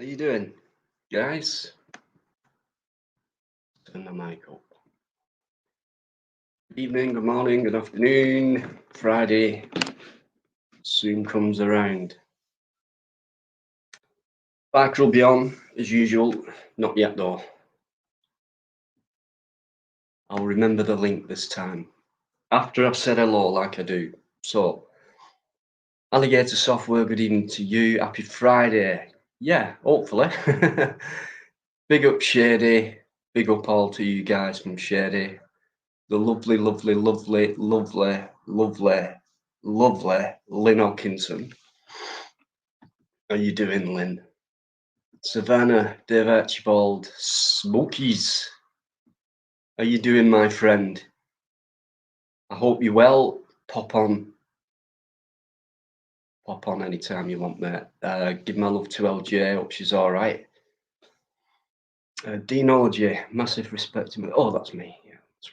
How you doing, guys? Turn the mic up. Good evening, good morning, good afternoon. Friday soon comes around. Bike will be on as usual. Not yet though. I'll remember the link this time after I've said hello, like I do. So, Alligator Software, good evening to you. Happy Friday. Yeah, hopefully. Big up Shady. Big up all to you guys from Shady. The lovely, lovely, lovely, lovely, lovely, lovely Lynn Hopkinson. How you doing, Lynn? Savannah, Dave Archibald, Smokies. How you doing, my friend? I hope you're well. Pop on anytime you want, mate. Give my love to LJ. Hope she's all right. Dean LJ, massive respect to me. Oh, that's me. Yeah, that's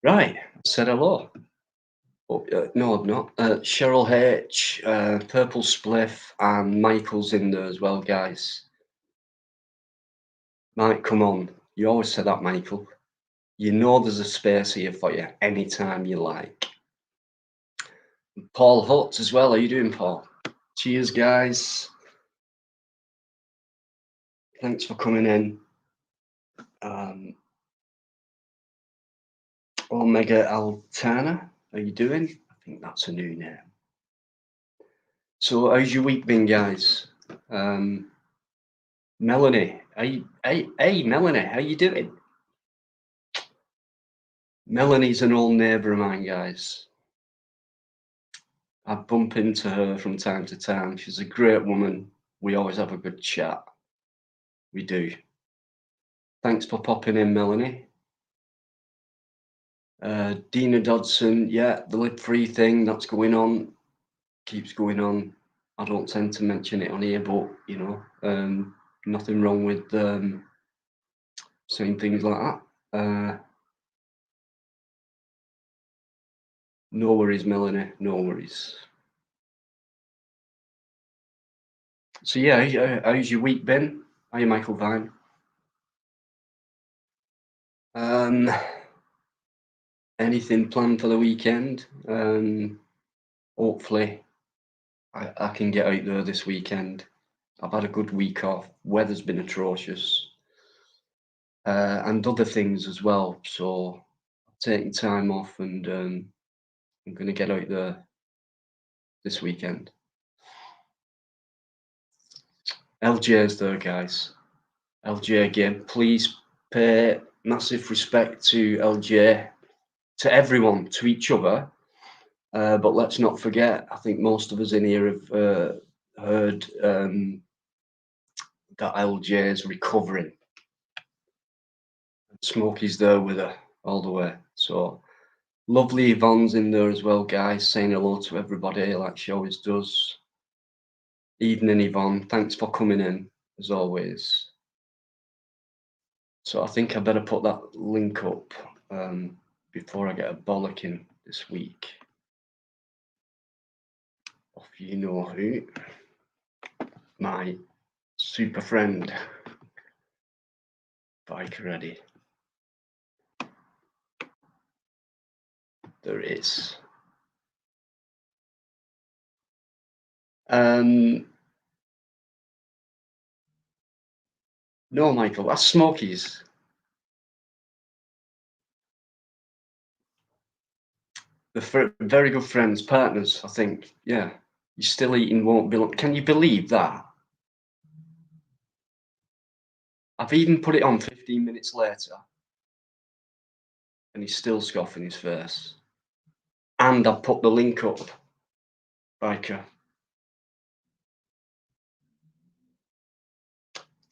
right. Right, said hello. Oh, no, I've not. Cheryl H, Purple Spliff, and Michael's in there as well, guys. Mike, come on. You always say that, Michael. You know there's a space here for you anytime you like. Paul Hutt as well. How you doing, Paul? Cheers, guys. Thanks for coming in. Omega Altana, how you doing? I think that's a new name. So how's your week been, guys? Melanie, hey, Melanie, how you doing? Melanie's an old neighbour of mine, guys. I bump into her from time to time. She's a great woman. We always have a good chat. We do. Thanks for popping in, Melanie. Dina Dodson, yeah, the lip free thing that's going on, keeps going on. I don't tend to mention it on here, but you know, nothing wrong with saying things like that. No worries, Melanie, no worries. So yeah, how's your week been? How are you, Michael Vine? Anything planned for the weekend? Hopefully I can get out there this weekend. I've had a good week off. Weather's been atrocious. And other things as well. So I'm taking time off and I'm going to get out there this weekend. LJ's there, guys. LJ again. Please pay massive respect to LJ, to everyone, to each other. But let's not forget, I think most of us in here have heard that LJ is recovering. Smokey's there with her all the way. So lovely Yvonne's in there as well, guys, saying hello to everybody like she always does. Evening, Yvonne. Thanks for coming in, as always. So I think I better put that link up before I get a bollocking this week. Off you know who. My super friend, Bikereddie. There is. No, Michael, that's Smokies. They're very good friends, partners, I think. Yeah. You're still eating won't be long. Can you believe that? I've even put it on 15 minutes later and he's still scoffing his face. And I've put the link up, Biker.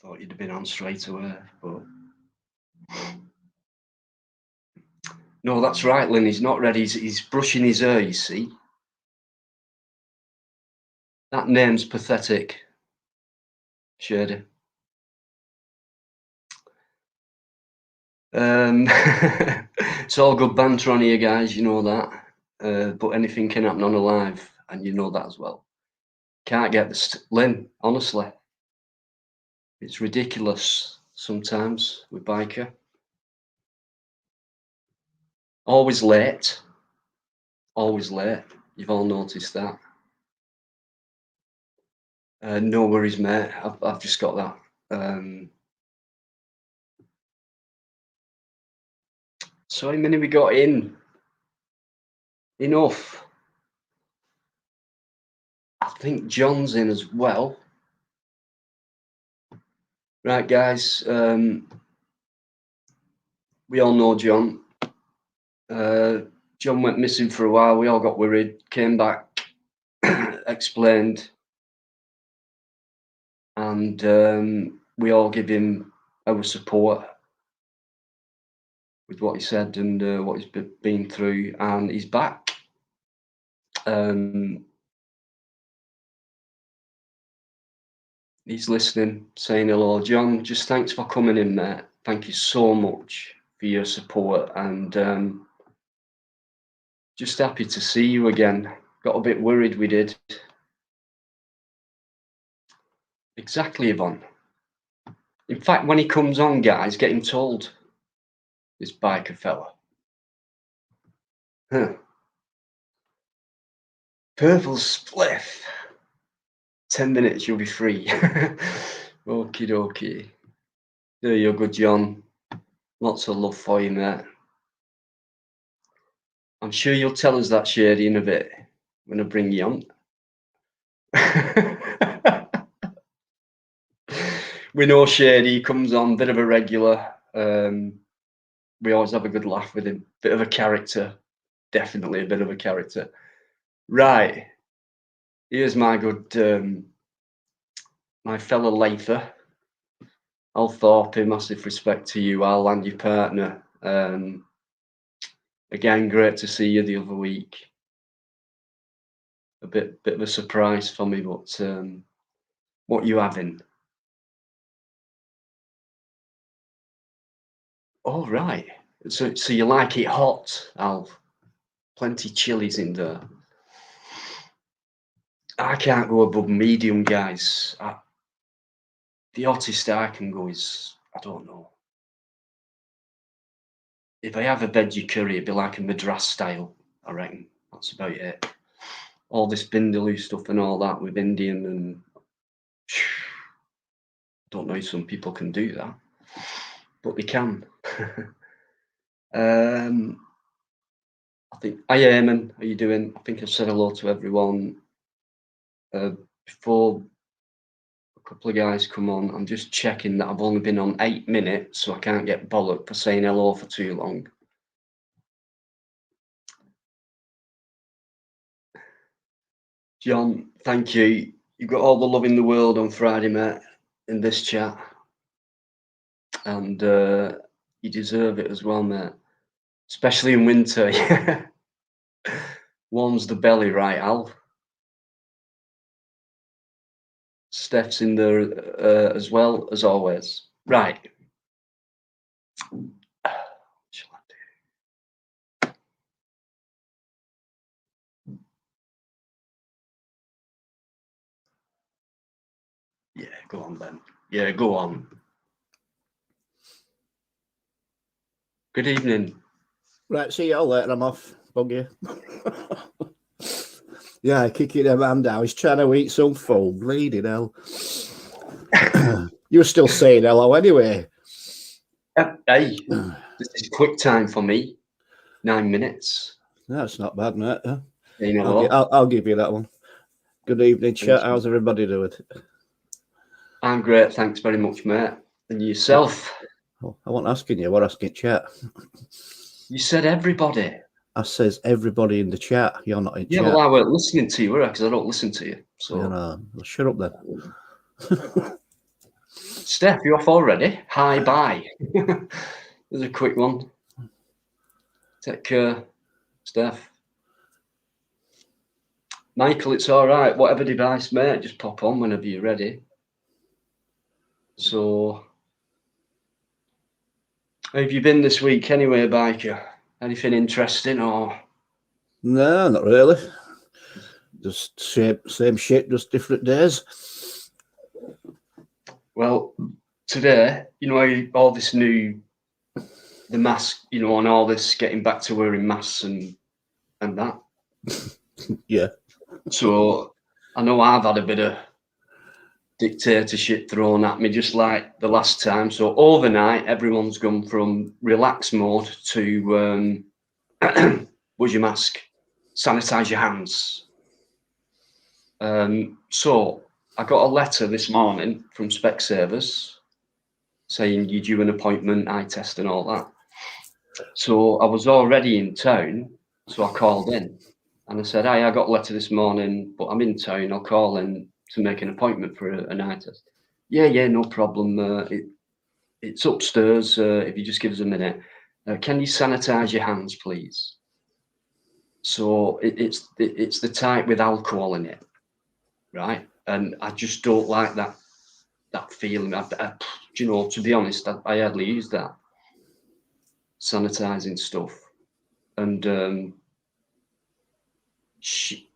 Thought you'd have been on straight away, but no, that's right, Lynn. He's not ready. He's brushing his hair, you see. That name's pathetic, Shady. It's all good banter on here, guys. You know that. But anything can happen on a live, and you know that as well. Can't get this, Lynn. Honestly, It's ridiculous sometimes with Biker. Always late. Always late. You've all noticed that. No worries, mate. I've just got that. So how many we got in? Enough. I think John's in as well. Right, guys. We all know John. John went missing for a while. We all got worried. Came back, explained, and we all give him our support with what he said and what he's been through, and he's back. He's listening, saying hello. John, just thanks for coming in, mate. Thank you so much for your support, and just happy to see you again. Got a bit worried we did. Exactly, Yvonne. In fact, when he comes on, guys, get him told, this biker fella. Huh. Purple spliff. 10 minutes, you'll be free. Okie dokie. There you go, John. Lots of love for you, mate. I'm sure you'll tell us that, Shady, in a bit when I bring you on. We know Shady, he comes on, bit of a regular. We always have a good laugh with him. Bit of a character. Definitely a bit of a character. Right. Here's my good, my fellow Lather. Al Thorpe, massive respect to you, Al, and your partner. Again, great to see you the other week. A bit of a surprise for me, but what you having? Oh, right. So you like it hot, Al? Plenty chilies in there. I can't go above medium, guys. The hottest I can go is, I don't know. If I have a veggie curry, it'd be like a Madras style, I reckon. That's about it. All this Vindaloo stuff and all that with Indian and don't know if some people can do that, but they can. I think, hi Eamon, how you doing? I think I've said hello to everyone. Before a couple of guys come on, I'm just checking that I've only been on 8 minutes, so I can't get bollocked for saying hello for too long. John, thank you. You got all the love in the world on Friday, mate, in this chat. And you deserve it as well, mate. Especially in winter. Warms the belly, right, Al? Steph's in there as well, as always. Right. What shall I do? Yeah, go on, Ben. Yeah, go on. Good evening. Right, see you all later. I'm off. Bug you. Yeah, kicking a man down. He's trying to eat some food. Bleeding hell. You were still saying hello anyway. Hey, this is quick time for me. 9 minutes. That's not bad, mate. Huh? You know, I'll give you that one. Good evening, chat. How's everybody doing? I'm great. Thanks very much, mate. And yourself? Oh, I wasn't asking you. We're asking chat. You said everybody. I says everybody in the chat. You're not in chat. Yeah, well, I weren't listening to you, were I? Because I don't listen to you. So, well, shut up then. Steph, you off already? Hi, bye. There's a quick one. Take care, Steph. Michael, it's all right. Whatever device, mate, just pop on whenever you're ready. So, how have you been this week anyway, Biker? Anything interesting or? No, not really. Just same shit, just different days. Well, today, all this the mask, and all this getting back to wearing masks and that. Yeah. So I know I've had a bit of dictatorship thrown at me, just like the last time. So overnight, everyone's gone from relax mode to wear your mask, sanitize your hands. So I got a letter this morning from Specsavers saying you're due an appointment, eye test and all that. So I was already in town, so I called in and I said, "Hey, I got a letter this morning, but I'm in town. I'll call in to make an appointment for an eye test." Yeah, no problem. It's upstairs. If you just give us a minute, can you sanitize your hands, please? So it's the type with alcohol in it, right? And I just don't like that feeling. To be honest, I hardly use that sanitizing stuff. And she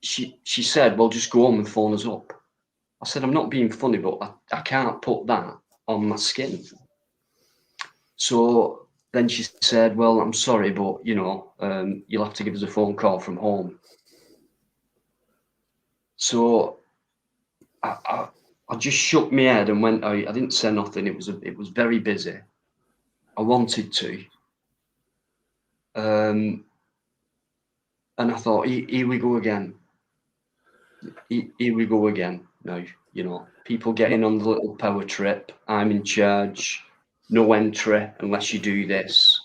said, "Well, just go home and phone us up." I said, "I'm not being funny, but I can't put that on my skin." So then she said, "Well, I'm sorry, but you'll have to give us a phone call from home." So I just shook my head and went out. I didn't say nothing. It was very busy. I wanted to. And I thought, here we go again. Here we go again. Now, people getting on the little power trip. I'm in charge. No entry unless you do this.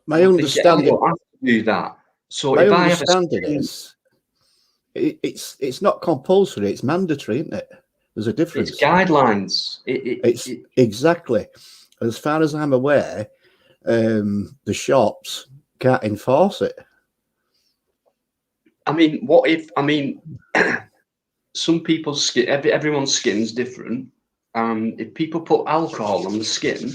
My understanding, I don't have to do that. So my if I have understanding is it's not compulsory, it's mandatory, isn't it? There's a difference. It's guidelines. It's exactly. As far as I'm aware, the shops can't enforce it. I mean, what if? I mean, some people's skin. Everyone's skin's different. If people put alcohol on the skin,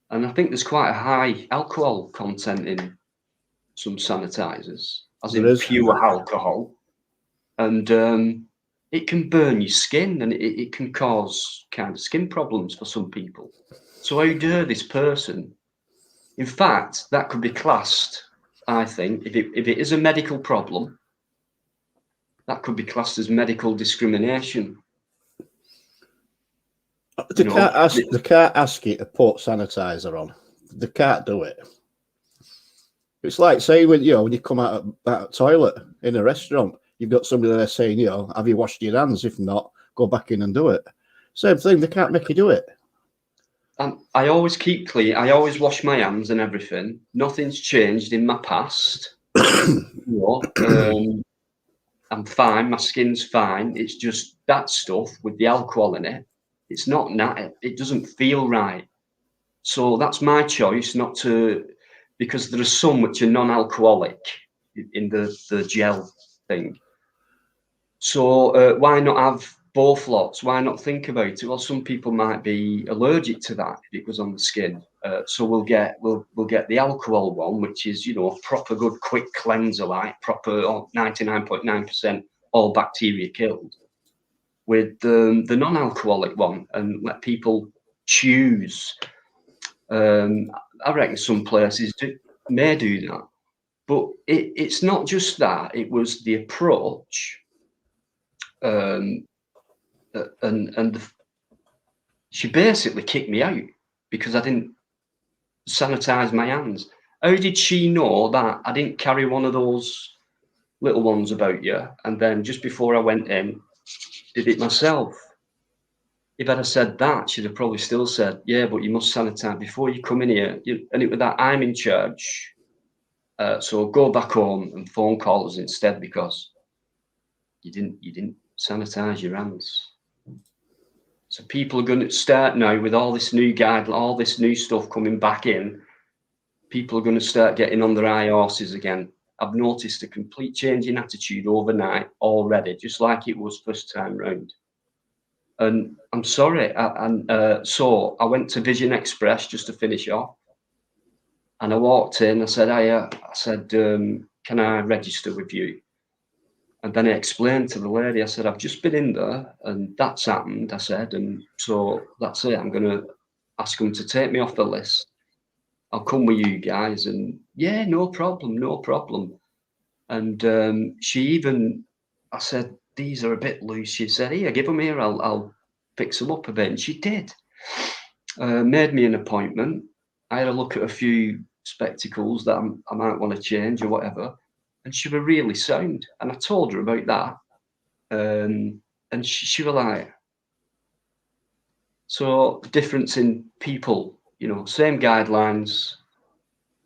and I think there's quite a high alcohol content in some sanitizers, as There in is. pure alcohol, and it can burn your skin, and it can cause kind of skin problems for some people. So how dare this person? In fact, that could be classed, I think, if it is a medical problem, that could be classed as medical discrimination. They can't ask you to put sanitizer on. They can't do it. It's like saying when you come out of the toilet in a restaurant, you've got somebody there saying, have you washed your hands? If not, go back in and do it. Same thing. They can't make you do it. I always keep clean. I always wash my hands and everything. Nothing's changed in my past. I'm fine. My skin's fine. It's just that stuff with the alcohol in it. It's not. It doesn't feel right. So that's my choice, not to, because there are some which are non-alcoholic in the gel thing. So why not have both lots? Why not think about it? Well, some people might be allergic to that if it was on the skin. So we'll get the alcohol one, which is a proper good quick cleanser, like proper 99.9% all bacteria killed, with the non-alcoholic one, and let people choose. I reckon some places may do that, but it's not just that. It was the approach. She basically kicked me out because I didn't sanitize my hands. How did she know that I didn't carry one of those little ones about you? And then just before I went in, did it myself. If I'd have said that, she'd have probably still said, "Yeah, but you must sanitize before you come in here." And it was that I'm in charge. So go back home and phone call us instead because you didn't sanitize your hands. So people are going to start now with all this new guideline, all this new stuff coming back in. People are going to start getting on their high horses again. I've noticed a complete change in attitude overnight already, just like it was first time round. And I'm sorry. So I went to Vision Express just to finish off. And I walked in. I said, "Can I register with you?" And then I explained to the lady, I said, I've just been in there and that's happened, I said, and so that's it. I'm going to ask them to take me off the list. I'll come with you guys. And yeah, no problem, no problem. And she even, I said, these are a bit loose. She said, here, give them here. I'll fix them up a bit. And she did. Made me an appointment. I had a look at a few spectacles that I might want to change or whatever. And she were really sound. And I told her about that. And she was like, so difference in people, you know, same guidelines,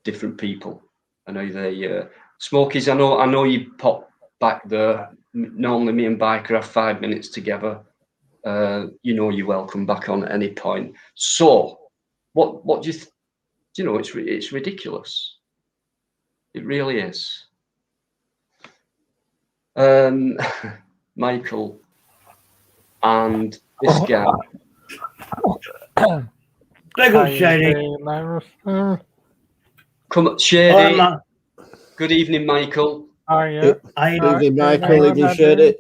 different people. I know they Smokies, I know you pop back there. Normally me and Biker have 5 minutes together. You know, you're welcome back on at any point. So what do you know, it's ridiculous. It really is. Michael and this guy. Big up, Shady. Come on, Shady. Good evening, Michael. How are you? Good evening, Michael. Evening, Shady.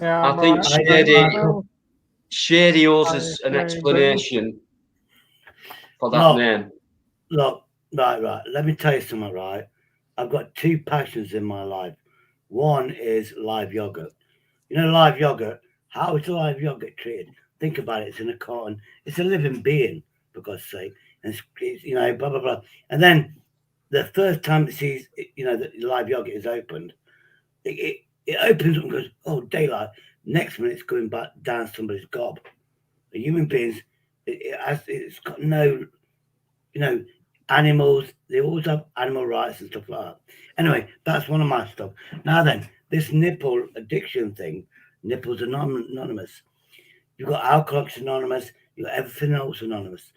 Yeah, I think right. Shady owes us an explanation for that name. Look, right. Let me tell you something, right? I've got 2 passions in my life. One is live yogurt. You know, live yogurt. How is live yogurt treated? Think about it. It's in a carton. It's a living being, for God's sake. And it's you know, blah blah blah. And then the first time it sees, you know, that live yogurt is opened, it opens up and goes, oh, daylight. Next minute, it's going back down somebody's gob. The human beings, it's got no, you know, animals. They always have animal rights and stuff like that. Anyway, that's one of my stuff. Now then, this nipple addiction thing, Nipples Anonymous. You've got Alcoholics Anonymous. You've got everything else anonymous.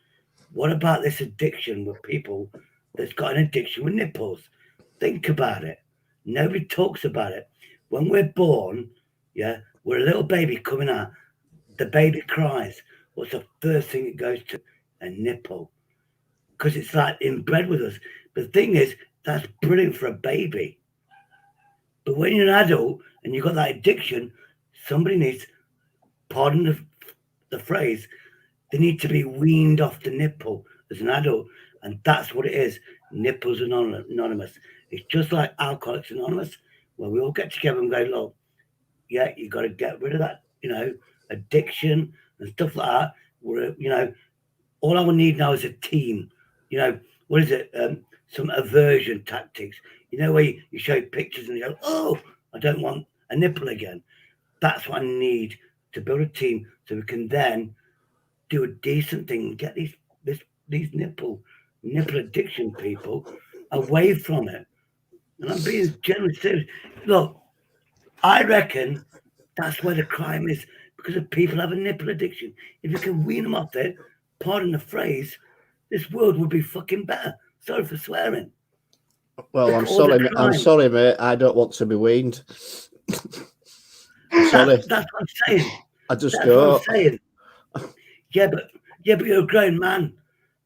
What about this addiction with people that's got an addiction with nipples? Think about it. Nobody talks about it. When we're born, yeah, we're a little baby coming out. The baby cries. What's the first thing it goes to? A nipple. Because it's like inbred with us. But the thing is, that's brilliant for a baby. But when you're an adult and you've got that addiction, somebody needs, pardon the phrase, they need to be weaned off the nipple as an adult. And that's what it is. Nipples Anonymous. It's just like Alcoholics Anonymous, where we all get together and go, look, yeah, you got to get rid of that, you know, addiction and stuff like that. We're, you know, all I will need now is a team. You know, what is it? Some aversion tactics. You know, where you show pictures and you go, oh, I don't want a nipple again. That's what I need to build a team so we can then do a decent thing and get these nipple addiction people away from it. And I'm being generally serious. Look, I reckon that's where the crime is, because if people have a nipple addiction, if you can wean them off it, pardon the phrase, this world would be fucking better. Sorry for swearing. Well, I'm sorry, mate. I don't want to be weaned. I'm sorry. That's what I'm saying. I just That's don't. what I'm saying. Yeah, but you're a grown man.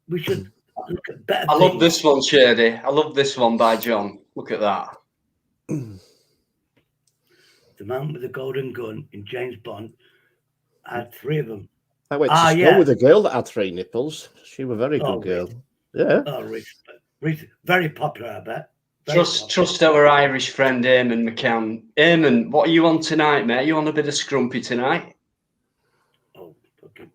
We should look at better I things. love this one, Shady. I love this one by John. Look at that. The man with the golden gun in James Bond had 3 of them. I went to school with a girl that had 3 nipples. She was a very good girl. Yeah. Oh, Reese, very popular, I bet. Trust our Irish friend Eamon McCann. Eamon, what are you on tonight, mate? Are you on a bit of scrumpy tonight? Oh, fucking.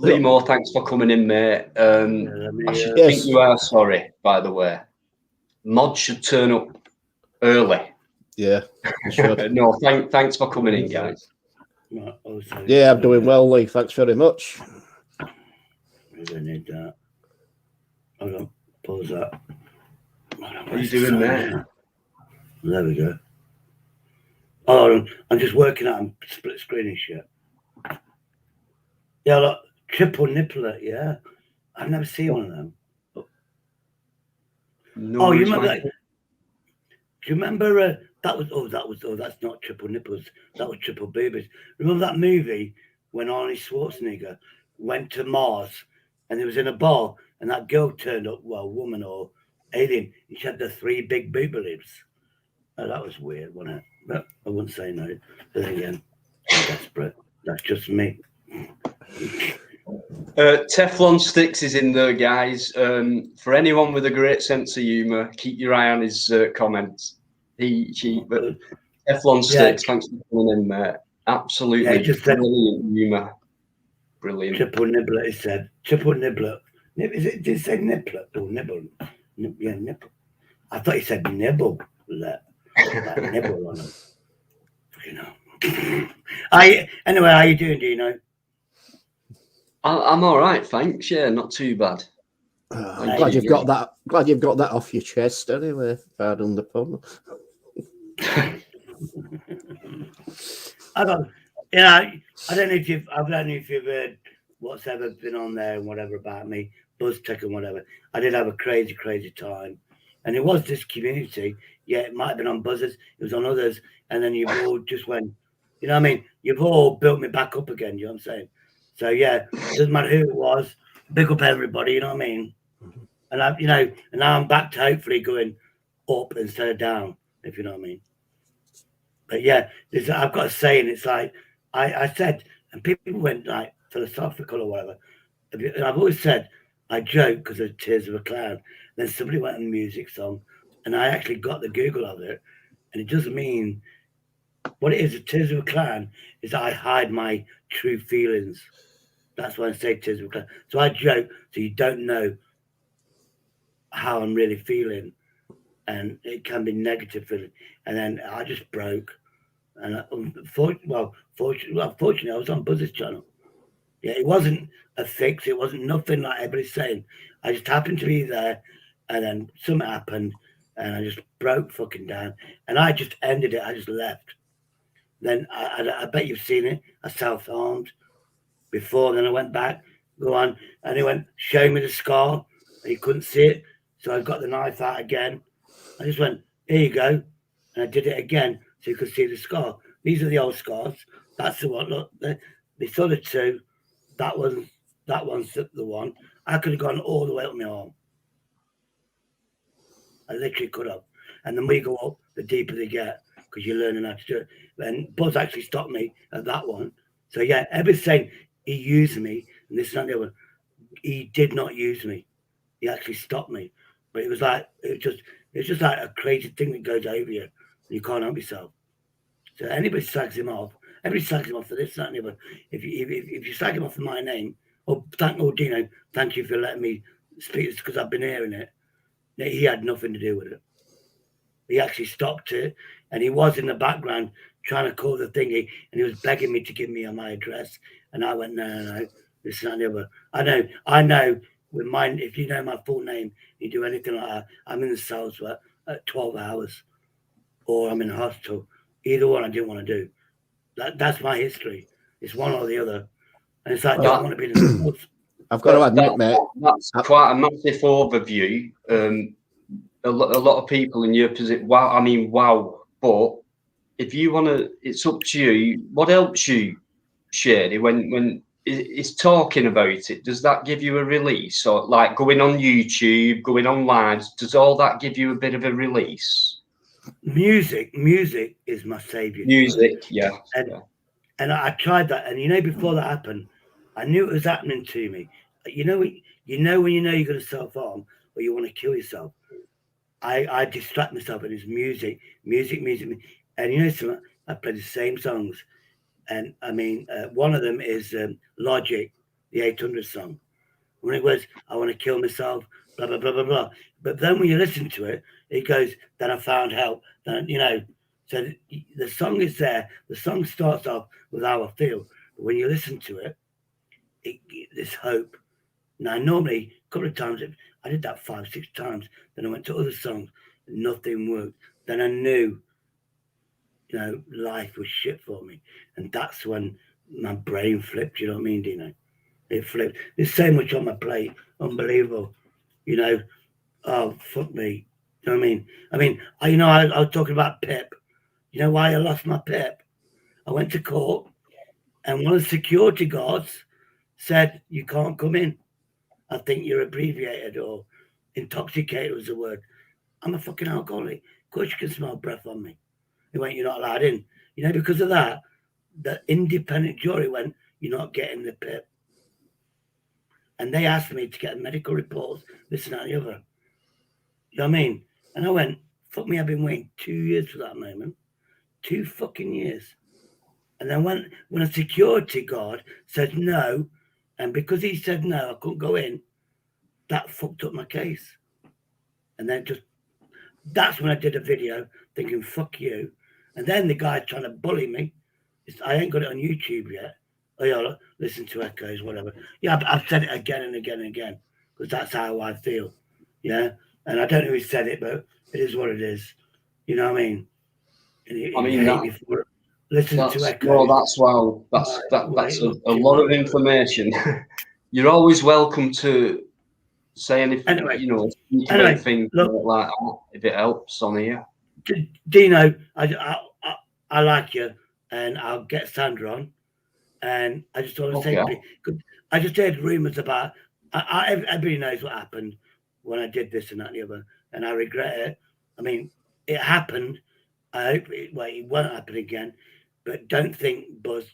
Lee Moore, thanks for coming in, mate. I should think you are sorry, by the way. Mod should turn up early. Yeah. No, thanks for coming in, guys. Yeah, I'm doing well, Lee. Thanks very much. I need that. Hold on, pause that. What are you doing there? There we go. Oh, I'm just working out split screen and shit. Yeah, look, triple nippler. Yeah, I've never seen one of them. No, you remember that? Do you remember that's not triple nipples. That was triple boobies. Remember that movie when Arnold Schwarzenegger went to Mars and he was in a bar and that girl turned up, well, woman or alien, she had the 3 big booby lips. Oh, that was weird, wasn't it? But I wouldn't say no. But then again, I'm desperate. That's just me. Teflon Sticks is in there, guys. For anyone with a great sense of humour, keep your eye on his comments. But Teflon Sticks, thanks for coming in, mate. Absolutely brilliant humour. Brilliant. Triple nibbler, he said. Triple nibbler. Is it? Did it say nibbler or nibble? Yeah, nibble. I thought he said nibble. Like nibble on them. You know. Anyway, how you doing, Dino? I'm all right, thanks. Yeah, not too bad. I'm glad you've got that. Glad you've got that off your chest. Anyway, pardon the pun. I don't know if you've heard what's ever been on there and whatever about me, BuzzTech and whatever. I did have a crazy time, and it was this community. Yeah, it might have been on Buzzers, it was on others, and then you've all just went. You know what I mean? You've all built me back up again. You know what I'm saying? So yeah, doesn't matter who it was. Big up everybody. You know what I mean? And and now I'm back to hopefully going up instead of down. If you know what I mean. But yeah, I've got a saying. It's like I said, and people went like philosophical or whatever. And I've always said I joke because of Tears of a Clown. Then somebody went on a music song, and I actually got the Google of it, and it doesn't mean what it is. A Tears of a Clown is I hide my true feelings. That's why I say Tears of a Clown. So I joke so you don't know how I'm really feeling, and it can be negative feeling. And then I just broke. And fortunately, I was on Buzz's channel. Yeah, it wasn't a fix. It wasn't nothing like everybody's saying. I just happened to be there, and then something happened, and I just broke fucking down. And I just ended it. I just left. Then I bet you've seen it. I self-harmed before. Then I went back. Go on. And he went, show me the scar. And he couldn't see it. So I got the knife out again. I just went, here you go. And I did it again so you could see the scar. These are the old scars. That's the one. Look, they saw the two. That one's the one. I could have gone all the way up my arm. I literally could have. And the more you go up, the deeper they get because you're learning how to do it. And Buzz actually stopped me at that one. So yeah, everybody's saying he used me and this and the other. He did not use me. He actually stopped me. But it was just like a crazy thing that goes over you. You can't help yourself. So anybody slags him off. Everybody slags him off for this, that, and the other. If you slag him off for my name, Dino, thank you for letting me speak because I've been hearing it. He had nothing to do with it. He actually stopped it, and he was in the background trying to call the thingy, and he was begging me to give me my address, and I went, no, this, that, and the other. I know. With mine, if you know my full name, you do anything like that, I'm in the cells for 12 hours, or I'm in a hospital. Either one I didn't want to do. That's my history. It's one or the other. And it's like, I don't want to be in the cells. I've got to admit, mate. That's quite a massive overview. A lot of people in your position, wow. But if you want to, it's up to you. What helps you, Shady, when is talking about it? Does that give you a release? Or like going on YouTube, going on lives, does all that give you a bit of a release? Music is my savior. Music, yeah. And I tried that, and before that happened, I knew it was happening to me. When you know you're going to self-harm or you want to kill yourself. I distract myself, and it's music. And I play the same songs. And I mean, one of them is Logic, the 800 song. When it was, I want to kill myself, blah, blah, blah, blah, blah. But then when you listen to it, it goes, then I found help. Then, so the song is there. The song starts off with how I feel. But when you listen to it, there's hope. Now, normally, a couple of times, I did that 5-6 times. Then I went to other songs. Nothing worked. Then I knew life was shit for me. And that's when my brain flipped, you know what I mean, Dino? It flipped. There's so much on my plate. Unbelievable. Oh, fuck me. You know what I mean? I was talking about Pip. You know why I lost my Pip? I went to court, and one of the security guards said, you can't come in. I think you're abbreviated or intoxicated was the word. I'm a fucking alcoholic. Of course you can smell breath on me. He went, you're not allowed in. You know, because of that, the independent jury went, you're not getting the pip. And they asked me to get medical reports, this and that and the other. You know what I mean? And I went, fuck me, I've been waiting 2 years for that moment. 2 fucking years. And then when a security guard said no, and because he said no, I couldn't go in, that fucked up my case. And then that's when I did a video thinking, fuck you. And then the guy trying to bully me. I ain't got it on YouTube yet. Oh, yeah, listen to echoes, whatever. Yeah, I've said it again and again and again because that's how I feel. Yeah. And I don't know who said it, but it is what it is. You know what I mean? Listen to echoes. No, that's wow. That's a lot of information. You're always welcome to say anything, anyway, you know, about things like that if it helps on here. Dino, I like you, and I'll get Sandra on. And I just want to say, I just heard rumours about. Everybody knows what happened when I did this and that and the other, and I regret it. I mean, it happened. I hope it won't happen again. But don't think Buzz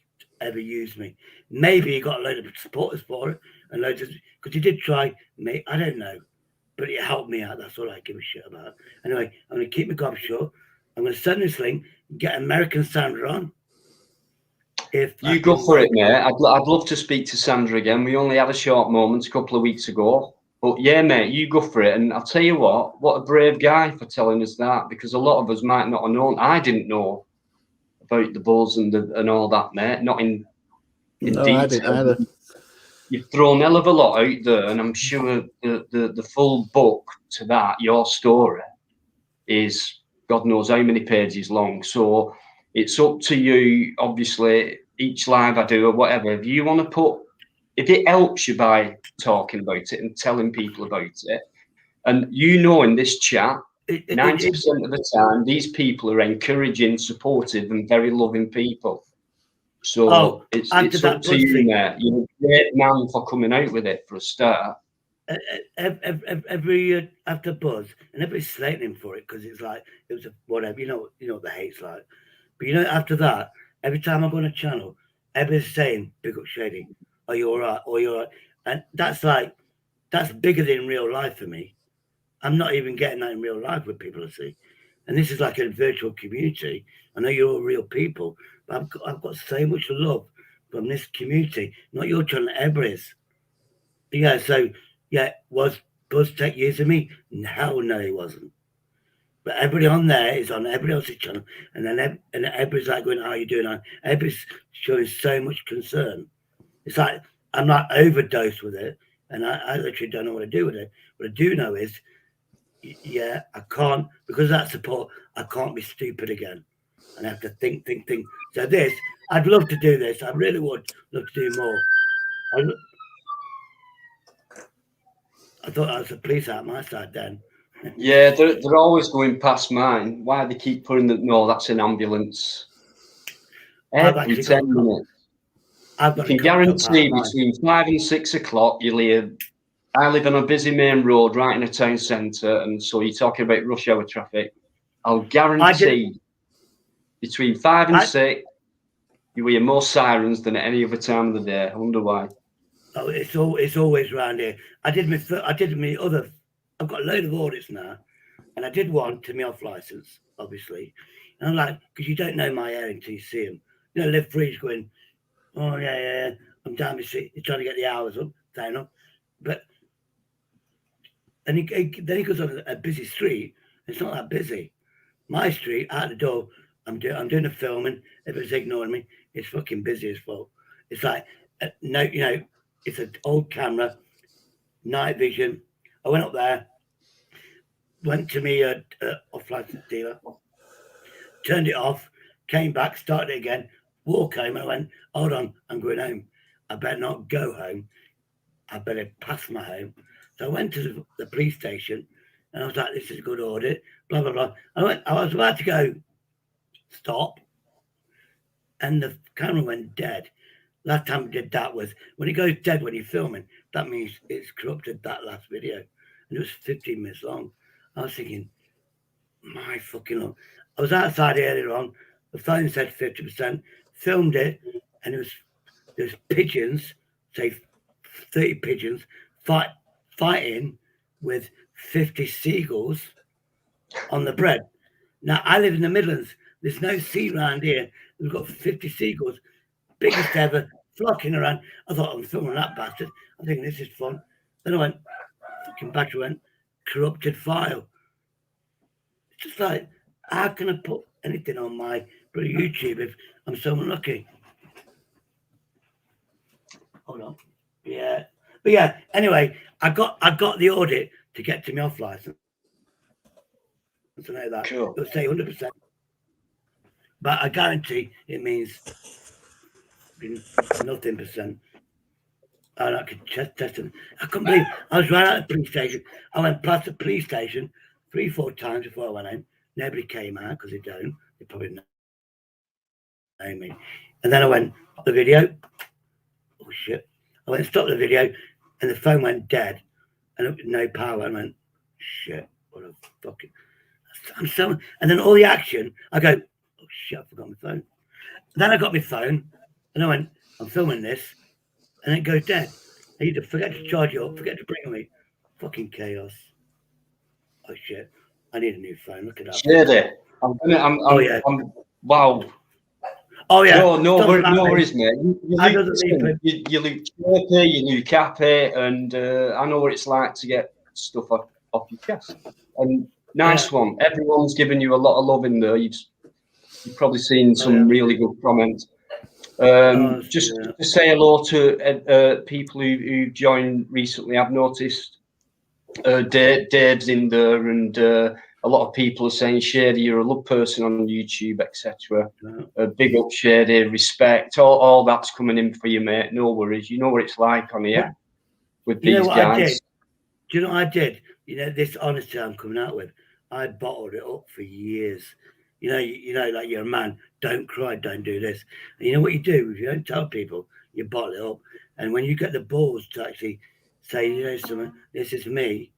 ever used me. Maybe he got a load of supporters for it, and loads of because he did try me. I don't know, but it helped me out. That's all I give a shit about. Anyway, I'm going to keep my gob short. I'm going to send this link, get American Sandra on. If you go for it, mate. I'd love to speak to Sandra again. We only had a short moment a couple of weeks ago. But yeah, mate, you go for it. And I'll tell you what a brave guy for telling us that, because a lot of us might not have known. I didn't know about the Bulls and all that, mate. Not in detail. I didn't either. You've thrown a hell of a lot out there, and I'm sure the full book to that, your story, is God knows how many pages long. So it's up to you, obviously, each live I do or whatever. If you want to if it helps you by talking about it and telling people about it, and you know in this chat, 90% of the time, these people are encouraging, supportive, and very loving people. So it's up to you, mate. You're a great man for coming out with it for a start. Every after Buzz, and everybody's slating him for it because it's like it was whatever. You know what the hate's like. But you know, after that, every time I go on a channel, everybody's saying, "Big up Shady, are you all right? Or you're all right?" And that's bigger than real life for me. I'm not even getting that in real life with people I see. And this is like a virtual community. I know you're all real people, but I've got so much love from this community. Not your channel, everybody's. Yeah, so yeah, was Buzz Tech using me? Hell no, he wasn't. But everybody on there is on everybody else's channel, and then everybody's like going, "How are you doing?" Everybody's showing so much concern. It's like I'm not overdosed with it, and I literally don't know what to do with it. What I do know is, yeah, I can't, because of that support, I can't be stupid again. And I have to think. So I'd love to do this. I really would love to do more. I thought I was the police out my side then. Yeah, they're always going past mine. Why they keep putting no, that's an ambulance. Every 10 minutes. You can guarantee between 5 and 6 o'clock, you'll hear. I live on a busy main road right in a town centre, and so you're talking about rush hour traffic. I'll guarantee between 5 and 6, you hear more sirens than at any other time of the day. I wonder why. Oh, it's always around here. I've got a load of audits now, and I did one to me off license, obviously. And I'm like, because you don't know my area until you see them. You know, Live Free's going, oh yeah, I'm down the street. He's trying to get the hours up, fair enough. But and then he goes on a busy street. It's not that busy. My street, out the door, I'm doing the filming. Everybody's ignoring me. It's fucking busy as fuck. It's like no, you know, it's an old camera, night vision. I went up there, went to me off-license dealer, turned it off, came back, started it again, walk home, and I went, hold on, I'm going home. I better not go home. I better pass my home. So I went to the police station, and I was like, this is a good audit, blah, blah, blah. I was about to go stop, and the camera went dead. Last time I did that was, when it goes dead when you're filming, that means it's corrupted that last video. And it was 15 minutes long. I was thinking, My fucking Lord. I was outside earlier on. The phone said 50%. Filmed it, and there's pigeons, say 30 pigeons, fighting with 50 seagulls on the bread. Now I live in the Midlands. There's no sea around here. We've got 50 seagulls, biggest ever, flocking around. I thought I'm filming that bastard. I think this is fun. Then I went, fucking battery went, corrupted file. It's just like, how can I put anything on my YouTube if I'm so unlucky? Hold on. Yeah. But yeah, anyway, I got the audit to get to my off license. So know that. Cool. It'll say 100%. But I guarantee it means nothing percent. And I could test it. I couldn't believe I was right at the police station. I went past the police station 3-4 times before I went home. Nobody came out because they don't. They probably know me. And then I went, the video. Oh shit. I went and stopped the video and the phone went dead and no power. I went, shit, what a fucking. I'm so. And then all the action, I go, oh shit, I forgot my phone. And then I got my phone and I went, I'm filming this. And it goes dead. I either forget to charge it up, forget to bring it me. Fucking chaos. Oh shit. I need a new phone. Look at that. Shady. Wow. Oh yeah. No worries, mate. You look chirpy, you look happy, and I know what it's like to get stuff off your chest. And nice one. Everyone's given you a lot of love in there. You've probably seen some really good comments. Just to say hello to people who've joined recently. I've noticed Dave's in there, and a lot of people are saying, Shady, you're a love person on YouTube, etc. Big up, Shady, respect. All that's coming in for you, mate. No worries. You know what it's like on here with these guys. Do you know what I did? You know, this honesty I'm coming out with, I bottled it up for years. You know, like you're a man, don't cry, don't do this. And you know what you do? If you don't tell people, you bottle it up. And when you get the balls to actually say, you know, something, this is me,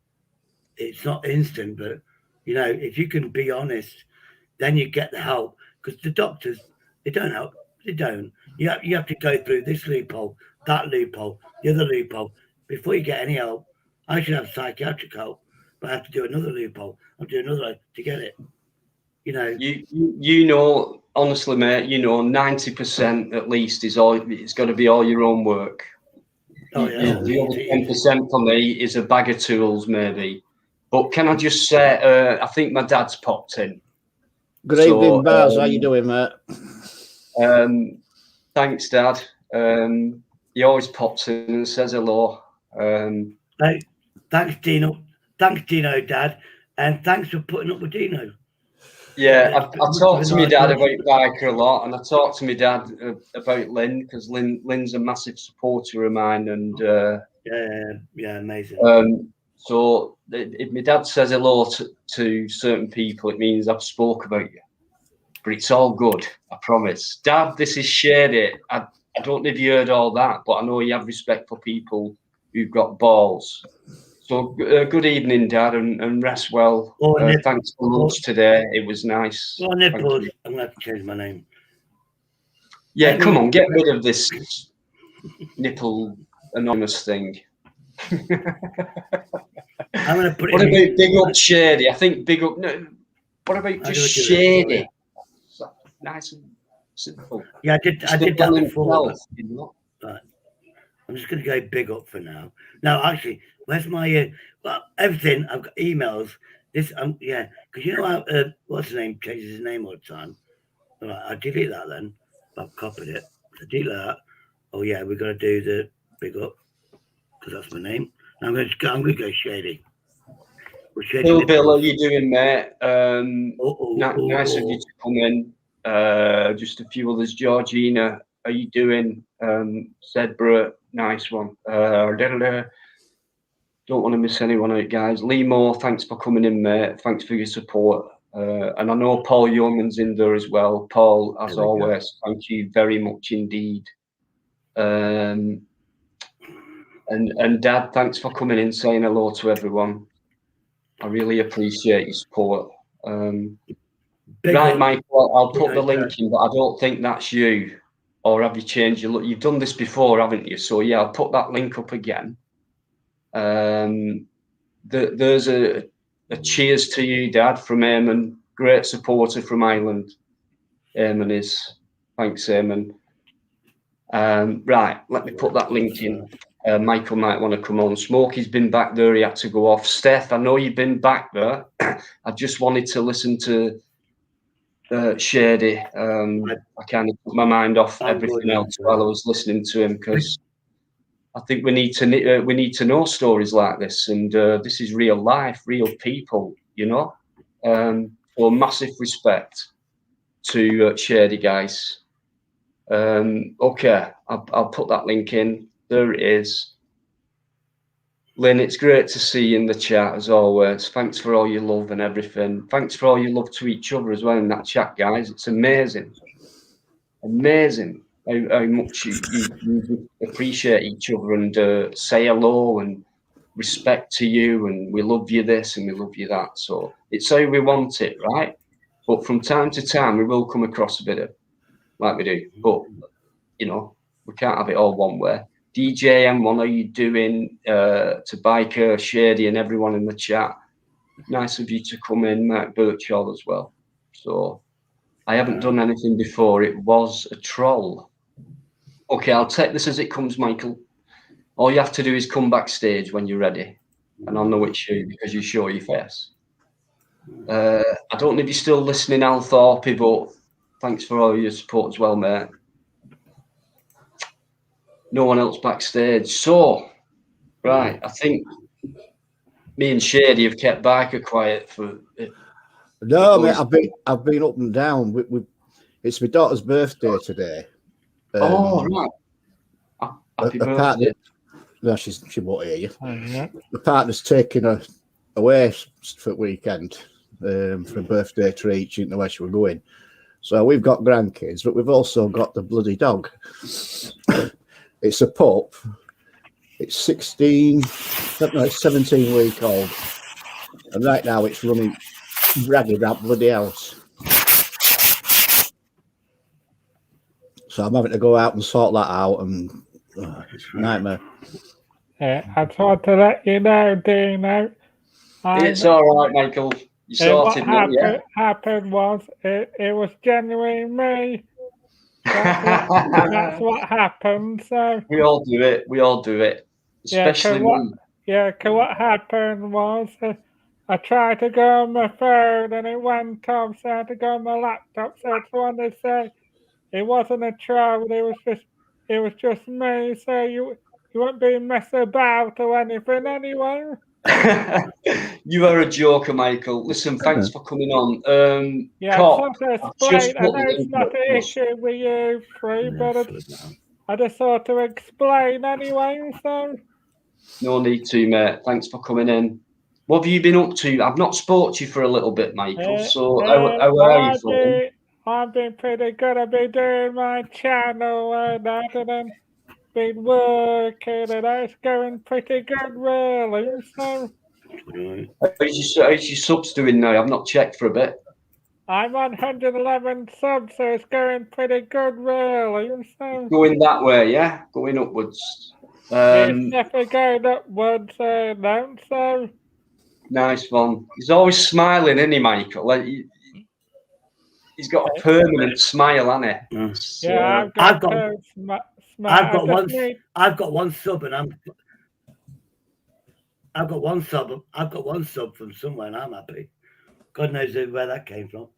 it's not instant, but, you know, if you can be honest, then you get the help. Because the doctors, they don't help. They don't. You have to go through this loophole, that loophole, the other loophole, before you get any help. I should have psychiatric help, but I have to do another loophole. I'll do another to get it. You know, you know, honestly, mate, you know, 90% at least is all. It's got to be all your own work. Oh, yeah. The other 10% for me is a bag of tools, maybe. But can I just say, I think my dad's popped in. Good evening, Baz. How you doing, mate? Thanks, Dad. He always pops in and says hello. Hey, thanks, Dino. Thanks, Dino, Dad, and thanks for putting up with Dino. Yeah, I talked to my dad about Biker a lot, and I talked to my dad about Lynn, because Lynn's a massive supporter of mine, and yeah, amazing. So if my dad says hello to certain people, it means I've spoke about you. But it's all good, I promise. Dad, this is Shady. I don't know if you heard all that, but I know you have respect for people who've got balls. So good evening, Dad, and rest well. Thanks for lunch today. It was nice. I'm going to have to change my name. Yeah, come on, get rid of this nipple anonymous thing. I'm going to put it. What about big up Shady? I think big up. No, what about just Shady? Nice and simple. Yeah, I did that before. But I'm just going to go big up for now. Now, actually, where's my well, everything? I've got emails. This, yeah, because you know how what's his name changes his name all the time. All right, I delete that then. I've copied it. I delete that. Oh yeah, we're going to do the big up because that's my name. Now I'm going to go Shady. Bill, how you doing, mate? Nice of you to come in. Just a few others. Georgina, how you doing? Zedbra, nice one. Don't want to miss anyone out, guys. Lee Moore, thanks for coming in, mate. Thanks for your support. And I know Paul Yeoman's in there as well. Paul, as always, thank you very much indeed. And Dad, thanks for coming in, saying hello to everyone. I really appreciate your support. Right, up. Michael, I'll put the up, link in, but I don't think that's you. Or have you changed your look? You've done this before, haven't you? So yeah, I'll put that link up again. There's a cheers to you, Dad, from Eamon. Great supporter from Ireland. Eamon is. Thanks, Eamon. Right, let me put that link in. Michael might want to come on. Smokey's been back there. He had to go off. Steph, I know you've been back there. I just wanted to listen to Shady. I kind of took my mind off everything else while I was listening to him, because I think we need to know stories like this, and this is real life, real people, you know. So massive respect to Shady, guys. Okay, I'll put that link in. There it is. Lynn, it's great to see you in the chat as always. Thanks for all your love and everything. Thanks for all your love to each other as well in that chat, guys. It's amazing. Amazing how much you appreciate each other and say hello and respect to you, and we love you this and we love you that. So it's how we want it, right? But from time to time, we will come across a bit of like we do. But, you know, we can't have it all one way. DJ M1, how you doing? To Biker, Shady, and everyone in the chat. Nice of you to come in, Matt Birchall as well. So I haven't done anything before. It was a troll. Okay, I'll take this as it comes, Michael. All you have to do is come backstage when you're ready, and I'll know it's you because you show your face. I don't know if you're still listening, Al Thorpe, but thanks for all your support as well, mate. No one else backstage. So, right, I think me and Shady have kept Biker quiet for. No, mate, I've been up and down. It's my daughter's birthday today. Oh, right. Happy birthday. No, she won't hear you. The partner's taking her away for the weekend for a birthday treat. She didn't know where she was going. So we've got grandkids, but we've also got the bloody dog. It's a pup. It's 17 week old. And right now it's running ragged that bloody house. So I'm having to go out and sort that out, and it's a nightmare. I tried to let you know, Dino. It's all right, Michael. You sorted, what happened was it was genuinely me. That's what happened. So we all do it. We all do it. Especially me. Because what happened was I tried to go on my phone and it went off, so I had to go on my laptop. So I just wanted to say it wasn't a troll. It was just me. So you won't be messing about or anything anyway. You are a joker, Michael. Listen, thanks for coming on. Cop, I know it's not an issue with you three, but I just thought to explain anyway. So no need to, mate. Thanks for coming in. What have you been up to? I've not spoke to you for a little bit, Michael. So how are you? I've been pretty good. I've been doing my channel and that, and then been working, and it's going pretty good, really. So how's your subs doing now? I've not checked for a bit. I'm on 111 subs, so it's going pretty good, really. So going that way, yeah? Going upwards. It's definitely going upwards, now, so. Nice one. He's always smiling, isn't he, Michael? Like, he's got a permanent smile, hasn't he? So, yeah, I've got one sub, and I've got one sub from somewhere, and I'm happy. God knows where that came from.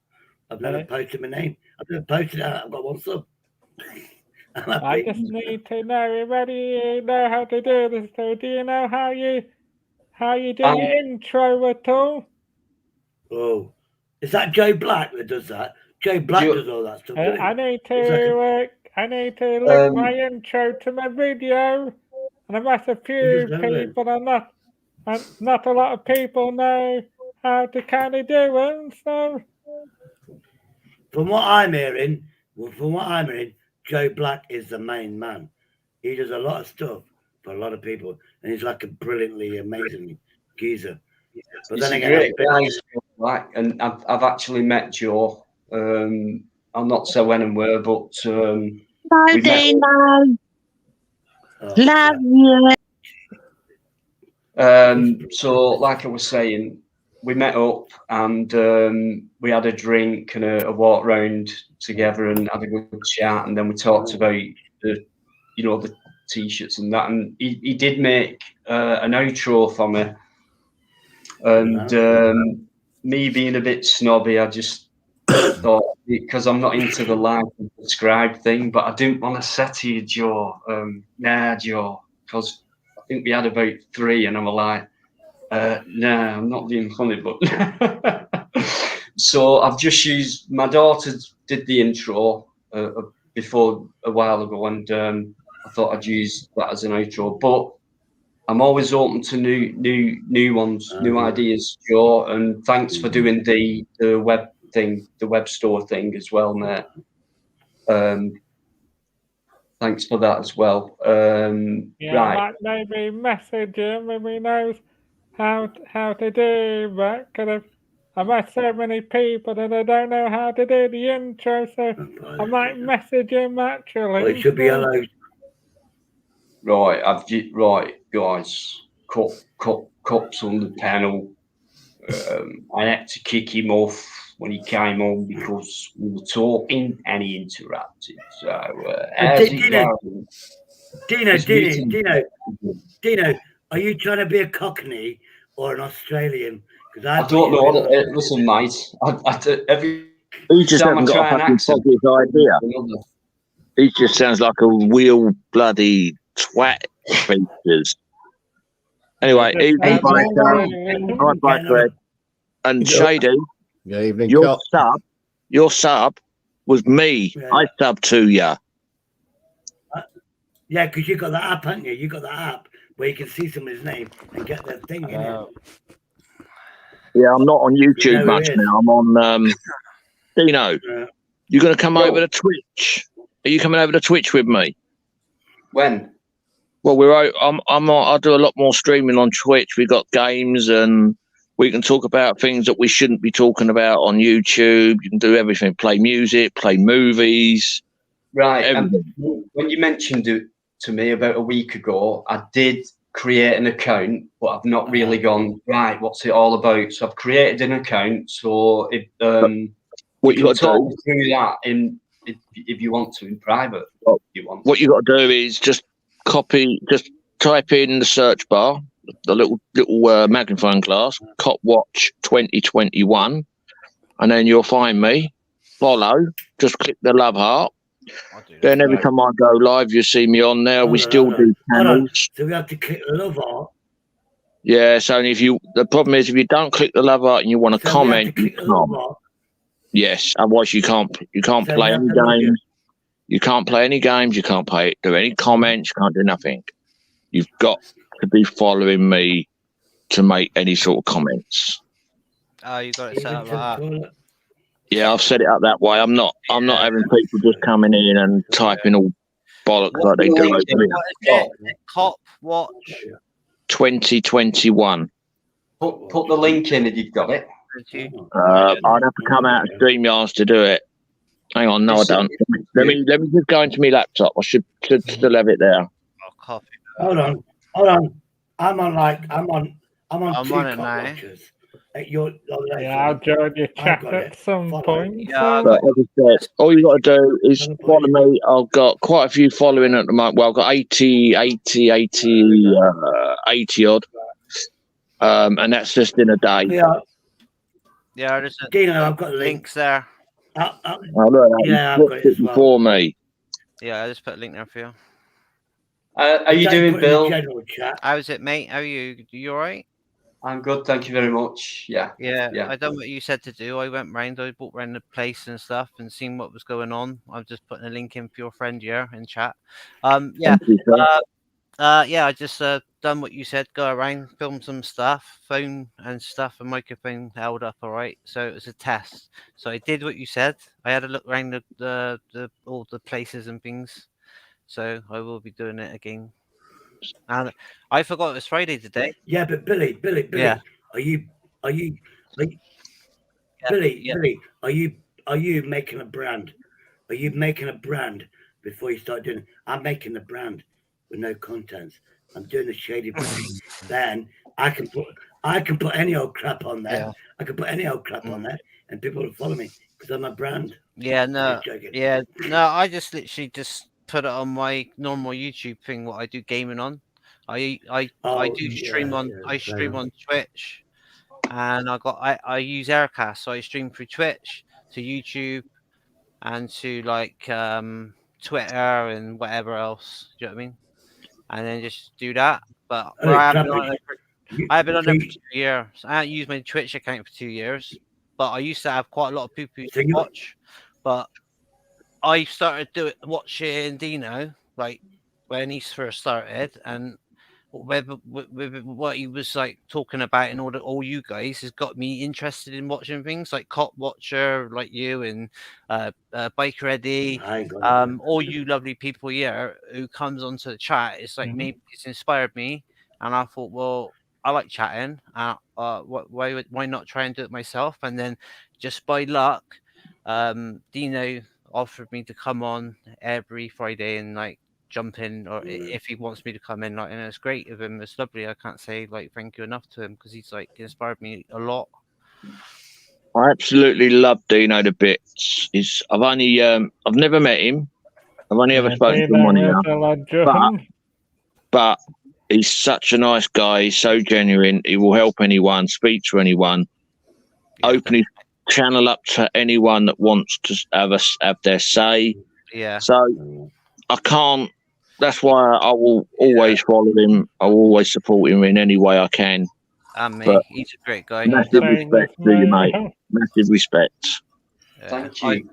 I've never posted my name. I've never posted it. I've got one sub. I just need to know whether you know how to do this. So, do you know how you do your intro at all? Oh, is that Joe Black that does that? Joe Black does all that stuff. I need to link my intro to my video, and I've asked a few people, and not a lot of people know how to kind of do it. So, from what I'm hearing, Joe Black is the main man. He does a lot of stuff for a lot of people, and he's like a brilliantly amazing geezer. But It's then a again, great guy, like, and I've actually met Joe. I'll not say when and where, but we met. Love you. So, like I was saying, we met up and we had a drink and a walk round together and had a good chat, and then we talked about the t-shirts and that, and he did make an outro for me, and me being a bit snobby, I just thought, because I'm not into the like and subscribe thing, but I didn't want to say to you, Joe, nah, Joe, because I think we had about 3, and I was like, nah, I'm not being funny, but so I've just used, my daughter did the intro before a while ago, and I thought I'd use that as an outro, but I'm always open to new ones, new ideas, Joe, and thanks for doing the web thing, the web store thing as well, mate. Thanks for that as well. Yeah, Right. like maybe message him if he knows how to do that. Because I've met so many people that I don't know how to do the intro, so I might message him actually. Well, it should be allowed. Right, right, guys. Cups on the panel. I had to kick him off when he came on because we were talking and he interrupted. So, how's it going? Dino, are you trying to be a Cockney or an Australian? Because I don't know. Listen, mate. Every He just time I hasn't got try a an fucking accent, foggiest idea. He just sounds like a real bloody twat features. Anyway, evening, Bikereddie. And Shady, Good evening, your sub was me. Yeah. I subbed to you. Yeah, because you got the app, haven't you? You got the app where you can see somebody's name and get their thing in it. Yeah, I'm not on YouTube You know much now. I'm on Dino. Yeah. You're going to come over to Twitch? Are you coming over to Twitch with me? When? Well, I do a lot more streaming on Twitch. We got games and we can talk about things that we shouldn't be talking about on YouTube. You can do everything: play music, play movies. Right. When you mentioned it to me about a week ago, I did create an account, but I've not really gone, right, what's it all about? So I've created an account. So if what you got to talk do through that if you want to in private. What you got to do is just type in the search bar, the little magnifying glass, Cop Watch 2021, and then you'll find me. Follow. Just click the love heart. Then every time I go live, you see me on there. We still do panels. So we have to click the love heart. Yeah, so the problem is if you don't click the love heart and you want to comment, you can't. Yes, otherwise you can't play any games. You can't play any games. You can't do any comments. You can't do nothing. You've got to be following me to make any sort of comments. Oh, you got it set up like that. Yeah, I've set it up that way. I'm not having people just coming in and typing all bollocks like they do over here. Cop Watch 2021. Put the link in if you've got it. I'd have to come out of StreamYards to do it. Hang on, no, I don't. Let me just go into my laptop. I should still have it there. Hold on. I'm on two it now. watches. Yeah, I'll join your chat at some point. Yeah, But as I said, all you got to do is follow me. I've got quite a few following at the moment. Well, I've got 80 odd. And that's just in a day. Yeah, there's Dino, I've got links there. Oh, look, yeah, I've got it as well. For me. Yeah, I just put a link there for you. Are you doing, Bill? How is it, mate? How are you? You all right? I'm good, thank you very much. Yeah. I done what you said to do. I went round, I walked around the place and stuff and seen what was going on. I'm just putting a link in for your friend here in chat. I just done what you said, go around, film some stuff, phone and stuff, and microphone held up all right. So it was a test. So I did what you said. I had a look around all the places and things. So I will be doing it again. And I forgot it was Friday today. Yeah, but Billy, Yeah. Are you like Yeah, Billy? yeah. Billy, are you making a brand? Are you making a brand before you start doing it? I'm making the brand with no contents. I'm doing a shady brand. Then I can put any old crap on there. Yeah. I can put any old crap on there, and people will follow me because I'm a brand. Yeah, I'm no, just joking. yeah, no. I just literally just put it on my normal YouTube thing. What I do gaming on, I Oh, do yeah, stream on. yeah, I fair stream enough. on Twitch, and I use Aircast, so I stream through Twitch to YouTube and to like Twitter and whatever else. Do you know what I mean? And then just do that. But Oh, I have been traffic. on it. You, I have been on so, it for you, 2 years. I haven't used my Twitch account for 2 years, but I used to have quite a lot of people who so you, watch. But I started watching Dino like when he first started, and with what he was like talking about and all you guys has got me interested in watching things like Cop Watcher, like you and Bikereddie, I ain't got it. all you lovely people here who comes onto the chat. It's like maybe it's inspired me, and I thought, well, I like chatting. Why not try and do it myself? And then just by luck, Dino offered me to come on every Friday and like jump in, or if he wants me to come in, like, and it's great of him. It's lovely. I can't say like thank you enough to him because he's like inspired me a lot. I absolutely love Dino to bits. I've never met him. I've only ever spoken to him on here. But he's such a nice guy. He's so genuine. He will help anyone, speak to anyone, open his channel up to anyone that wants to have their say. Yeah. So I can't. That's why I will always follow him. I will always support him in any way I can. And me, But he's a great guy. Massive respect to you, mate. Massive respect. Thank you.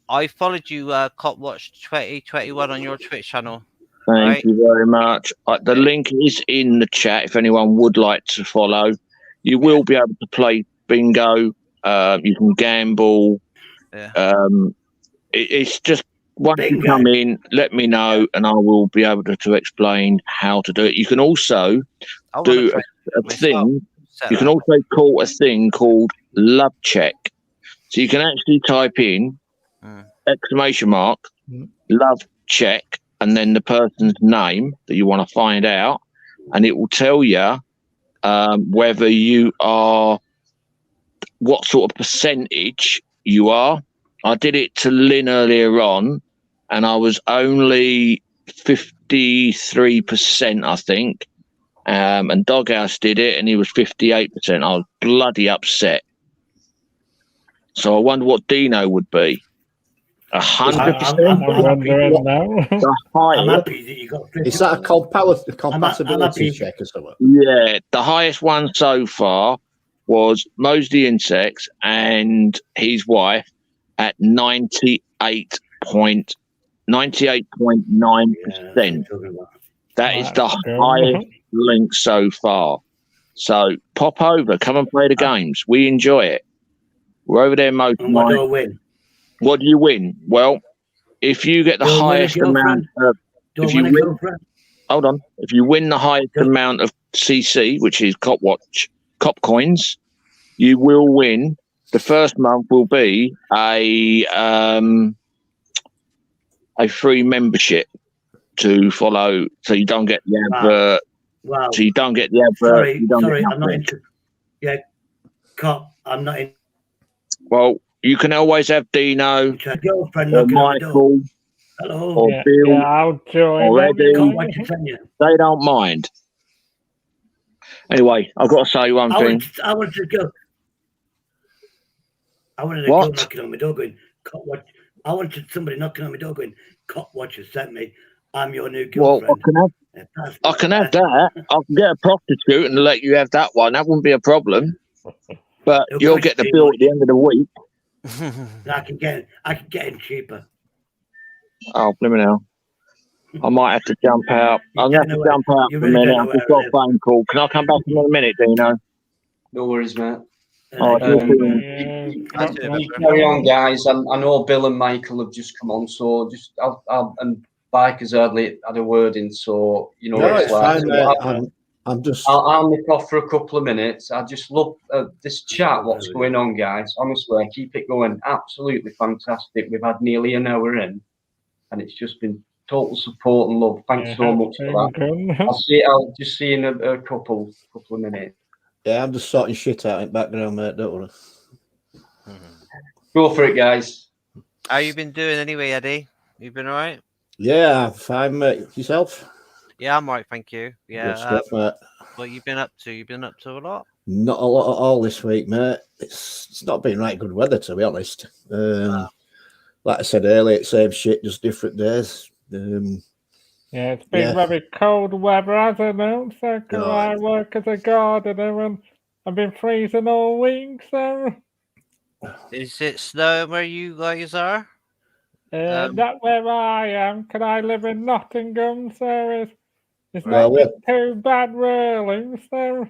I followed you, Cop Watch 2021 on your Twitch channel. Thank you very much. The link is in the chat if anyone would like to follow. You will be able to play bingo. You can gamble. It's just once you come in, let me know, and I will be able to explain how to do it. You can also do a thing. You can also call a thing called Love Check. So you can actually type in exclamation mark Love Check and then the person's name that you want to find out, and it will tell you whether you are, what sort of percentage you are. I did it to Lynn earlier on, and I was only 53%, I think. And Doghouse did it, and he was 58%. I was bloody upset. So I wonder what Dino would be. 100%. I'm wondering now. I'm happy that you got 50. Is that a compatibility check or something? Yeah, the highest one so far was Mosley Insects and his wife at 98.9%. That is the highest link so far. So pop over, come and play the games. We enjoy it. We're over there most and what do I win? What do you win? Well, if you get the highest amount of, if you win, hold on, if you win the highest amount of CC, which is Cop coins, you will win. The first month will be a free membership to follow, so you don't get the advert. Wow. So you don't get the advert. Sorry, I'm not into. Yeah, Cop, I'm not in. Well, you can always have Dino or Michael or Bill or Eddie. They don't mind. Anyway, I've got to say one thing. I wanted to go. I wanted to go knocking on my door going, Cop Watch. I wanted somebody knocking on my door going, Cop Watcher sent me. I'm your new girlfriend. Well, I can have that. I can get a prostitute and let you have that one. That wouldn't be a problem. But you'll get the bill at the end of the week. I can get it cheaper. Oh, let me know. I might have to jump out. I'm going to have to jump out for a minute. I've just got a phone call. Can I come back in a minute, Dino? No worries, mate. Oh, you carry on, guys. I know Bill and Michael have just come on, so just and Bike has hardly had a word in, so you know. No, it's fine, mate. I'll nip off for a couple of minutes. I just love this chat. What's going on, guys? Honestly, keep it going. Absolutely fantastic. We've had nearly an hour in, and it's just been total support and love. Thanks so much for that. I'll just see you in a couple of minutes. Yeah, I'm just sorting shit out in the background, mate. Don't worry. Go for it, guys. How you been doing anyway, Eddie? You been all right? Yeah, fine, mate. Yourself? Yeah, I'm right, thank you. Yeah. Good stuff, mate. What you been up to? You been up to a lot? Not a lot at all this week, mate. It's not been right good weather, to be honest. Like I said earlier, it's same shit, just different days. Yeah, it's been very cold weather, hasn't it? So, No, I work as a gardener and I've been freezing all week, so. Is it snowing where you guys are? Not where I am, because I live in Nottingham, so it's Well, not too bad, really. So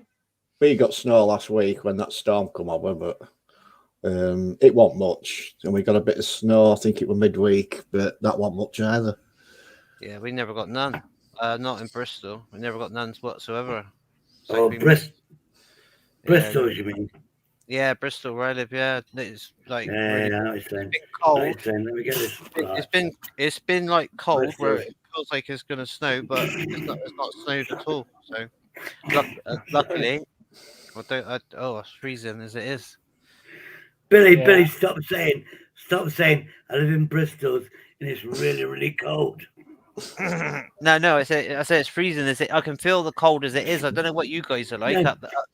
we got snow last week when that storm come over, but it wasn't much. And we got a bit of snow, I think it was midweek, but that wasn't much either. Yeah, we never got none. Not in Bristol. We never got none whatsoever. Oh, Bristol, you mean? Yeah, Bristol, where I live. Yeah, it's like really, it's been cold. Let me get this. It's been like cold Bristol. where it feels like it's going to snow, but it's not snowed at all. So luckily, it's freezing as it is. Billy, stop saying I live in Bristol and it's really, really cold. No, I say it's freezing. I can feel the cold as it is. I don't know what you guys are like.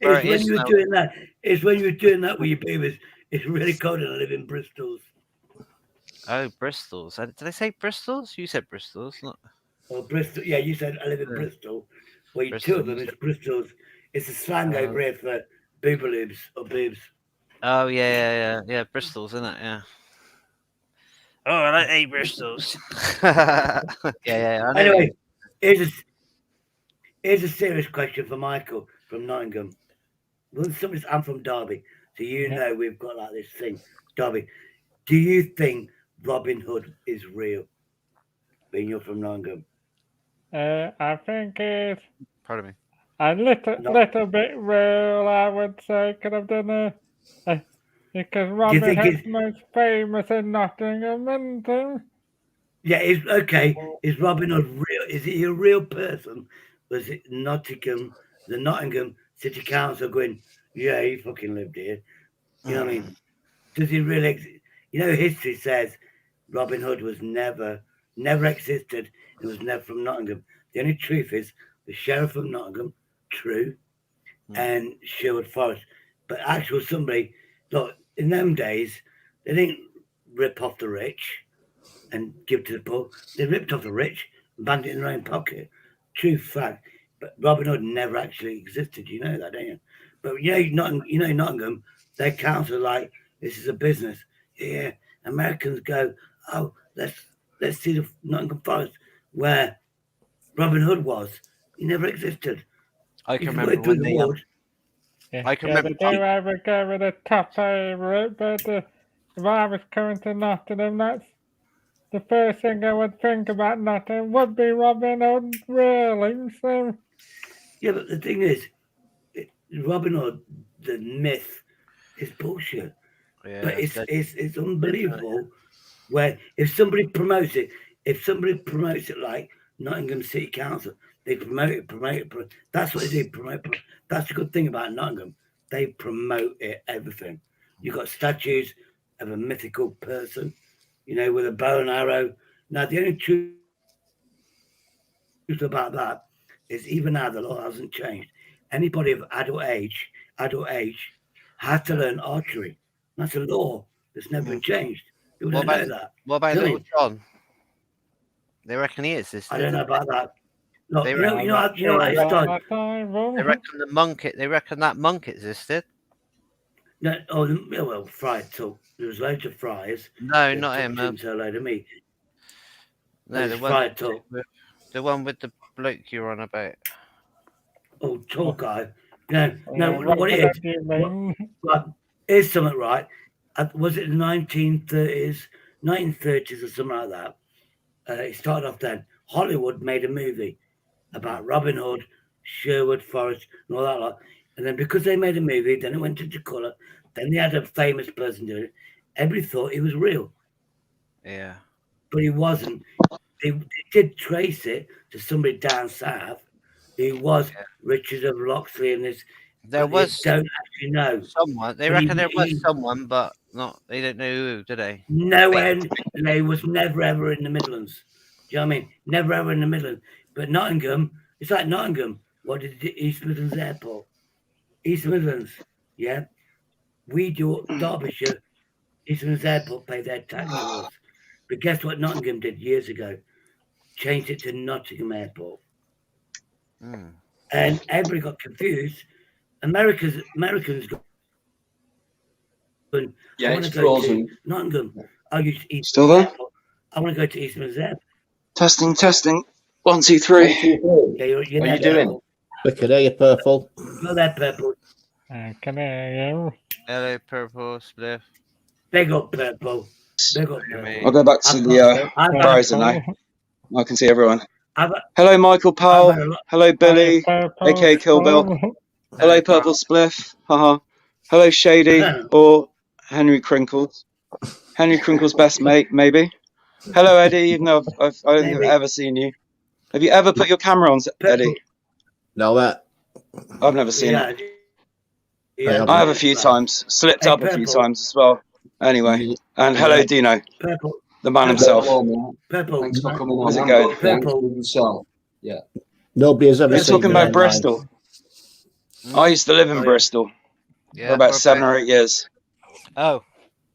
It's when you were doing that. It's when you were doing that with your babies. It's really cold and I live in Bristol. Oh, Bristol's. Did I say Bristol's? You said Bristol's, not. Oh, Bristol. Yeah, you said I live in Bristol. Well, two of them is Bristol's. It's a slang over here for boobalibs or boobs. Oh yeah. Bristol's, isn't it? Yeah. Oh, I hate Bristol's. Yeah. Anyway, here's a serious question for Michael from Nottingham. I'm from Derby, so know we've got like this thing. Derby, do you think Robin Hood is real? Being you're from Nottingham, I think it's pardon me. A little bit real, I would say. Could have done because Robin Hood's most famous in Nottingham, isn't he? Yeah, is Robin Hood real? Is he a real person? Was it the Nottingham City Council going, yeah, he fucking lived here? You know what I mean? Does he really exist? History says Robin Hood was never existed. It was never from Nottingham. The only truth is the sheriff of Nottingham, true, and Sherwood Forest. But somebody, look, in them days, they didn't rip off the rich and give to the poor. They ripped off the rich and banned it in their own pocket. True fact. But Robin Hood never actually existed. You know that, don't you? But Nottingham, their council like, this is a business. Yeah, Americans go, oh, let's see the Nottingham Forest where Robin Hood was. He never existed. I can remember when they. I can remember. They do ever go with a top over it, but if I was coming to Nottingham, that's the first thing I would think about Nottingham would be Robin Hood, really. So. Yeah, but the thing is, Robin Hood, the myth, is bullshit. Yeah, but it's unbelievable. Where if somebody promotes it like Nottingham City Council, they promote it. That's what they do, promote. That's the good thing about Nottingham. They promote it, everything. You've got statues of a mythical person, with a bow and arrow. Now, the only truth about that is even now the law hasn't changed. Anybody of adult age has to learn archery. That's a law that's never been changed. People don't know that. What about little John? They reckon he exists. I don't know about that. Look, they reckon that monk existed. No, well, fried talk. There was loads of fries. No, not him. A load of meat. No, the fried talk. The one with the bloke you're on about. Oh, tall guy. No, what it is? Here's something right. Was it the 1930s or something like that? It started off then. Hollywood made a movie about Robin Hood Sherwood Forest, and all that lot. And then because they made a movie, then it went into colour. Then they had a famous person doing it. Everybody thought he was real, Yeah. but he wasn't. They did trace it to somebody down south who was Richard of Locksley, and this. There but they was don't actually know. someone. They But reckon there was someone, but not. They don't know who, do they? Nowhere, they was never ever in the Midlands. Do you know what I mean? Never ever in the Midlands. But Nottingham, it's like Nottingham. What is the East Midlands Airport? East Midlands, yeah. We do Derbyshire, East Midlands Airport pay their tax to us. But guess what Nottingham did years ago? Changed it to Nottingham Airport. Mm. And everybody got confused. Americans got. Yeah, I want it's to go frozen. to Nottingham. I use East Still there? Airport. I want to go to East Midlands Airport. Testing. 1, 2, 3. Yeah, you're What are there, you doing? Purple. We can hear you, Purple. You're there, Purple. I can hear you. Hello, Purple Spliff. Big up, Purple. Big up, Mate. I'll go back to the browser now. I can see everyone. Hello, Michael Powell. Hello, Billy. aka Kill Bill. Hello, Purple Spliff. Haha. Hello, Shady or Henry Crinkles. Henry Crinkles' best mate, maybe. Hello, Eddie. Even though I don't think I've ever seen you. Have you ever put your camera on, Eddie? No, that. I've never seen it. Yeah, I have a few times. Slipped up a few times as well. Anyway. And hello, Dino. Purple. The man himself. Purple. Thanks for coming on. How's it going? Purple. Yeah. Nobody has ever You're seen talking me about in Bristol. I used to live in Bristol Yeah, for about we're 7 back. or 8 years. Oh,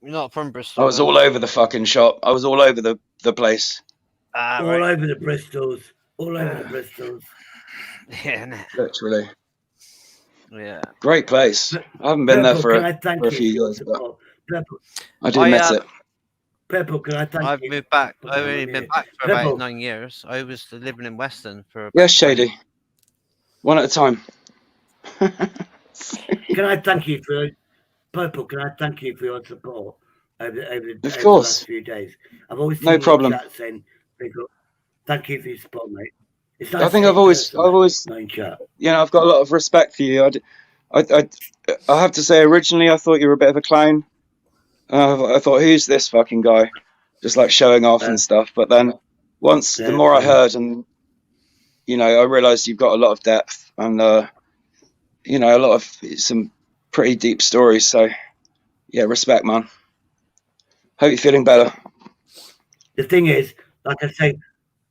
you're not from Bristol. I was all over the fucking shop. I was all over the place. Ah, All right. over the Bristols. All over the Bristols. Yeah, nah. Literally. Yeah. Great place. I haven't been there Purple, for can I thank a you few for your years, but support? Purple, I do I, miss it. Purple, can I thank I've you? moved back. Put I've that only on been you. back for Purple. about 9 years. I was living in Weston for. Yes, Shady. One at a time. Can I thank you for Purple? Can I thank you for your support over the course. last few days? I've always No seen problem. the chat saying, "Big up." Thank you for your support, mate. It's I nice think to I've see always, in person, not in chat. I've got a lot of respect for you. I have to say, originally I thought you were a bit of a clown. I thought, who's this fucking guy? Just like showing off and stuff. But then the more I heard, and I realised you've got a lot of depth and a lot of some pretty deep stories. So yeah, respect, man. Hope you're feeling better. The thing is, like I say,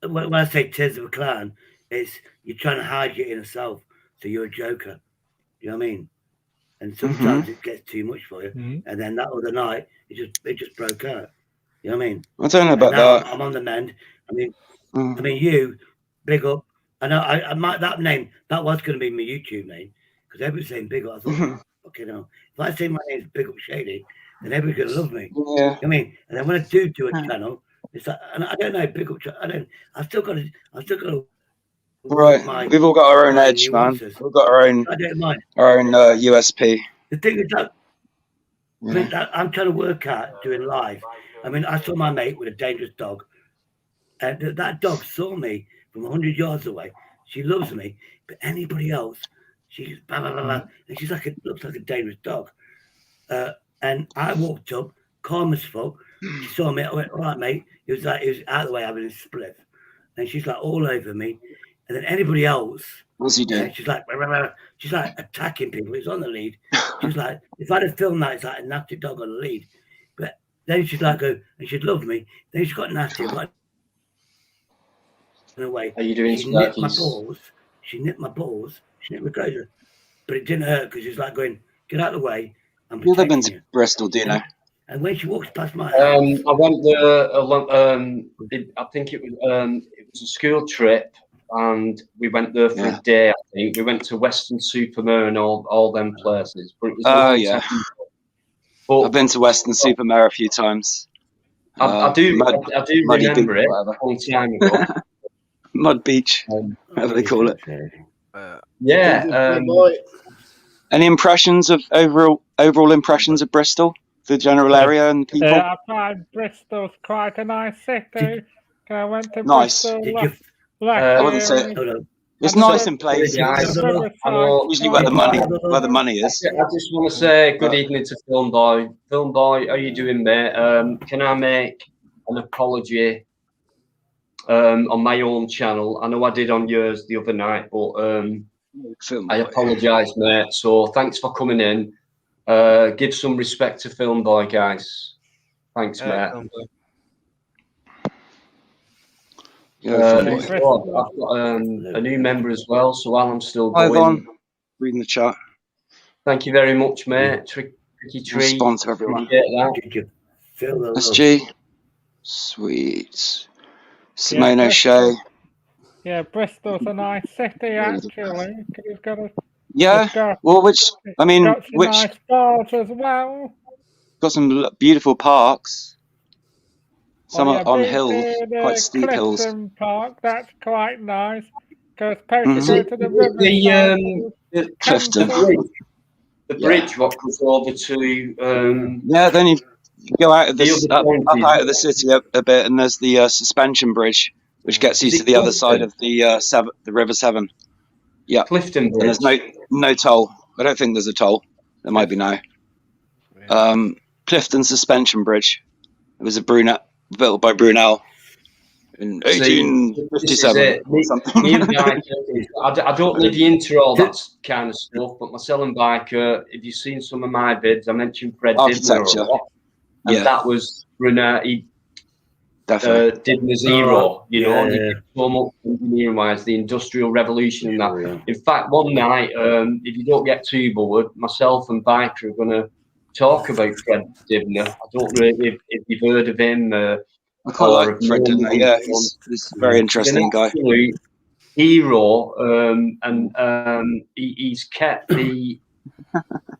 when I say tears of a clown, it's you're trying to hide your inner self, so you're a joker. You know what I mean? And sometimes it gets too much for you. And then that other night, it just broke out. You know what I mean? I don't know about now that. I'm on the mend. I mean, you, big up. I know I might that name that was going to be my YouTube name because everybody's saying big up. I thought, okay, no. If I say my name's Big Up Shady, then everybody's gonna love me. Yeah. You know what I mean? And then when I do a channel, it's like, and I don't know, Big Up. I still got to. Right. We've all got our own edge, man. We've got our own. I don't mind. Our own USP. The thing is that. I mean, I'm trying to work out doing live. I mean, I saw my mate with a dangerous dog, and that dog saw me from 100 yards away. She loves me, but anybody else, she's blah blah blah, blah and she's looks like a dangerous dog. And I walked up, calm as fuck. She saw me. I went, all right, mate. He was out of the way having a spliff, and she's like all over me. And then anybody else, what's he doing? She's like attacking people. He's on the lead. She's like, if I'd have filmed that, it's like a nasty dog on the lead. But then she'd like go, and she'd love me. Then she got nasty. Like, in a way, are you doing she nipped my balls. She nipped my balls. She nipped my crazy. But it didn't hurt because she's like going, get out of the way. I'm You've never been to Bristol, do you know? And when she walks past my house, I went there. I think it was a school trip. And we went there for a day, I think. We went to Western Supermare and all them places. But it was yeah. But I've been to Western Supermare a few times. I do remember it a long time ago. Mud Beach, whatever they call it. Yeah. Any impressions of overall impressions of Bristol, the general area and people? I find Bristol's quite a nice city. I went to Bristol. I wouldn't say. It's And nice the in places. Riverside Usually where the quite money is. I just want to say good evening to Film Boy. Film Boy, how you doing, mate? Can I make an apology on my own channel? I know I did on yours the other night, but Film I Boy. apologise, mate. So thanks for coming in. Give some respect to Film Boy, guys. Thanks, mate. Yeah, Film Boy. So I've got a new member as well. So while I'm still Hi, going, Yvonne. Reading the chat. thank you very much, mate. Tricky treat. Respond to everyone. Appreciate that. Did you feel the love? SG. Sweet. Simone Yeah, O'Shea. Yeah, Bristol's a nice city actually. 'Cause it's got a, Yeah. it's got, Well, which I it's mean, got some which nice bars as well. got some beautiful parks. Some Well, are on been hills, to quite the steep hills. Clifton Park. That's quite nice. Because supposed Mhm. to go to the Riverside. Clifton. The bridge what goes over to Yeah, then you go out of the this other up counties. out of the city a bit, and there's the suspension bridge, which gets you Is to it the other Clifton? side of the River Severn. Yeah, Clifton and there's Bridge. no toll. I don't think there's a toll. There might be now. Clifton Suspension Bridge. It was built by Brunel in See, this is 1857 it. or something. Me and Biker, I don't need you into all that kind of stuff, but myself and Biker, if you've seen some of my vids, I mentioned Fred Dibner Architecture. a lot. And Yeah. that was Brunel. He Definitely. Dibner's hero, you know, yeah, he did so much engineering-wise, the Industrial Revolution and that. In fact, one night, if you don't get too bored, myself and Biker are going to talk about Fred Dibner. I don't know if you've heard of him. I quite like Fred Dibner. Yeah, he's a very interesting guy. Absolute hero, and he's kept the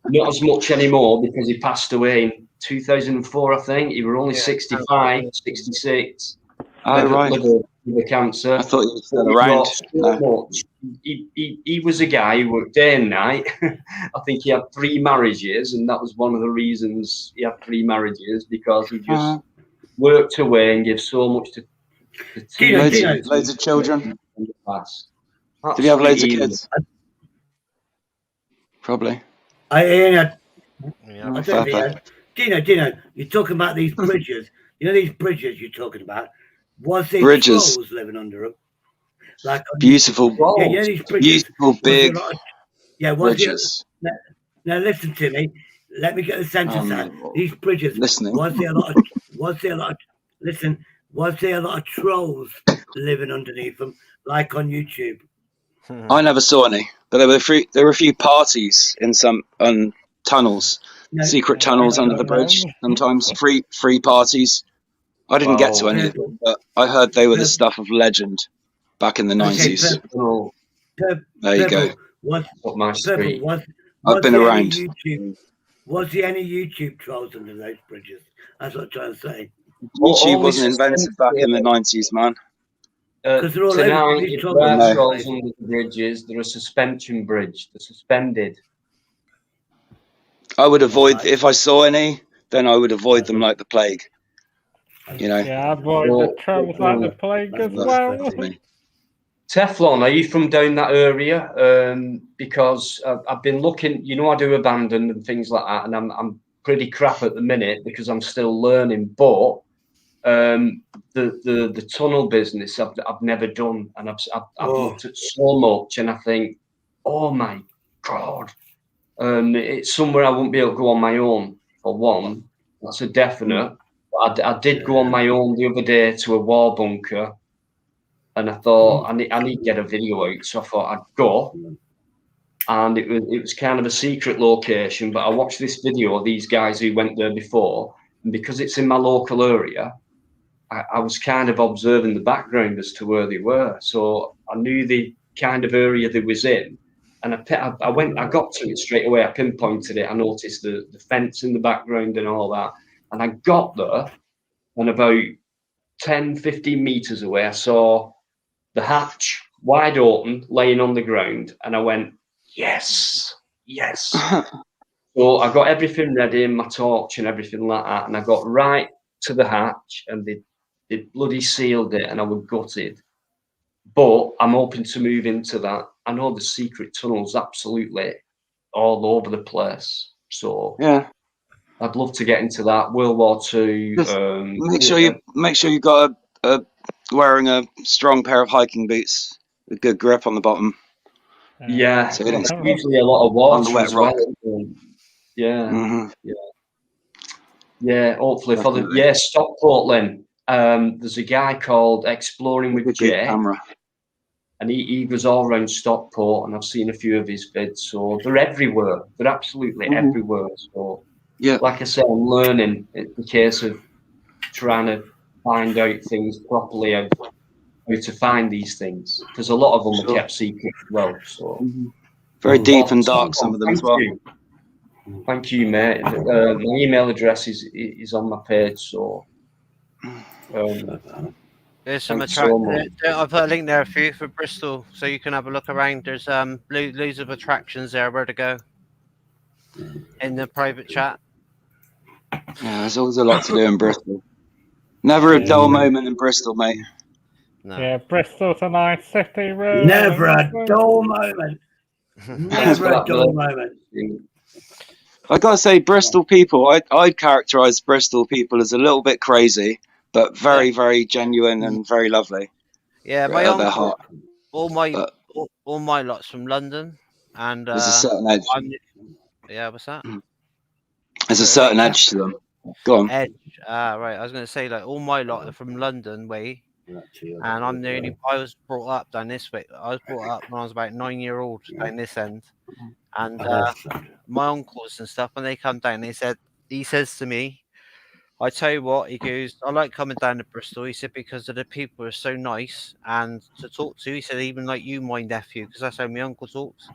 not as much anymore because he passed away in 2004, I think. He was only 65, 66. Oh, right. Liver cancer. I thought he was still He around. got so much. He was a guy who worked day and night. I think he had 3 marriages, and that was one of the reasons he had 3 marriages, because he just worked away and gave so much to the team. Loads of children. In the past. Did he have loads of Absolutely. kids? Probably. Dino, you're talking about these bridges. You know these bridges you're talking about? Was there Bridges. trolls living under them? Like Beautiful. Yeah, you know these bridges. Beautiful big bridges. bridges. Now listen to me. Let me get the sentence out. These bridges. Listening. Was there a lot of trolls living underneath them, like on YouTube? I never saw any, but there were a few parties in some tunnels, secret tunnels under the bridge. Sometimes free parties. I didn't get to any of them, but I heard they were the stuff of legend back in the 90s. There you go. I've been around. Was there any YouTube trolls under those bridges? That's what I'm trying to say. YouTube wasn't invented back in the 90s, man. Tonight, if there are trolls under the bridges, there are suspension bridge. They're suspended. I would avoid, if I saw any, then I would avoid them like the plague. You know? Yeah, I'd avoid the trolls like the plague as well. Teflon, are you from down that area? Because I've been looking, you know, I do abandoned and things like that, and I'm pretty crap at the minute because I'm still learning. But the tunnel business I've never done, and I've looked at so much, and I think, oh my God, it's somewhere I won't be able to go on my own. For one, that's a definite. I did go on my own the other day to a war bunker, and I thought I need to get a video out. So I thought I'd go, and it was kind of a secret location. But I watched this video of these guys who went there before, and because it's in my local area, I was kind of observing the background as to where they were. So I knew the kind of area they was in, and I got to it straight away. I pinpointed it. I noticed the fence in the background and all that. And I got there, and about 10, 15 meters away, I saw the hatch wide open, laying on the ground. And I went, yes. So I got everything ready, my torch and everything like that. And I got right to the hatch, and they bloody sealed it, and I was gutted. But I'm hoping to move into that. I know the secret tunnels absolutely all over the place. So Yeah. I'd love to get into that. World War II. Just make sure you got wearing a strong pair of hiking boots with good grip on the bottom. Yeah, So you don't it's usually a lot of water on the wet as well. rock. Yeah, Mhm. yeah. Hopefully for the Definitely. Stockport, Lynn. There's a guy called Exploring with Good Jay, camera. and he goes all around Stockport, and I've seen a few of his vids. So they're everywhere. They're absolutely Mhm. everywhere. So Yeah. like I said, I'm learning. It's a case of trying to find out things properly, how to find these things, because a lot of them Sure. are kept secret as well. So Very deep and Well, dark, some of them as well. Thank you, mate. My email address is on my page, so There's some thanks so much. attractions. I've put a link there for you for Bristol, so you can have a look around. There's loads of attractions there where to go in the private chat. Yeah, there's always a lot to do in Bristol. Never a dull moment in Bristol, mate. No. Yeah, Bristol's a nice city, really. Never a dull moment. Never a dull moment. I gotta say, Bristol people, I'd characterise Bristol people as a little bit crazy, but very, very genuine and very lovely. Yeah, my At their uncle, heart. all my lots from London, and There's a certain edge. yeah, what's that? There's a certain edge to them. Go on. Edge. Right. I was going to say, like, all my lot are from London way, and I'm the only. I was brought up down this way. I was brought up when I was about 9 years old down this end, and my uncles and stuff when they come down, he says to me, I tell you what, he goes, I like coming down to Bristol. He said because the people are so nice and to talk to. He said even like you, my nephew, because that's how my uncle talks.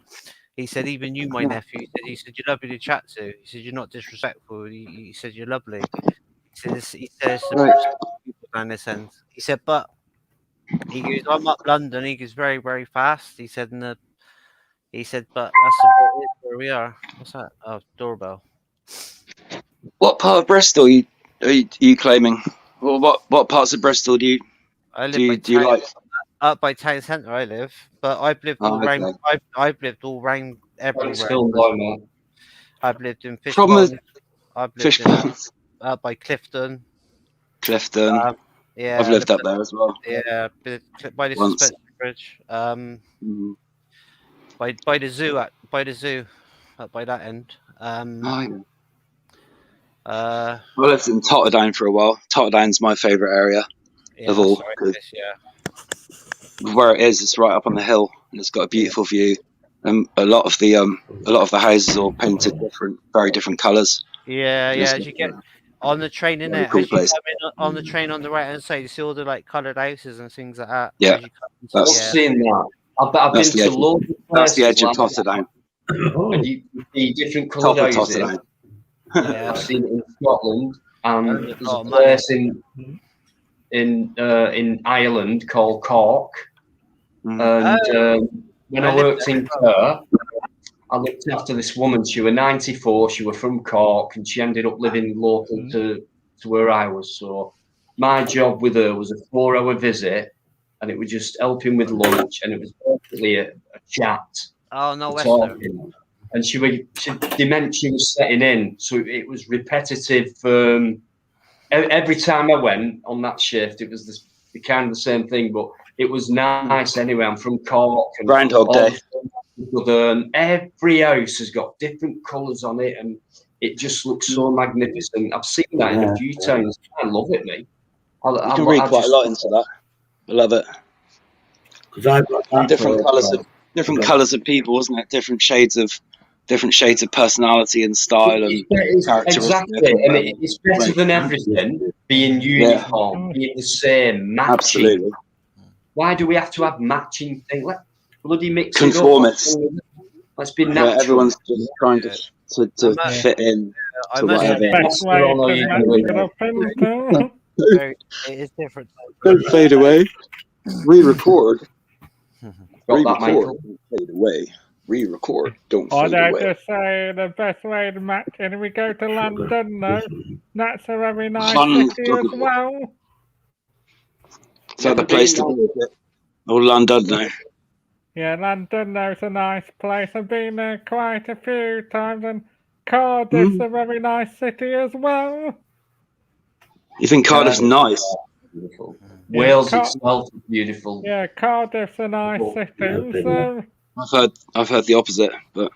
He said, even you, my nephew, he said, you're lovely to chat to. He said, you're not disrespectful. He said, you're lovely. He says the people down this end. He said, but he goes, I'm up London. He goes very, very fast. He said, but that's where we are. What's that? Oh, doorbell. What part of Bristol are you claiming? Well, what parts of Bristol do you like? Up by town centre, I live, but I've lived all round. I've lived all round everywhere. I've lived in Fishbourne. I've lived in up by Clifton. Clifton. Yeah, I've lived up there as well. Yeah, by the suspension bridge. By the zoo up by that end. I lived in Totterdown for a while. Totterdown's my favourite area of all. Where it is, it's right up on the hill, and it's got a beautiful view. And a lot of the houses are all painted very different colours. Yeah. As you get on the train, in there, cool as you come in on the train on the right hand side, you see all the like coloured houses and things like that. Yeah, I've seen that. I've been to loads of places. That's the edge of Totterdown. And you see different coloured houses. Yeah, I've seen it in Scotland, and there's a place in Ireland called Cork. And when I worked in Perth, I looked after this woman. She was 94. She was from Cork, and she ended up living local to where I was. So my job with her was a 4-hour visit, and it was just helping with lunch, and it was basically a chat. Oh no, talking. And dementia was setting in, so it was repetitive. Every time I went on that shift, it was the kind of the same thing, but it was nice anyway. I'm from Cork, and Groundhog Day. And every house has got different colours on it, and it just looks so magnificent. I've seen that in a few times. I love it, mate. You can read quite a lot into that. I love it. Different colours of people, isn't it? Different shades of personality and style and characteristics. Exactly, and it's better than everything being uniform, being the same, matching. Absolutely. Why do we have to have matching things? Let's bloody mix Conformist. it up. Let's be natural. Everyone's just trying to fit in to whatever. It is different. Don't fade away. Re-record. Got that, Michael. Don't fade away. Re-record. Don't fade away. I just say the best way to match, and we go to London, though. That's a very nice city as well. So the place to be. Or London. Yeah, Llandudno's a nice place. I've been there quite a few times, and Cardiff's a very nice city as well. You think Cardiff's nice? Beautiful. Yeah, Wales itself is beautiful. Yeah, Cardiff's a nice city. So I've heard the opposite, but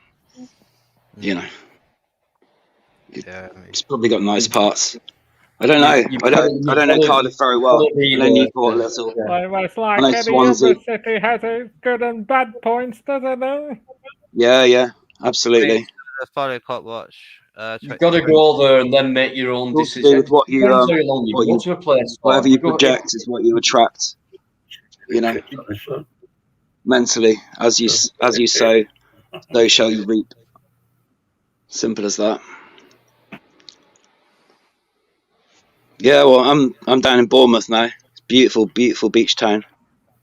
you know, Yeah, it's probably got nice parts. I don't know. I don't know Cardiff very well. I know Newport a little. well, it's like know any Swansea. other city has its good and bad points, doesn't it? Yeah, absolutely. Follow Cop Watch. You've got to go there and then make your own It's to do decision. with what you, Depends how long you what go you- to a place. Whatever you project is what you attract. You know, mentally, as you sow, so shall you reap. Simple as that. Yeah, well, I'm down in Bournemouth now. It's beautiful, beautiful beach town.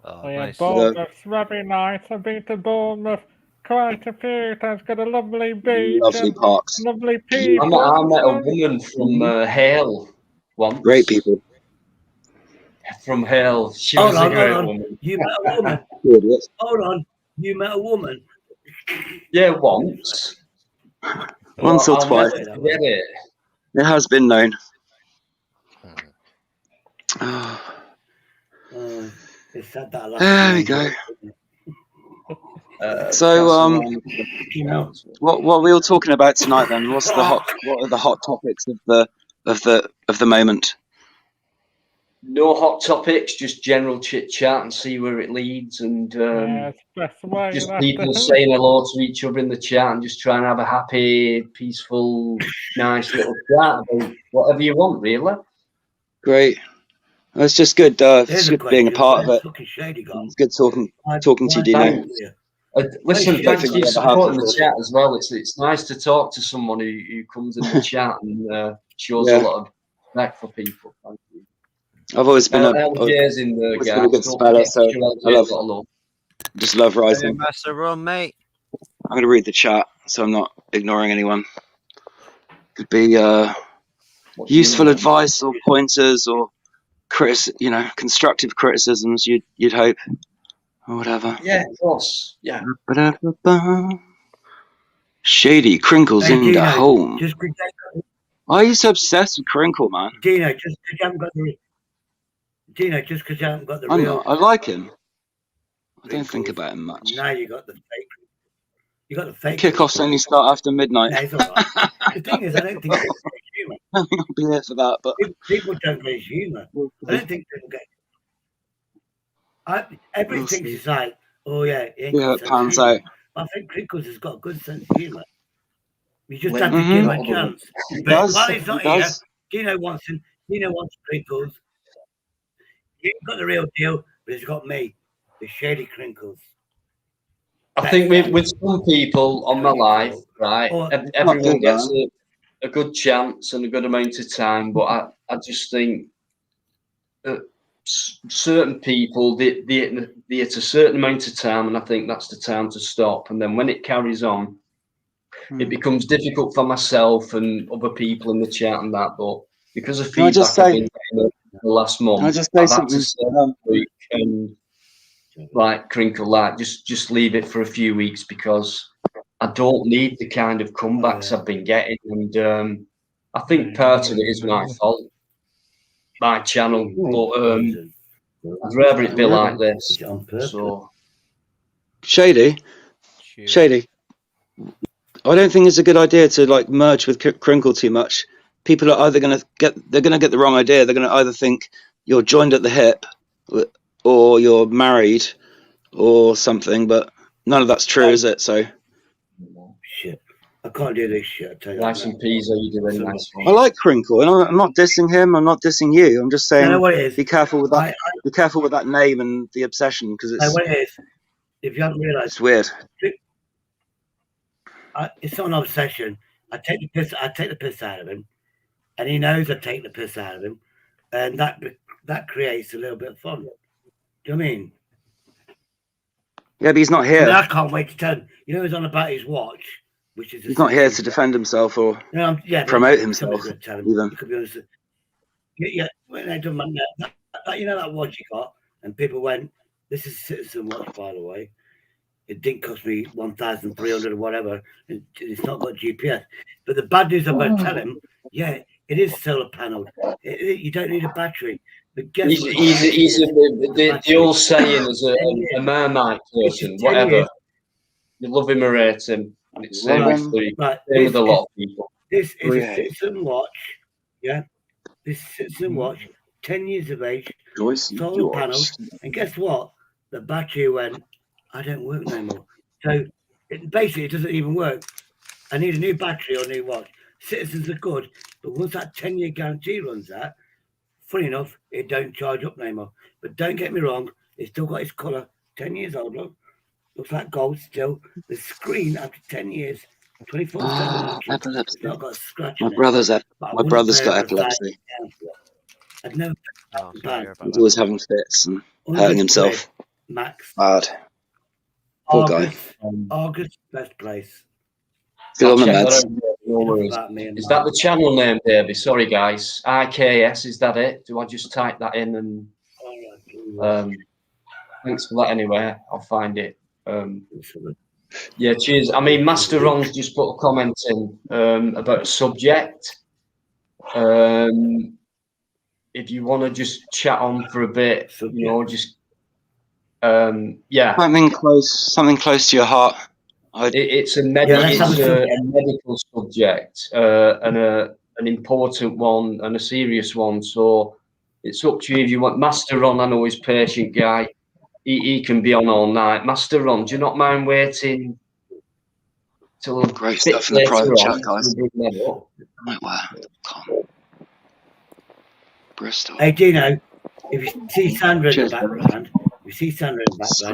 Oh, Yeah, nice. Bournemouth's very nice. I've been to Bournemouth quite a few times. Got a lovely beach, Lovely and parks. lovely I people. met a woman from Hale once. Great people. From Hale. She was a great woman. You met a woman. Idiots. Hold on. You met a woman. Yeah, once. Once or I'll twice. never forget it. It has been known. They said that last There we night. go. So, what are we all talking about tonight then? What are the hot topics of the moment? No hot topics, just general chit chat and see where it leads, and Yeah, it's best way. just that's people it. saying hello to each other in the chat and just trying to have a happy, peaceful, nice little chat about whatever you want, really. Great. Well, it's just good. It's good being a part of it. Shady guy. It's good talking to you, Dino. Thanks. Listen, Hey, thanks for your Shady. support in the chat as well. It's nice to talk to someone who comes in the chat and shows a lot of respect for people. Thank you. I've always been LJ's in the always guys. been a good Don't speller, forget so LJ, just love writing. Master Ron, mate. I'm going to read the chat, so I'm not ignoring anyone. Could be useful advice or pointers or constructive criticisms. You'd hope, or whatever. Yeah, of course. Yeah. Shady Crinkles in the home. Just Why are you so obsessed with Crinkle, man? Dino, just because you haven't got the I'm real. not. I like him. I don't think about him much. Now you got the fake. You got the fake. Kickoffs only start after midnight. Yeah, it's all right. The thing is, I don't think people get humour. I think I'll be there for that, but People don't get humour. I don't think people get. Everybody thinks it's like, oh yeah, it pans out. I think Crinkles has got a good sense of humour. You just have to give him a chance. But while he's not here, Dino wants Crinkles. He's got the real deal, but he's got me, the Shady Crinkles. I think with some people on my life, right, everyone gets a good chance and a good amount of time, but I just think that certain people, it's a certain amount of time, and I think that's the time to stop. And then when it carries on, it becomes difficult for myself and other people in the chat and that. But because of feedback I've been getting the last month, I've had to say and like Crinkle, like just leave it for a few weeks because I don't need the kind of comebacks I've been getting, and I think part of it is my fault, my channel, but I'd rather it be like this. So Shady. I don't think it's a good idea to merge with Crinkle too much. People are either going to get the wrong idea. They're going to either think you're joined at the hip, or you're married, or something. But none of that's true, is it? So. Shit, I can't do this shit. I tell you. Nice and peas, are you doing nice one? I like Crinkle, and I'm not dissing him. I'm not dissing you. I'm just saying, be careful with that. Be careful with that name and the obsession, because it's. What it is, if you haven't realised, it's weird. It's not an obsession. I take the piss out of him, and he knows I take the piss out of him, and that creates a little bit of fun. Do you know what I mean? Yeah, but he's not here. I can't wait to tell him. You know, he's on about his watch, which is. He's not here to defend himself or promote himself. Even. He could be honest. Yeah. When they done that, you know that watch he got, and people went, This is Citizen Watch, by the way. It didn't cost me 1,300 or whatever. It's not got GPS. But the bad news I'm going to tell him, yeah, it is solar panelled. You don't need a battery. But guess what? The old saying is a Marmite person, whatever. You love him or hate him. And it's same with a lot of people. This is a Citizen Watch. Yeah. This Citizen Watch, 10 years of age, solar panels. And guess what? The battery went, I don't work no more. So basically, it doesn't even work. I need a new battery or a new watch. Citizens are good, but once that 10-year guarantee runs out, funny enough, it don't charge up no more. But don't get me wrong, it's still got its colour. 10 years old, look. Looks like gold still. The screen after 10 years, 24/7. Epilepsy. It's not got a scratch My on it. brother's But I wouldn't brother's pay got over epilepsy. £1,000 for it. I'd never pay Oh, sorry £1,000. about He's that. always having fits and 100 hurting himself. quid max. Bad. Poor guy. August, best place. Good on the Check that meds. out. No worries. About me and Is that the channel name, Davey? Sorry, guys. IKS, is that it? Do I just type that in and thanks for that anyway. I'll find it. Yeah, cheers. I mean, Master Ron's just put a comment in about a subject. If you want to just chat on for a bit, you know, just yeah. Something close to your heart. It's a medical subject and an important one and a serious one. So it's up to you if you want. Master Ron, I know he's a patient guy. He can be on all night. Master Ron, do you not mind waiting till great stuff in the private chat, guys? Right, wow. Calm. Bristol. Hey, Dino, if you see Sandra in the background,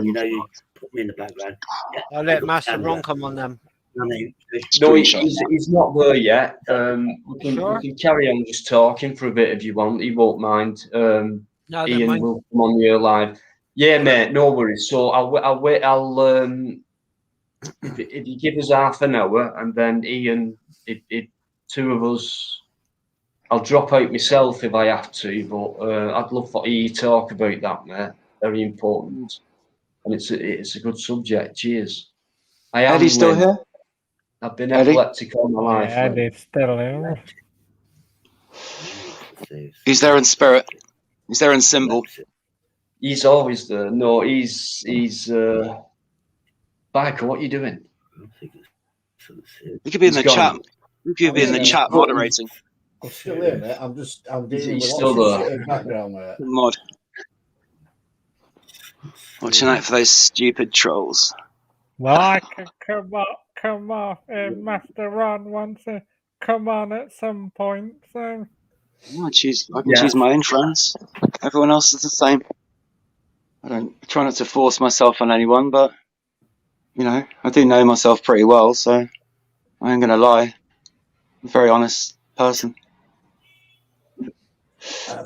you know you put me in the background. Yeah, I'll let Master Ron come on then. I mean, no, he's not there yet. We can carry on just talking for a bit if you want. He won't mind. No, Ian will come on here live. Yeah, mate, no worries. So I'll wait. If you give us half an hour, and then Ian, if two of us, I'll drop out myself if I have to. But I'd love for you to talk about that, mate. Very important, and it's a good subject. Cheers. Eddie's still here? I've been epileptic all my life. Yeah, Eddie's still here. He's there in spirit. He's there in symbol. He's always there. No, he's Biker, what are you doing? He could be in the chat. He could be in the chat moderating. I'm still here, mate. I'm dealing with still lots of there. shit in the background, mate. Mod. Watching out for those stupid trolls. Well, I can come off if Master Ron wants to come on at some point. So I can choose my own friends. Everyone else is the same. I try not to force myself on anyone, but you know, I do know myself pretty well, so I ain't gonna lie. I'm a very honest person.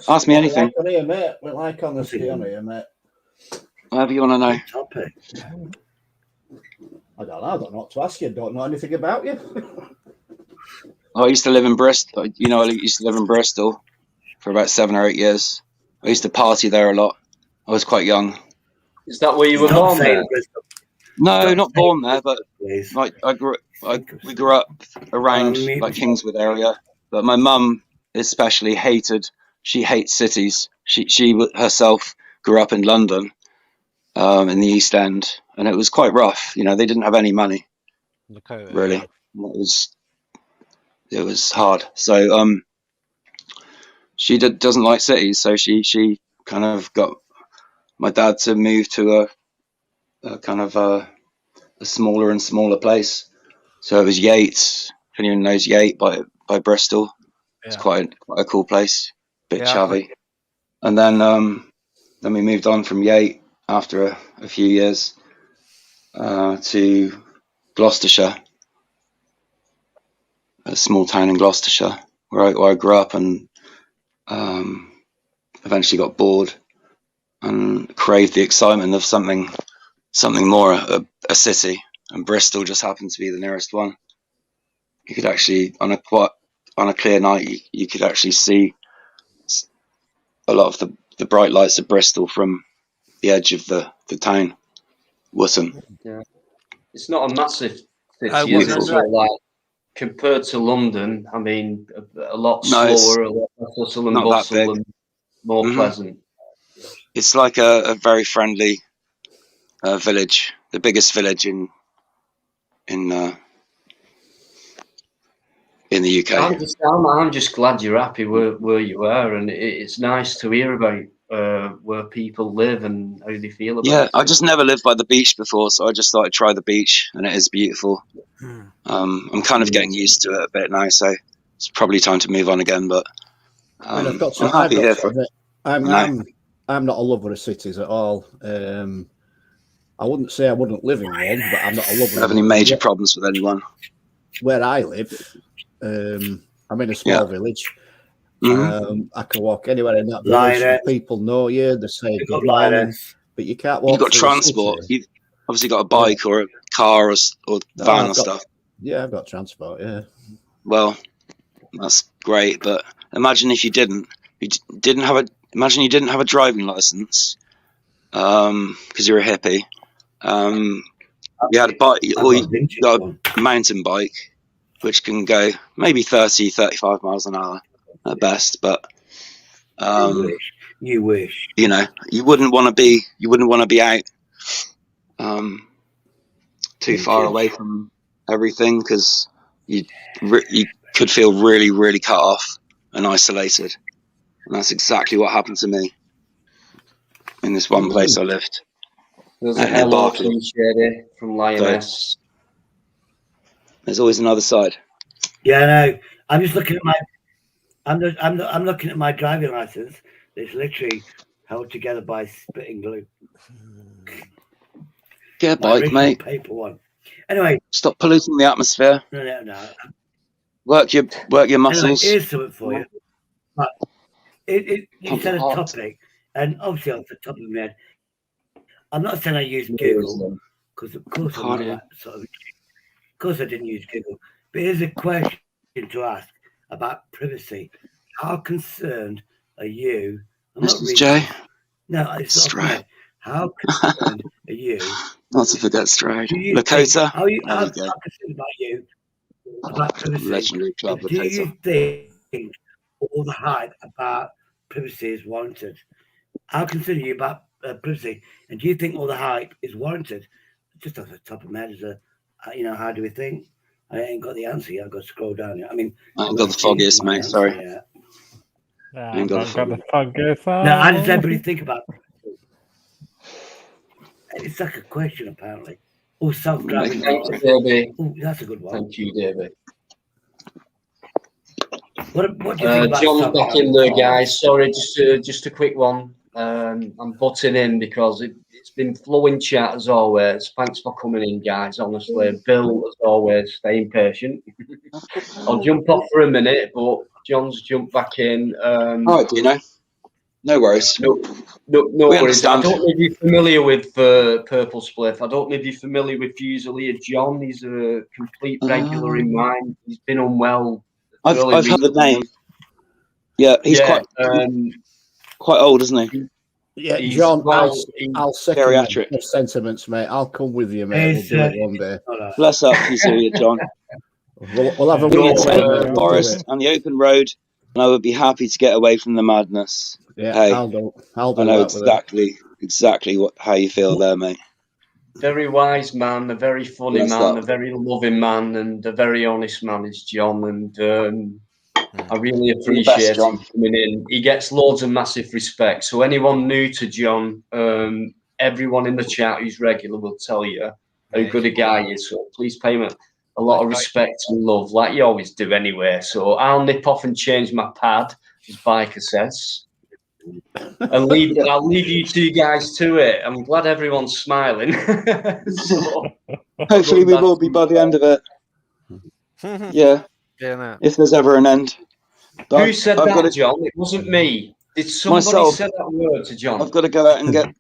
Ask me anything. We like honesty on here, mate. Whatever you want to know. I don't know what to ask you. Don't know anything about you. I used to live in Bristol. You know, I used to live in Bristol for about 7 or 8 years. I used to party there a lot. I was quite young. Is that where you were born there? No, not born there, but like we grew up around like Kingswood area. But my mum especially she hates cities. She herself grew up in London, in the East End, and it was quite rough. You know, they didn't have any money, really. It was hard. So she doesn't like cities. So she kind of got my dad to move to a kind of a smaller and smaller place. So it was Yates. Anyone knows Yate by Bristol? Yeah. It's quite a cool place. Bit chavvy. And then we moved on from Yate after a few years to Gloucestershire, a small town in Gloucestershire where I grew up, and eventually got bored and craved the excitement of something more, a city. And Bristol just happened to be the nearest one. You could actually, on a clear night, you could actually see a lot of the bright lights of Bristol from the edge of the town. Wotton. It's not a massive I city, is it? wasn't- So, like, compared to London, I mean, a lot No, it's slower, a lot less hustle and not that bustle, big. and more Mhm. pleasant. It's like a very friendly village, the biggest village in the UK. I'm just glad you're happy where you are, and it's nice to hear about where people live and how they feel about Yeah, it. I just never lived by the beach before, so I just thought I'd try the beach, and it is beautiful. I'm kind of getting used to it a bit now, so it's probably time to move on again. But I mean, I'm happy here for. I'm No. I'm not a lover of cities at all. I wouldn't say I wouldn't live in one, but I'm not a lover. Have any major problems with anyone? Where I live, I'm in a small village. I can walk anywhere in that village. Lioness. People know you. They say You've good got morning, Lioness. but you can't walk. You've got through the transport. city. You've obviously got a bike or a car or van or stuff. Yeah, I've got transport. Yeah. Well, that's great, but imagine if you didn't. Imagine you didn't have a driving license, because you're a hippie. You had a bike, or you got a mountain bike, which can go maybe 30, 35 miles an hour at best. But you wish. you know, you wouldn't want to be out too far away from everything, because you could feel really, really cut off and isolated. And that's exactly what happened to me in this one place I lived. There's a hello to Sherry from Lioness. There's always another side. Yeah, no. I'm just looking at my. I'm looking at my driving license. It's literally held together by spitting glue. Get a bike, mate. Paper one. Anyway, stop polluting the atmosphere. No. Work your muscles. Anyway, here's something for you. But you said a topic, and obviously off the top of my head, I'm not saying I use Google, because of course I'm not that sort of. Of course I didn't use Google, but here's a question to ask about privacy. How concerned are you? Mr. J. No, it's not. How concerned are you? Not to forget Stride. Lakota. How concerned about you about privacy? Legendary club, Do you think all the hype about privacy is warranted? How concerned are you about privacy? And do you think all the hype is warranted? Just off the top of my head, is how do we think? I ain't got the answer yet. I've got to scroll down here. I mean, I ain't got the foggiest, mate. Sorry. I ain't got the foggiest. No, how does everybody think about privacy? It's like a question, apparently. Oh, self-driving. Thank you, Davey. Oh, that's a good one. Thank you, Davey. What do you think about John's back in there, guys. Sorry, just a quick one. I'm butting in because it's been flowing chat as always. Thanks for coming in, guys. Honestly, Bill, as always, staying patient. I'll jump off for a minute, but John's jumped back in. All right, Dino. No worries. No worries. I don't know if you're familiar with Purple Spliff. I don't know if you're familiar with Fusilier John. He's a complete regular in mine. He's been unwell. I've heard the name. Yeah, he's quite old, isn't he? Yeah, John, I'll second your sentiments, mate. I'll come with you, mate. We'll do it one day. Bless up, Fusilier John. We'll have a the forest and the open road, and I would be happy to get away from the madness. Yeah, hey, I'll do I know exactly how you feel there, mate. Very wise man, a very funny man, a very loving man, and a very honest man is John. And I really appreciate him coming in. He gets loads of massive respect. So anyone new to John, everyone in the chat who's regular will tell you how good a guy he is. So please pay him a lot of respect and love, like you always do anyway. So I'll nip off and change my pad, as Biker says. And I'll leave you two guys to it. I'm glad everyone's smiling. So, hopefully we will be by the end of it. Yeah. If there's ever an end. But who said that, John? It wasn't me. Did somebody say that word to John? I've got to go out and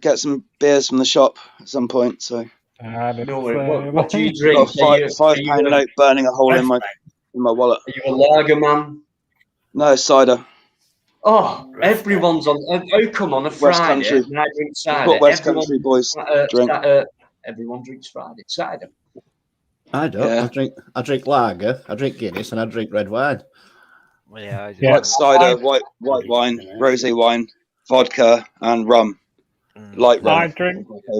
get some beers from the shop at some point. So. What do you drink? Got a £5 note burning a hole in my wallet. Are you a lager man? No, cider. Oh, everyone's on. Oh, come on, a Friday. Country. And I drink We've cider. got West Country boys drink. Everyone drinks Friday cider. I don't. Yeah. I drink lager, I drink Guinness, and I drink red wine. Well, yeah, I do. Yeah. White cider, white wine, rosé wine, vodka, and rum. Light rum.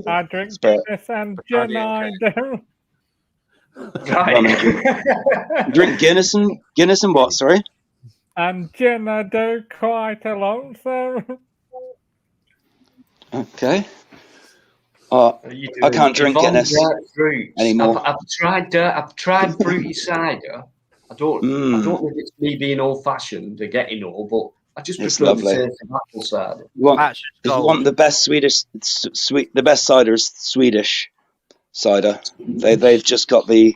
I drink Spirit. Guinness and gin. I do. Right. Drink Guinness and what? Sorry. And gin I do quite a lot. So Okay. I can't drink Guinness anymore. I've tried fruity cider. I don't know if it's me being old-fashioned or getting old, but I just It's prefer lovely. the taste of apple cider. If you want the best the best cider is Swedish cider. They've just got the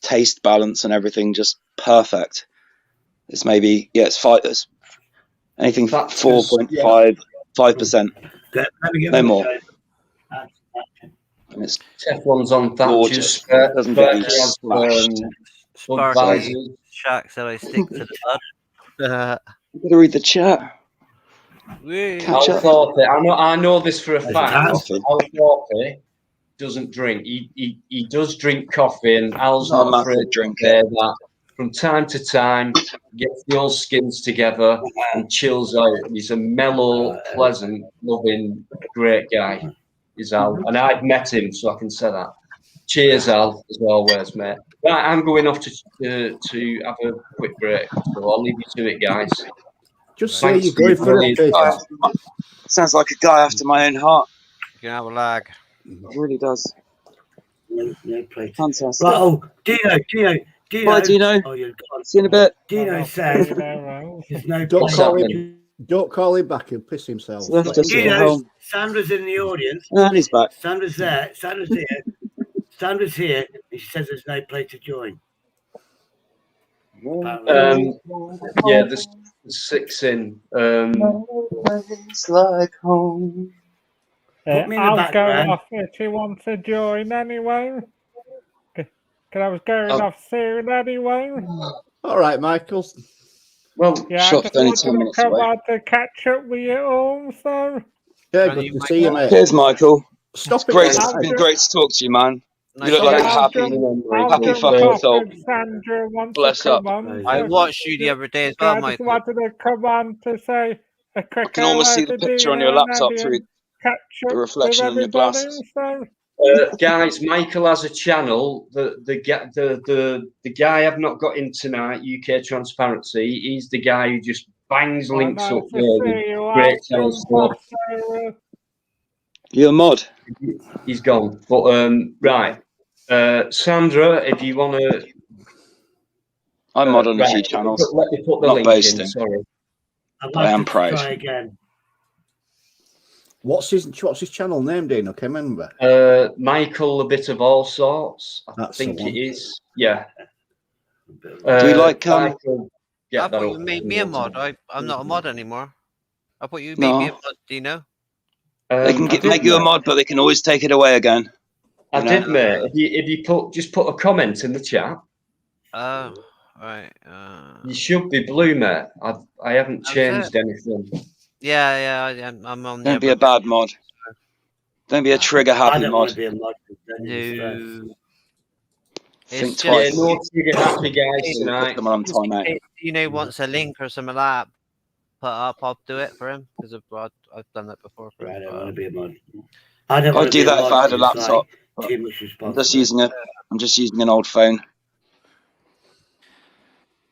taste balance and everything just perfect. It's maybe it's anything 4.5%. No more. And it's Teflon's on gorgeous. Thatcher's. Doesn't get you splashed. Sparkly shack, so I stick to the blood. You gotta read the chat. Al Thorpe, I know this for a fact. Al Thorpe doesn't drink. He does drink coffee, and Al's Not a not afraid massive to say that. From time to time, gets the old skins together and chills out. He's a mellow, pleasant, loving, great guy. Is Al, and I've met him, so I can say that. Cheers, Al, as always, mate. Right, I'm going off to have a quick break, so I'll leave you to it, guys. Just say you're going for it. Sounds like a guy after my own heart. You can have a lag. It really does. No play. Fantastic. Right, oh, Dino. Bye, Dino. Oh, you're gone. See you in a bit. Dino says there's no Don't call him back. He'll piss himself. Left us at Dino, home. Sandra's in the audience. And he's back. Sandra's there. Sandra's here. Sandra's here, and she says there's no play to join. Yeah, there's 6 in. It's like home. Put me in the I'll go background. off if you want to join anyway. Because I was going off soon anyway. All right, Michael. Well, Yeah, I Shop's just only wanted 10 to minutes come away. out to catch up with you all, so. Yeah, Can good you to make see you, that- mate. Cheers, Michael. Stop it. Great. mate. It's been great to talk to you, man. Nice You look to like meet a you. happy fucking soul. Sandra wants Bless to come up. on. I so- watched you the other day as so well, I just Michael. wanted to come on to say a quick I can almost see hello the to picture on Dino your and laptop Andy through and catch up the reflection with on your everybody, glasses. so. Guys, Michael has a channel. The guy I've not got in tonight, UK Transparency. He's the guy who just bangs links nice up to there see with you. great I'll jump stuff. off, so, You're a mod. He's gone. But right, Sandra, if you want to, I'm mod on a few right, channels. let me put the Not link boasting. in. Sorry. I'd I am to proud. try again. What's his channel name, Dino? Can I remember? Michael, a bit of all sorts. I That's the think one. it is. Yeah. Do we like Michael, get I that thought you up. made me a mod. I'm not a mod anymore. I thought you made No. me a mod, do you know? They can I did, make you a mate. mod, but they can always take it away again. I you know? did, mate. If you just put a comment in the chat. Oh, right. You should be blue, mate. I haven't That's changed anything. Yeah, I'm on there. Don't be a bad mod. Don't be a trigger I happy don't want mod. to be a mod. No. Think It's twice. Yeah, just, no trigger happy guys Put tonight. someone on just in timeout. case Dino wants a link or something like that put up, I'll do it for him because I've done that before for I him. don't want to but- be a mod. I don't want I'd to do be a that if mod I had a 'cause it's laptop. like too much responsibility. I'm just using an old phone.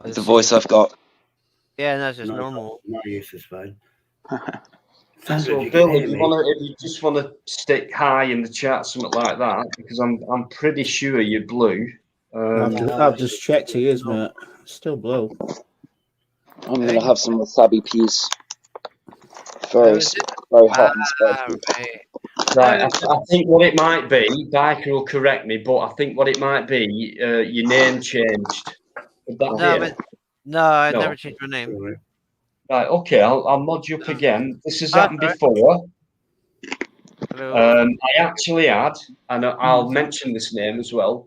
I The just- voice I've got. Yeah, no, it's just No, normal. Not useless phone. So, Sandra, you Bill, can hear if me. you just want to stick high in the chat, something like that, because I'm pretty sure you're blue. I've just checked. He is, mate. Still blue. I'm gonna have some wasabi peas. Very hot and spicy. Right. Right, I think what it might be, Biker will correct me, but I think what it might be, your name changed. Would that No, be it? no, I No. never changed my name. Right, okay, I'll mod you up again. This has happened Okay. before. Hello. I actually had, and I'll mention this name as well.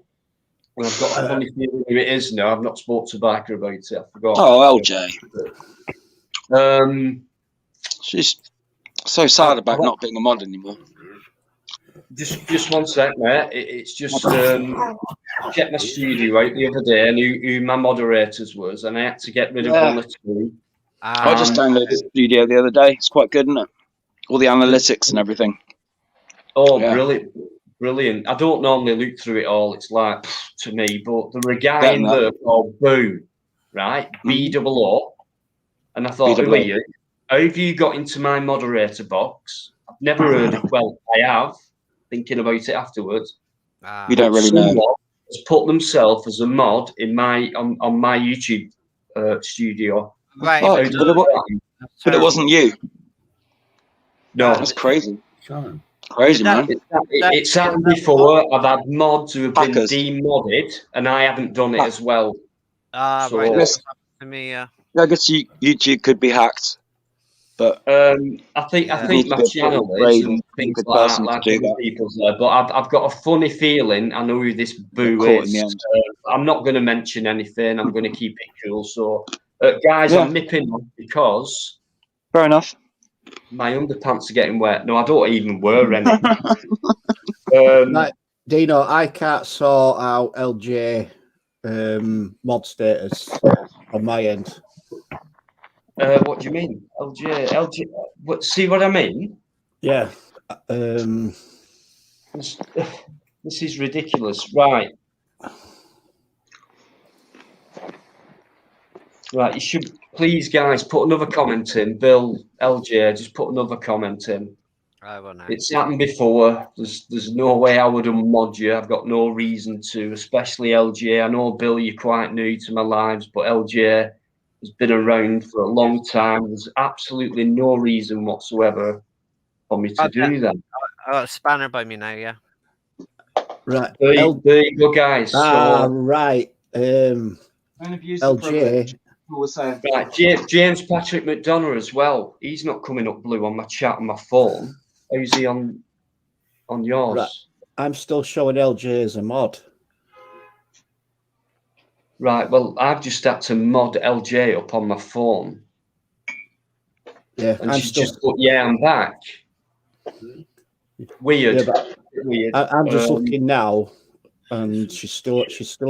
And I've got a funny feeling who it is now. I've not spoke to Biker about it. I forgot. Oh, LJ. She's so sad about not being a mod anymore. Just one sec, mate. It's just checked my studio out the other day and who my moderators was, and I had to get rid of one or two. I just downloaded Studio the other day. It's quite good, isn't it? All the analytics and everything. Oh, Yeah. brilliant. I don't normally look through it all. It's like, to me, but there were a guy in there called Boo, right? B-O-O. And I thought, who are you? How have you got into my moderator box? I've never heard of, well, I have, thinking about it afterwards. You don't really know. Someone has put themselves as a mod in my on my YouTube studio. Right. Oh, but it wasn't you. No, That's crazy. Simon. Crazy, man. It's happened before. I've had mods who have been Hackers. demodded, and I haven't done it as well. Right. So- That's to me, I guess YouTube could be hacked, but I think you my need to be a channel pretty is brave and and things good like person that, to like do other that. people's there. But I've got a funny feeling I know who this Boo Caught in the is. end. I'm not going to mention anything. I'm going to keep it cool. So, guys, Yeah. I'm nipping on because Fair enough. my underpants are getting wet. No, I don't even wear any. Right, Dino, I can't sort out LJ mod status on my end. What do you mean? LJ, what, see what I mean? Yeah. This is ridiculous. Right, you should please, guys, put another comment in. Bill, LJ, just put another comment in. I will know. It's happened before. There's no way I would unmod you. I've got no reason to, especially LJ. I know, Bill, you're quite new to my lives, but LJ has been around for a long time. There's absolutely no reason whatsoever for me to do that. I got a spanner by me now, yeah. Right. There you go, guys. Right. LJ. Right, James Patrick McDonough as well. He's not coming up blue on my chat on my phone. How's he on yours? Right. I'm still showing LJ as a mod. Right, well, I've just had to mod LJ up on my phone. Yeah, And I'm she still. just put, yeah, I'm back. Weird. Yeah, but Weird. I'm just looking now, and she's still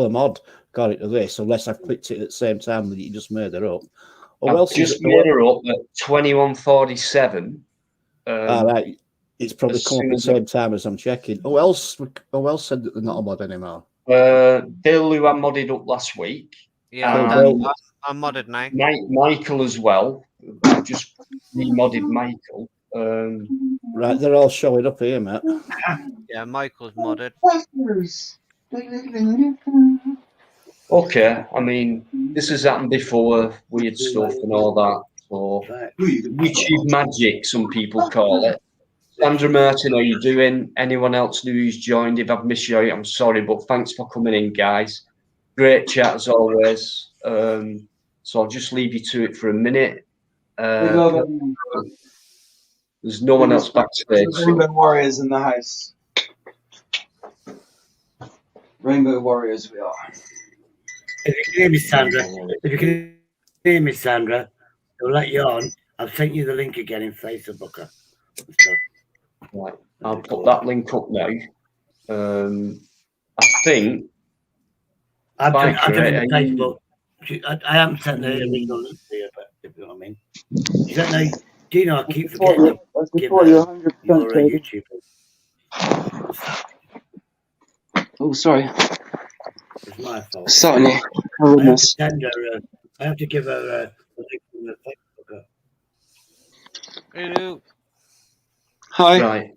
a mod. Got it to this, unless I've clicked it at the same time that you just made her up. I've just made her up at 21:47. All right, it's probably as come up soon at the as same time as I'm checking. Who else said that they're not a mod anymore? Bill, who I modded up last week. Yeah, Bill. I'm modded now. Michael as well. I've just remodded Michael. Right, they're all showing up here, mate. Yeah, Michael's modded. Okay, I mean, this has happened before, weird stuff and all that. So, YouTube magic, some people call it. Sandra Merton, how you doing? Anyone else new who's joined? If I've missed you out, I'm sorry, but thanks for coming in, guys. Great chat as always. So I'll just leave you to it for a minute. There's no one else backstage. Rainbow Warriors in the house. Rainbow Warriors we are. If you can hear me, Sandra, I'll let you on. I've sent you the link again in Facebook. Right, I'll put that link up now. I think I've done it on Facebook. I haven't sent the original link to you, but if you know what I mean. You don't know, do you know, I keep forgetting to give your YouTube. Oh, sorry. It's my fault. Certainly. I have to give her a link from the Facebook. Hello. Hi. right.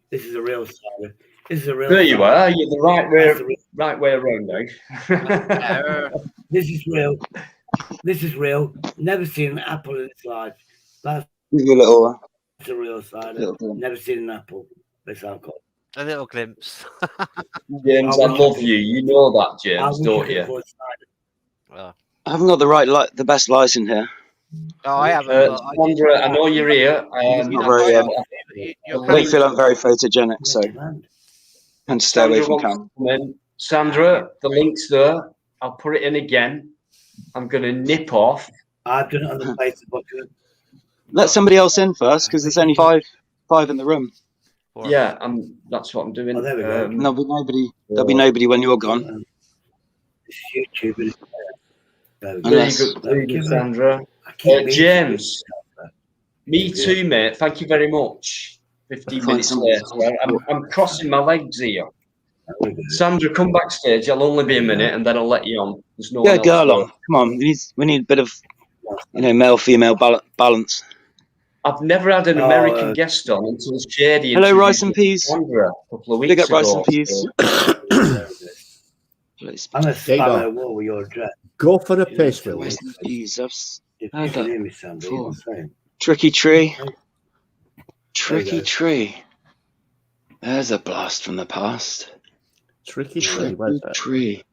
This is a real side. This is a real. There you are. You're the right way around now. This is real. This is real. Never seen an apple in its life. That's a little. It's a real side. Never seen an apple. That's how cool. A little glimpse. James, I love you. You know that, James, don't you? Well, I haven't got the best lights in here. oh, I haven't. Sandra, I know you're here. I don't feel I'm very photogenic, so and stay away from camera. Sandra, the link's there. I'll put it in again. I'm going to nip off I've done it on the Facebook. Let somebody else in first, because there's only five in the room. Yeah, that's what I'm doing. Oh, there we go. And there'll be nobody. There'll be nobody when you're gone. It's YouTube. Isn't it? There we go. Unless- Very good, Sandra. I keep James, me too, mate. Thank you very much. 15 minutes later. I'm crossing my legs here. Sandra, come backstage. I'll only be a minute, and then I'll let you on. There's no Yeah, one else go there. along. Come on, we need a bit of, male-female balance. I've never had an American guest on until Shady. Hello, Rice and Peas. Sandra a couple of weeks Big up ago. Rice and Peas. So. I'm a spam a wall with your address. Go for the pace, Will. Rice and Peas. If you can hear me, Sandra, you're the same. Tricky Tree. Tricky Tree. There's a blast from the past. Tricky Tree. Where's that? Tree.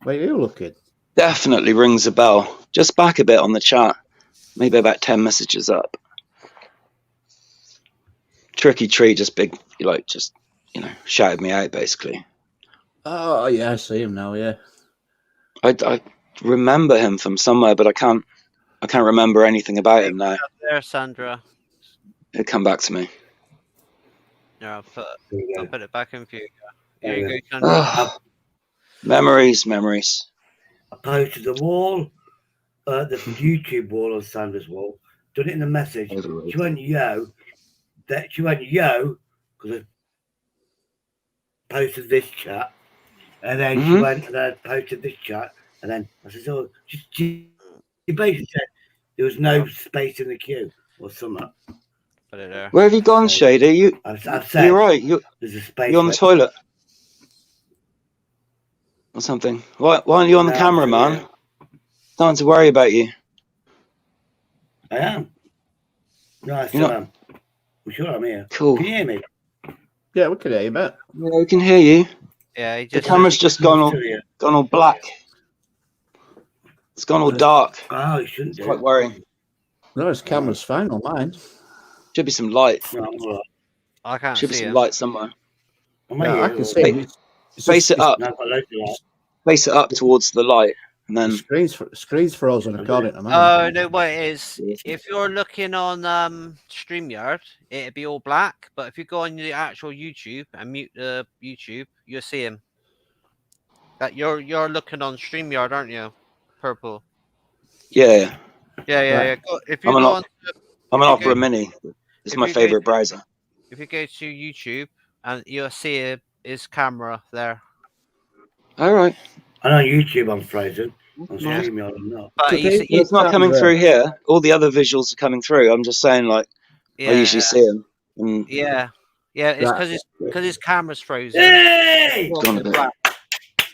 Where are you looking? Definitely rings a bell. Just back a bit on the chat. Maybe about 10 messages up. Tricky Tree just shouted me out basically. Oh yeah, I see him now. Yeah, I remember him from somewhere, but I can't remember anything about him now. There, Sandra. It'll come back to me. Yeah, I'll put it back in for you. Here you go, Sandra. Memories. I posted the wall, the YouTube wall on Sandra's wall. Done it in the message. She went yo. She went yo because I posted this chat, and then she went and I posted this chat, and then I said, "Oh, she basically said there was no space in the queue or something." Put it there. Where have you gone, Shady? I've said You're right. there's a space. You're on the toilet or something. Why aren't you on the camera, man? Don't to worry about you. I am. No, I still am. I'm sure I'm here. Cool. Can you hear me? yeah, we can hear you, mate. Yeah, we can hear you. Yeah, The camera's just gone all black. It's gone all dark. Oh, it shouldn't It's do. quite worrying. No, his camera's fine on mine. Should be some light. No, I'm all right. I can't Should be see some him. light somewhere. I'm Yeah, here. I can see him. Face it up. No, I've got loads of light. Face it up towards the light, and then Screen's frozen according to mine. Oh no, what it is? If you're looking on StreamYard, it'd be all black. But if you go on the actual YouTube and mute the YouTube, you'll see him. That you're looking on StreamYard, aren't you? Purple. yeah. Yeah. If you I'm go an on, I'm an Opera Mini. It's if my you go favorite to- browser. if you go to YouTube and you'll see his camera there. All right. And on YouTube, I'm frozen. On Yeah. StreamYard, I'm not. But Okay. It's not coming through here. All the other visuals are coming through. I'm just saying, like, yeah, I usually see them. And yeah. It's Right. because his camera's frozen. Hey! it's gone a bit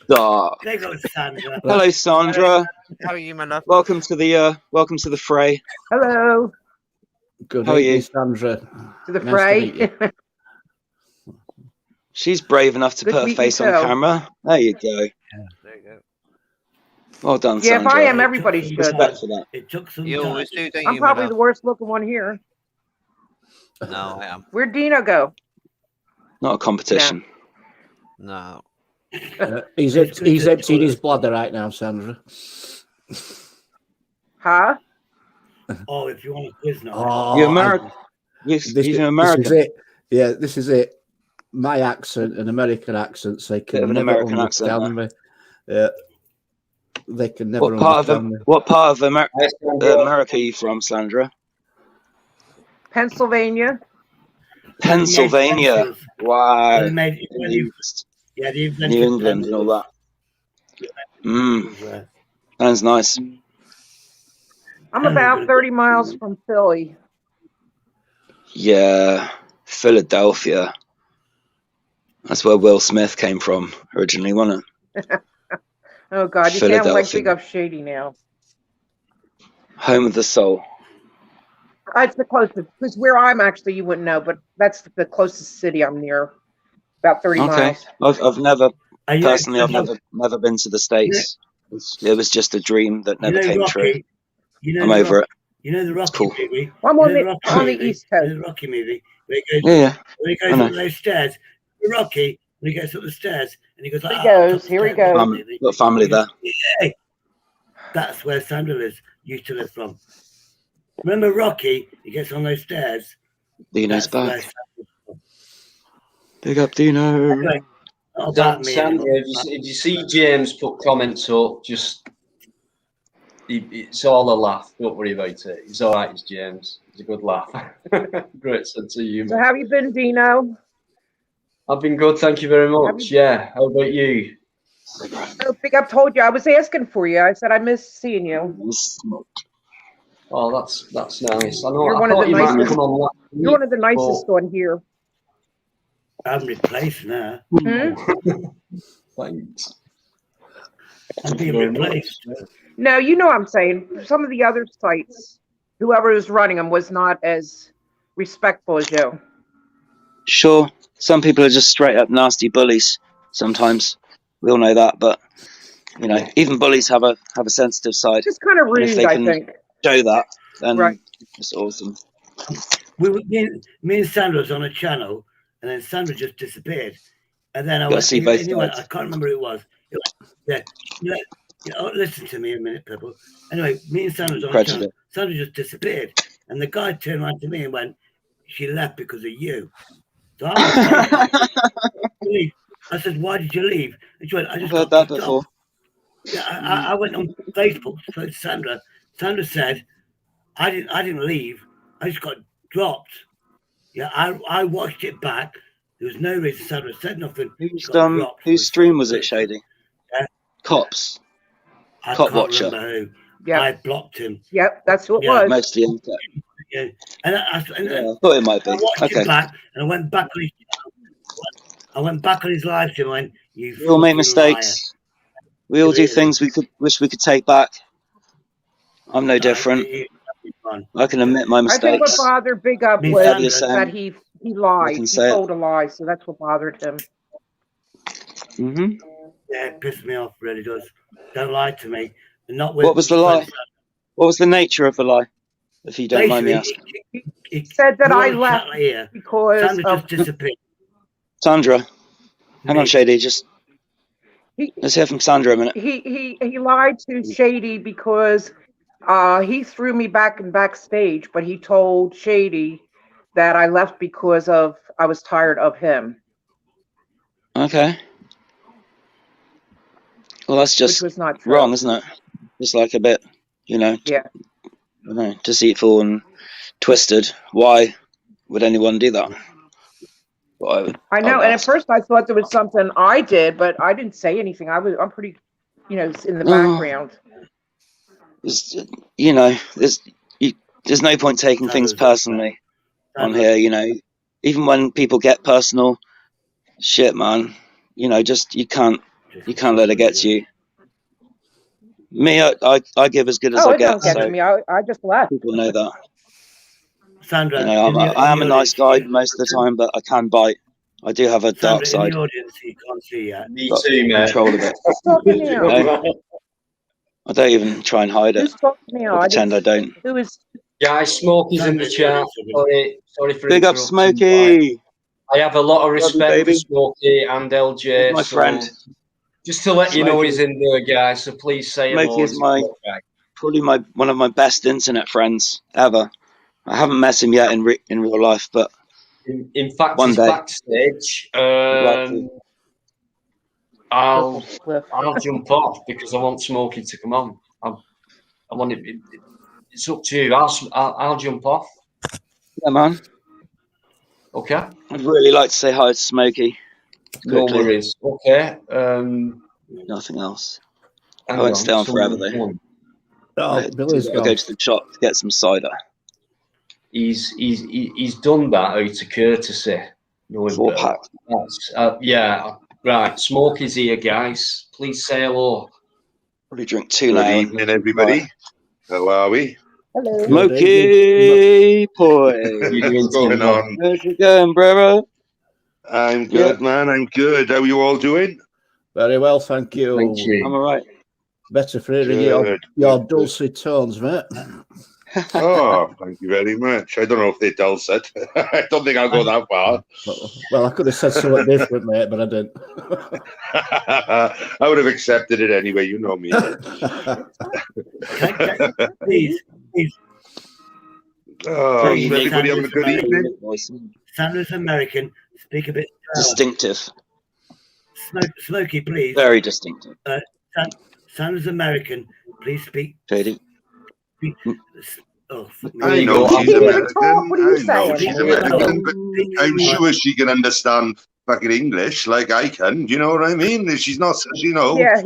dark. There goes Sandra. Hello, Sandra. How are you, my love? Welcome to the fray. Hello Good How are evening, you? Sandra. to the Nice to fray. meet you. She's brave enough to Good put her meeting face on you. camera. There you go. There you go. Well done, Yeah, if Sandra. I am, everybody should. Respect for that. It took some You time. always do, don't I'm you, probably my the love? worst looking one here. No, I am. Where'd Dino go? Not a competition. No. He's emptying his bladder right now, Sandra. Huh? Oh, if you want a quiz now. Oh, You're American. This He's an is American. it. Yeah, this is it. My accent and American accents, they Bit can of an never American accent understand me. Yeah, they can never What part understand me. of America are you from, Sandra? Pennsylvania. Pennsylvania. Wow. They made it when you- Yeah, they invented New England and all that. pencils. Sounds nice. I'm about 30 miles from Philly. Yeah, Philadelphia. That's where Will Smith came from originally, wasn't it? Oh God, you can't like Philadelphia. big up Shady now. Home of the soul. It's the closest, because where I'm actually, you wouldn't know, but that's the closest city I'm near. About 30 Okay. miles. I've never Are you- personally I've never been to the States. It was just a dream that never came true. Rocky, I'm over it. You know the Rocky cool. movie? I'm You on know the, Rocky on the movie? East You know Coast. the Rocky movie where he goes, Yeah. when he I goes know. up those stairs. Rocky, when he gets up the stairs and he goes like, Here he goes, here he goes. Got family there. That's where Sandra used to live from. Remember Rocky? He gets on those stairs. Dino's That's where back. Sandra's from. Big up, Dino. Anyway, not about me Sandra, anymore. if you see James put comments up, just it's all a laugh. Don't worry about it. It's all right. It's James. It's a good laugh. Great sense of So humour. how have you been, Dino? I've been good. Thank you very much. Yeah. How about you? I don't think I've told you. I was asking for you. I said I missed seeing you. Oh, that's nice. I know. You're I one of thought the you might nicest. come on last week, You're one of the nicest on here. I'm replaced now. Hmm? Thanks. I'm being replaced. No, you know what I'm saying. Some of the other sites, whoever was running them was not as respectful as you. Sure, some people are just straight up nasty bullies. Sometimes we all know that, but you know, even bullies have a sensitive side. Just kind of And if rude, they I can think. show that, then Right. it's awesome. Me and Sandra was on a channel, and then Sandra just disappeared. And then I Gotta went, see and both you went, I sides. can't remember who it was. Listen to me a minute, people. Anyway, me and Sandra was on a Prejudice. channel. Sandra just disappeared. And the guy turned around to me and went, she left because of you. So I said, why did you leave? And she went, I I've just heard got that kicked before. off. Yeah, I went on Facebook to spoke to Sandra. Sandra said, I didn't leave. I just got dropped. Yeah, I watched it back. There was no reason Sandra said nothing. Whose stream was it, Shady? Yeah. Cops. I Cop can't Watcher. remember who. Yeah. I blocked him. Yep, that's who it Yeah, was. Mostly MK. Yeah. And Yeah, I thought it might be. I watched Okay. it back, and I went back on his. I went back on his live stream and went, "You We all make fucking mistakes. We all do things we wish we could take back. I'm no different. I can admit my I think what mistakes. bothered Big Up Me, was Sandra. that he lied. can He say it. told a lie, so that's what bothered him. Mm-hmm. Yeah, it pissed me off. Really does. Don't lie to me. And not with. What was the lie? What was the nature of the lie? If you don't mind me asking. He said that I You're on left chat here. because Sandra of just disappeared. Sandra, hang on, Me. Shady. Just let's hear from Sandra a minute. he lied to Shady because he threw me back in backstage, but he told Shady that I left because of I was tired of him, Okay. Well, that's which just was not true. wrong, isn't it? Just like a bit, Yeah. I don't know, deceitful and twisted. Why would anyone do that? Well, I know, would and at ask. first I thought there was something I did, but I didn't say anything. I'm pretty, in the background. There's no point taking things personally on here. Even when people get personal, shit, man. Just you can't let it get to you. Me, I give as good as I It get. don't get So to me. I just left. people know that. Sandra, I am a nice guy most of the time, but I can bite. I do have a dark Sandra, in side. the audience, you can't see yet. Me Got too, mate. control of it. Who's talking now? I don't even try and hide it. Who's talking now? Or pretend I don't. Who is? Guys, Smokey's in the chat. Sorry for Big up, interrupting. Smokey. I have a lot of Love you, respect for baby. Smokey and LJ. My friend. Just to let you know Smokey. he's in there, guys. So please say hello. Smokey is probably one of my best internet friends ever. I haven't met him yet in real life, but in fact, one he's day. Backstage. I'll jump off because I want Smokey to come on. I want it. It's up to you. I'll jump off. Yeah, man. Okay. I'd really like to say hi to Smokey. No quickly. worries. Okay. Nothing else. Hang I won't stay on forever someone- though. Oh, Billy's I'll gone. go to the shop to get some cider. He's done that out of courtesy. Knowing 4 Bill. pack. That's, yeah. Right. Smokey's here, guys. Please say hello. Probably drink 2 Good now. evening, everybody. How are we? Hello. Smokey boy. What's going on? How's it going, brother? I'm good, man. I'm good. How are you all doing? Very well, thank you. Thank you. I'm all right. Better for hearing Good. your dulcet tones, mate. Oh, thank you very much. I don't know if they're dulcet. I don't think I'll go that far. Well, I could have said something different, mate, but I didn't. I would have accepted it anyway. You know me. Please. Oh, Very is everybody having a good evening? Sanders American, speak a bit slower. Distinctive. Smokey, please. Very distinctive. Sanders American, please speak. Shady. Oh, fuck me. I know she's American. What are you I know saying? she's American, but I'm sure she can understand fucking English like I can. Do you know what I mean? She's not, you know. Yeah,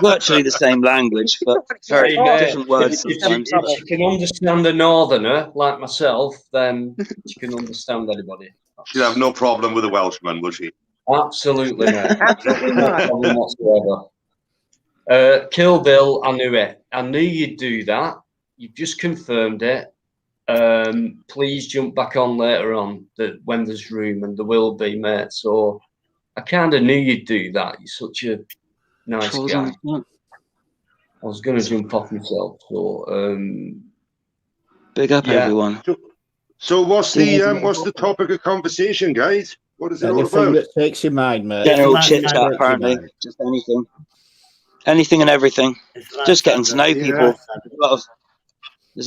Virtually the same language, but very different words sometimes. If she can understand a northerner like myself, then she can understand anybody. She'll have no problem with a Welshman, will she? Absolutely not. absolutely No not. problem whatsoever. Kill Bill, I knew it. I knew you'd do that. You've just confirmed it. Please jump back on later on when there's room, and there will be, mate. So I kind of knew you'd do that. You're such a nice guy. I was going to jump off myself. So big up, everyone. So what's the topic of conversation, guys? What is it all Anything about? that takes your mind, mate. General chit chat, apparently. Just anything and everything. Just getting to know people.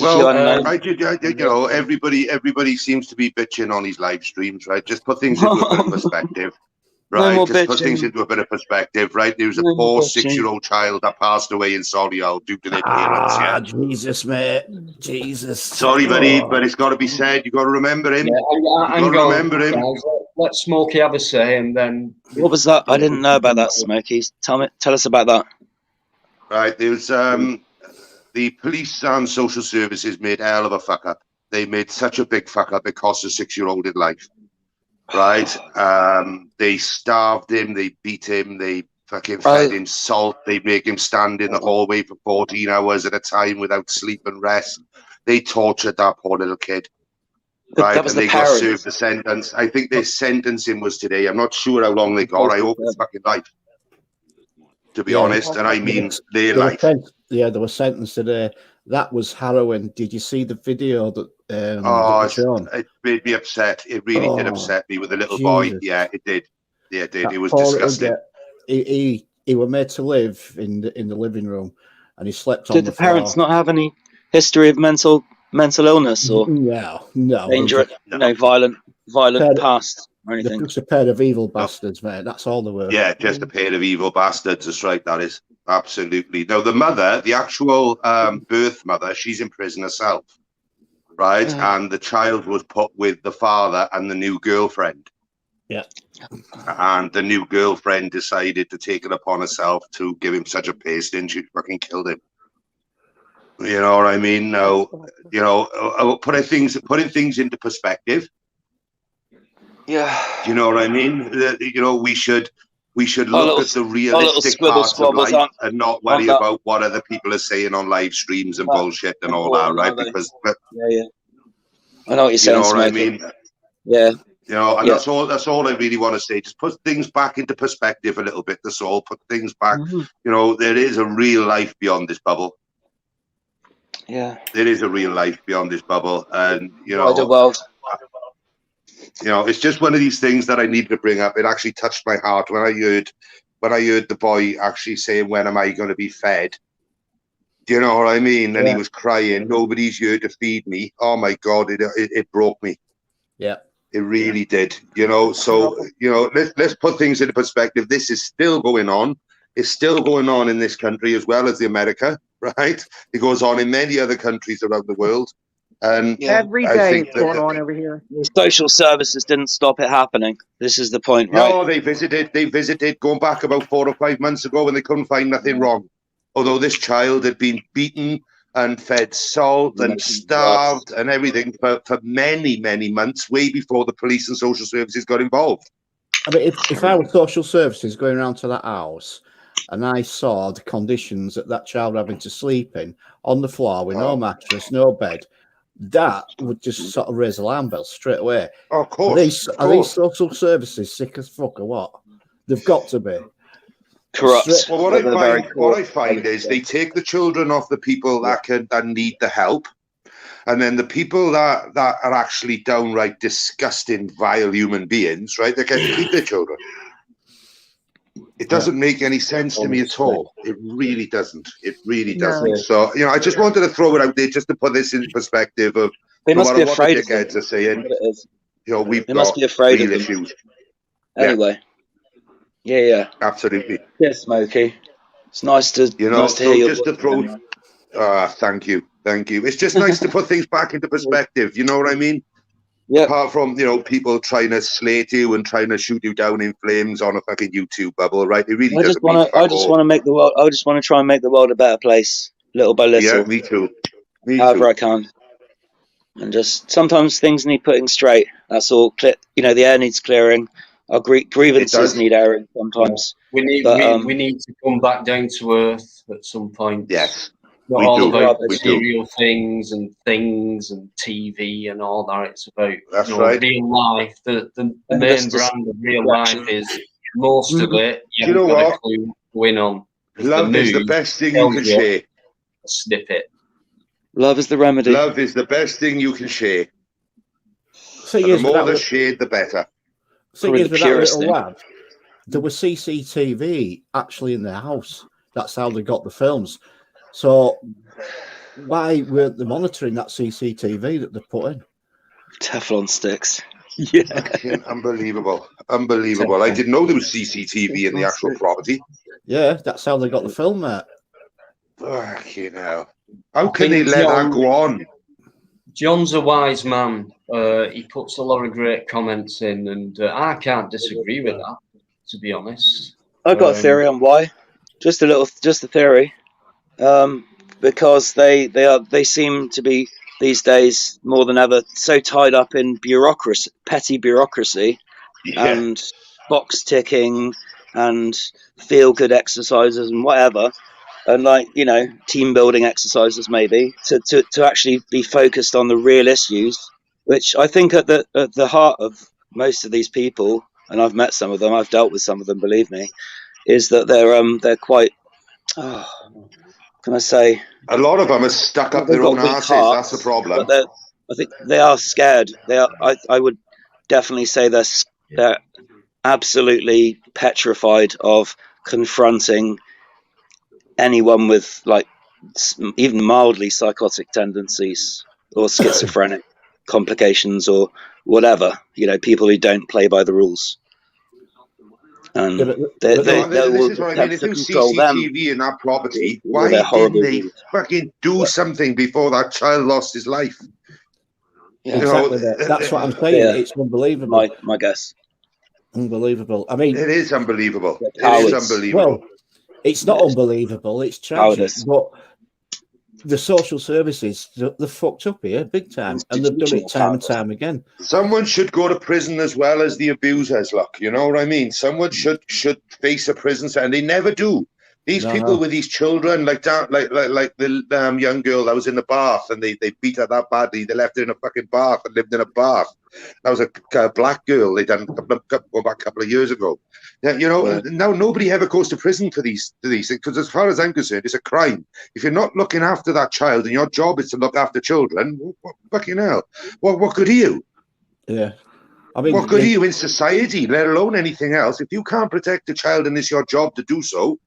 I did, you know, everybody seems to be bitching on these live streams, right? Just put things into a bit of perspective, right? Just put things into a bit of perspective, right? There was a poor 6-year-old child that passed away in Solihull due to their parents. Yeah, Jesus, mate, Jesus. Sorry, buddy, but it's got to be said. You got to remember him. Yeah, you got to remember him. Let Smokey have a say, and then. What was that? I didn't know about that, Smokey. Tell us about that. Right, there was the police and social services made a hell of a fuck up. They made such a big fuck up. It cost a 6-year-old his life. Right? They starved him. They beat him. They fucking fed him salt. They make him stand in the hallway for 14 hours at a time without sleep and rest. They tortured that poor little kid. Right, and they got served the sentence. I think their sentencing was today. I'm not sure how long they got. I hope it's fucking life. To be honest, and I mean their life. They were sentenced today. That was harrowing. Did you see the video that? It made me upset. It really did upset me with the little boy. Yeah, it did. Yeah, it did. It was disgusting. He was made to live in the living room, and he slept on the floor. Did the parents not have any history of mental illness or no dangerous, violent past or anything? They're just a pair of evil bastards, mate. That's all they were. Yeah, just a pair of evil bastards. That's right. That is absolutely. No, the mother, the actual birth mother, she's in prison herself, right? And the child was put with the father and the new girlfriend. Yeah. And the new girlfriend decided to take it upon herself to give him such a pasting, she fucking killed him. You know what I mean? No, you know, putting things into perspective. Yeah. Do you know what I mean? You know, we should look at the realistic parts of life and not worry about what other people are saying on live streams and bullshit and all that, right? Because I know what you're saying. You know what I mean? Yeah. You know, and that's all I really want to say. Just put things back into perspective a little bit. That's all. Put things back. You know, there is a real life beyond this bubble. Yeah. There is a real life beyond this bubble, and you know, the world. You know, it's just one of these things that I needed to bring up. It actually touched my heart when I heard the boy actually saying, "When am I going to be fed?" Do you know what I mean? And he was crying. Nobody's here to feed me. Oh my God! It broke me. Yeah. It really did, you know. So, you know, let's put things into perspective. This is still going on. It's still going on in this country as well as the America, right? It goes on in many other countries around the world. And every day it's going on over here. Social services didn't stop it happening. This is the point, right? No, they visited going back about 4 or 5 months ago when they couldn't find nothing wrong. Although this child had been beaten and fed salt and starved and everything for many, many months, way before the police and social services got involved. I mean, if I were social services going around to that house and I saw the conditions that child having to sleep in on the floor with no mattress, no bed, that would just sort of raise alarm bells straight away. Oh, of course. Are these social services sick as fuck or what? They've got to be. Corrupt. Well, what I find is they take the children off the people that need the help, And then the people that are actually downright disgusting, vile human beings, right? They get to keep their children. It doesn't make any sense to me at all. It really doesn't. It really doesn't. So, I just wanted to throw it out there just to put this in perspective of They no must matter be what the afraid of dickheads are saying, we've They got must be afraid real of them. issues. Anyway. Yeah. Absolutely. Yes, Smokey. It's nice to nice to so hear your just to voice. throw, thank you. It's just nice to put things back into perspective. You know what I mean? Yeah. Apart from people trying to slate you and trying to shoot you down in flames on a fucking YouTube bubble, right? It really doesn't mean fuck I just all. want to make the world. I just want to try and make the world a better place, little by little. Yeah, me too. However I can. And just sometimes things need putting straight. That's all. The air needs clearing. Our grievances need airing sometimes. We need to come back down to earth at some point. Yes. Not all about material things and TV and all that. It's about real life. The main brand of real life is most of it. You haven't got a clue what's going on. Love is the best thing you can share. A snippet. Love is the remedy. Love is the best thing you can share. The more the shared, the better. Thing is, with that little lad, there was CCTV actually in their house. That's how they got the films. So why weren't they monitoring that CCTV that they put in? Teflon sticks. Yeah. Unbelievable. I didn't know there was CCTV in the actual property. Yeah, that's how they got the film, mate. Fucking hell. How can they let that go on? John's a wise man. He puts a lot of great comments in, and I can't disagree with that, to be honest. I've got a theory on why. Just a theory. Because they seem to be these days more than ever so tied up in petty bureaucracy, and box ticking and feel good exercises and whatever, and team building exercises maybe to actually be focused on the real issues, which I think at the heart of most of these people, and I've met some of them, I've dealt with some of them, believe me, is that they're quite. Can I say? A lot of them are stuck up their own asses. That's the problem. But I think they are scared. They are. I would definitely say they're absolutely petrified of confronting anyone with even mildly psychotic tendencies or schizophrenic complications or whatever. People who don't play by the rules. And this is what I mean. If you see CCTV in that property, why didn't they fucking do something before that child lost his life? Yeah, exactly. That's what I'm saying. Yeah. It's unbelievable. My guess. Unbelievable. I mean, it is unbelievable. It is unbelievable. Well, it's not unbelievable. It's tragic. But the social services, they're fucked up here big time, and they've done it time and time again. Someone should go to prison as well as the abusers. Look, you know what I mean. Someone should face a prison sentence, and they never do. These people with these children, like the young girl that was in the bath, and they beat her that badly. They left her in a fucking bath and lived in a bath. That was a black girl. They done a couple of years ago. Yeah, now nobody ever goes to prison for these things, because as far as I'm concerned, it's a crime. If you're not looking after that child and your job is to look after children, fucking hell, what good are you? Yeah. I mean, what good are you in society, let alone anything else? If you can't protect the child and it's your job to do so,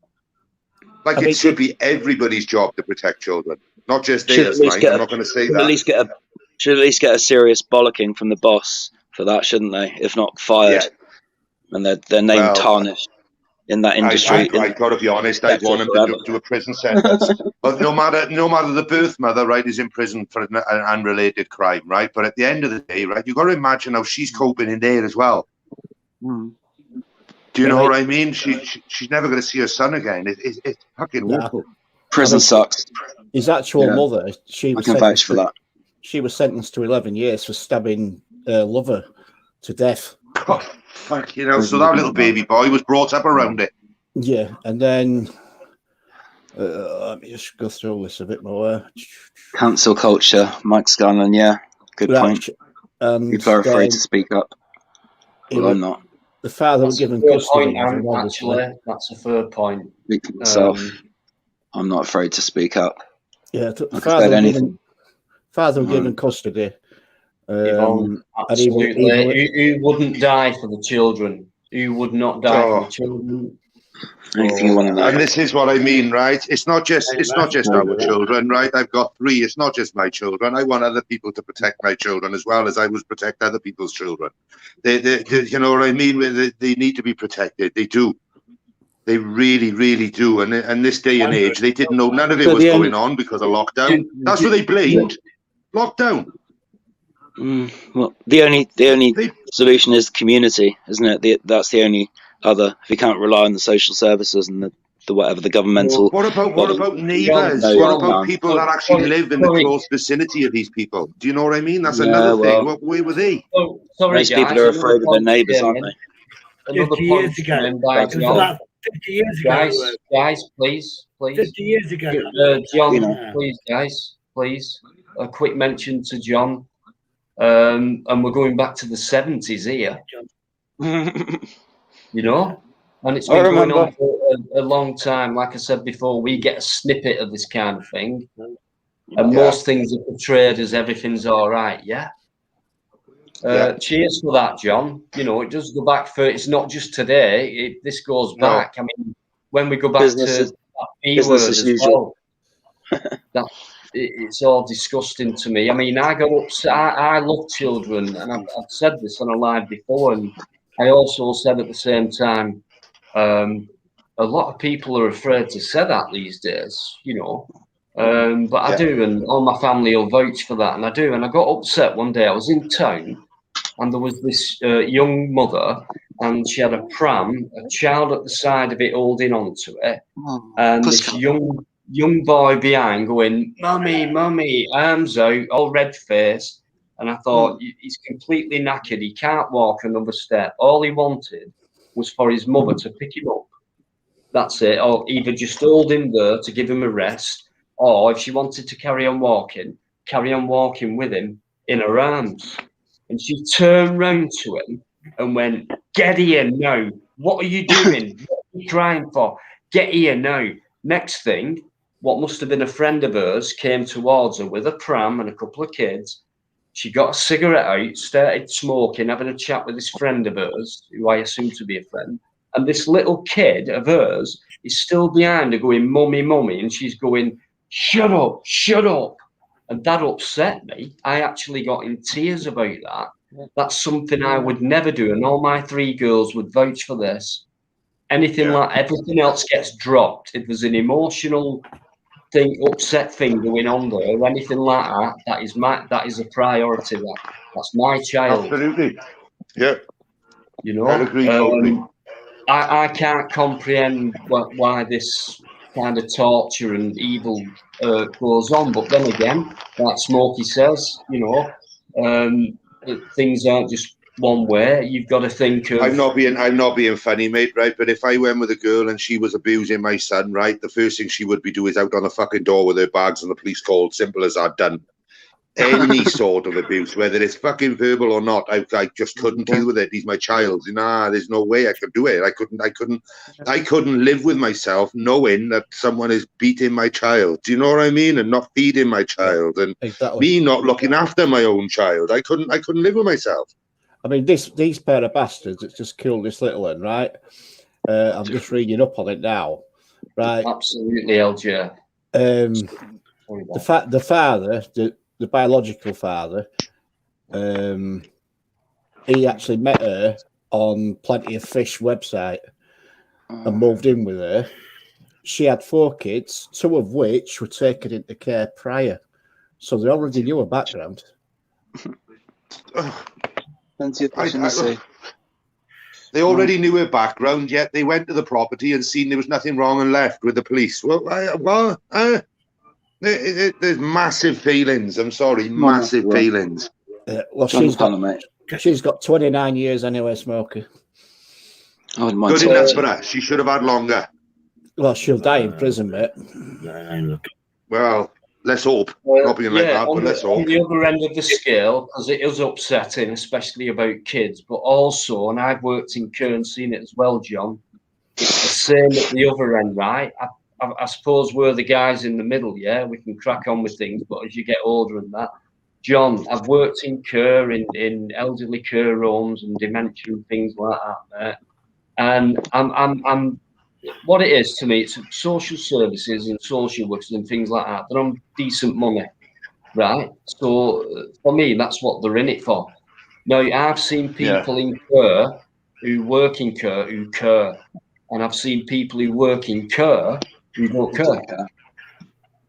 it should be everybody's job to protect children, not just theirs. I'm not going to say that. Should at least get a serious bollocking from the boss for that, shouldn't they? If not fired, and their name tarnished in that industry. I've got to be honest. I'd want him to do a prison sentence. But no matter the birth mother, right, is in prison for an unrelated crime, right? But at the end of the day, right, you've got to imagine how she's coping in there as well. Mm. Do you know what I mean? She's never going to see her son again. It's fucking awful. Prison sucks. His actual mother, I can vouch for that. She was sentenced to 11 years for stabbing her lover to death. Oh, fucking hell. So that little baby boy was brought up around it. Yeah, and then let me just go through this a bit more. Cancel culture, Mike Scanlon. Yeah, good point. People are afraid to speak up. Well, I'm not. The father was given custody. Actually, that's a fair point. Myself, I'm not afraid to speak up. Yeah, the Father was given custody. Yvonne, and he absolutely. Who wouldn't die for the children? Who would not die for the children? Anything you want to know. And this is what I mean, right? It's not just our children, right? I've got 3. It's not just my children. I want other people to protect my children as well as I would protect other people's children. They you know what I mean? They need to be protected. They do. They really, really do. And this day and age, they didn't know none of it was going on because of lockdown. That's what they blamed. Lockdown. Well, the only solution is community, isn't it? That's the only other. If you can't rely on the social services and the whatever the governmental. What about neighbours? What about people that actually live in the close vicinity of these people? Do you know what I mean? That's another thing. Where were they? Most people are afraid of their neighbours, aren't they? 50 years ago. It was about 50 years ago. Guys, please. 50 years ago. John, please. A quick mention to John. And we're going back to the 70s here. You know? And it's been going on for a long time. Like I said before, we get a snippet of this kind of thing. And most things are portrayed as everything's all right, yeah? Cheers for that, John. You know, it does go back for, it's not just today. This goes back. I mean, when we go back to that B word as well, it's all disgusting to me. I mean, I got upset. I love children, and I've said this on a live before, and I also said at the same time, a lot of people are afraid to say that these days, you know. But I do, and all my family will vouch for that, and I do. And I got upset one day. I was in town, and there was this young mother, and she had a pram, a child at the side of it holding onto it, and this young boy behind going, mummy, arms out, all red-faced. And I thought, he's completely knackered. He can't walk another step. All he wanted was for his mother to pick him up. That's it. Or either just hold him there to give him a rest, or if she wanted to carry on walking with him in her arms. And she turned round to him and went, get here now. What are you doing? What are you crying for? Get here now. Next thing, what must have been a friend of hers came towards her with a pram and a couple of kids. She got a cigarette out, started smoking, having a chat with this friend of hers, who I assume to be a friend. And this little kid of hers is still behind her going, mummy. And she's going, shut up. And that upset me. I actually got in tears about that. That's something I would never do. And all my 3 girls would vouch for this. Anything like everything else gets dropped. If there's an emotional thing, upset thing going on there, or anything like that, that is a priority. That's my child. Absolutely. Yeah. You know, I agree totally. I can't comprehend why this kind of torture and evil goes on. But then again, like Smokey says, you know, things aren't just one way. You've got to think of. I'm not being funny, mate, right? But if I went with a girl and she was abusing my son, right, the first thing she would be doing is out on the fucking door with her bags and the police called. Simple as that. Done. Any sort of abuse, whether it's fucking verbal or not, I just couldn't deal with it. He's my child. There's no way I could do it. I couldn't live with myself knowing that someone is beating my child. Do you know what I mean? And not feeding my child, and me not looking after my own child. I couldn't live with myself. I mean, these pair of bastards that just killed this little one, right? I'm just reading up on it now, right? Absolutely, LJ. The father, the biological father, he actually met her on Plenty of Fish website and moved in with her. She had 4 kids, 2 of which were taken into care prior, so they already knew her background. They already knew her background, yet they went to the property and seen there was nothing wrong and left with the police. There's massive feelings. I'm sorry, massive feelings. Well, she's got 29 years anyway, Smokey. Good enough for her. She should have had longer. Well, she'll die in prison, mate. Well, let's hope. Not being like that, but let's hope. On the other end of the scale, because it is upsetting, especially about kids, but also, and I've worked in care and seen it as well, John, it's the same at the other end, right? I suppose we're the guys in the middle, yeah? We can crack on with things, but as you get older and that, John, I've worked in care, in elderly care homes and dementia and things like that, mate. And I'm what it is to me, it's social services and social workers and things like that. They're on decent money, right? So for me, that's what they're in it for. Now, I've seen people in care who work in care who care, and I've seen people who work in care who don't care.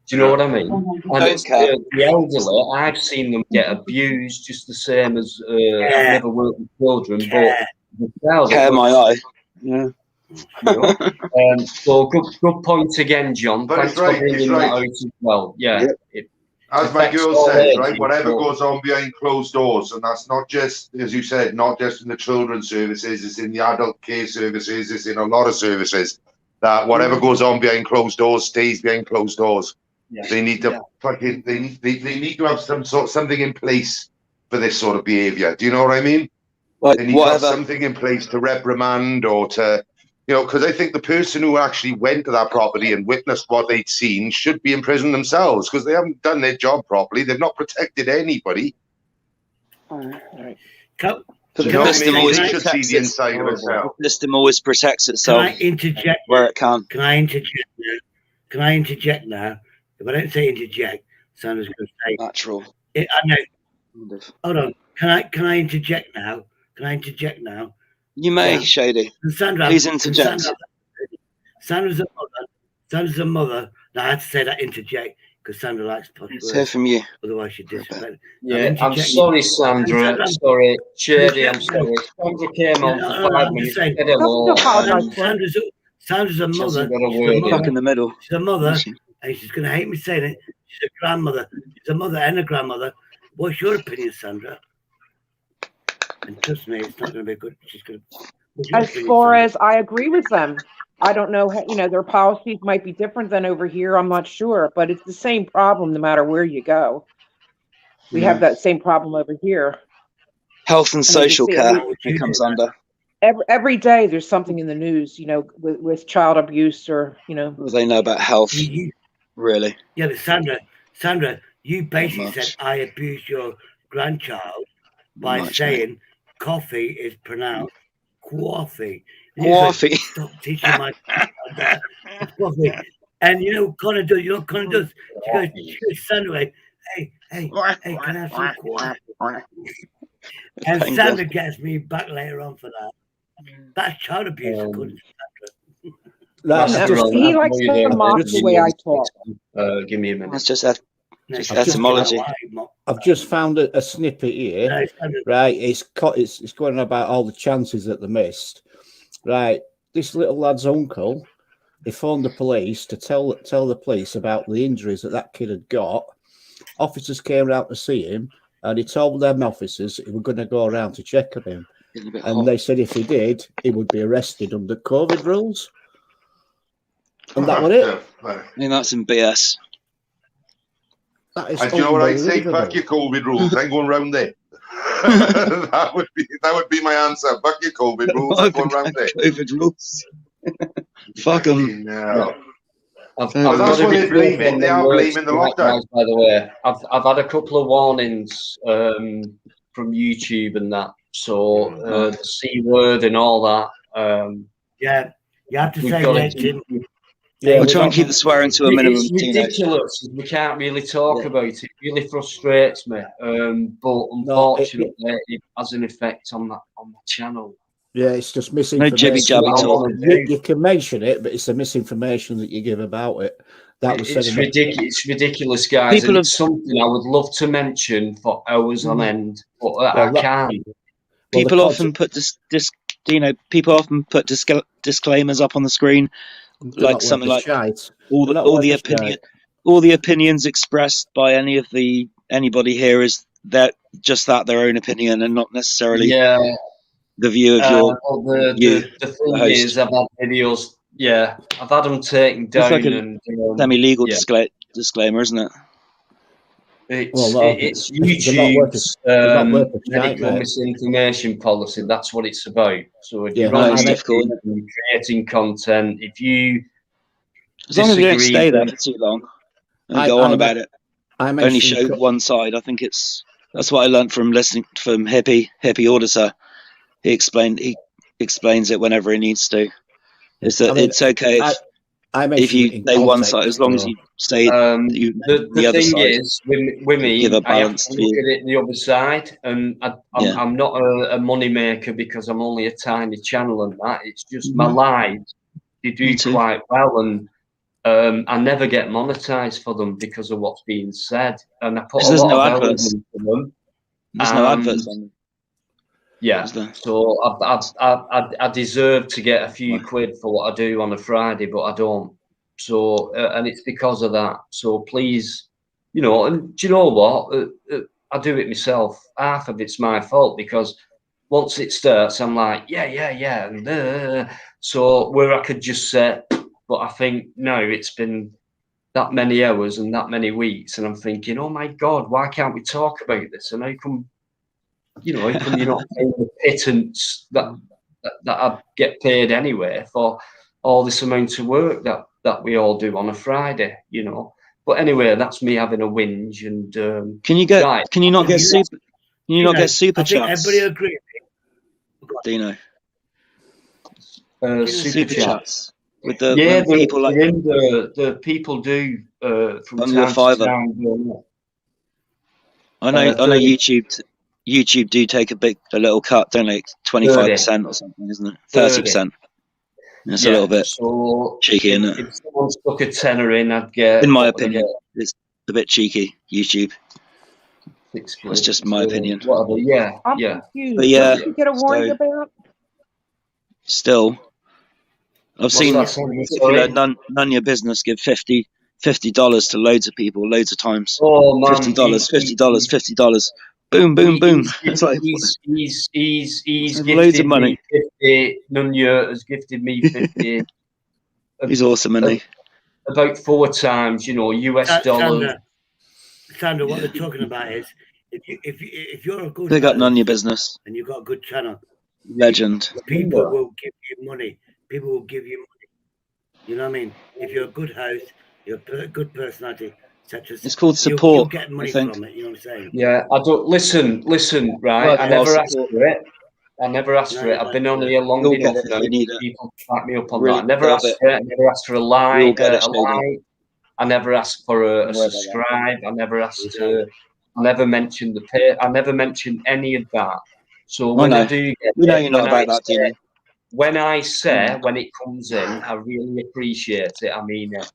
Do you know what I mean? And it's, the elderly, I've seen them get abused just the same as I've never worked with children, but the child. Care my eye. Yeah. So good point again, John. But Thanks it's right, for bringing that out as well. Yeah. As my girl says, right, whatever goes on behind closed doors, and that's not just, as you said, not just in the children's services, it's in the adult care services, it's in a lot of services, that whatever goes on behind closed doors stays behind closed doors. They need to fucking, they need to have something in place for this sort of behaviour. Do you know what I mean? They need to have something in place to reprimand or to, you know, because I think the person who actually went to that property and witnessed what they'd seen should be in prison themselves because they haven't done their job properly. They've not protected anybody. Right. The system always protects itself. Can I interject where it can? Can I interject now? Can I interject now? If I don't say interject, Sandra's going to say natural. I know. Hold on. Can I interject now? Can I interject now? You may, Shady. Sandra, please interject. Sandra's a mother. Sandra's a mother. Now I had to say that interject because Sandra likes posh words. Let's hear from you. Otherwise she'd disrespect. Yeah, I'm sorry, Sandra. Sorry, Shady. I'm sorry. Sandra came on for 5 minutes. Sandra's a mother. Back in the middle. She's a mother, and she's going to hate me saying it. She's a grandmother. She's a mother and a grandmother. What's your opinion, Sandra? And trust me, it's not going to be good. She's going to. As far as I agree with them, I don't know. You know, their policies might be different than over here. I'm not sure, but it's the same problem no matter where you go. We have that same problem over here. Health and social care it comes under. Every day there's something in the news, you know, with child abuse or, you know. Well, they know about health, really. Yeah, but Sandra, you basically said I abused your grandchild by saying coffee is pronounced coffee. Coffee. Stop teaching my that. Coffee. And you know what Connor does? You know what Connor does? She goes Sandra, hey, can I have some coffee? And Sandra gets me back later on for that. That's child abuse, according to Sandra. He likes to mock the way I talk. Give me a minute. That's just etymology. I've just found a snippet here. Right, it's going about all the chances that they missed. Right, this little lad's uncle, he phoned the police to tell the police about the injuries that kid had got. Officers came out to see him, and he told them officers he were going to go around to check on him. And they said if he did, he would be arrested under COVID rules. And that was it. I mean, that's some BS. That is you know what I'd say? Fuck your COVID rules. I'm going round there. that would be my answer. Fuck your COVID rules. I'm going round there. COVID rules. Fuck them. No. That's what they're blaming. They are blaming the lockdown. By the way, I've had a couple of warnings from YouTube and that. So the C word and all that. Yeah, you have to say that. Yeah, we'll try and keep the swearing to a minimum. It's ridiculous. We can't really talk about it. It really frustrates me. But unfortunately, it has an effect on the channel. Yeah, it's just misinformation. No jibby jabby talk. You can mention it, but it's the misinformation that you give about it. That was it's ridiculous. It's ridiculous, guys. And it's something I would love to mention for hours on end, but I can't. People often put people often put disclaimers up on the screen, like something like all the opinions expressed by anybody here is that their own opinion and not necessarily the view of the thing is, I've had videos. Yeah, I've had them taken down. It's like semi-legal disclaimer, isn't it? It's YouTube's medical misinformation policy. That's what it's about. So if you're creating content, if you as long as you don't stay there for too long and go on about it. mentioned showed one side. I think that's what I learned from listening from Hippie Auditor. He explains it whenever he needs to. It's okay if you say one side, as long as you say the other thing side. is, with me, Give a I have balanced to look view. at it the other side, and I'm not a money maker because I'm only a tiny channel and that. It's just my lives. They do quite well, and I never get monetized for them because of what's being said, and I put a lot of hours into them. There's no adverts on them. Yeah, so I deserve to get a few quid for what I do on a Friday, but I don't. So, and it's because of that. So please, and do you know what? I do it myself. Half of it's my fault because once it starts, I'm like, yeah. And so where I could just say, but I think, no, it's been that many hours and that many weeks. And I'm thinking, oh my God, why can't we talk about this? And how come you're not paying the pittance that I get paid anyway for all this amount of work that we all do on a Friday, But anyway, that's me having a whinge. And can you not get super chats? Everybody agree. Dino. Super chats with the people like the people do from time to time. I know YouTube do take a little cut, don't they? 25% or something, isn't it? 30%. It's a little bit cheeky, isn't it? If someone stuck a tenner in, I'd get. In my opinion, it's a bit cheeky. YouTube. That's just my opinion. Whatever. Yeah. I'm confused. What did you get a warning about? Still, I've seen None Your Business give $50 to loads of people, loads of times. Oh man, $50. Boom. He's gifted loads of money. Me 50. Nunya has gifted me 50. He's awesome, isn't he? About 4 times, US dollars. Sandra, what they're talking about is if you're a good Big up None Your Business and you've got a good channel, legend. People will give you money. People will give you money. You know what I mean? If you're a good host, you're a good personality. It's called support. You'll get money from it. You know what I'm saying? Yeah, I don't listen. Right, I never asked for it. I've been on here long enough now. People back me up on that. I never asked for it. I never asked for a like. I never asked for a subscribe. I never asked to. I never mentioned the pay. I never mentioned any of that. So when I do get, you're not about that, Dino. When I say when it comes in, I really appreciate it. I mean it.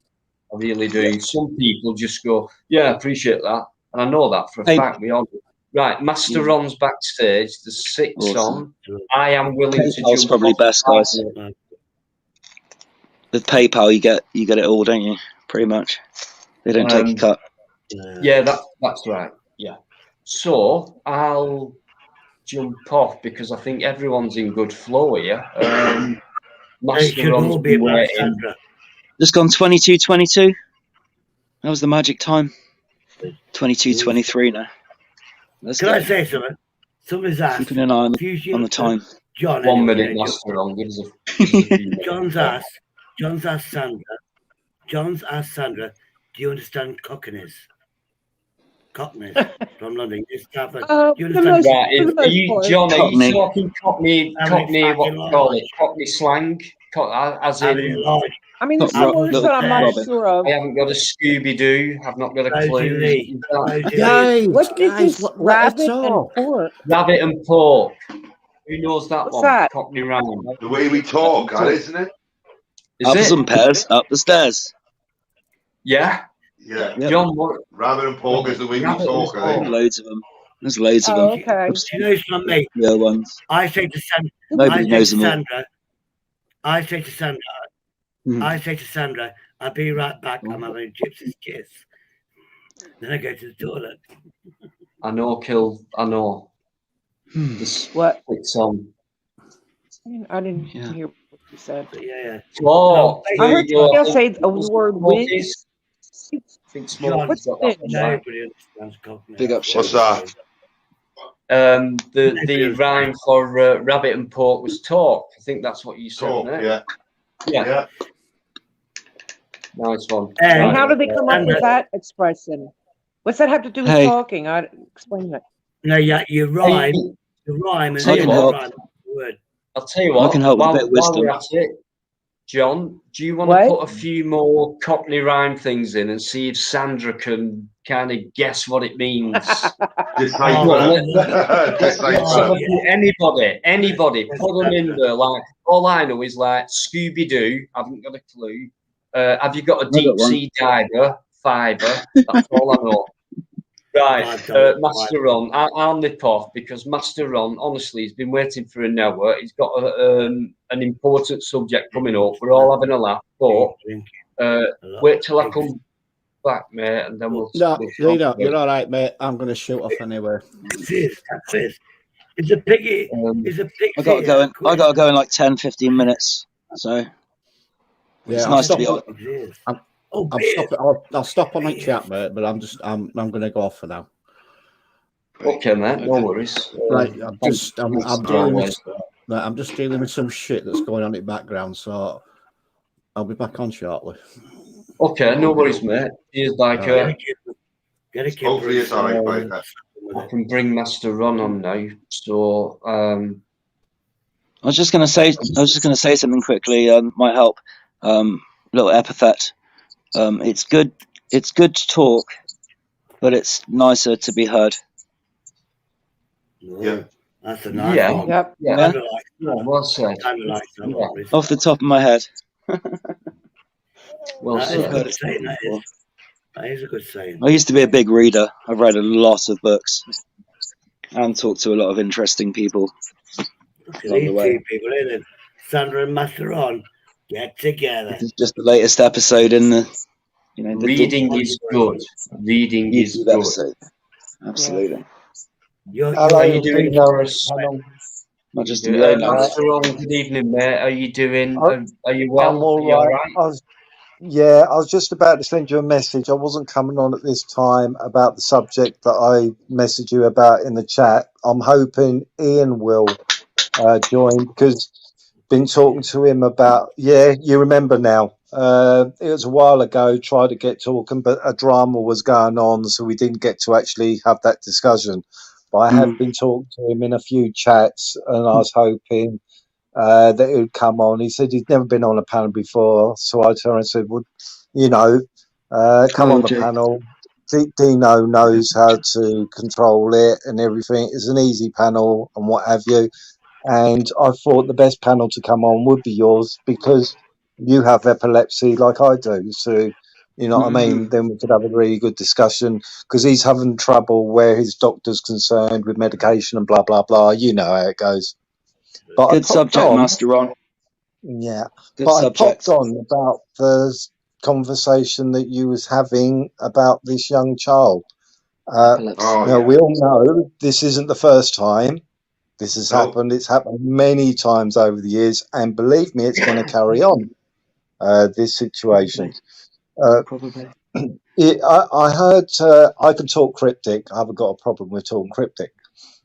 I really do. Some people just go, yeah, I appreciate that. And I know that for a fact. We all do. Right, Master Ron's backstage. There's 6 on. I am willing to jump probably best, guys. With PayPal, you get it all, don't you? Pretty much. They don't take a cut. Yeah, that's right. Yeah. So I'll jump off because I think everyone's in good flow here. Master Ron's been waiting. Just gone 22:22. That was the magic time. 22:23 now. Can I say something? Somebody's asked. Keeping an eye on the time. John, 1 minute, Master Ron. John's asked Sandra, do you understand Cockneys? Cockneys from London. Do you understand? John, are you talking Cockney, what you call it? Cockney slang? As in... I mean, there's some words that I'm not sure of. I haven't got a Scooby-Doo. I've not got a clue. What is this? Rabbit and pork. Rabbit and pork. Who knows that What's one? that? Cockney rhyme. The way we talk, isn't it? Apples and pears, up the stairs. Yeah? Yeah. John, what? Rabbit and pork is the way we talk, I think. Loads of them. There's loads of them. Okay. You know from me. Yeah, ones. I say to Sandra. Nobody knows them all. I say to Sandra, I'll be right back. I'm having a gypsy's kiss. Then I go to the toilet. I know. What? It's on. I didn't hear what you said. But yeah. Oh, I heard you say the word whiz. What's nobody understands Cockney. Big up, what's that? The rhyme for rabbit and pork was talk. I think that's what you said. Talk, yeah. Nice one. And how did they come up with that expression? What's that have to do with Hey. talking? I explain that. No, yeah, you rhyme. You rhyme and Tell then you you what. rhyme the word. I'll tell you I what. can help with a while, bit of while we're wisdom. at it, John, do you want What? to put a few more Cockney rhyme things in and see if Sandra can kind of guess what it means? Decipher. Decipher. Decipher. Anybody, put them in there. Like, all I know is like Scooby Doo. I haven't got a clue. Have you got a deep sea diver? Fiver. That's all I know. Right, Master Ron. I'll nip off because Master Ron, honestly, he's been waiting for an hour. He's got an important subject coming up. We're all having a laugh, but wait till I come back, mate, and then we'll. No, we'll you're all right, mate. I'm going to shoot off anyway. It's a piggy. It's a pig. I got to go in like 10, 15 minutes. So it's nice to be on. I'll stop on the chat, mate. But I'm going to go off for now. Okay, mate. No worries. Right, I'm just dealing with some shit that's going on in the background, so I'll be back on shortly. Okay, no worries, mate. Cheers, Biker. Hopefully it's all right, Biker. I can bring Master Ron on now. So I was just going to say something quickly. Might help. Little epithet. It's good to talk, but it's nicer to be heard. Yeah, that's a nice one. Yep. Yeah. Well said. Off the top of my head. Well said. That is a good saying. I used to be a big reader. I've read a lot of books and talked to a lot of interesting people. Look at these two people, isn't it? Sandra and Master Ron, get together. This is just the latest episode in the. Reading is good. Reading is good. Episode. Absolutely. How are you doing, Norris? Not just Master Ron, good evening, mate. How are you doing? Are you well? I'm all right. I was just about to send you a message. I wasn't coming on at this time about the subject that I messaged you about in the chat. I'm hoping Ian will join because been talking to him about, you remember now. It was a while ago, tried to get talking, but a drama was going on, so we didn't get to actually have that discussion. But I have been talking to him in a few chats, and I was hoping that he would come on. He said he'd never been on a panel before, so I turned around and said, well, come on the panel. Dino knows how to control it and everything. It's an easy panel and what have you. And I thought the best panel to come on would be yours because you have epilepsy like I do. So, you know what I mean? Then we could have a really good discussion because he's having trouble where his doctor's concerned with medication and blah, blah, blah. You know how it goes. But good subject, Master Ron. Yeah. Good but subject. I popped on about the conversation that you was having about this young child. We all know this isn't the first time this has happened. It's happened many times over the years, and believe me, it's going to carry on. This situation. Probably. I heard I can talk cryptic. I haven't got a problem with talking cryptic.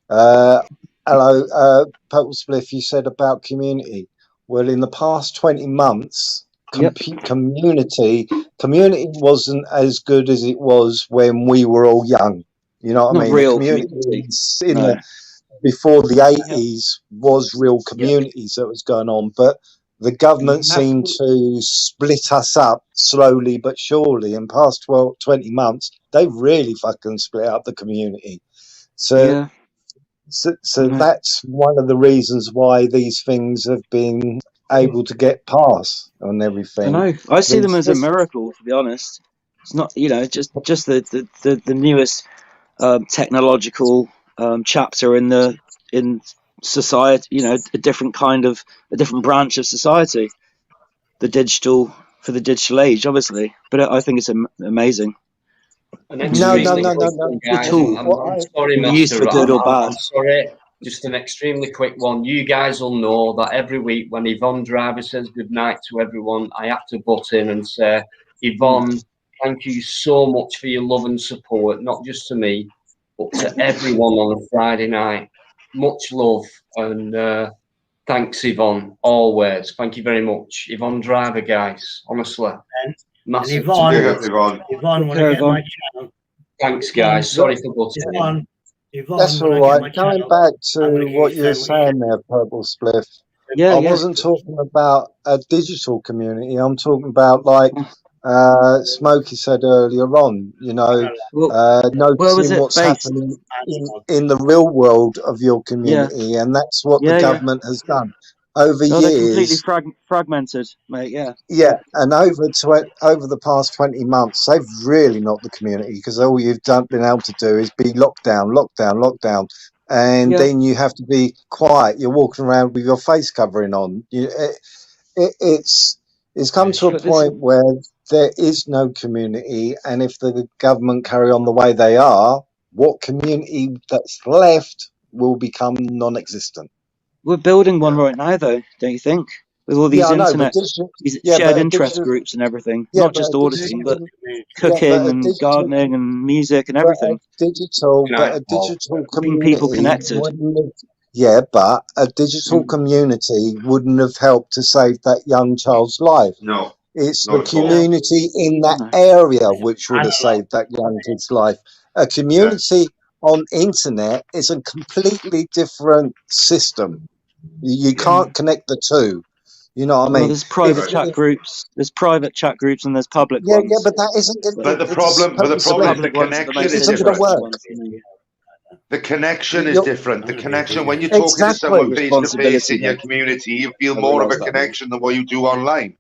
Hello, Purple Spliff. You said about community. Well, in the past 20 months, community wasn't as good as it was when we were all young. You know what I mean? Real community before the 80s was real communities that was going on, but the government seemed to split us up slowly but surely. In past 20 months, they've really fucking split up the community. So that's one of the reasons why these things have been able to get passed and everything. I see them as a miracle, to be honest. It's not, just the newest technological chapter in society. A different branch of society. The digital age, obviously, but I think it's amazing. No. The tool. I'm sorry, Master. Used for good or bad. I'm sorry. Just an extremely quick one. You guys will know that every week when Yvonne Driver says good night to everyone, I have to butt in and say, Yvonne, thank you so much for your love and support, not just to me, but to everyone on a Friday night. Much love and thanks, Yvonne, always. Thank you very much. Yvonne Driver, guys, honestly. And Yvonne, Yvonne, when I get my channel, Thanks, guys. Sorry for butting in. Yvonne, That's when all I get right. my Going channel, back I'm going to to what give you you were so much. saying there, Purple Spliff, Yeah, I yeah. wasn't talking about a digital community. I'm talking about like Smokey said earlier on, you know, Well, where was noticing it what's based? happening in the real world of your Yeah, community. And that's what the yeah, yeah. government has done over Oh, they're completely years. fragmented, mate. Yeah. Yeah, and over the past 20 months, they've really knocked the community because all you've been able to do is be lockdown, lockdown, lockdown, and Yeah. then you have to be quiet. You're walking around with your face covering on. It's come to a But this, point where there is no community, and if the government carry on the way they are, what community that's left will become non-existent. we're building one right now, though, don't you think? With all these Yeah, I know, but these yeah, shared but a interest digital, groups and everything. yeah, Not but just a auditing, but digital, yeah, but cooking a and digital. gardening and music and But everything. a digital Keeping people community connected. wouldn't have, yeah, but a digital community wouldn't have helped to save that young child's life. No, It's not the at all. community in that No. area which would have saved that young kid's life. A community on internet is a completely different system. You can't connect the two. You know what I Well, mean? there's private If, chat if groups. There's private chat groups and there's public yeah, ones. but that isn't But But the it's problem, Purple is the Spliff. public ones are the connection most is It's not going to different. interesting work. ones for me. The connection is You're, different. The I'm going to be a connection, when bigger. you're talking to someone exactly. face to face Responsibility in your then. community, you feel I more of a realise that now. connection than what you do online.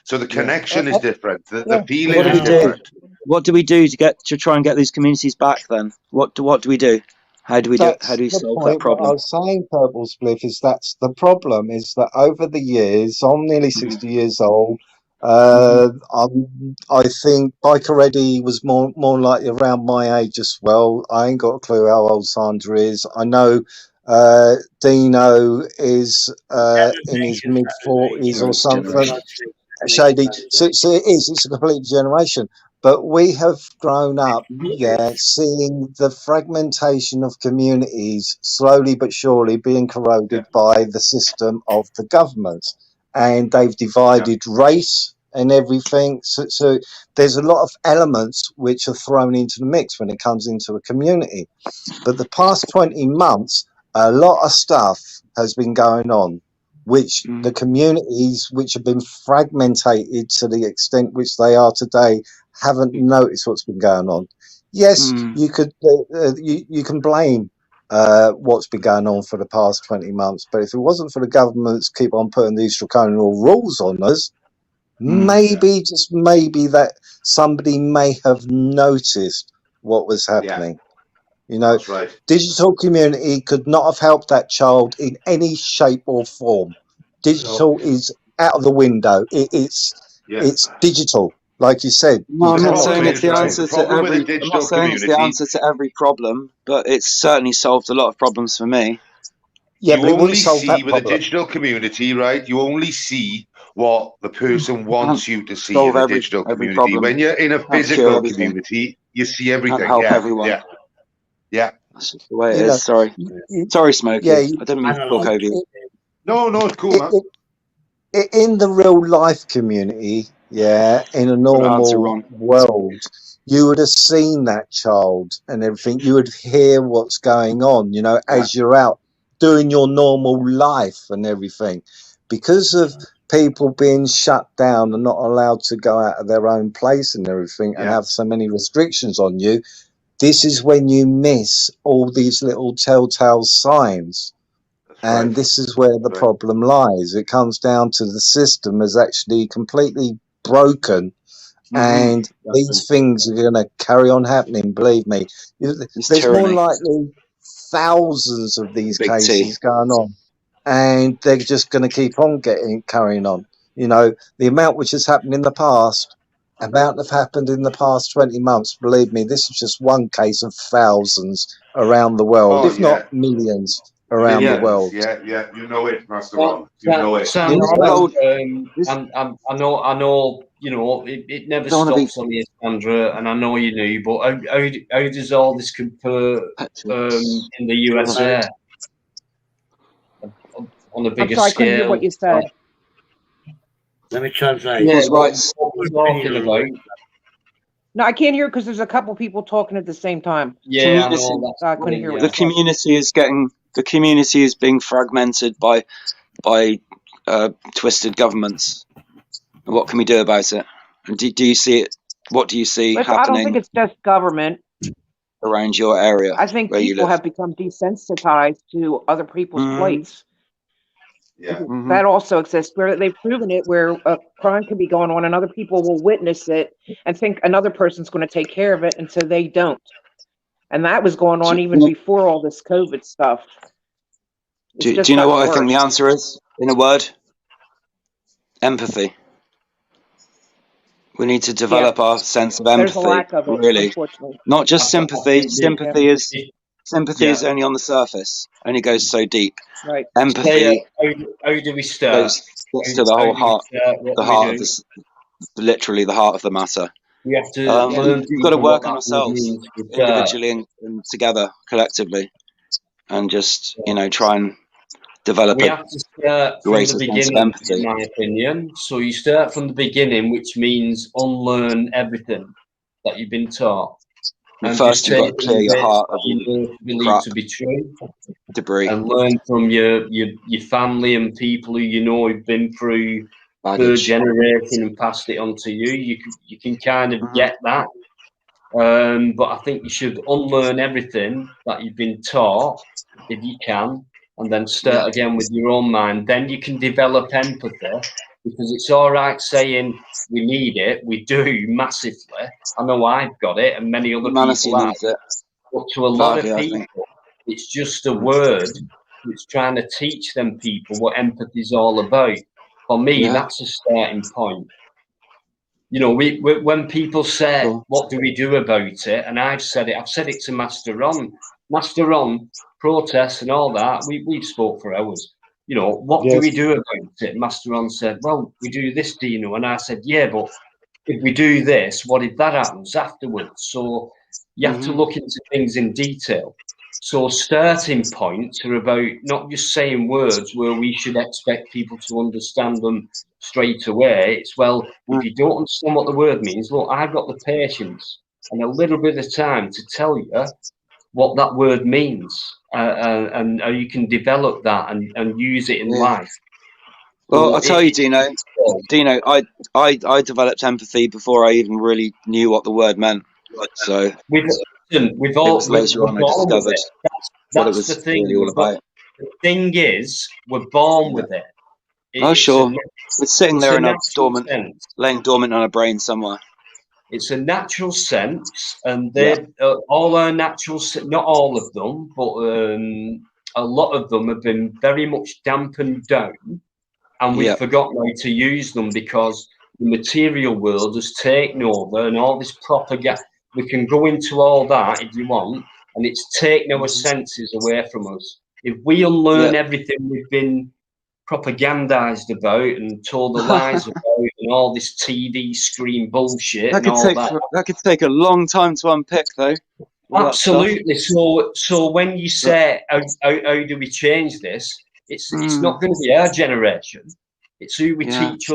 So the Yeah. connection is different. The Yeah, What feeling do is we do? different. What do we do to try and get these communities back then? What do we do? How do we do it? How that's do we the solve that point. What I problem? was saying, Purple Spliff, is that's the problem. Is that over the years, I'm nearly 60 years old. I think Bikereddie was more likely around my age as well. I ain't got a clue how old Sandra is. I know Dino is in his mid 40s or something. Shady. So it is. It's a complete generation. But we have grown up, yeah, seeing the fragmentation of communities slowly but surely being corroded by the system of the government, and they've divided race and everything. So there's a lot of elements which are thrown into the mix when it comes into a community. But the past 20 months, a lot of stuff has been going on, which the communities which have been fragmented to the extent which they are today haven't noticed what's been going on. Yes, you could you can blame what's been going on for the past 20 months, but if it wasn't for the governments keep on putting these draconian rules on us, maybe just maybe that somebody may have noticed what was happening. You know, That's right. digital community could not have helped that child in any shape or form. Digital is out of the window. It's digital, like you said. No, You I'm not cannot saying put it's the Right. answer The to problem with the every. I'm not digital saying it's the community, answer to every problem, but it's certainly solved a lot of problems for me. Yeah, you but it wouldn't only solve see that with a problem. digital community, right? You only see what the person wants you to see in Solve a every digital community. problem. When you're in a Can't cure physical everything. community, you see Can't everything. help Yeah, everyone. yeah, yeah. That's just the way it You is. know, Sorry, sorry, Smokey. yeah, I didn't mean to talk over you. No, it's cool, man. in the real life community, yeah, in a Got to answer, normal Ron. world, you would have seen that child and everything. You would hear what's going on, you know, as you're out doing your normal life and everything. Because of people being shut down and not allowed to go out of their own place and everything and have so many restrictions on you, this is when you miss all these little telltale signs. And this is where the problem lies. It comes down to the system is actually completely broken, and these things are going to carry on happening. Believe me, there's more likely thousands of these cases going on, and they're just going to keep on carrying on. You know, the amount which has happened in the past, amount have happened in the past 20 months. Believe me, this is just one case of thousands around the world, if not millions around the world. Yeah. You know it, Master Ron. You know it. Sam, You know, I know. You know, it never Don't wanna be- stops on you, Sandra, and I know you knew. But how does all this compare in the USA on a I'm bigger sorry, I couldn't hear scale? what you said. Let me translate. Yeah, People's rights. what we're talking about. No, I can't hear because there's a couple people talking at the same time. Yeah, I Community- know. That's So I couldn't hear what the you said. community is being fragmented by twisted governments. What can we do about it? And do you see it? What do you see But I don't think happening it's just government. around your area I think where you people live? have become desensitized to other people's Mhm. plights. Yeah. Mhm. That also exists, where they've proven it, where a crime can be going on and other people will witness it and think another person's going to take care of it, and so they don't. And that was going on even before all this COVID stuff. Do you know what I think the answer is? In a word, empathy. We need to develop our sense of There's a empathy. lack of it, Really, unfortunately. not just I sympathy. think Sympathy is only on the surface. Only goes so deep. Right. Empathy How do we start? goes to the whole heart. The heart of this, literally the heart of the matter. We have to learn. We've got to work on what that ourselves means to start. individually and together, collectively, and just try and develop We a have to start from greater the sense of beginning, empathy. in my opinion. So you start from the beginning, which means unlearn everything that you've been taught. And And first, just you've got to take clear your bits heart of that you believe crap, to be true, debris. and learn from your family and people who you know have been through third Baggage. generation and passed it on to you. You can kind of get that. But I think you should unlearn everything that you've been taught, if you can, and then start again with your own mind. Then you can develop empathy, because it's all right saying we need it. We do massively. I know I've got it, and many other Humanity people have. needs it. But to a lot Badly, of I people, think. it's just a word that's trying to teach them people what empathy is all about. For me, that's a starting point. You know, we when people say, what do we do about it? And I've said it to Master Ron. Master Ron, protests and all that, we've spoke for hours. You know, what do we do about it? Master Ron said, well, we do this, Dino. And I said, yeah, but if we do this, what if that happens afterwards? So you have to look into things in detail. So starting points are about not just saying words where we should expect people to understand them straight away. It's, well, if you don't understand what the word means, look, I've got the patience and a little bit of time to tell you what that word means, and how you can develop that and use it in life. Well, I'll tell you, Dino, I developed empathy before I even really knew what the word meant. So we've all later on I discovered what it was the thing. really all about. The thing is, we're born with it. Sure. It's sitting there in a dormant, sense. laying dormant on a brain somewhere. It's a natural sense, and they all our natural, not all of them, but a lot of them have been very much dampened down, and we've forgotten how to use them because the material world has taken over, and all this propaganda. We can go into all that if you want, and it's taken our senses away from us. If we unlearn everything we've been propagandized about and told the lies about, and all this TV screen bullshit That could take a long time to unpick, though. Absolutely. So when you say how do we change this, it's not going to be our generation. It's who we teach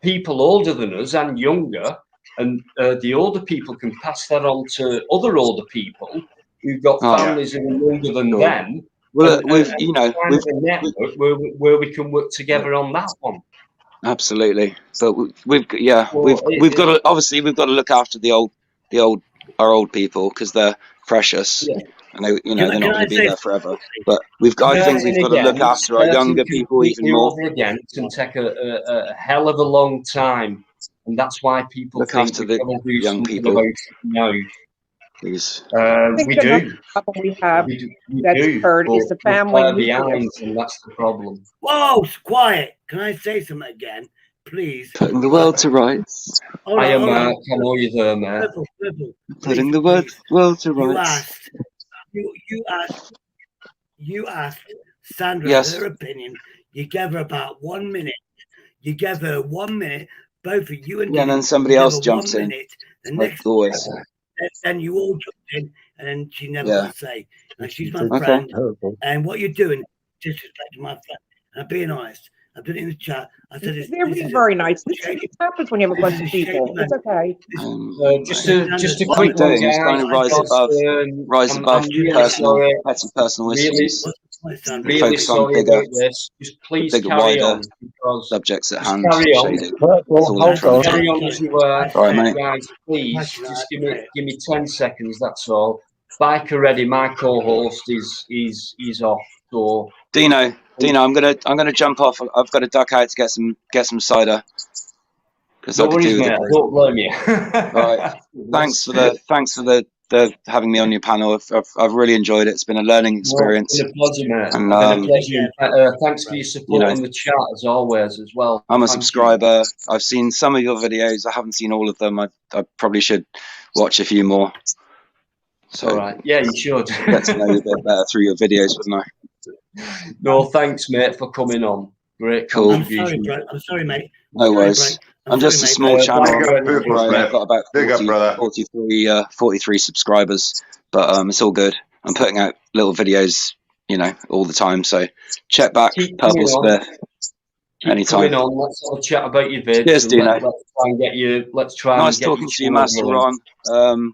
people older than us and younger, and the older people can pass that on to other older people who've got families who are younger than them. Well, we've a network where we can work together on that one. Absolutely, but we've got to look after our old people because they're precious, and they're not going to be there forever. But I think we've got to look after our younger people even more. Over again, it can take a hell of a long time, and that's why people look think after the young people about it now. Please. We do. We have that's heard is the family behind, and that's the problem. Whoa, quiet! Can I say something again, please? Putting the world to rights. I am. Can know you there, man. Putting the world to rights. You asked Sandra her opinion. You gave her about 1 minute. You gave her 1 minute. Both of you and and then somebody else jumps in. The next always. Then you all jumped in, and then she never got to say. Now she's my friend, and what you're doing, disrespecting my friend. And I'm being honest, I've done it in the chat. I said it's They're very nice. This happens when you have a bunch of people. It's okay. Just a what quick I'm doing one, is trying to guys. rise above I'm really personal, sorry. petty personal Really, issues. really Focus on sorry bigger, about this. Just please bigger, carry wider on because subjects at just hand. carry on. Shady. Well, That's all I'm hold trying on. to Carry do. on as you were, All right, mate. guys. Please just give me 10 seconds. That's all. Bikereddie, my co-host, is off. So Dino, I'm gonna jump off. I've got to duck out to get some cider because I no could do worries, with mate. it. I don't blame you. All right. Thanks for the having me on your panel. I've really enjoyed it. It's been a learning experience. It's been a pleasure, mate. And It's been a pleasure. Thanks for your support in the chat as always as well. I'm a Thank subscriber. I've seen some of your videos. I haven't seen all of them. I probably should watch a few more. So all right. Yeah, you should. get to know you a bit better through your videos, wouldn't I? No, thanks, mate, for coming on. Great Cool. I'm sorry, bro. I'm sorry, mate. No worries. I'm just a small channel. I've got about 43 subscribers, but it's all good. I'm putting out little videos, all the time. So check back, Purple Smith, anytime. Coming on, let's have a chat about your vids. Cheers, Dino. Let's try and get you. Let's try Nice and get talking to you, Master Ron.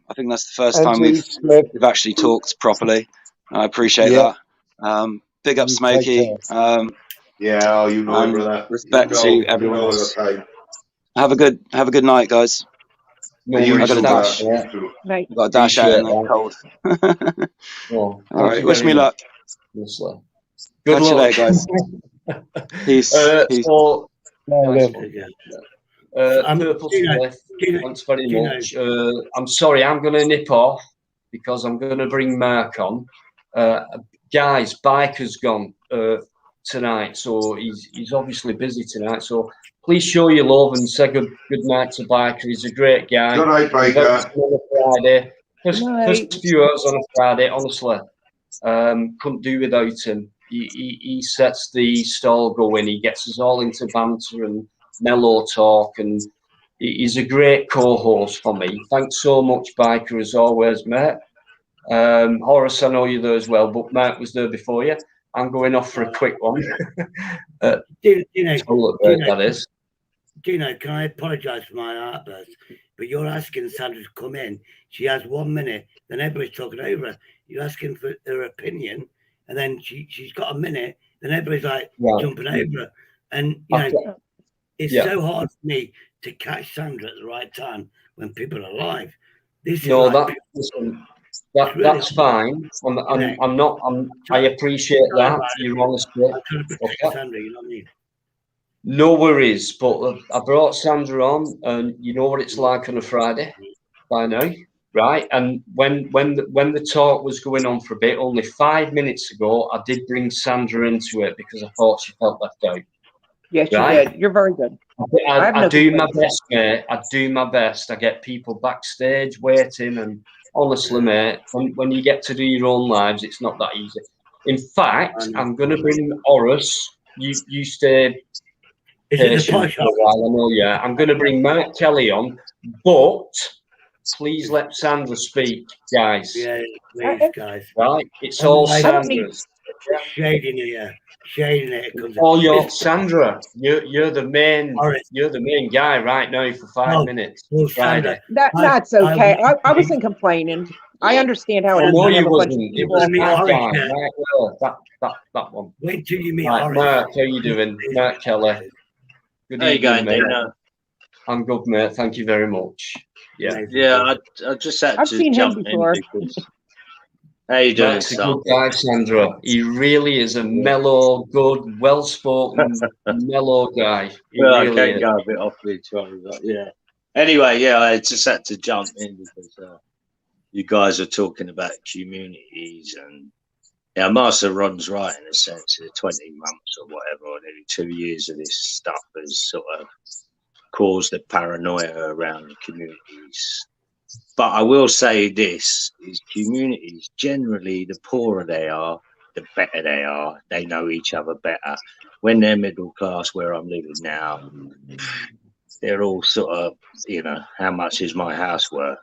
I think that's the first And time to you, we've Smith. actually talked properly. I appreciate Yeah. that. Big up You Smokey. take Yeah, you know it, And brother. respect to everyone You know else. the time. Have a good night, guys. No You worries, I got a too, dash. brother. You too. Night. Got a dash out in the Appreciate cold. Oh, All right. Wish me luck. Good Catch you luck. later, guys. Peace. Peace. So, nice one. I'm Purple Dino, Smith, Dino, thanks very Dino. much. I'm sorry, I'm going to nip off because I'm going to bring Mark on. Guys, Biker's gone tonight, so he's obviously busy tonight. So please show your love and say good night to Biker. He's a great guy. Good night, Biker. On a Friday. Good night. First few hours on a Friday, honestly, couldn't do without him. He sets the stall going. He gets us all into banter and mellow talk, and he's a great co-host for me. Thanks so much, Biker, as always, mate. Horace, I know you're there as well, but Mark was there before you. I'm going off for a quick one. Dino, that is. Dino, can I apologise for my outburst? But you're asking Sandra to come in. She has 1 minute, then everybody's talking over her. You're asking for her opinion, and then she's got a minute, then everybody's like jumping over her. And it's so hard for me to catch Sandra at the right time when people are live. This is that's fine. I appreciate that. You're honest. Sandra, you know what I mean? No worries, but I brought Sandra on, and you know what it's like on a Friday by now, right? And when the talk was going on for a bit, only 5 minutes ago, I did bring Sandra into it because I thought she felt left out. Yes, you did. You're very good. I do my best, mate. I do my best. I get people backstage waiting, and honestly, mate, when you get to do your own lives, it's not that easy. In fact, I'm going to bring Horace. You stay patient for a while, I know. Yeah, I'm going to bring Mark Kelly on, but please let Sandra speak, guys. Yeah, please, guys. Right, it's all Sandra's. Shading it. Oh, you're Sandra. You're the main guy right now for 5 minutes. Well, Friday. That's okay. I wasn't complaining. I understand how it is. No, when you you have a bunch of wasn't. It people. was that guy. That one. Wait till you meet Right, Mark, how you doing? Mark Kelly. Good evening, mate. I'm good, mate. Thank you very much. Yeah. I just had I've to seen him jump in before. because how you doing, Mark's a son? good guy, Sandra. He really is a mellow, good, well-spoken, mellow guy. He Well, really I can't is. go a bit off the each but yeah. Anyway, I just had to jump in because you guys are talking about communities, and Master Ron's right in a sense. 20 months or whatever, or nearly 2 years of this stuff has sort of caused the paranoia around the communities. But I will say this, is communities, generally, the poorer they are, the better they are. They know each other better. When they're middle class, where I'm living now, they're all sort of, how much is my house worth,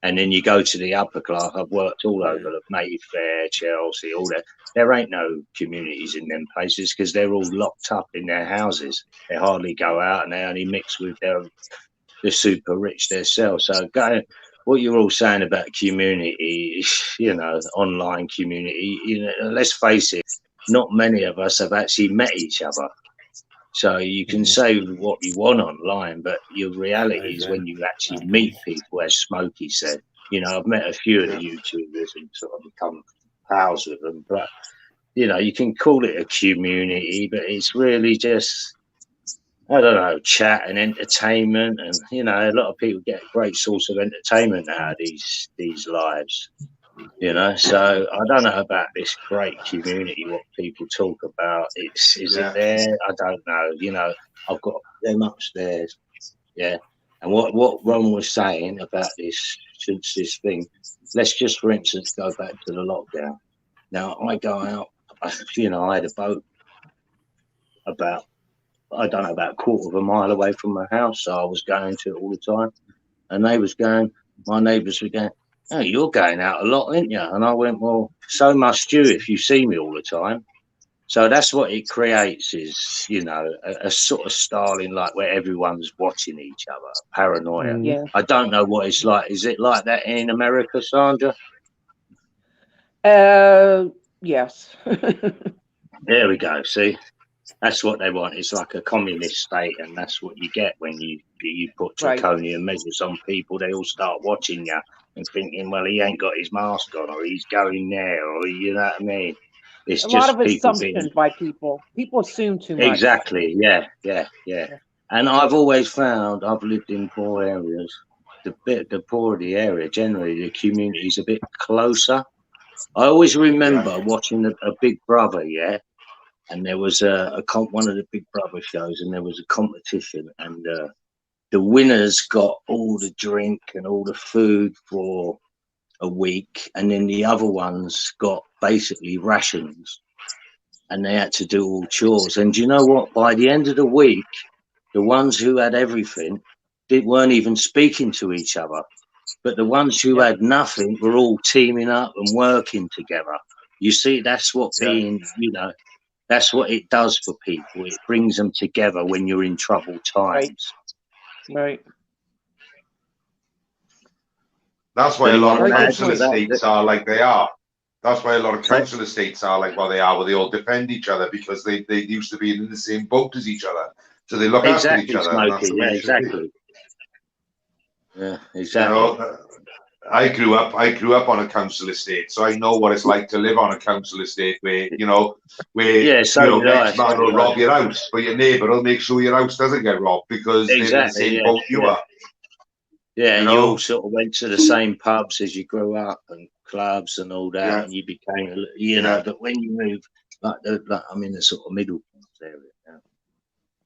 And then you go to the upper class. I've worked all over the Mayfair, Chelsea, all that. There ain't no communities in them places because they're all locked up in their houses. They hardly go out, and they only mix with the super rich themselves. So what you're all saying about community, you know, online community, you know, let's face it, not many of us have actually met each other. So you can say what you want online, but your reality is when you actually meet people, as Smokey said. You know, I've met a few of the YouTubers and sort of become pals with them, but you know, you can call it a community, but it's really just, I don't know, chat and entertainment, and you know, a lot of people get a great source of entertainment out of these lives. You know, so I don't know about this great community. What people talk about, is it there? I don't know. You know, I've got them upstairs. Yeah, and what Ron was saying about this thing. Let's just, for instance, go back to the lockdown. Now I go out. You know, I had a boat about, I don't know, about a quarter of a mile away from my house, so I was going to it all the time. And they was going, my neighbours were going, "Oh, you're going out a lot, aren't you?" And I went, "Well, so must you if you see me all the time." So that's what it creates, is, you know, a sort of styling, like where everyone's watching each other, paranoia. Yeah. I don't know what it's like. Is it like that in America, Sandra? Yes. There we go. See, that's what they want. It's like a communist state, and that's what you get when you put draconian measures on people. They all start watching you and thinking, well, he ain't got his mask on, or he's going there, or you know what I mean. It's a just lot of people assumptions by people. People assume too much. Exactly. Yeah. And I've always found, I've lived in poor areas. The poorer the area, generally the community's a bit closer. I always remember watching a Big Brother, and there was one of the Big Brother shows, and there was a competition, and the winners got all the drink and all the food for a week, and then the other ones got basically rations, and they had to do all chores. And do you know what? By the end of the week, the ones who had everything weren't even speaking to each other. But the ones who had nothing were all teaming up and working together. You see, that's what being, you know, that's what it does for people. It brings them together when you're in troubled times. Right. That's why a lot of council estates are like they are. That's why a lot of council estates are like what they are, where they all defend each other because they used to be in the same boat as each other. So they look after each other. And that's the way it should be. Yeah, exactly. You know, I grew up on a council estate, so I know what it's like to live on a council estate where next man will rob your house, but your neighbour will make sure your house doesn't get robbed because they're in the same boat you are. Yeah, you all sort of went to the same pubs as you grew up, and clubs and all that, and you became, you know. But when you move, like I'm in the sort of middle class area now,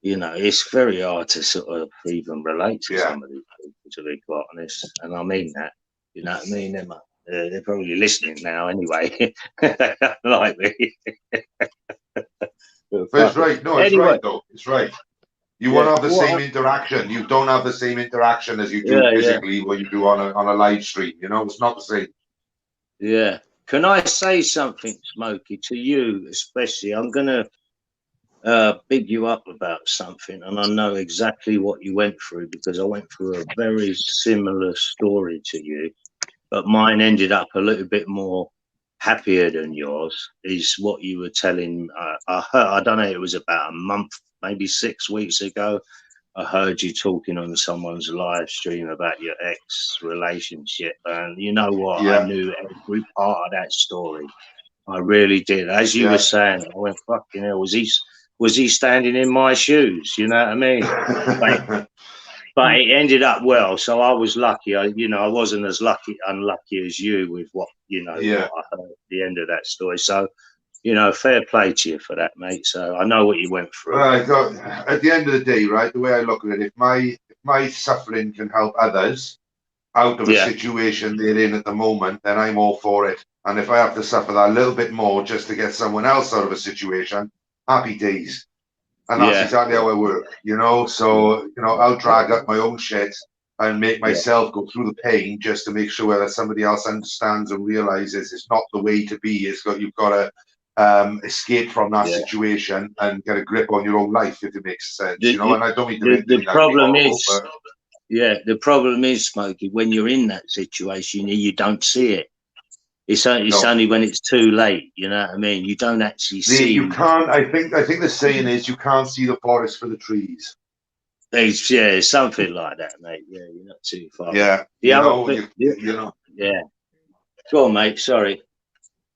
you know, it's very hard to sort of even relate to some of these people, to be quite honest. And I mean that, you know what I mean? They're probably listening now anyway, like me. But it's right. No, it's right though. It's right. You want to have the same interaction. You don't have the same interaction as you do physically when you do on a live stream. You know, it's not the same. Yeah. Can I say something, Smokey, to you especially? I'm gonna big you up about something, and I know exactly what you went through because I went through a very similar story to you, but mine ended up a little bit more happier than yours. Is what you were telling. I heard, I don't know, it was about a month, maybe 6 weeks ago. I heard you talking on someone's live stream about your ex relationship, and you know what? I knew every part of that story. I really did. As you were saying, I went, fucking hell, was he standing in my shoes? You know what I mean? But it ended up well, so I was lucky. I wasn't as unlucky as you with what what I heard at the end of that story. So, you know, fair play to you for that, mate. So I know what you went through. Right. At the end of the day, right, the way I look at it, if my suffering can help others out of a situation they're in at the moment, then I'm all for it. And if I have to suffer that little bit more just to get someone else out of a situation, happy days. And that's exactly how I work, you know. So, you know, I'll drag up my own shit and make myself go through the pain just to make sure that somebody else understands and realizes it's not the way to be. You've got to escape from that situation and get a grip on your own life, if it makes sense. And I don't mean to make the problem horrible, is, the problem is, Smokey, when you're in that situation, you don't see it. It's only when it's too late. You know what I mean? You don't actually see. You can't. I think the saying is you can't see the forest for the trees. Yeah, something like that, mate. Yeah, you're not too far. Yeah, Yeah. Go on, mate. Sorry.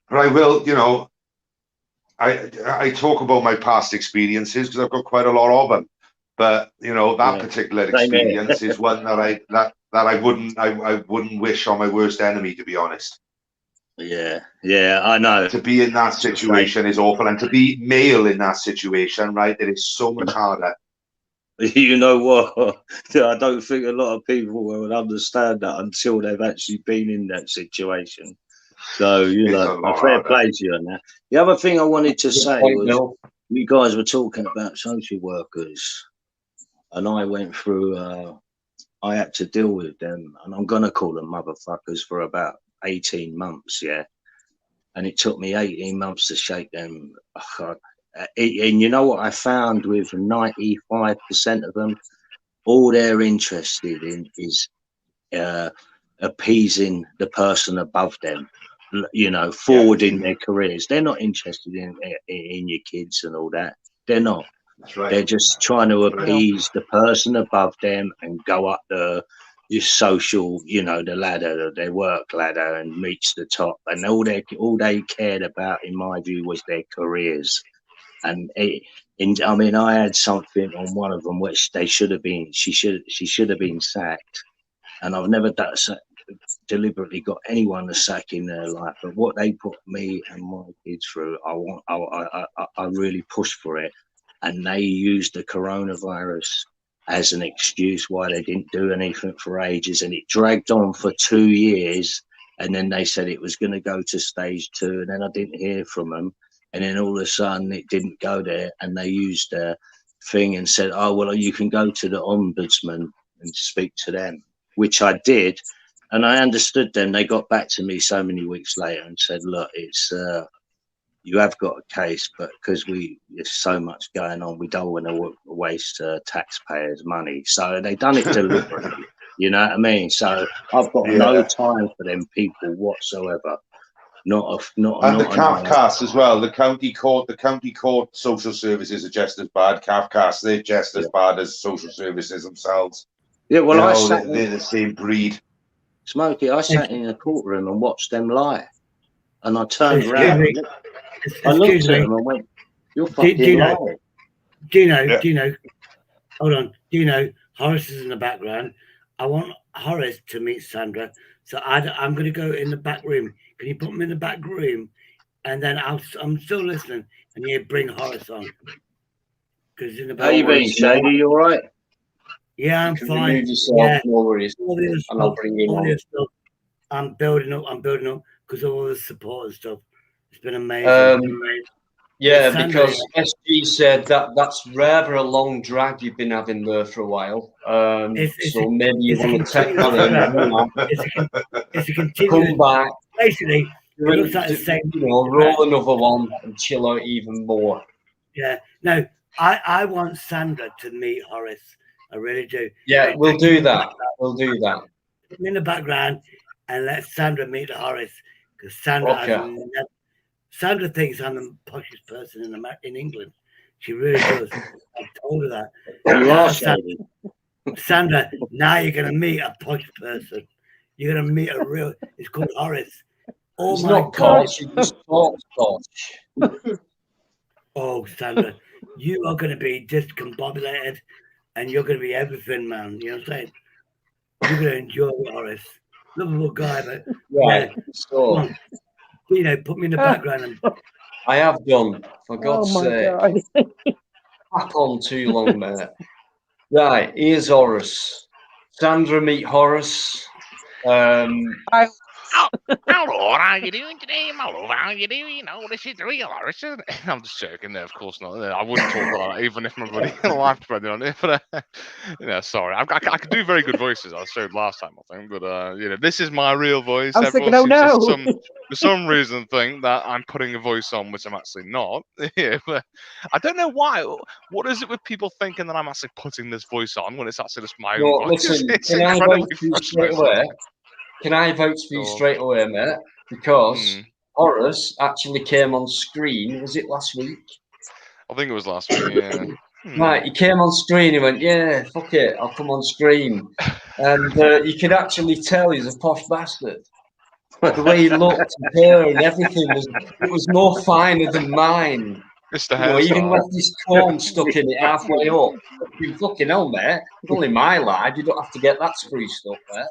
But I will. I talk about my past experiences because I've got quite a lot of them. But that particular experience is one that I wouldn't wish on my worst enemy, to be honest. Yeah, I know. To be in that situation is awful, and to be male in that situation, right, it is so much harder. You know what? I don't think a lot of people will understand that until they've actually been in that situation. So, a fair play to you on that. The other thing I wanted to say was, you guys were talking about social workers, and I went through, I had to deal with them, and I'm going to call them motherfuckers, for about 18 months, yeah? And it took me 18 months to shake them. And you know what I found with 95% of them? All they're interested in is appeasing the person above them, forwarding their careers. They're not interested in your kids and all that. They're not. That's right. They're just trying to appease the person above them and go up your social, the ladder, their work ladder, and reach the top. And all they cared about, in my view, was their careers. And I had something on one of them which she should have been sacked. And I've never deliberately got anyone to sack in their life. But what they put me and my kids through, I really pushed for it. And they used the coronavirus as an excuse why they didn't do anything for ages. And it dragged on for 2 years. And then they said it was going to go to stage 2. And then I didn't hear from them. And then all of a sudden it didn't go there. And they used a thing and said, oh, well, you can go to the ombudsman and speak to them, which I did. And I understood them. They got back to me so many weeks later and said, look, it's you have got a case, but because there's so much going on, we don't want to waste taxpayers' money. So they done it deliberately. You know what I mean? So I've got no time for them people whatsoever. And the CAFCAS as well. The county court social services are just as bad. CAFCAS, they're just as bad as social services themselves. Yeah, well, they're the same breed. Smokey, I sat in a courtroom and watched them lie, and I turned around. I looked at them and went, "You're fucking lying." Dino, hold on. Dino, Horace is in the background. I want Horace to meet Sandra, so I'm going to go in the back room. Can you put me in the back room, and then I'm still listening, and you bring Horace on. Because in the back. How you been, Shady? You all right? Yeah, I'm fine. Remove yourself, yeah. No worries. And I'll bring you on. I'm building up because of all the support and stuff. It's been amazing. Yeah, because SG said that's rather a long drag you've been having there for a while. So maybe you want to take that in. It's a continuous. Come back. Basically, it looks like the same. Roll another one and chill out even more. Yeah. No, I want Sandra to meet Horace. I really do. Yeah, we'll do that. We'll do that. Put me in the background and let Sandra meet Horace, because Sandra thinks I'm the poshest person in England. She really does. I've told her that. You are, Sandra, now you're going to meet a posh person. You're going to meet a real. It's called Horace. Oh it's my not God! Posh, it's posh. Oh, Sandra, you are going to be discombobulated, and you're going to be everything, man. You know what I'm saying? You're going to enjoy Horace. Lovable guy, but right. Come on. Put me in the background. And... I have done, for God's sake. Back on too long, mate. Right, here's Horace. Sandra, meet Horace. I Hello, how you doing today? Hello, how you doing? You know, this is the real Harrison. I'm just joking there, of course not. I wouldn't talk like that, even if my buddy life depended on it. But, sorry. I could do very good voices. I showed last time, I think. But, this is my real voice. I was thinking, Everyone oh seems no. for some reason think that I'm putting a voice on, which I'm actually not. Yeah, but I don't know why. What is it with people thinking that I'm actually putting this voice on when it's actually just my own No, voice? listen, It's can I vote incredibly for you straight frustrating. away? Can I vote for you Go on. straight away, mate? Because Horace actually came on screen. Was it last week? I think it was last week, yeah. Right, he came on screen. He went, "Yeah, fuck it, I'll come on screen," and you could actually tell he's a posh bastard. The way he looked, his hair, and everything was no finer than mine. It's the You know, he even hairstyle. left his comb stuck in it halfway up. You fucking hell, mate. It's only my lad. You don't have to get that screeched up, mate.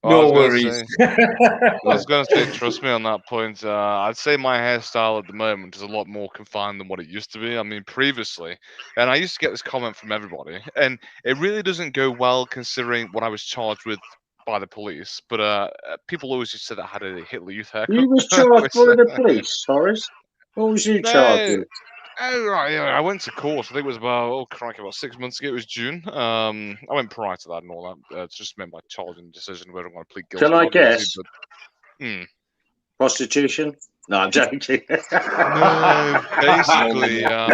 No worries. I was going to say, trust me on that point. I'd say my hairstyle at the moment is a lot more confined than what it used to be. I mean, previously, and I used to get this comment from everybody, and it really doesn't go well considering what I was charged with by the police. But people always used to say that I had a Hitler Youth haircut. You was charged by the police, Horace. What was you charged with? Oh, right, yeah, I went to court. I think it was about, about 6 months ago. It was June. I went prior to that and all that. It's just meant by charging decision whether I'm going to plead guilty. Can I guess? But, prostitution? No, I'm joking. No, basically, I'm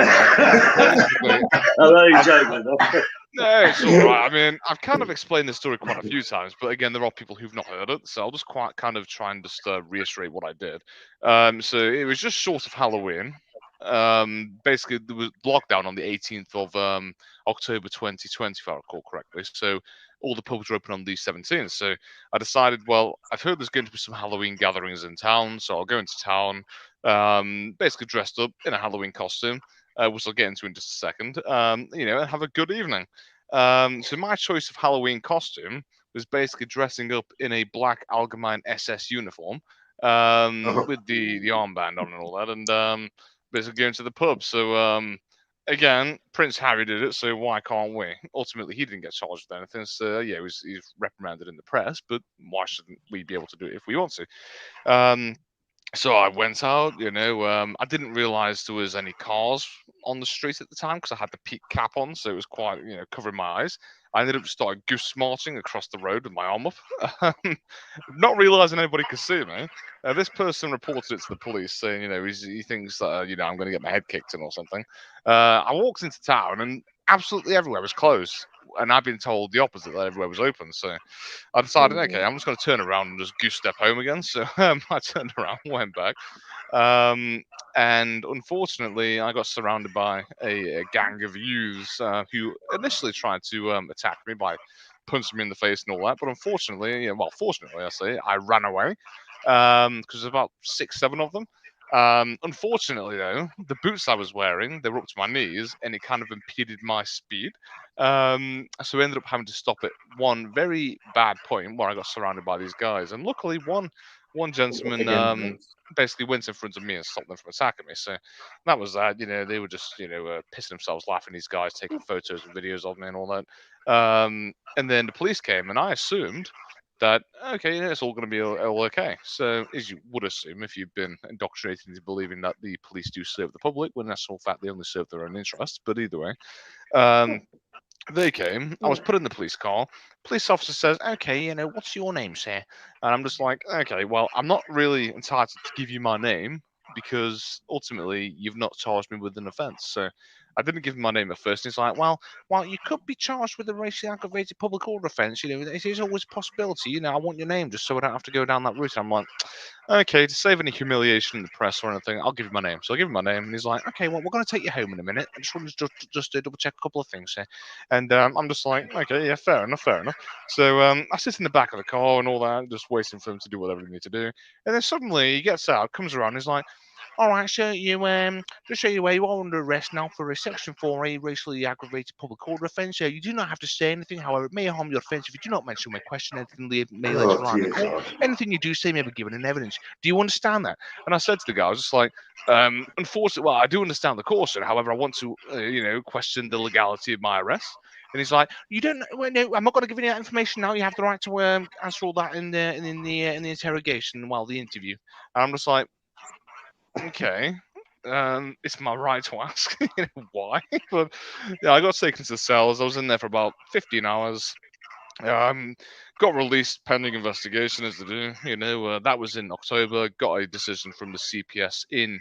only joking. No, it's all right. I mean, I've kind of explained this story quite a few times, but again, there are people who've not heard it, so I'll just kind of try and just reiterate what I did. So it was just short of Halloween. Basically, there was lockdown on the 18th of October 2020, if I recall correctly. So all the pubs were open on the 17th. So I decided, well, I've heard there's going to be some Halloween gatherings in town, so I'll go into town, basically dressed up in a Halloween costume, which I'll get into in just a second, and have a good evening. So my choice of Halloween costume was basically dressing up in a black Allgemeine SS uniform, with the armband on and all that, and basically going to the pub. So again, Prince Harry did it, so why can't we? Ultimately, he didn't get charged with anything, so yeah, he's reprimanded in the press, but why shouldn't we be able to do it if we want to? So I went out, I didn't realize there was any cars on the street at the time because I had the peak cap on, so it was quite, covering my eyes. I ended up started goose marching across the road with my arm up, not realizing anybody could see me. This person reported it to the police, saying, he thinks that, I'm going to get my head kicked in or something. I walked into town and absolutely everywhere was closed. And I've been told the opposite, that everywhere was open. So I decided, okay, I'm just going to turn around and just goose step home again. So I turned around, went back. And unfortunately, I got surrounded by a gang of youths who initially tried to attack me by punching me in the face and all that. But unfortunately, fortunately, I say, I ran away because there's about 6, 7 of them. Unfortunately, though, the boots I was wearing, they were up to my knees, and it kind of impeded my speed. So we ended up having to stop at one very bad point where I got surrounded by these guys, and luckily one gentleman basically went in front of me and stopped them from attacking me. So that was that. They were just pissing themselves laughing. These guys taking photos and videos of me and all that. And then the police came, and I assumed that, okay, it's all going to be all okay. So, as you would assume if you've been indoctrinated into believing that the police do serve the public, when in actual fact they only serve their own interests. But either way, they came. I was put in the police car. Police officer says, okay, what's your name, sir? And I'm just like, okay, well, I'm not really entitled to give you my name because ultimately you've not charged me with an offence. So I didn't give him my name at first. And he's like, well, you could be charged with a racially aggravated public order offence. It is always a possibility. I want your name just so I don't have to go down that route. I'm like, okay, to save any humiliation in the press or anything, I'll give you my name. So I give him my name, and he's like, okay, well, we're going to take you home in a minute. I just want to just double check a couple of things here. And I'm just like, okay, yeah, fair enough. So I sit in the back of the car and all that, just waiting for him to do whatever they need to do. And then suddenly he gets out, comes around, and he's like, all right, so just so you are under arrest now for a Section 4A racially aggravated public order offence. You do not have to say anything, however, it may harm your offence if you do not mention my question, anything may later on in the court. Anything you do say may be given in evidence. Do you understand that? And I said to the guy, I was just like, unfortunately, well, I do understand the caution. However, I want to, question the legality of my arrest. And he's like, "You don't. Well, no, I'm not going to give you that information now. You have the right to answer all that in the interrogation while the interview." And I'm just like, "Okay, it's my right to ask why." But yeah, I got taken to the cells. I was in there for about 15 hours. Got released pending investigation, as they do. That was in October. Got a decision from the CPS in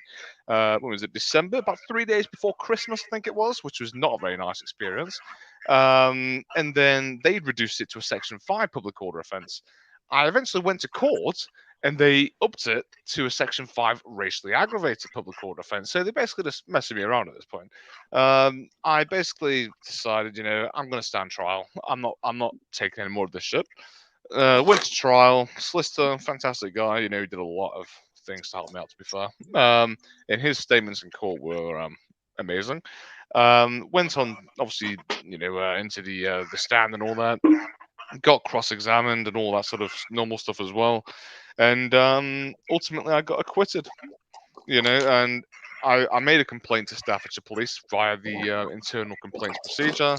when was it? December, about 3 days before Christmas, I think it was, which was not a very nice experience. And then they reduced it to a Section 5 public order offence. I eventually went to court, and they upped it to a Section 5 racially aggravated public order offence. So they're basically just messing me around at this point. I basically decided, I'm going to stand trial. I'm not taking any more of this shit. Went to trial. Solicitor, fantastic guy. He did a lot of things to help me out. To be fair, and his statements in court were amazing. Went on, obviously, into the stand and all that. Got cross-examined and all that sort of normal stuff as well. And ultimately, I got acquitted. And I made a complaint to Staffordshire Police via the internal complaints procedure.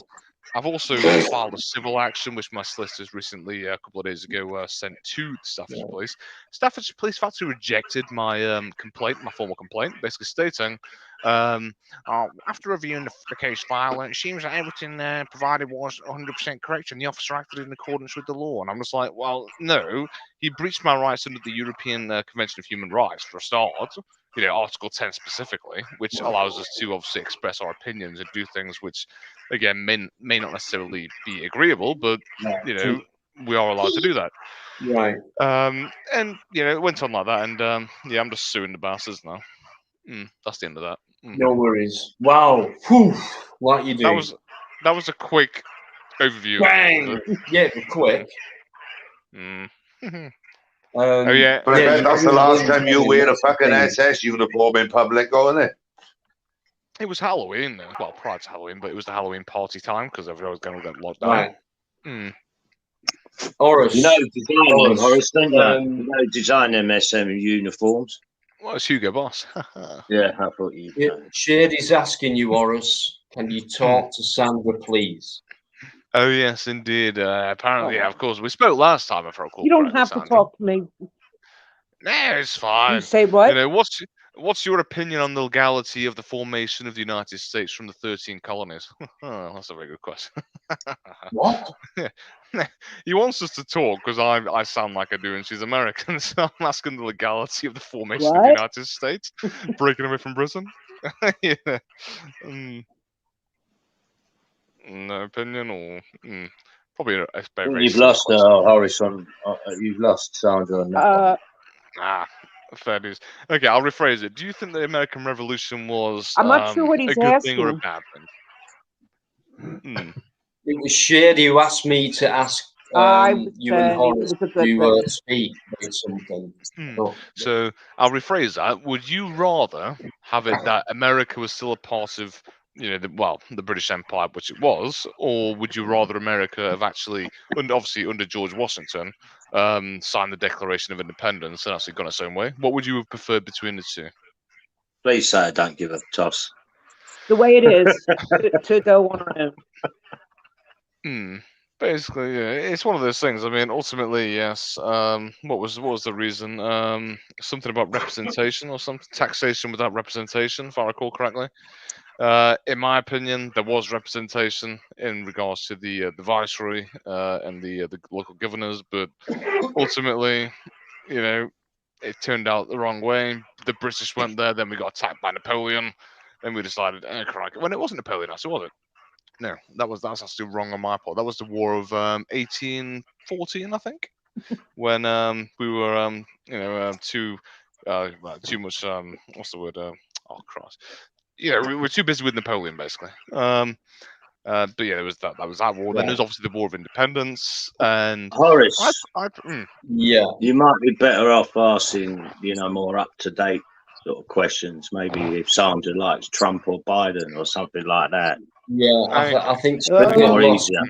I've also filed a civil action, which my solicitors recently, a couple of days ago, sent to Staffordshire Police. Staffordshire Police have actually rejected my complaint, my formal complaint, basically stating, after reviewing the case file, it seems that everything provided was 100% correct, and the officer acted in accordance with the law. And I'm just like, well, no, he breached my rights under the European Convention of Human Rights, for a start. Article 10 specifically, which allows us to obviously express our opinions and do things which, again, may not necessarily be agreeable, but we are allowed to do that. Right. And it went on like that, and I'm just suing the bastards now. That's the end of that. No worries. Wow. Whew. Like you do. That was a quick overview. Bang. Yeah, quick. Oh yeah. But I bet that's the last time you wear a fucking SS uniform in public, isn't it? It was Halloween, well, prior to Halloween, but it was the Halloween party time because everyone was going to get locked down. Right. Horace. Horace, don't you? Design them SM uniforms. Well, it's Hugo Boss. Yeah, I thought you. Shady's asking you, Horace, can you talk to Sandra, please? Oh yes, indeed. Apparently, of course, we spoke last time. If I recall. You don't have to talk to me. No, it's fine. You say what? What's your opinion on the legality of the formation of the United States from the 13 colonies? Oh, that's a very good question. What? He wants us to talk because I sound like I do, and she's American. So I'm asking the legality of the formation of the United States, breaking away from Britain. Yeah. No opinion, or probably a very. You've lost Horace on. You've lost Sandra on that one. Fair news. Okay, I'll rephrase it. Do you think the American Revolution was I'm not sure what he's a good thing or a asking. bad thing? It was Shady who asked me to ask you and Horace to speak about something. So I'll rephrase that. Would you rather have it that America was still a part of, the British Empire, which it was, or would you rather America have actually, obviously under George Washington, signed the Declaration of Independence and actually gone its own way? What would you have preferred between the two? Please say I don't give a toss. The way it is to go on our own. Basically, yeah, it's one of those things. I mean, ultimately, yes. What was the reason? Something about representation or something, taxation without representation, if I recall correctly. In my opinion, there was representation in regards to the viceroy and the local governors, but ultimately, it turned out the wrong way. The British went there, then we got attacked by Napoleon, then we decided, crikey. When it wasn't Napoleon, actually, was it? No, that's actually wrong on my part. That was the War of 1814, I think, when we were too much what's the word? Oh Christ! We were too busy with Napoleon, basically. But yeah, there was that war. Right. Then there's obviously the War of Independence, and Horace, yeah, you might be better off asking more up to date sort of questions. Maybe if Sandra likes Trump or Biden or something like that. Yeah, I think it's more easier.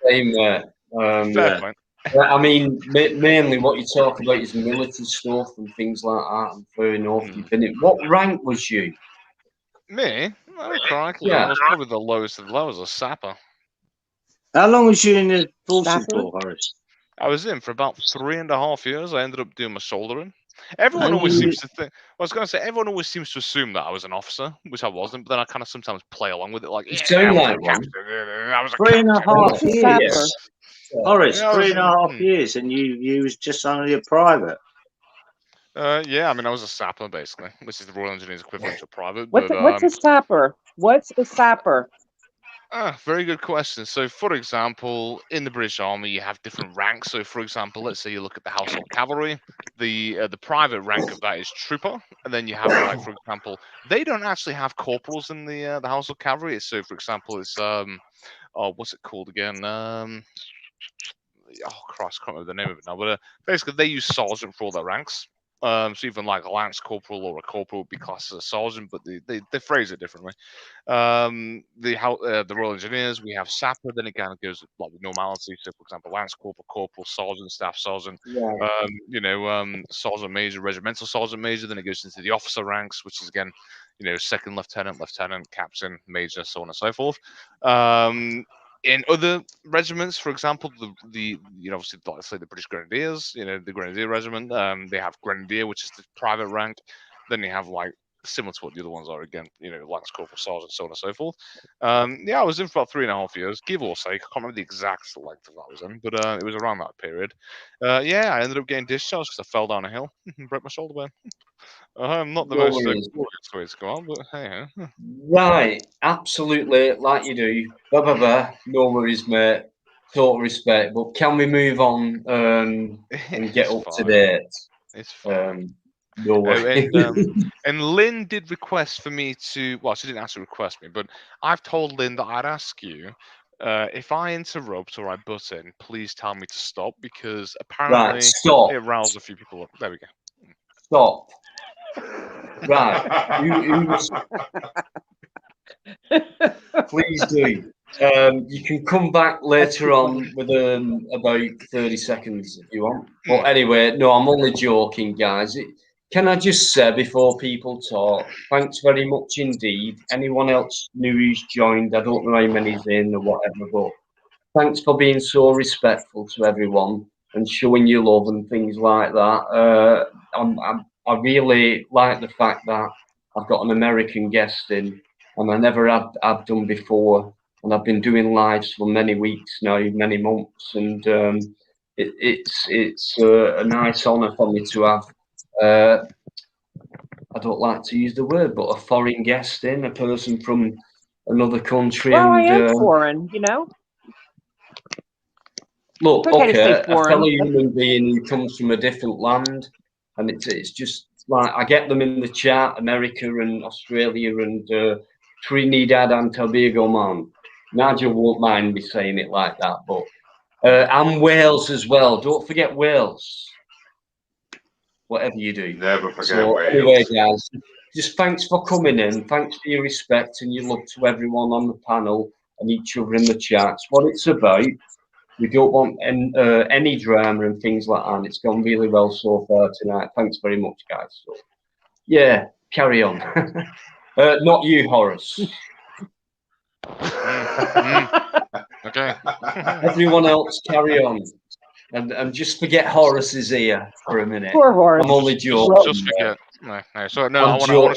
Same there. I mean, mainly what you talk about is military stuff and things like that. And fair enough, you've been in. What rank was you? Me? Oh, crikey! Yeah. I was probably the lowest of the low as a sapper. How long was you in the forces Sapper? for, Horace? I was in for about 3.5 years. I ended up doing my soldering. Everyone And always you, seems to think. I was going to say everyone always seems to assume that I was an officer, which I wasn't. But then I kind of sometimes play along with it, like, You yeah, I sound was a like one. captain. I was a 3.5 captain. What's a sapper? years. Yeah. Horace, Yeah, I was. 3.5 years, and you was just only a private. Yeah, I mean, I was a sapper basically, which is the Royal Engineers equivalent to a private. What's But a sapper? What's a sapper? very good question. So, for example, in the British Army, you have different ranks. So, for example, let's say you look at the Household Cavalry. The private rank of that is trooper, and then you have, like, for example, they don't actually have corporals in the Household Cavalry. So, for example, it's what's it called again? Oh Christ, I can't remember the name of it now. But basically, they use sergeant for all their ranks. So even like a lance corporal or a corporal would be classed as a sergeant, but they phrase it differently. The Royal Engineers, we have sapper. Then it kind of goes like with normality. So, for example, lance corporal, corporal, sergeant, staff sergeant. Right. Sergeant major, regimental sergeant major. Then it goes into the officer ranks, which is again, second lieutenant, lieutenant, captain, major, so on and so forth. In other regiments, for example, the obviously, let's say the British Grenadiers, the Grenadier Regiment, they have Grenadier, which is the private rank. Then you have like similar to what the other ones are again, Lance Corporal, Sergeant, so on and so forth. I was in for about 3.5 years, give or take. I can't remember the exact length of that I was in, but it was around that period. I ended up getting discharged because I fell down a hill and broke my shoulder bone. Not the No most worries. glorious way to go on, but hey. Right, absolutely, like you do. No worries, mate. Total respect. But can we move on and get It's up to fine. date? It's fine. No Oh, worries. and Lynn did request for me to. Well, she didn't actually request me, but I've told Lynn that I'd ask you if I interrupt or I butt in, please tell me to stop because Right, apparently stop. it riles a few people up. There we go. Stop. Right. Who was... Please do. You can come back later on with about 30 seconds if you want. But anyway, no, I'm only joking, guys. Can I just say before people talk, thanks very much indeed. Anyone else new who's joined, I don't know how many's in or whatever, but thanks for being so respectful to everyone and showing your love and things like that. I really like the fact that I've got an American guest in, and I never have done before. And I've been doing lives for many weeks now, many months, and it's a nice honour for me to have. I don't like to use the word, but a foreign guest in, a person from another country. Well, I and am foreign, Look, It's okay to say a foreign. fellow human being who comes from a different land, and it's just like I get them in the chat, America and Australia and Trinidad and Tobago, man. Nigel won't mind me saying it like that, but and Wales as well. Don't forget Wales. Whatever you do, Never forget so Wales. anyway, guys, just thanks for coming in. Thanks for your respect and your love to everyone on the panel and each other in the chats. What it's about. We don't want any drama and things like that. And it's gone really well so far tonight. Thanks very much, guys. So, yeah, carry on. Not you, Horace. Okay. Everyone else, carry on. And just forget Horace is here for a minute. Poor Horace. I'm only joking. Just forget. No. So no, I want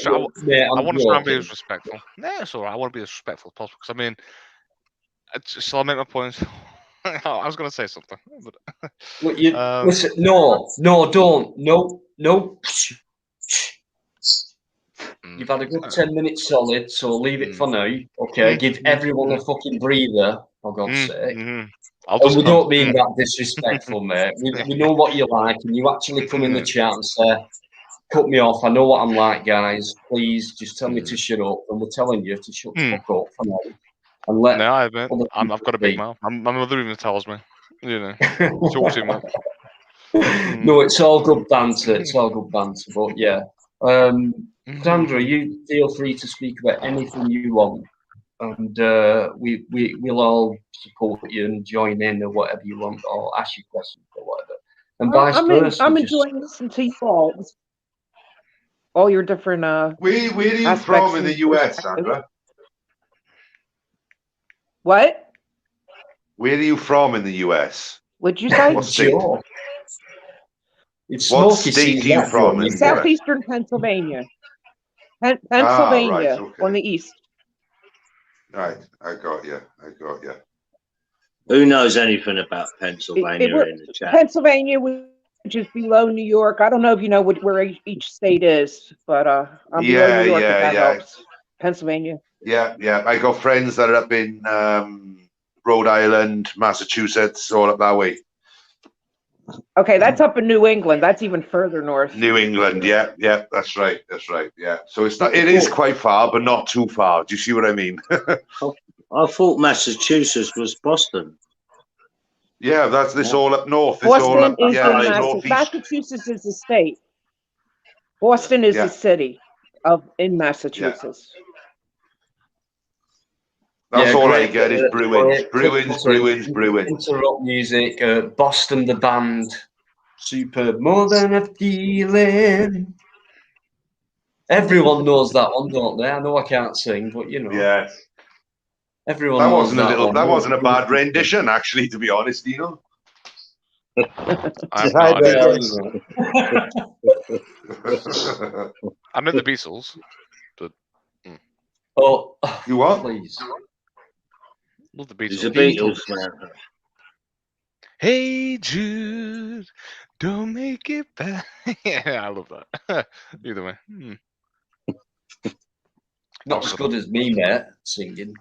to try and be as respectful. No, it's all right. I want to be as respectful as possible because I mean, shall I make my point? I was going to say something, but listen. No, don't. No. You've had a good 10 minutes solid, so leave it for now. Okay, give everyone a fucking breather, for God's sake. And we don't mean that disrespectful, mate. We know what you like, and you actually come in the chat and say, cut me off. I know what I'm like, guys. Please just tell me to shut up. And we're telling you to shut the fuck up for now. And let no, I've got a big mouth. My mother even tells me, talk too much. No, it's all good banter. It's all good banter. But yeah, Sandra, you feel free to speak about anything you want, and we'll all support you and join in or whatever you want, or ask you questions or whatever, and vice versa. I'm enjoying listening to you all your different Where are you from in the US, Sandra? What? Where are you from in the US? What'd you say? What state? Sure. It's What smoky state are season. you from in the US? Southeastern Pennsylvania. Right, Pennsylvania okay. on the east. Right, I got you. Who knows anything about Pennsylvania in the chat? Pennsylvania, which is below New York. I don't know if you know where each state is, but I'm below New York, if that helps. Pennsylvania. Yeah. I got friends that are up in Rhode Island, Massachusetts, all up that way. Okay, that's up in New England. That's even further north. New England, yeah, that's right, yeah. So it is quite far, but not too far. Do you see what I mean? I thought Massachusetts was Boston. Yeah, that's this all up north. It's Boston all up, is yeah, in Massachusetts is the state. Boston is the city in Massachusetts. That's all I great, get is Bruins. Interrupt music. Boston the band. Superb. More than a feeling. Everyone knows that one, don't they? I know I can't sing, but you know. Yeah. Everyone That knows wasn't one. that wasn't a bad rendition, actually, to be honest, Dino. I have no idea. I know the Beatles, but oh, you what? Please. Love the Beatles. He's a Beatles man. Hey Jude, don't make it bad. Yeah, I love that. Either way. Not as good as me, mate, singing.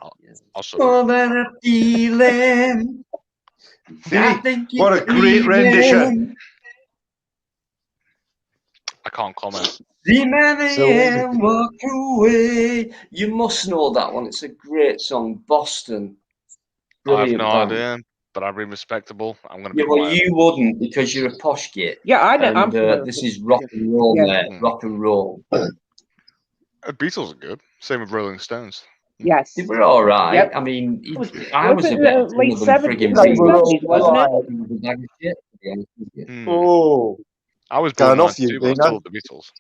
I'll show More you. than a feeling. See, what a great rendition. I can't comment. And walk away. You must know that one. It's a great song. Boston. Brilliant I have no band. idea, but I'm really respectable. I'm going to Yeah, be well, quiet. you wouldn't because you're a posh git. Yeah, I know. And, this is rock and roll, mate. Rock and roll. Beatles are good. Same with Rolling Stones. Yes. They were all right. Yep. I mean, I was a Wasn't better it late fan of them 70s, friggin' late Beatles. 70s, wasn't it? Oh, I was born going off you, 92, but I Dino. still love the Beatles.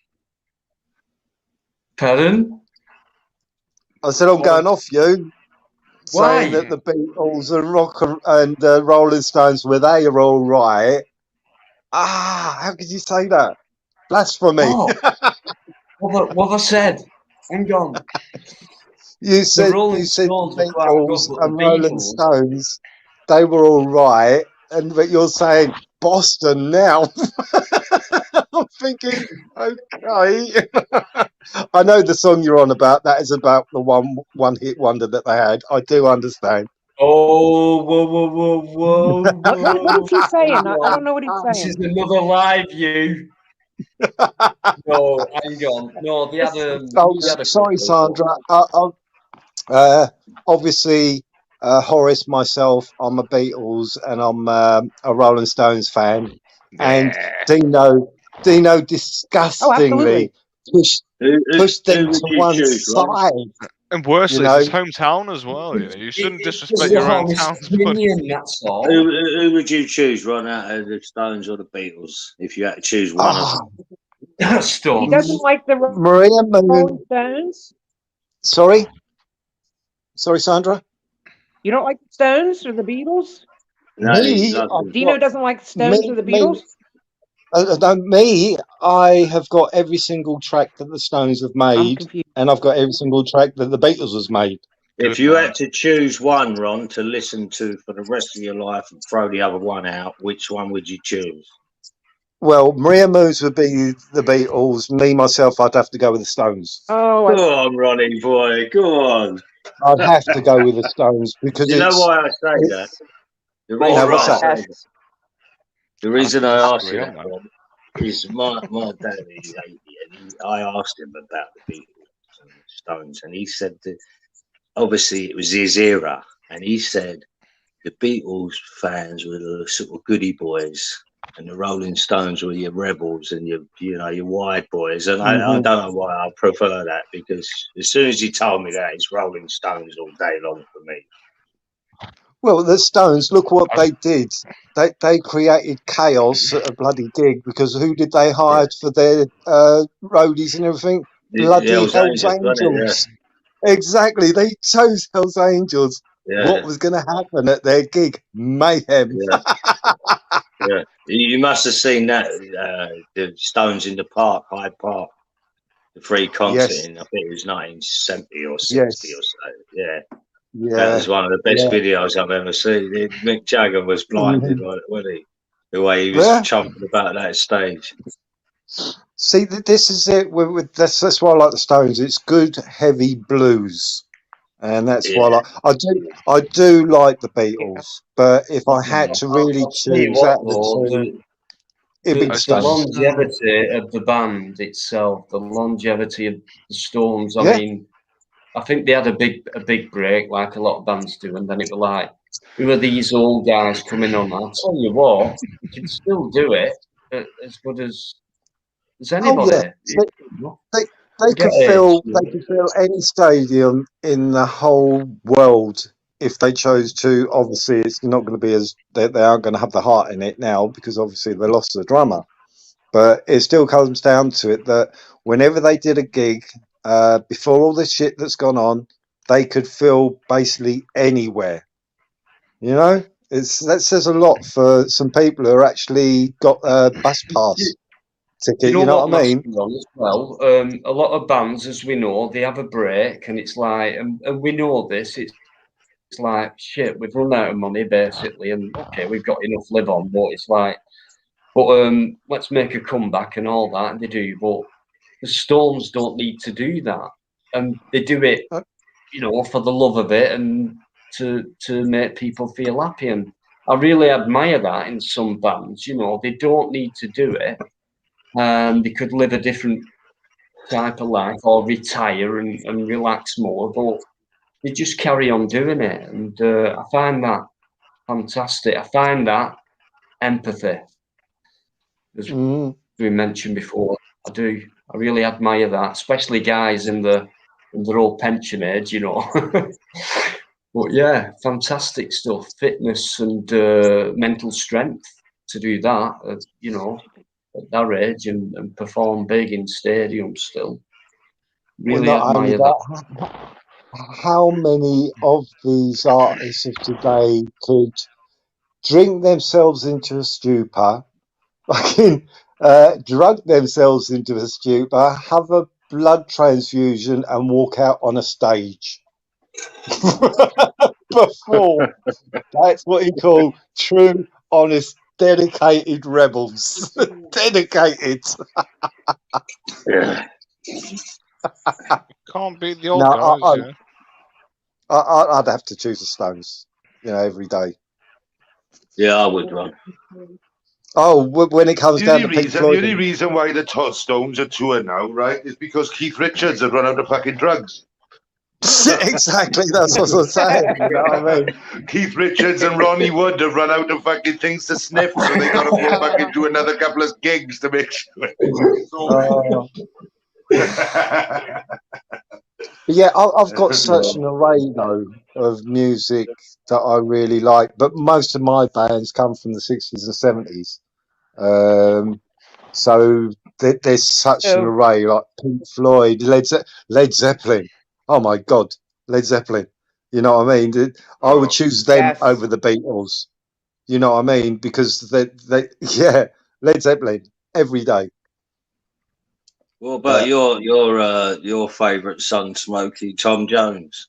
Pardon? I said I'm going off you. Why? Saying that the Beatles and Rolling Stones were they are all right. How could you say that? Blasphemy. Oh, what I said. Hang on. You said Rolling the Stones were quite good, Beatles but the and Rolling Beatles- Stones, they were all right, but you're saying Boston now. I'm thinking, okay. I know the song you're on about. That is about the one hit wonder that they had. I do understand. Oh, whoa. What is he saying? I don't know what he's This saying. is another live view. No, hang on. No, they had a. Sorry, Sandra. Obviously, Horace, myself, I'm a Beatles and I'm a Rolling Stones fan. And Dino disgustingly pushed them to one side. And worse, You it's know? his hometown as well. You know, you shouldn't disrespect your your own Horace town. opinion, that's all. Who would you choose, Ron, out of the Stones or the Beatles, if you had to choose one of them? Stones. He doesn't like the Maria Moon. Rolling Stones? Sorry, Sandra. You don't like the Stones or the Beatles? No, Dino doesn't like the Stones or the Beatles? I have got every single track that the Stones have made, and I've got every single track that the Beatles has made. If you had to choose one, Ron, to listen to for the rest of your life and throw the other one out, which one would you choose? Well, Maria Moons would be the Beatles. Me, myself, I'd have to go with the Stones. Oh, go on, Ronnie boy, go on. I'd have to go with the Stones because you know why I say that? The reason I asked you that, Ron, is my dad is 80, and I asked him about the Beatles and the Stones, and he said that obviously it was his era, and he said the Beatles fans were the sort of goody boys, and the Rolling Stones were your rebels and your wide boys. And I don't know why I prefer that, because as soon as he told me that, it's Rolling Stones all day long for me. Well, the Stones, look what they did. They created chaos at a bloody gig, because who did they hire for their roadies and everything? Bloody Hell's Angels. Exactly, they chose Hell's Angels. what was going to happen at their gig? Mayhem. Yeah, you must have seen that the Stones in the Park, Hyde Park, the free concert Yes. in I think it was 1970 or 60 or so. Yeah, Yeah. that was one of the best videos I've ever seen. Mick Jagger was blinded, wasn't he? The way he was chomping about that stage. See, this is it. That's why I like the Stones. It's good, heavy blues, and that's why I do like the Beatles. But if I had to really I'll tell you choose what, out of the though, two, it'd be the the Stones. longevity of the band itself, the longevity of the Stones. I mean, I think they had a big break, like a lot of bands do, and then it was like, who are these old guys coming on? I'll tell you what, you can still do it as good as anybody. Oh yeah, they could fill any stadium in the whole world if they chose to. Obviously, it's not going to be as they aren't going to have the heart in it now because obviously they lost the drummer. But it still comes down to it that whenever they did a gig, before all this shit that's gone on, they could fill basically anywhere. You know, that says a lot for some people who are actually got a bus pass ticket. You know what I mean? As well, a lot of bands, as we know, they have a break, and it's like, and we know this. It's like shit. We've run out of money basically, and okay, we've got enough live on, but it's like, let's make a comeback and all that. And they do, but the Stones don't need to do that, and they do it, you know, for the love of it and to make people feel happy. And I really admire that in some bands. You know, they don't need to do it. They could live a different type of life or retire and relax more, but they just carry on doing it. And I find that fantastic. I find that empathy, as we mentioned before. I do. I really admire that, especially guys in their old pension age, you know. But yeah, fantastic stuff. Fitness and mental strength to do that, you know, at that age and perform big in stadiums still. Really admire that. How many of these artists of today could drink themselves into a stupor, fucking drug themselves into a stupor, have a blood transfusion, and walk out on a stage? Before, that's what he called true, honest, dedicated rebels. Dedicated. Can't beat the old guys. I'd have to choose the Stones, you know, every day. Yeah, I would run. Oh, when it comes down to Pink Floyd, the only reason why the Stones are touring now, right, is because Keith Richards had run out of fucking drugs. Exactly, that's what I'm saying. You know what I mean? Keith Richards and Ronnie Wood have run out of fucking things to sniff, so they got to go back and do another couple of gigs to make sure. Yeah, I've got such an array though of music that I really like, but most of my bands come from the 60s and 70s. So there's such an array, like Pink Floyd, Led Zeppelin. Oh my God, Led Zeppelin. You know what I mean? I would choose them over the Beatles. You know what I mean? Because they Led Zeppelin every day. What about your favourite son, Smokey, Tom Jones?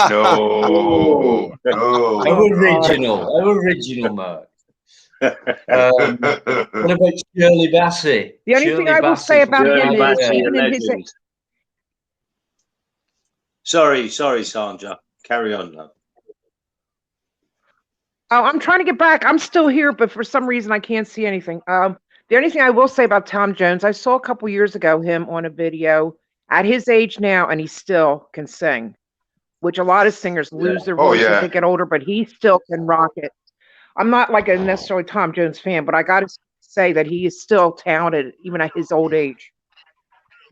No. Original, Mark. What about Shirley Bassey? The only thing I will say about him is even in his. Sorry, Sandra. Carry on, love. Oh, I'm trying to get back. I'm still here, but for some reason I can't see anything. The only thing I will say about Tom Jones, I saw a couple years ago him on a video at his age now, and he still can sing, which a lot of singers lose their voice as they get older, but he still can rock it. I'm not like a necessarily Tom Jones fan, but I got to say that he is still talented, even at his old age.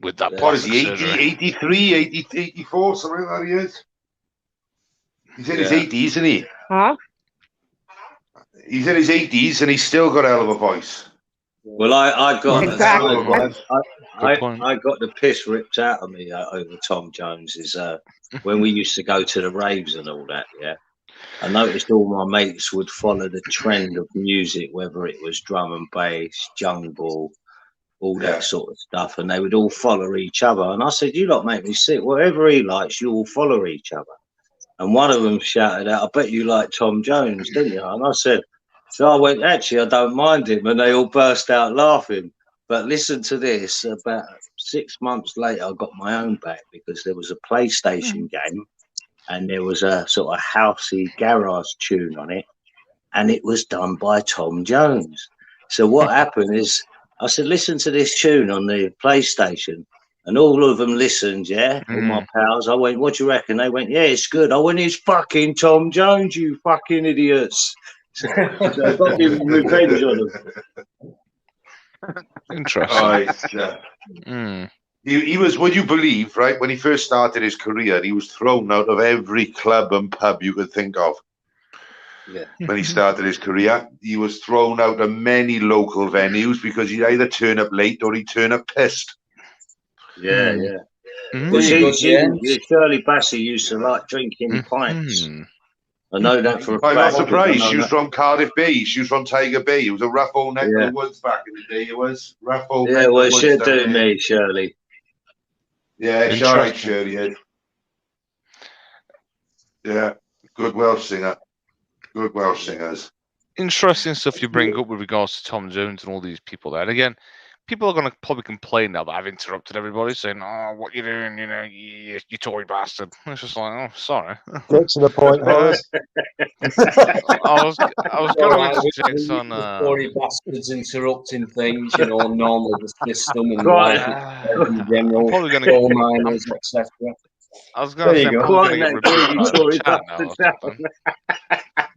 With that what is he, 83, 84, something like that he is? He's in his 80s, isn't he? Huh? He's in his 80s and he's still got a hell of a voice. Well, I got exactly. I got the piss ripped out of me over Tom Jones's when we used to go to the raves and all that, yeah, I noticed all my mates would follow the trend of music, whether it was drum and bass, jungle, all that sort of stuff, and they would all follow each other. And I said, "You lot make me sick. Whatever he likes, you all follow each other." And one of them shouted out, "I bet you like Tom Jones, didn't you?" And I said, so I went, "Actually, I don't mind him." And they all burst out laughing. But listen to this, about 6 months later, I got my own back because there was a PlayStation game and there was a sort of housey garage tune on it, and it was done by Tom Jones. So what happened is I said, "Listen to this tune on the PlayStation." And all of them listened, yeah, all my pals. I went, "What do you reckon?" They went, "Yeah, it's good." I went, "It's fucking Tom Jones, you fucking idiots." So I got me revenge on them. Interesting. He was, would you believe, right, when he first started his career, he was thrown out of every club and pub you could think of. Yeah. When he started his career, he was thrown out of many local venues because he'd either turn up late or he'd turn up pissed. Yeah, yeah. There Well, you go, James. Shirley Bassey used to like drinking pints. I know that for a fact. I'm not 'cause I surprised. know She was that- from Cardiff Bay. She was from Tiger Bay. It was a rough old neck of the woods back in the day. It was rough old neck Yeah, of well, the woods she'll down do there. me, Shirley. Yeah, it's all right, Interesting. Shirley. Yeah, good Welsh singer. Good Welsh singers. Interesting stuff you bring up with regards to Tom Jones and all these people there. And again, people are going to probably complain now that I've interrupted everybody, saying, "Oh, what you doing? You know, you Tory bastard." It's just like, oh, sorry. Get to the point, Horace. I was going to interject on. Tory bastards interrupting things, you know, normal the system and Right. life in general, I'm probably gonna- coal miners, etc. I was going to say, I'm probably going to get rebuked by the Tory chat now or bastard something.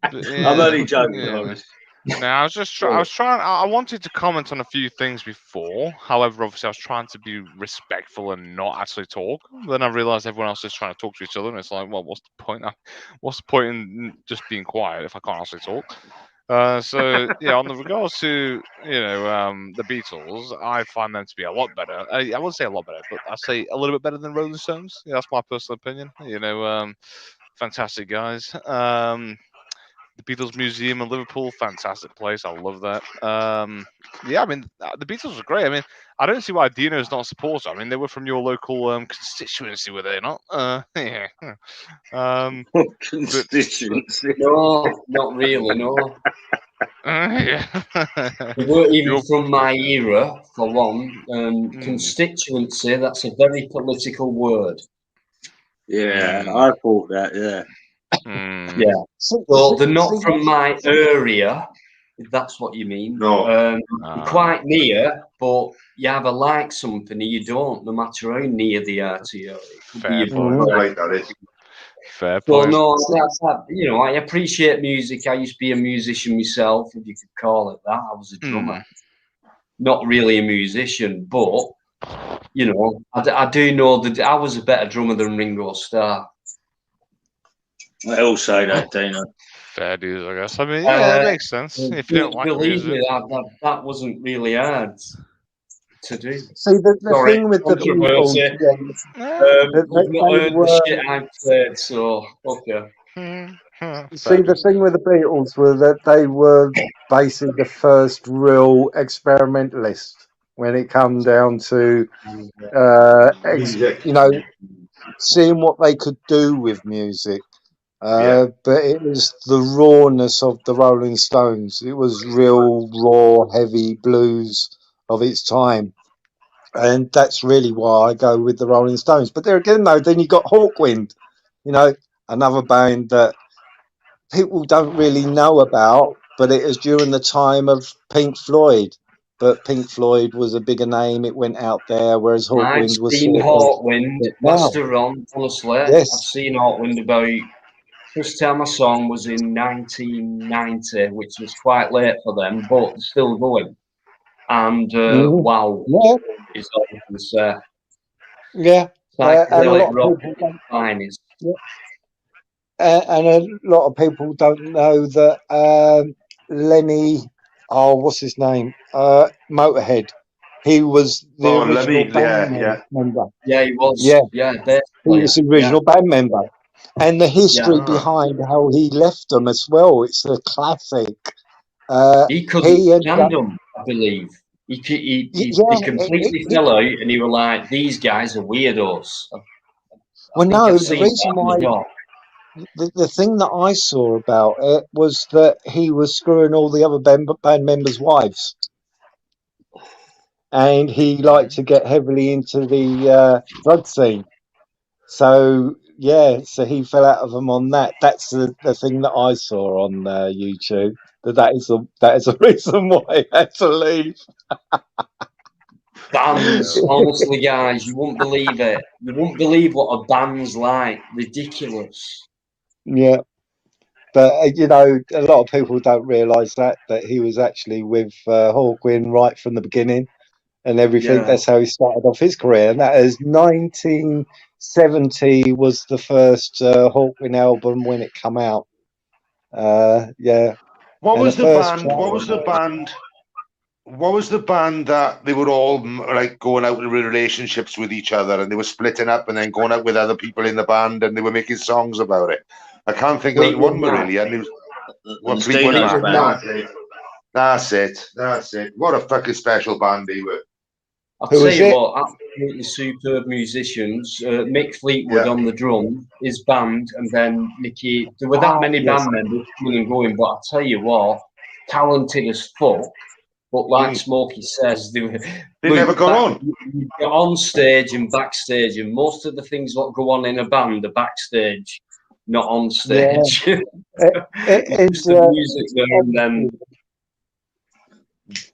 But, I'm only joking, yeah. Horace. No, I was just I wanted to comment on a few things before. However, obviously, I was trying to be respectful and not actually talk. Then I realized everyone else is trying to talk to each other, and it's like, well, what's the point? What's the point in just being quiet if I can't actually talk? So yeah, on the regards to the Beatles, I find them to be a lot better. I wouldn't say a lot better, but I say a little bit better than Rolling Stones. Yeah, that's my personal opinion. Fantastic guys. The Beatles Museum in Liverpool, fantastic place. I love that. Yeah, I mean, the Beatles were great. I mean, I don't see why Dino's not a supporter. I mean, they were from your local constituency, were they not? Yeah. Constituency. No, not really, no. Yeah. They weren't even from my era, for one. Constituency, that's a very political word. Yeah, I thought that, yeah. Yeah. So they're not from my area, if that's what you mean. No. You're quite near, but you either like something or you don't, no matter how near they are to you. It could be your brother. Right, that is. Fair So point. no, I appreciate music. I used to be a musician myself, if you could call it that. I was a drummer. Not really a musician, but I do know that I was a better drummer than Ringo Starr. I all say that, Dino. Fair dues, I guess. I mean, yeah, it makes sense. If you don't like believe music. me, that wasn't really hard to do. See, the thing with the Beatles, you've not heard the shit I've said, so okay. See, the thing with the Beatles was that they were basically the first real experimentalist when it come down to, seeing what they could do with music. But it was the rawness of the Rolling Stones. It was real raw, heavy blues of its time. And that's really why I go with the Rolling Stones. But there again, though, then you got Hawkwind, another band that people don't really know about, but it was during the time of Pink Floyd. But Pink Floyd was a bigger name. It went out there, whereas Hawkwind I've was seen sort of... Hawkwind, Master Ron, honestly. Yes. I've seen Hawkwind about... First time I saw them was in 1990, which was quite late for them, but they're still going. And wow, is all I can say. Yeah. Psychedelic rock finest. And a lot of people don't know that Lemmy, what's his name? Motorhead. He was the Oh, let original me. band Yeah. member. Yeah, he was. Yeah, Yeah, bass he was player. the original band member. And the history Yeah. behind how he left them as well. It's a classic. He couldn't He ended stand up, them, I believe. He yeah, completely fell out, and he were like, "These guys are weirdos." I well, think no, I've the seen reason that on the why, doc. the thing that I saw about it was that he was screwing all the other band members' wives. And he liked to get heavily into the drug scene. So, yeah, so he fell out of them on that. That's the thing that I saw on YouTube. That is the reason why he had to leave. Bands, honestly, guys, you wouldn't believe it. You wouldn't believe what a band's like. Ridiculous. Yeah. But, you know, a lot of people don't realise that he was actually with Hawkwind right from the beginning and everything. Yeah. That's how he started off his career. And that is 1970 was the first Hawkwind album when it come out. Yeah. What And was the the first band? track, What was the band? What was the band that they were all like going out in relationships with each other, and they were splitting up and then going out with other people in the band, and they were making songs about it? I can't think of it. One Fleetwood Mac. really. And it was The Fleetwood Steelers Mac. band. That's it. That's it. What a fucking special band they were. I'll Who tell was you it? what, absolutely superb musicians. Mick Fleetwood Yeah. on the drum, his band, and then Nicky. There were that many Yes. band members coming and going, but I'll tell you what, talented as fuck. But like Smokey says, They never got on. You get on stage and backstage, and most of the things that go on in a band are backstage, not on stage. It's the music there, and then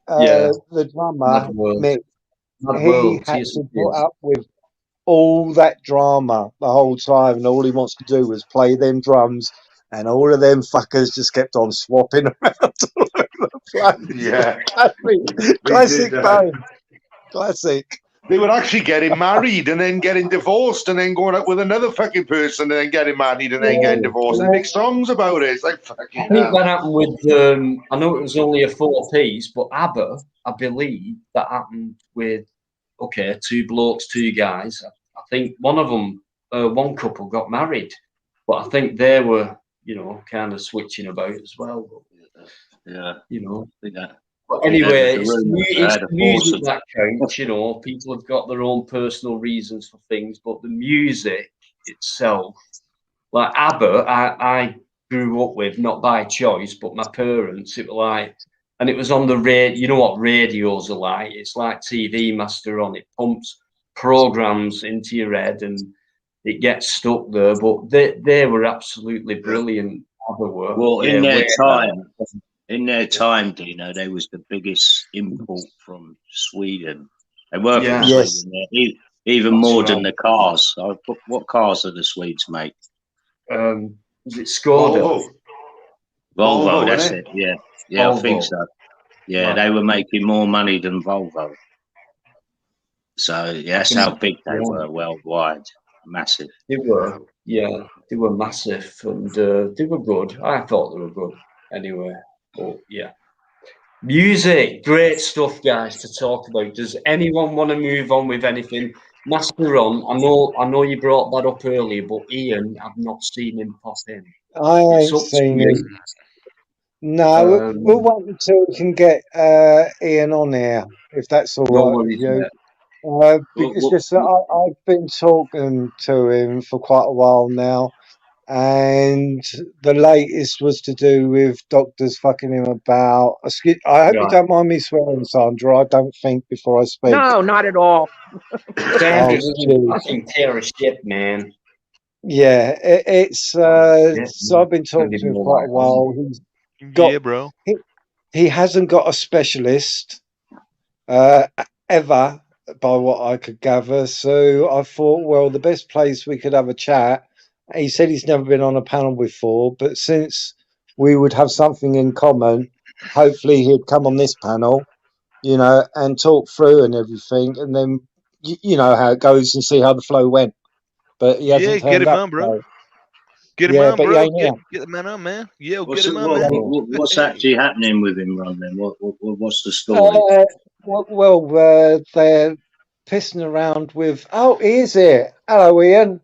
yeah, the drummer, Mad World, Mick, Mad he World, had Tears to for put Fears. up with all that drama the whole time, and all he wants to do was play them drums, and all of them fuckers just kept on swapping around all over the place. Yeah. Classic did, band. Classic. They were actually getting married and then getting divorced and then going out with another fucking person and then getting married and then getting divorced and make songs about it. It's like fucking I think hell. that happened with, I know it was only a 4-piece, but ABBA, I believe that happened with, okay, 2 blokes, 2 guys. I think one of them, one couple got married, but I think they were, you know, kind of switching about as well. Yeah. You know. I think that. But anyway, it's the music that counts, you know. People have got their own personal reasons for things, but the music itself, like ABBA, I grew up with, not by choice, but my parents, it was like, and it was on the radio. You know what radios are like? It's like TV Master on. It pumps programs into your head and it gets stuck there. But they were absolutely brilliant. ABBA were. Well, Yeah, in their time, Dino, they was the biggest import from Sweden. They were from Yes. Sweden, even That's more right. than the cars. What cars do the Swedes make? Is it Skoda? Volvo, that's it. Yeah, Volvo. I think so. Yeah, Right. they were making more money than Volvo. So yeah, that's how big they were worldwide. Massive. They were, yeah, they were massive, and they were good. I thought they were good anyway. But yeah, music, great stuff, guys, to talk about. Does anyone want to move on with anything? Master Ron, I know you brought that up earlier, but Ian, I've not seen him pop in. I It's ain't up to seen you. him. No, we'll wait until we can get Ian on here, if that's all No right with worries, you. mate. It's just that I've been talking to him for quite a while now, and the latest was to do with doctors fucking him about. I hope you Right. don't mind me swearing, Sandra. I don't think before I speak. No, not at all. Sandra's Oh, a jeez. fucking tear of shit, man. Yeah, it's so I've been talking to him quite a while. He's got, Yeah, bro. He hasn't got a specialist ever, by what I could gather. So I thought, well, the best place we could have a chat. He said he's never been on a panel before, but since we would have something in common, hopefully he'd come on this panel, you know, and talk through and everything, and then you know how it goes and see how the flow went. But he hasn't get turned him up. on, bro. So. Get him Yeah, on, but he bro. ain't here. Get the man on, man. Yeah, What's get him on, man. What's actually happening with him, Ron? Then what's the story? They're pissing around with. Oh, he is here. Hello, Ian.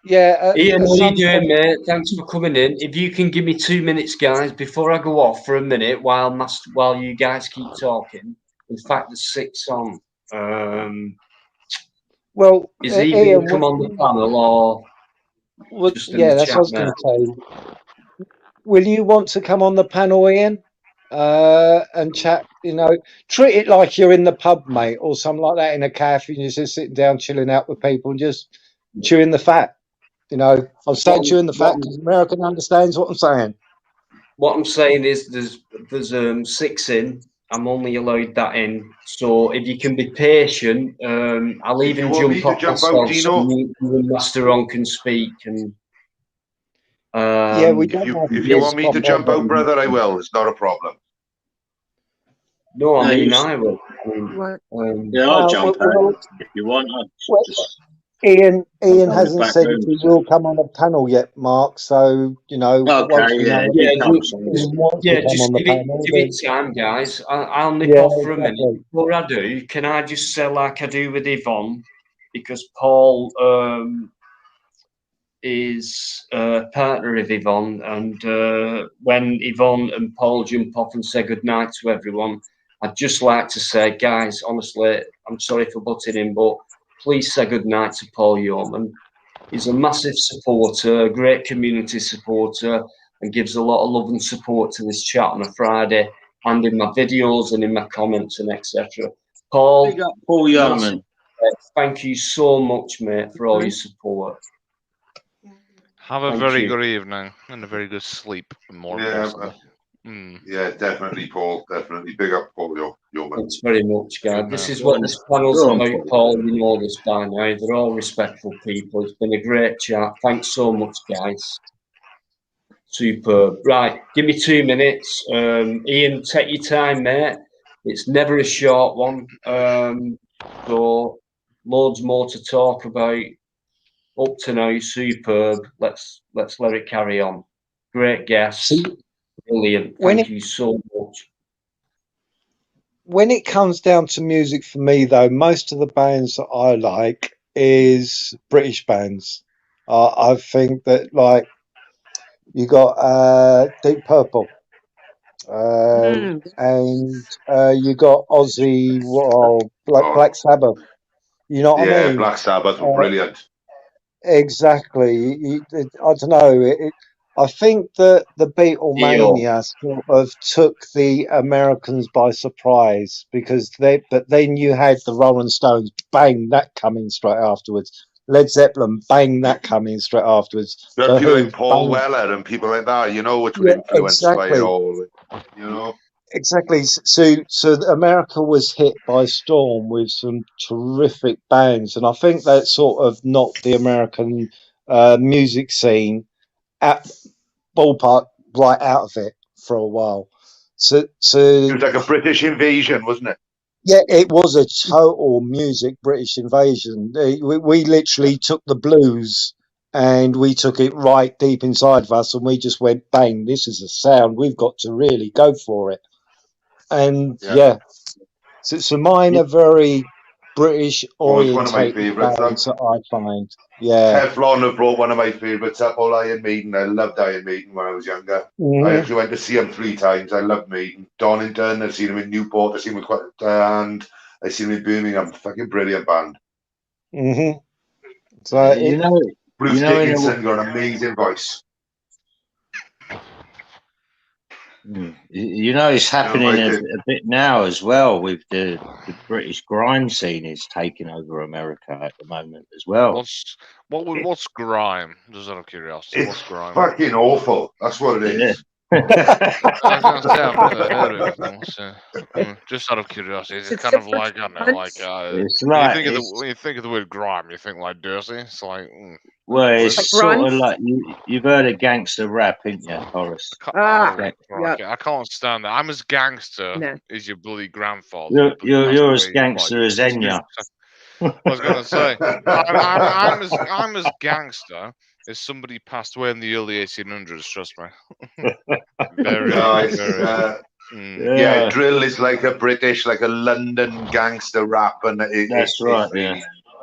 Yeah. Ian, At how you some doing, point, mate? Thanks for coming in. If you can give me 2 minutes, guys, before I go off for a minute while you guys keep talking. In fact, there's 6 on. well, Is he going Ian, to come on the panel or just in the that's what I chat was going now? to say. Will you want to come on the panel, Ian? And chat, treat it like you're in the pub, mate, or something like that in a cafe, and you're just sitting down, chilling out with people, and just chewing the fat. I'm saying chewing the fat because American understands what I'm saying. What I'm saying is there's 6 in. I'm only allowed that in. So if you can be patient, I'll If you even want me jump to off jump out, myself so Dino, you and Master On can speak. And Yeah, we don't have if you this want me to jump out, brother, I will. It's not a problem. No, I No, mean you- I will. Yeah, I'll jump out well, if you want. well, Just Ian I'm on the hasn't back said if room. he will come on the panel yet, Mark. So once we know Yeah, if he wants to come on just the give it panel, time, guys. I'll nip yeah, off for a minute. exactly. Before I do, can I just say like I do with Yvonne, because Paul is partner of Yvonne, and when Yvonne and Paul jump off and say goodnight to everyone, I'd just like to say, guys, honestly, I'm sorry for butting in, but please say goodnight to Paul Yeoman. He's a massive supporter, a great community supporter, and gives a lot of love and support to this chat on a Friday, and in my videos and in my comments and etc. Paul, Big up Paul Yeoman. thank you so much, mate, for all your support. Have a very good evening and a very good sleep. More importantly. Yeah, definitely, Paul. Definitely. Big up, Paul. Yeoman. Thanks very much, guys. This is what this panel's about, Paul. You know this by now. They're all respectful people. It's been a great chat. Thanks so much, guys. Superb. Right, give me 2 minutes. Ian, take your time, mate. It's never a short one. So loads more to talk about. Up to now, superb. Let's let it carry on. Great guest. Brilliant. Thank you so much. When it comes down to music for me, though, most of the bands that I like is British bands. I think that, like, you got Deep Purple, and you got Ozzy, Black Sabbath. You know what I mean? Black Sabbath were brilliant. Exactly. I don't know. I think that the Beatlemania sort of took the Americans by surprise because but then you had the Rolling Stones, bang, that coming straight afterwards. Led Zeppelin, bang, that coming straight afterwards. You had people like Paul Weller and people like that, which were influenced by it all, Exactly. So America was hit by storm with some terrific bands, and I think that sort of knocked the American music scene at ballpark right out of it for a while. So it was like a British invasion, wasn't it? Yeah, it was a total music British invasion. We literally took the blues and we took it right deep inside of us, and we just went, bang, this is a sound. We've got to really go for it. And so mine are very British orientated bands that I find. Yeah. Teflon have brought one of my favourites up, Iron Maiden. I loved Iron Maiden when I was younger. I actually went to see them 3 times. I loved Maiden. Donington, I've seen them in Newport, I've seen them and I've seen them in Birmingham. Fucking brilliant band. So Bruce Dickinson got an amazing voice. It's happening a bit now as well with the British grime scene is taking over America at the moment as well. What's grime? Just out of curiosity, what's grime? Fucking awful. That's what it is. I've never heard of it. Just out of curiosity, it's kind of like I don't know, like when you think of the word grime, you think like dirty. It's like well, it's like sort of like you've heard of gangster rap, haven't you, Horace? I can't stand that. I'm as gangster as your bloody grandfather. You're as gangster as Enya. I was gonna say I'm as gangster as somebody passed away in the early 1800s. Trust me. Very. Yeah, drill is like a British, like a London gangster rap, and That's right. it's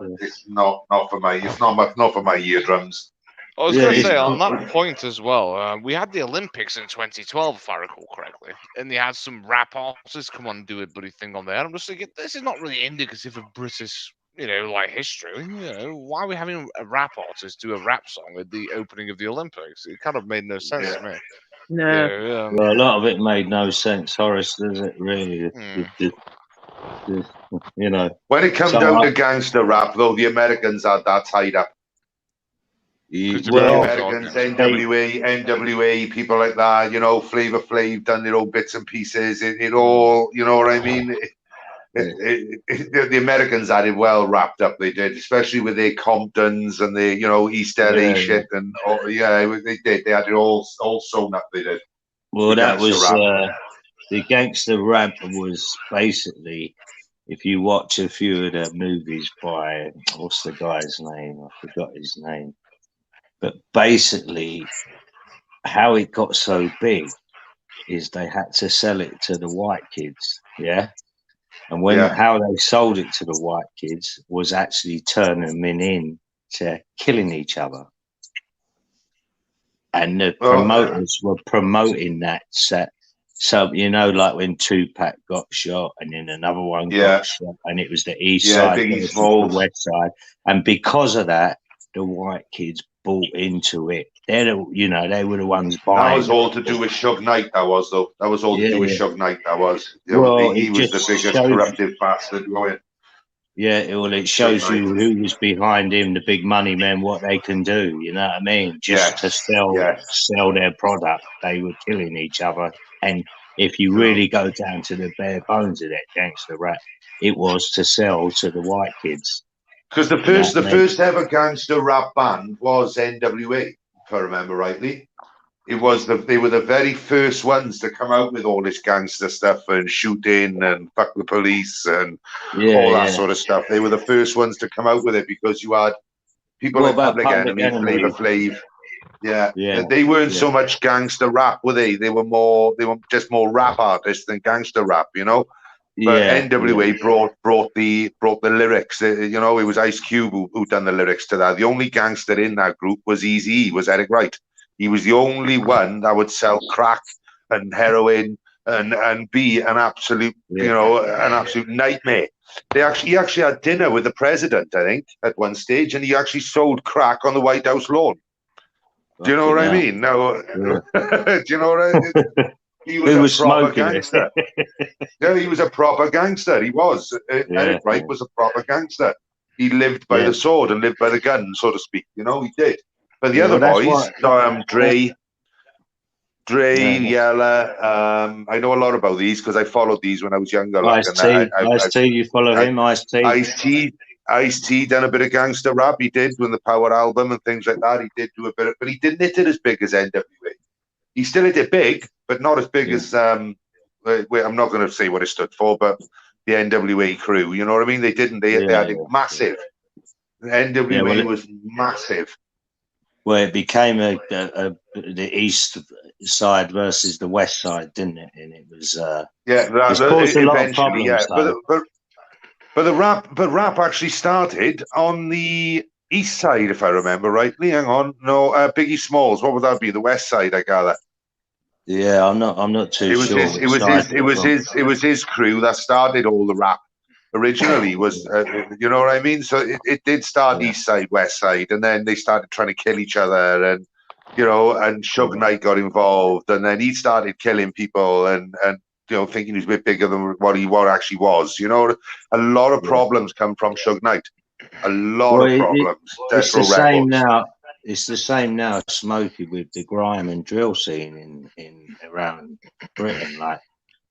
really, it's not for my, it's not for my eardrums. I was going to say, on that point as well, we had the Olympics in 2012, if I recall correctly, and they had some rap artists come on and do a bloody thing on there. I'm just thinking, this is not really indicative of British, like history. Why are we having a rap artist do a rap song at the opening of the Olympics? It kind of made no sense to me. No. Well, a lot of it made no sense, Horace, does it really? When it comes down to gangster rap, though, the Americans had that tied up. The Americans, NWA, people like that, Flavor Flav done their own bits and pieces. It all, you know what I mean? The Americans had it well wrapped up. They did, especially with their Comptons and their, East LA shit, and they did. They had it all sewn up. They did. Well, that was the gangster rap was basically, if you watch a few of the movies by, what's the guy's name? I forgot his name. But basically, how it got so big is they had to sell it to the white kids, and how they sold it to the white kids was actually turning them in to killing each other, and the promoters were promoting that set. So like when Tupac got shot, and then another one got shot, and it was the East side versus the West side, and because of that, the white kids bought into it. They were the ones buying. That was all to do with Suge Knight. That was though. That was all to do with Suge Knight. That was. Well, he was the biggest corruptive bastard going. Yeah, well, it shows you who was behind him, the big money men, what they can do. You know what I mean? Just to sell their product, they were killing each other. And if you really go down to the bare bones of that gangster rap, it was to sell to the white kids. Because the first ever gangster rap band was NWA, if I remember rightly. They were the very first ones to come out with all this gangster stuff and shooting and fuck the police and all that sort of stuff. They were the first ones to come out with it because you had people like Public Enemy, Flavor Flav. They weren't so much gangster rap, were they? They were just more rap artists than gangster rap, But NWA brought the lyrics. It was Ice Cube who done the lyrics to that. The only gangster in that group was Eazy-E, was Eric Wright. He was the only one that would sell crack and heroin and be an absolute, an absolute nightmare. He actually had dinner with the president, I think, at one stage, and he actually sold crack on the White House lawn. Do you know what I mean? No, do you know what I mean? He was a proper gangster. He was a proper gangster. He was. Eric Wright was a proper gangster. He lived by the sword and lived by the gun, so to speak. He did. But the other boys, Dre, Yella, I know a lot about these because I followed these when I was younger. Ice-T, you follow him, Ice-T. Ice-T done a bit of gangster rap. He did with the Power album and things like that. He did do a bit but he didn't hit it as big as NWA. He still hit it big, but not as big as I'm not going to say what it stood for, but the NWA crew. You know what I mean? They didn't. They had it massive. The NWA was massive. Well, it became the East side versus the West side, didn't it? And it was it's caused a lot of problems. But rap actually started on the East side, if I remember rightly. Hang on, no, Biggie Smalls. What would that be? The West side, I gather. Yeah, I'm not too sure. It was his crew that started all the rap. Originally was, you know what I mean? So it did start East side, West side, and then they started trying to kill each other, and and Suge Knight got involved, and then he started killing people, and thinking he was a bit bigger than what he actually was. A lot of problems come from Suge Knight. A lot of problems. It's the same now. It's the same now, Smokey, with the grime and drill scene in around Britain. Like,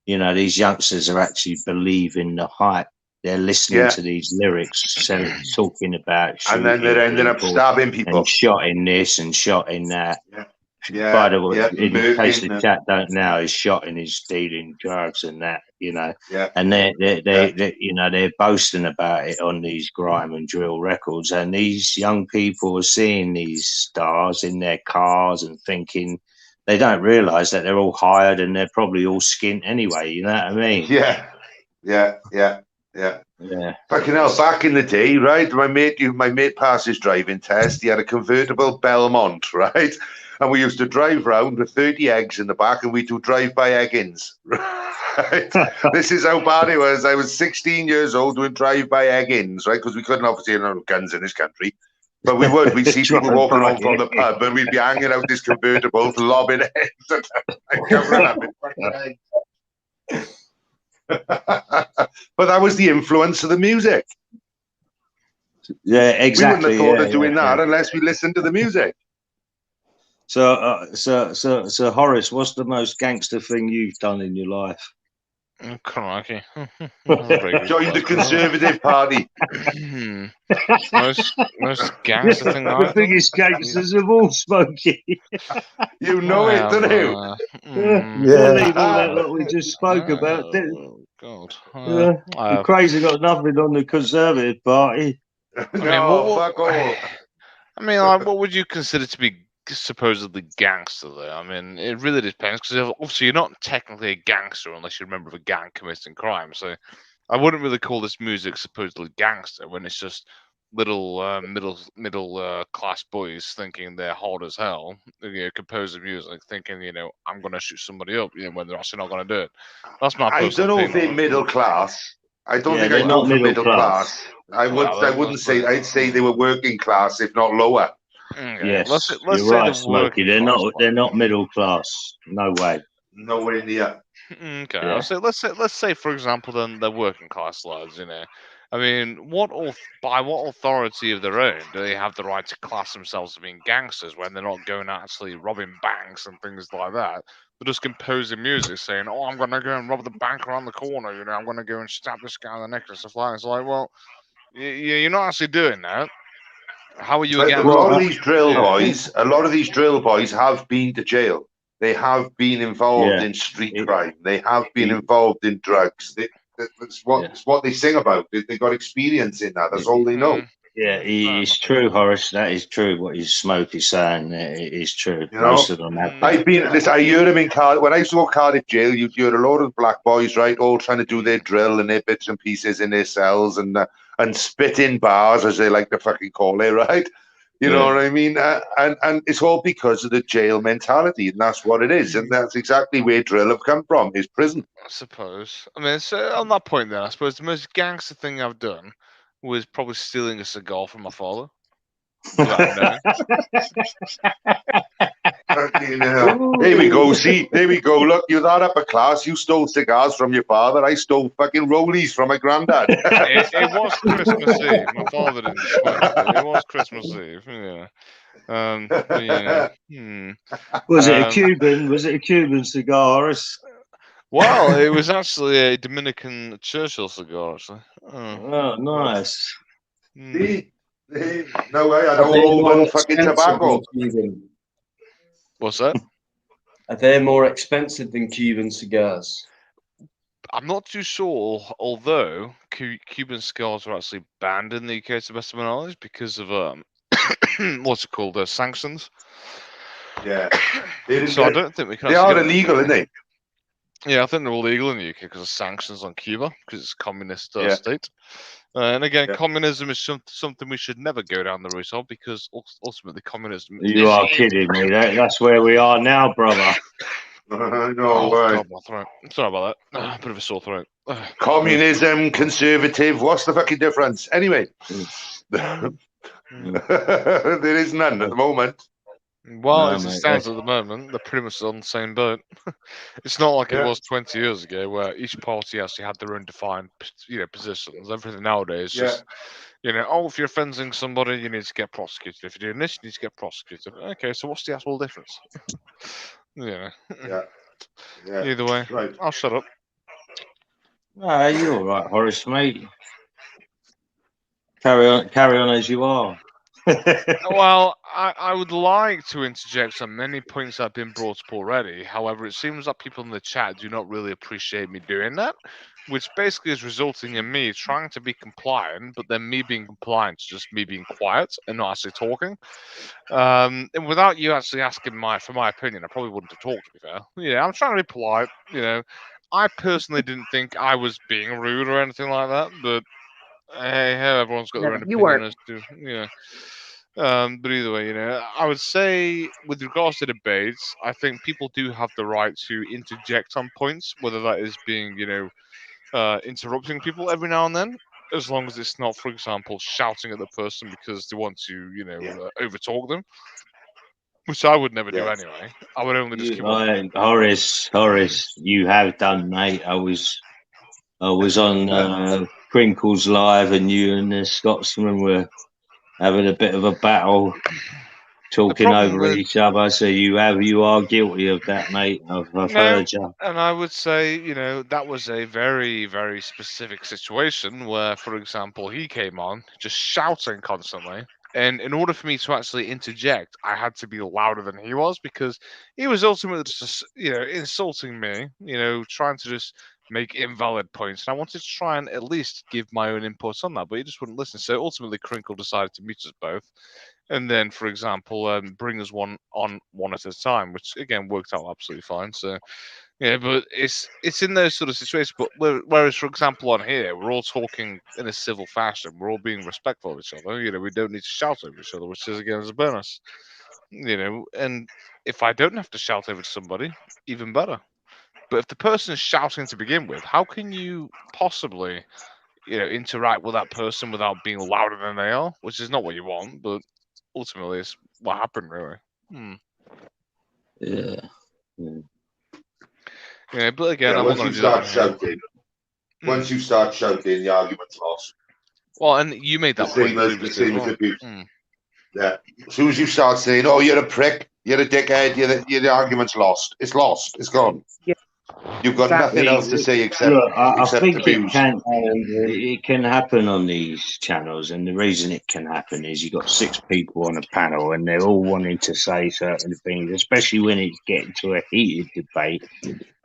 these youngsters are actually believing the hype. They're listening to these lyrics, talking about, and then they're ending up stabbing people, and shot in this and shot in that. By the way, in case the chat don't know, he's shot in his dealing drugs and that, and they're boasting about it on these grime and drill records, and these young people are seeing these stars in their cars and thinking they don't realise that they're all hired and they're probably all skint anyway. You know what I mean? Yeah. Fucking hell, back in the day, right? My mate passed his driving test. He had a convertible Belmont, right? And we used to drive round with 30 eggs in the back, and we do drive-by eggings. Right? This is how bad it was. I was 16 years old doing drive-by eggings, right? Because we couldn't obviously have guns in this country. But we would. We'd see people walking home from the pub, and we'd be hanging out this convertible, lobbing eggs and covering up in fucking eggs. But that was the influence of the music. Yeah, exactly. We wouldn't have thought of doing that unless we listened to the music. So, so Horace, what's the most gangster thing you've done in your life? Crikey. Join the Conservative Party. most gangster thing The biggest gangsters of all, Smokey. You know it, don't you? Leave all that what we just spoke about. God. Crazy got nothing on the Conservative Party. Fuck all. I mean, like, what would you consider to be supposedly gangster there? I mean, it really depends, because obviously you're not technically a gangster unless you're a member of a gang committing crime. So I wouldn't really call this music supposedly gangster when it's just little middle class boys thinking they're hard as hell, composing music, thinking, I'm gonna shoot somebody up, when they're actually not gonna do it. That's my personal I don't know if they're middle class. I don't think I'd go for middle class. I wouldn't say. I'd say they were working class, if not lower. Yes, let's you're say right, Smokey. They're not middle class. No way. Nowhere near. Okay, Yeah. let's say for example, then they're working class lads. I mean, by what authority of their own do they have the right to class themselves as being gangsters when they're not going out actually robbing banks and things like that? They're just composing music saying, "Oh, I'm gonna go and rob the bank around the corner. I'm gonna go and stab this guy in the neck and stuff like that." It's like, well, you're not actually doing that. How are you A against? lot of these drill boys have been to jail. They have been involved in street crime. They have been involved in drugs. It's what they sing about. They got experience in that. That's all they know. Yeah, it's true, Horace. That is true. What Smokey's saying, it is true. You Most know? of them have. I heard them in Cardiff. When I used to go to Cardiff jail, you'd hear a lot of black boys, right, all trying to do their drill and their bits and pieces in their cells and spit in bars, as they like to fucking call it, right? You know what I mean? And it's all because of the jail mentality, and that's what it is. And that's exactly where drill have come from, is prison. I suppose. I mean, so on that point then, I suppose the most gangster thing I've done was probably stealing a cigar from my father. Fucking hell. There we go. See, there we go. Look, you're that upper class. You stole cigars from your father. I stole fucking rollies from my granddad. it was Christmas Eve. My father didn't smoke it. It was Christmas Eve. Yeah. Was it a Cuban? Was it a Cuban cigar, Horace? Well, it was actually a Dominican Churchill cigar, actually. Oh, nice. No way, I don't want fucking tobacco. What's that? Are they more expensive than Cuban cigars? I'm not too sure, although Cuban cigars are actually banned in the UK, to the best of my knowledge, because of what's it called, sanctions. Yeah. So I don't think we can. They are illegal, aren't they? Yeah, I think they're all legal in the UK because of sanctions on Cuba, because it's a communist state. And again, communism is something we should never go down the route of, because ultimately communism. You are kidding me. That's where we are now, brother. No way. God, my throat. Sorry about that. Bit of a sore throat. Communism, conservative. What's the fucking difference? Anyway, there is none at the moment. Well, as it stands at the moment, they're pretty much on the same boat. It's not like it was 20 years ago, where each party actually had their own defined, positions. Everything nowadays is just, if you're offending somebody, you need to get prosecuted. If you're doing this, you need to get prosecuted. Okay, so what's the actual difference? Yeah. Either way, right. I'll shut up. You're all right, Horace, mate. Carry on as you are. Well, I would like to interject on many points that have been brought up already. However, it seems that people in the chat do not really appreciate me doing that, which basically is resulting in me trying to be compliant, but then me being compliant is just me being quiet and not actually talking. And without you actually asking for my opinion, I probably wouldn't have talked, to be fair. Yeah, I'm trying to be polite, you know. I personally didn't think I was being rude or anything like that, but hey, everyone's got No, their own you opinion weren't. as to, yeah. But either way, you know, I would say with regards to debates, I think people do have the right to interject on points, whether that is being, you know, interrupting people every now and then, as long as it's not, for example, shouting at the person because they want to, you know, overtalk them, which I would never do anyway. I would only just keep on. Horace, you have done, mate. I was on Crinkles Live, and you and the Scotsman were having a bit of a battle, talking problem over with each other. So you are guilty of that, mate. I've No, heard you. and I would say, you know, that was a very, very specific situation where, for example, he came on just shouting constantly. And in order for me to actually interject, I had to be louder than he was because he was ultimately just, you know, insulting me, you know, trying to just make invalid points. And I wanted to try and at least give my own input on that, but he just wouldn't listen. So ultimately, Crinkle decided to mute us both. And then, for example, bring us one at a time, which again worked out absolutely fine. So, yeah, but it's in those sort of situations. But whereas, for example, on here, we're all talking in a civil fashion. We're all being respectful of each other. You know, we don't need to shout over each other, which is again is a bonus. You know, and if I don't have to shout over to somebody, even better. But if the person is shouting to begin with, how can you possibly, you know, interact with that person without being louder than they are? Which is not what you want, but ultimately it's what happened, really. Yeah. Yeah, but again, Yeah, I'm not once going you to do that start on here. shouting, once you start shouting, the argument's lost. Well, and you made The that point same as previously as well. abuse. Yeah. As soon as you start saying, "Oh, you're a prick, you're a dickhead," the argument's lost. It's lost. It's gone. Yeah, You've got nothing else to say except Look, I think abuse. it can happen on these channels, and the reason it can happen is you've got 6 people on a panel, and they're all wanting to say certain things, especially when it's getting to a heated debate,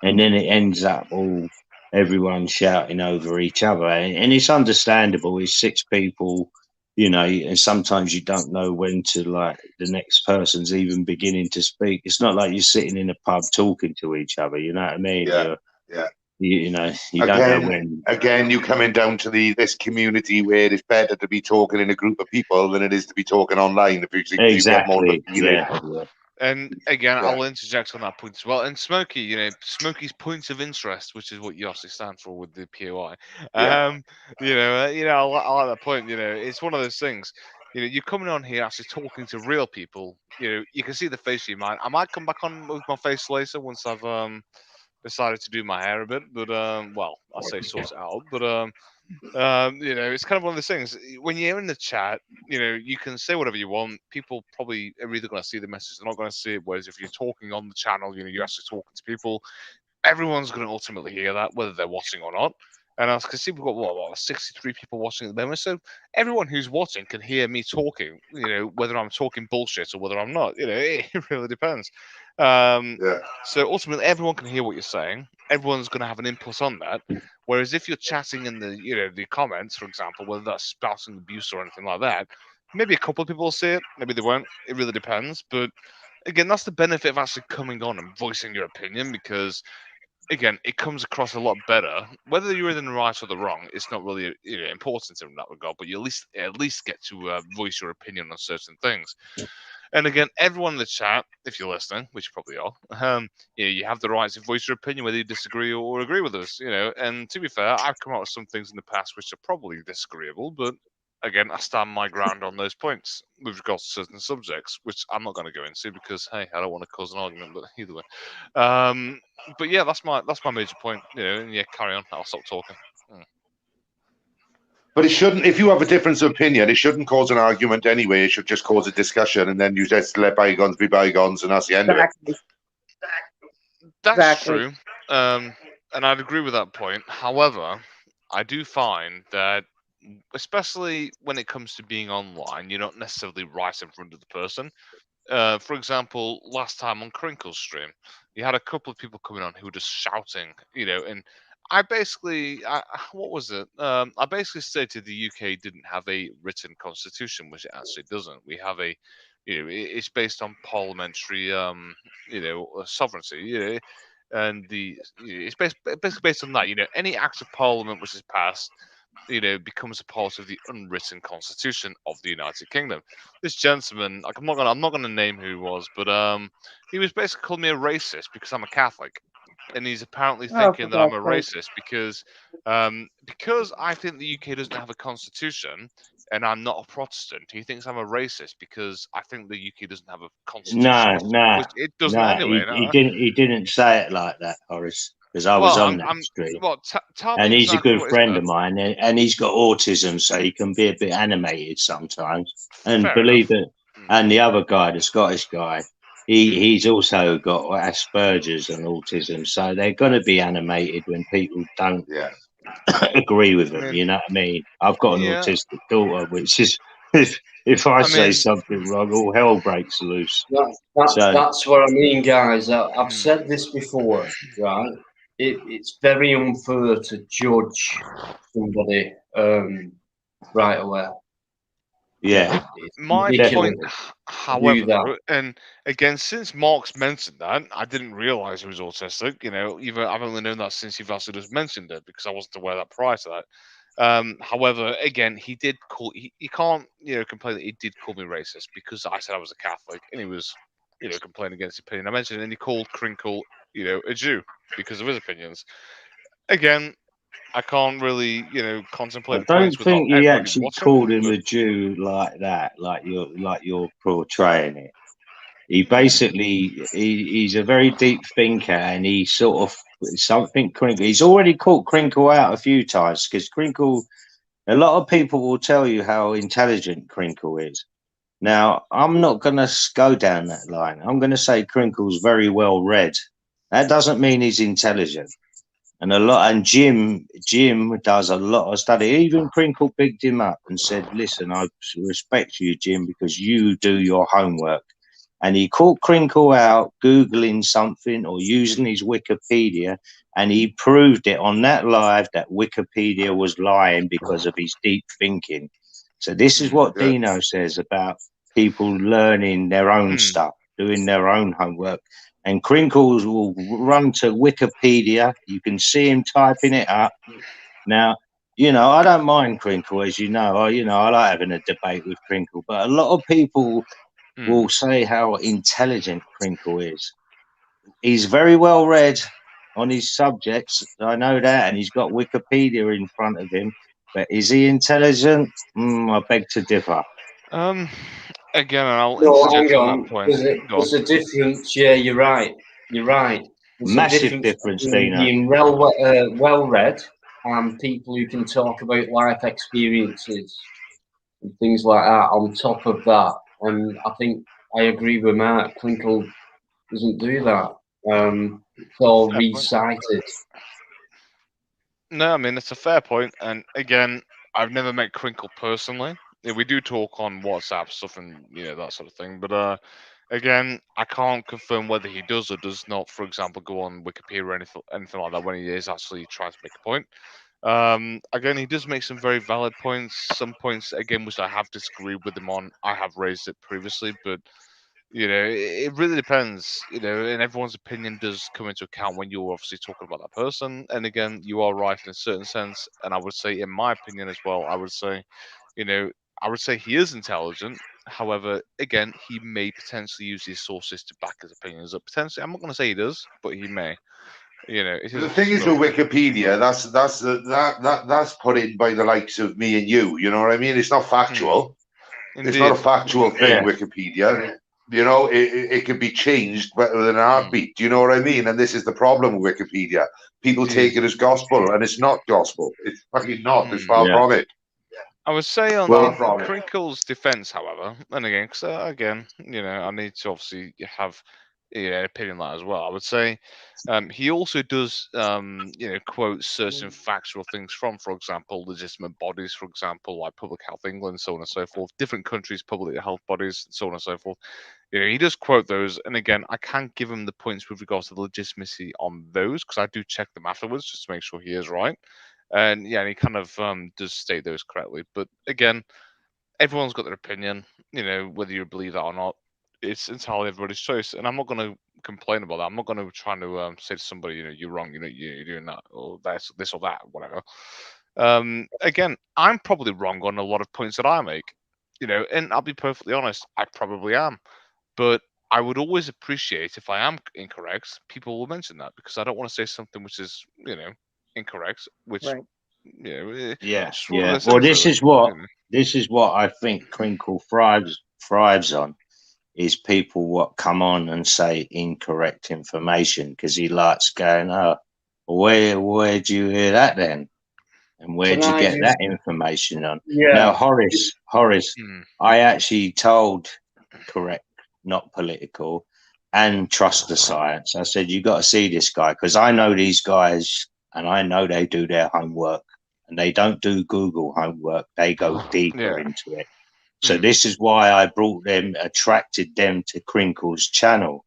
and then it ends up everyone shouting over each other, and it's understandable. It's 6 people, you know, and sometimes you don't know when to, like, the next person's even beginning to speak. It's not like you're sitting in a pub talking to each other. You know what I mean? Yeah. You know, you don't know when. Again, you coming down to this community where it's better to be talking in a group of people than it is to be talking online. If you get more, And again, I'll interject on that point as well. And Smokey, you know, Smokey's points of interest, which is what YOSSI stands for with the POI. You know, I like that point. You know, it's one of those things. You know, you're coming on here actually talking to real people. You know, you can see the face of your mind. I might come back on with my face later once I've decided to do my hair a bit. But well, I say sort it out. But you know, it's kind of one of those things. When you're in the chat, you know, you can say whatever you want. People probably are either going to see the message, they're not going to see it. Whereas if you're talking on the channel, you know, you're actually talking to people. Everyone's going to ultimately hear that, whether they're watching or not. And I can see we've got what 63 people watching at the moment. So everyone who's watching can hear me talking. You know, whether I'm talking bullshit or whether I'm not. You know, it really depends. So ultimately, everyone can hear what you're saying. Everyone's going to have an input on that. Whereas if you're chatting in the, you know, the comments, for example, whether that's spouting abuse or anything like that, maybe a couple of people will see it, maybe they won't. It really depends. But again, that's the benefit of actually coming on and voicing your opinion, because again, it comes across a lot better. Whether you're in the right or the wrong, it's not really, you know, important in that regard. But you at least get to voice your opinion on certain things. And again, everyone in the chat, if you're listening, which you probably are, you know, you have the right to voice your opinion, whether you disagree or agree with us. You know, and to be fair, I've come out with some things in the past which are probably disagreeable, but again, I stand my ground on those points with regards to certain subjects, which I'm not going to go into because, hey, I don't want to cause an argument. But either way, but yeah, that's my major point. You know, and yeah, carry on. I'll stop talking. But it shouldn't. If you have a difference of opinion, it shouldn't cause an argument anyway. It should just cause a discussion, and then you just let bygones be bygones, and that's the end of it. That's true. And I'd agree with that point. However, I do find that especially when it comes to being online, you're not necessarily right in front of the person. For example, last time on Crinkle's stream, you had a couple of people coming on who were just shouting, and what was it? I basically stated the UK didn't have a written constitution, which it actually doesn't. We have it's based on parliamentary, sovereignty, and it's basically based on that. Any act of parliament which is passed, becomes a part of the unwritten constitution of the United Kingdom. This gentleman, like, I'm not gonna name who he was, but he was basically calling me a racist because I'm a Catholic, and he's apparently Oh, thinking for that I'm a God's sake. racist because I think the UK doesn't have a constitution and I'm not a Protestant. He thinks I'm a racist because I think the UK doesn't have a constitution, which it doesn't anyway. He didn't say it like that, Horace, because I was Well, on that stream. Tell And me he's a exactly good what he friend said. of mine, and he's got autism, so he can be a bit animated sometimes. And Fair believe enough. it, and the other guy, the Scottish guy, he's also got Asperger's and autism, so they're going to be animated when people don't agree with them. You know what I mean? I've got an autistic daughter, which is if I say something wrong, all hell breaks loose. That's what I mean, guys. I've said this before, right? It's very unfair to judge somebody right away. Yeah. My ridiculous point, to do however, that. though, and again, since Mark's mentioned that, I didn't realise he was autistic. Even I've only known that since you've actually just mentioned it because I wasn't aware of that prior to that. However, again, he did call. He can't, complain that he did call me racist because I said I was a Catholic, and he was, complaining against his opinion. I mentioned it, and he called Crinkle, a Jew because of his opinions. Again, I can't really, contemplate I the don't points without think he everybody actually watching. called him but- a Jew like that, like you're portraying it. He basically he's a very deep thinker, and he sort of something Crinkle. He's already caught Crinkle out a few times because Crinkle. A lot of people will tell you how intelligent Crinkle is. Now, I'm not going to go down that line. I'm going to say Crinkle's very well read. That doesn't mean he's intelligent. And Jim does a lot of study. Even Crinkle bigged him up and said, "Listen, I respect you, Jim, because you do your homework." And he caught Crinkle out Googling something or using his Wikipedia, and he proved it on that live that Wikipedia was lying because of his deep thinking. So this is what Dino says about people learning their own stuff, doing their own homework. And Crinkles will run to Wikipedia. You can see him typing it up. Now, I don't mind Crinkle, as you know. I like having a debate with Crinkle, but a lot of people will say how intelligent Crinkle is. He's very well read on his subjects. I know that, and he's got Wikipedia in front of him. But is he intelligent? I beg to differ. Again, I'll No, hang interject on on. that point. There's a difference. Yeah, you're right. You're right. There's Massive a difference, between Dino. being well read and people who can talk about life experiences and things like that. On top of that, and I think I agree with Mark. Crinkle doesn't do that. It's all Fair point. recited. No, I mean it's a fair point, and again, I've never met Crinkle personally. We do talk on WhatsApp stuff and that sort of thing, but again, I can't confirm whether he does or does not. For example, go on Wikipedia or anything like that when he is actually trying to make a point. Again, he does make some very valid points. Some points again which I have disagreed with him on. I have raised it previously, but it really depends, and everyone's opinion does come into account when you're obviously talking about that person. And again, you are right in a certain sense, and I would say, in my opinion as well, I would say he is intelligent. However, again, he may potentially use his sources to back his opinions up. Potentially, I'm not going to say he does, but he may. The thing is with Wikipedia, that's put in by the likes of me and you. You know what I mean? It's not factual. It's not a factual thing. Wikipedia. It can be changed within a heartbeat. Do you know what I mean? And this is the problem with Wikipedia. People take it as gospel, and it's not gospel. It's fucking not. It's far from it. I would say on from it. Crinkle's defense, however, and again, because I need to obviously have opinion on that as well. I would say he also does, quote certain factual things from, for example, legitimate bodies, for example, like Public Health England, so on and so forth, different countries' public health bodies, so on and so forth. He does quote those, and again, I can't give him the points with regards to the legitimacy on those because I do check them afterwards just to make sure he is right. And yeah, and he kind of does state those correctly. But again, everyone's got their opinion, whether you believe that or not. It's entirely everybody's choice, and I'm not going to complain about that. I'm not going to try to say to somebody, you're wrong, you're doing that, or that's this or that, whatever. Again, I'm probably wrong on a lot of points that I make, and I'll be perfectly honest, I probably am. But I would always appreciate if I am incorrect, people will mention that because I don't want to say something which is, incorrect, which, Right. Yeah, just one of yeah. those Well, things, this really. is what I think Crinkle thrives on is people what come on and say incorrect information because he likes going, oh, where'd you hear that then? And where'd Can you I get that just, information on? Now, yeah, Horace, Hmm. I actually told correct, not political, and trust the science. I said, you got to see this guy because I know these guys and I know they do their homework and they don't do Google homework. They go deeper Yeah. into it. So this is why I attracted them to Crinkle's channel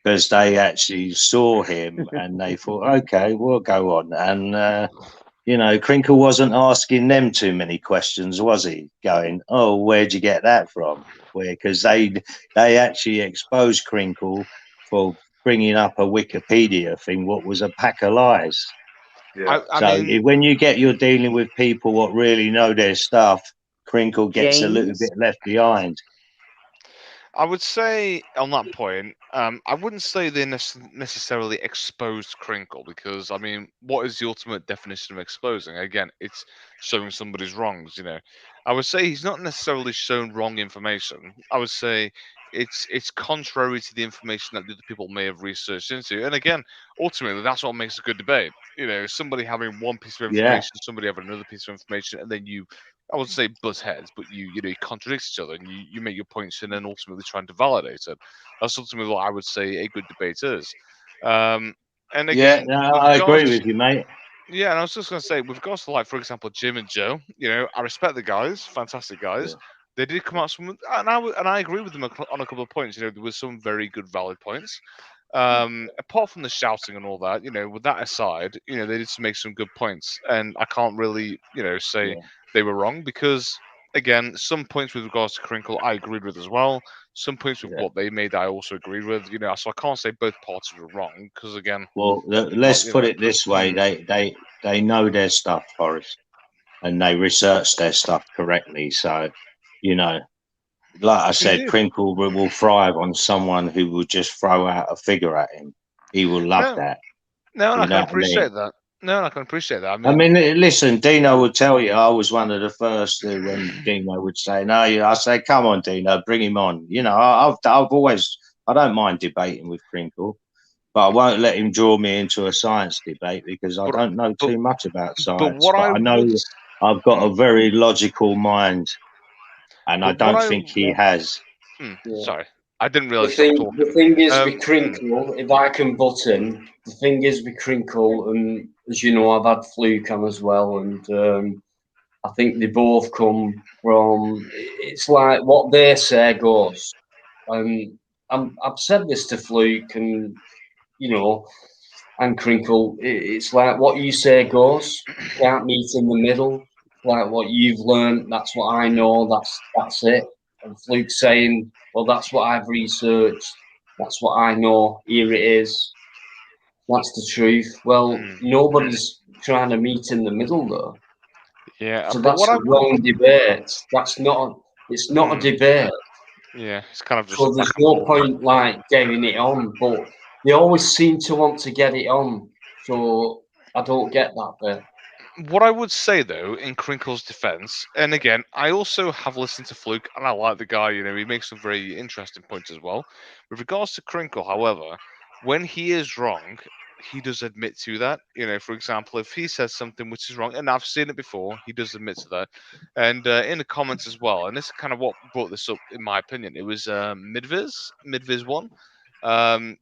because they actually saw him and they thought, okay, we'll go on. And, Crinkle wasn't asking them too many questions, was he? Going, oh, where'd you get that from? Because they actually exposed Crinkle for bringing up a Wikipedia thing, what was a pack of lies. Yeah. I So mean, when you're dealing with people what really know their stuff, Crinkle gets a little James. bit left behind. I would say on that point, I wouldn't say they necessarily exposed Crinkle because, I mean, what is the ultimate definition of exposing? Again, it's showing somebody's wrongs. I would say he's not necessarily shown wrong information. I would say it's contrary to the information that the other people may have researched into. And again, ultimately, that's what makes a good debate. Somebody having one piece of Yeah, information, somebody having another piece of information, and then I wouldn't say butt heads, but you contradict each other and you make your points and then ultimately trying to validate it. That's ultimately what I would say a good debate is. And yeah, again, no, with I agree regards, with you, mate. yeah, and I was just going to say, with regards to like, for example, Jim and Joe, I respect the guys, fantastic guys. They did come out some, and I agree with them on a couple of points. There was some very good, valid points. Apart from the shouting and all that, with that aside, they did make some good points, and I can't really, say Yeah, they were wrong because, again, some points with regards to Crinkle I agreed with as well. Some points with yeah. what they made I also agreed with. So I can't say both parties were wrong because, again, Well, not, let's put it this way: they know their stuff, Horace, and they research their stuff correctly. So, you know, like I said, Indeed. Crinkle will thrive on someone who will just throw out a figure at him. He will love No, that. no, and I You can know what I mean? appreciate that. No, and I can appreciate that. I I mean, mean, listen, Dino would tell you I was one of the first when Dino would say, "No," I say, "Come on, Dino, bring him on." I've always I don't mind debating with Crinkle, but I won't let him draw me into a science debate because I but don't know but too much about but science. what But I I would, know I've got a very logical mind, and I but what don't I, think he has. yeah. sorry, I didn't The realize you stopped thing, the talking. thing is Um, with hmm, Crinkle, if I can butt in, the thing is with Crinkle, and as you know, I've had Fluke on as well, and I think they both come from. It's like what they say goes. I've said this to Fluke, and you know, and Crinkle. It's like what you say goes. Can't meet in the middle. Like what you've learned, that's what I know. That's it. And Fluke saying, "Well, that's what I've researched. That's what I know. Here it is. That's the truth." Well, hmm, nobody's trying to meet in the middle though. yeah, So but that's what I a would, wrong debate. That's not. It's not a hmm, debate. yeah, it's kind of just a So back there's and no forth. point like getting it on. But they always seem to want to get it on. So I don't get that bit. What I would say though, in Crinkle's defense, and again, I also have listened to Fluke, and I like the guy. He makes some very interesting points as well. With regards to Crinkle, however, when he is wrong, he does admit to that. For example, if he says something which is wrong, and I've seen it before, he does admit to that. And in the comments as well, and this is kind of what brought this up, in my opinion. It was Midviz one.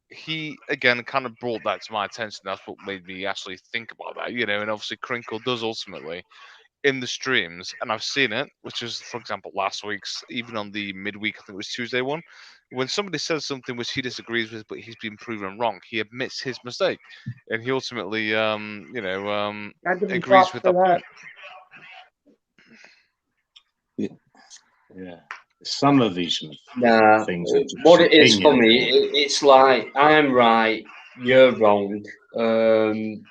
He again kind of brought that to my attention. That's what made me actually think about that, and obviously Crinkle does ultimately in the streams, and I've seen it, which is, for example, last week's, even on the midweek, I think it was Tuesday one, when somebody says something which he disagrees with, but he's been proven wrong, he admits his mistake, and he ultimately, I give him agrees props with for that that. point. Yeah. Some of these Nah, things are just what it is for opinion. me, it's like I'm right, you're wrong.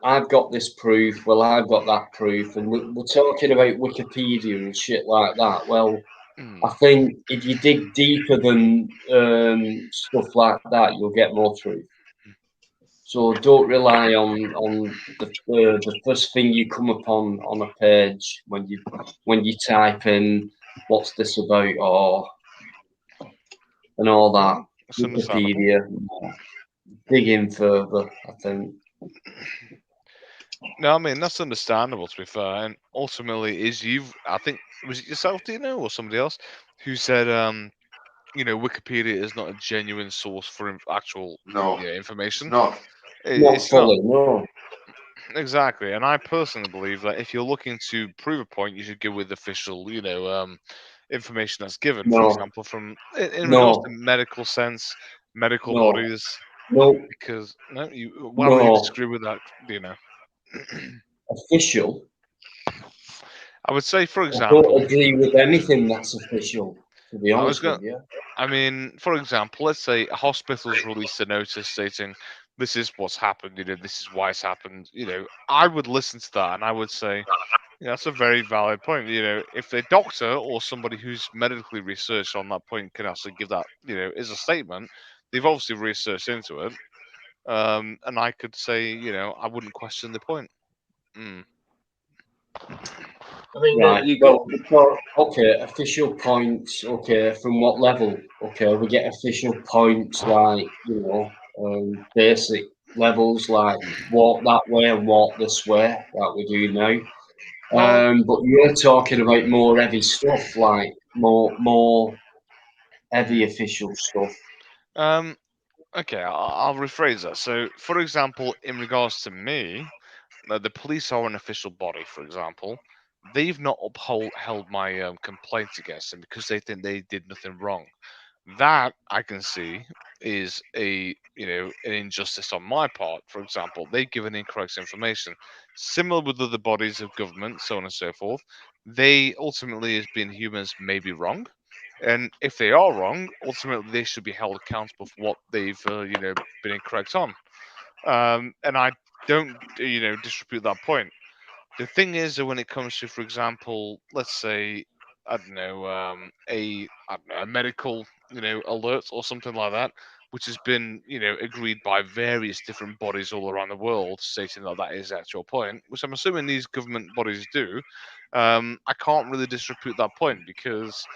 I've got this proof. Well, I've got that proof, and we're talking about Wikipedia and shit like that. Well, I think if you dig deeper than stuff like that, you'll get more truth. So don't rely on the first thing you come upon on a page when you type in what's this about or and all that. That's understandable. Wikipedia, dig in further, I think. No, I mean that's understandable, to be fair, and ultimately I think, was it yourself, do you know, or somebody else who said Wikipedia is not a genuine source for actual No, information. it's not. Not It's not. fully, no. Exactly, and I personally believe that if you're looking to prove a point, you should go with official, information that's given. For No. example, in regards to medical sense, medical No. bodies. No. Because why would you No. disagree with that? Official. I would say, for I example, don't agree with anything that's official, to be I was honest going. with you. I mean, for example, let's say a hospital's released a notice stating this is what's happened. This is why it's happened. I would listen to that and I would say, that's a very valid point. If a doctor or somebody who's medically researched on that point can actually give that, as a statement, they've obviously researched into it. And I could say, I wouldn't question the point. I mean, Right. you Well, okay, official points. Okay, from what level? Okay, we get official points like basic levels like walk that way and walk this way, like we do now. But you're talking about more heavy stuff, like more heavy official stuff. Okay, I'll rephrase that. So, for example, in regards to me, the police are an official body, for example. They've not held my complaints against them because they think they did nothing wrong. That I can see is an injustice on my part. For example, they've given incorrect information. Similar with other bodies of government, so on and so forth. They ultimately, as being humans, may be wrong. And if they are wrong, ultimately they should be held accountable for what they've, been incorrect on. And I don't, distribute that point. The thing is that when it comes to, for example, let's say, I don't know, a medical, alert or something like that, which has been, agreed by various different bodies all around the world, stating that that is the actual point, which I'm assuming these government bodies do. I can't really dispute that point because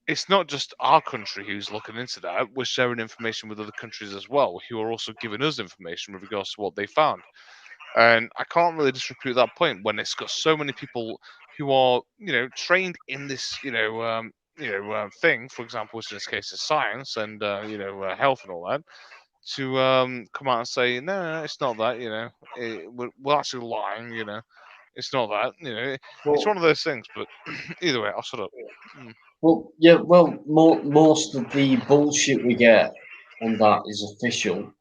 it's not just our country who's looking into that. We're sharing information with other countries as well, who are also giving us information with regards to what they found. And I can't really dispute that point when it's got so many people who are, trained in this, thing. For example, which in this case is science and health and all that, to come out and say, no, it's not that. We're actually lying. It's not that. It's one of those things. But either way, I'll shut up. Well, yeah, well, most of the bullshit we get on that is official.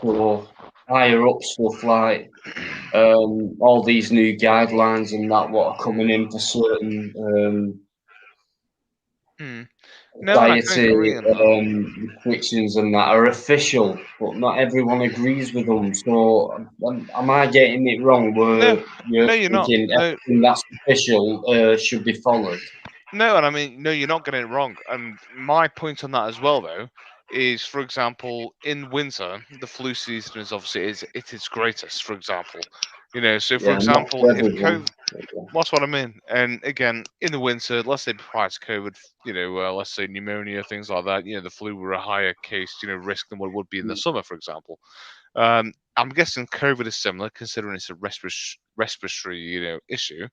So higher up stuff like all these new guidelines and that what are coming in for certain No, and I can dietary agree on that. restrictions and that are official, but not everyone agrees with them. So am I getting it wrong? Where you're No, you're not. thinking No, everything that's official should be followed? No, and I mean, no, you're not getting it wrong. And my point on that as well, though, is, for example, in winter, the flu season is obviously at its greatest. For example, so for Yeah, not example, for if everyone. COVID, that's what I mean. And again, in the winter, let's say prior to COVID, let's say pneumonia, things like that. The flu were a higher case, risk than what it would be in the summer, for example. I'm guessing COVID is similar, considering it's a respiratory, issue.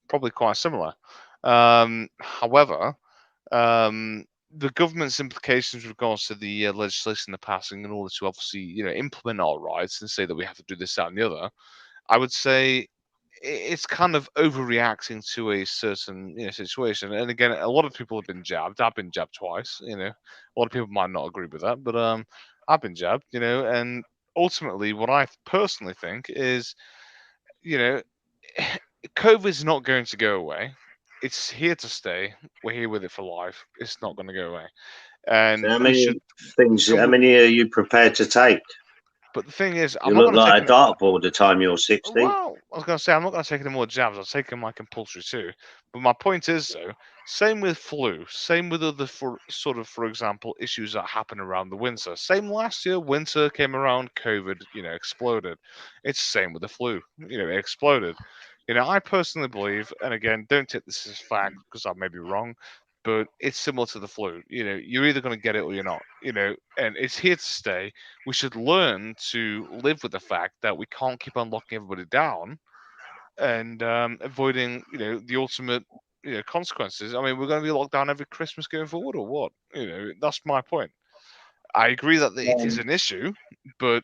Probably quite similar. However, the government's implications with regards to the legislation they're passing in order to obviously, implement our rights and say that we have to do this, that, and the other, I would say it's kind of overreacting to a certain situation. And again, a lot of people have been jabbed. I've been jabbed twice. A lot of people might not agree with that, but I've been jabbed. And ultimately, what I personally think is, COVID's not going to go away. It's here to stay. We're here with it for life. It's not going to go away. And So how we many should. things? and How we- many are you prepared to take? But the thing is, You I'm not look going to like take. a dartboard the time you're 60. Well, I was going to say I'm not going to take any more jabs. I'll take my compulsory too. But my point is, though, same with flu, same with other, for example, issues that happen around the winter. Same last year, winter came around, COVID, exploded. It's the same with the flu, it exploded. I personally believe, and again, don't take this as fact because I may be wrong, but it's similar to the flu. You're either going to get it or you're not. And it's here to stay. We should learn to live with the fact that we can't keep on locking everybody down and avoiding, the ultimate, consequences. I mean, we're going to be locked down every Christmas going forward, or what? That's my point. I agree that it is an issue, but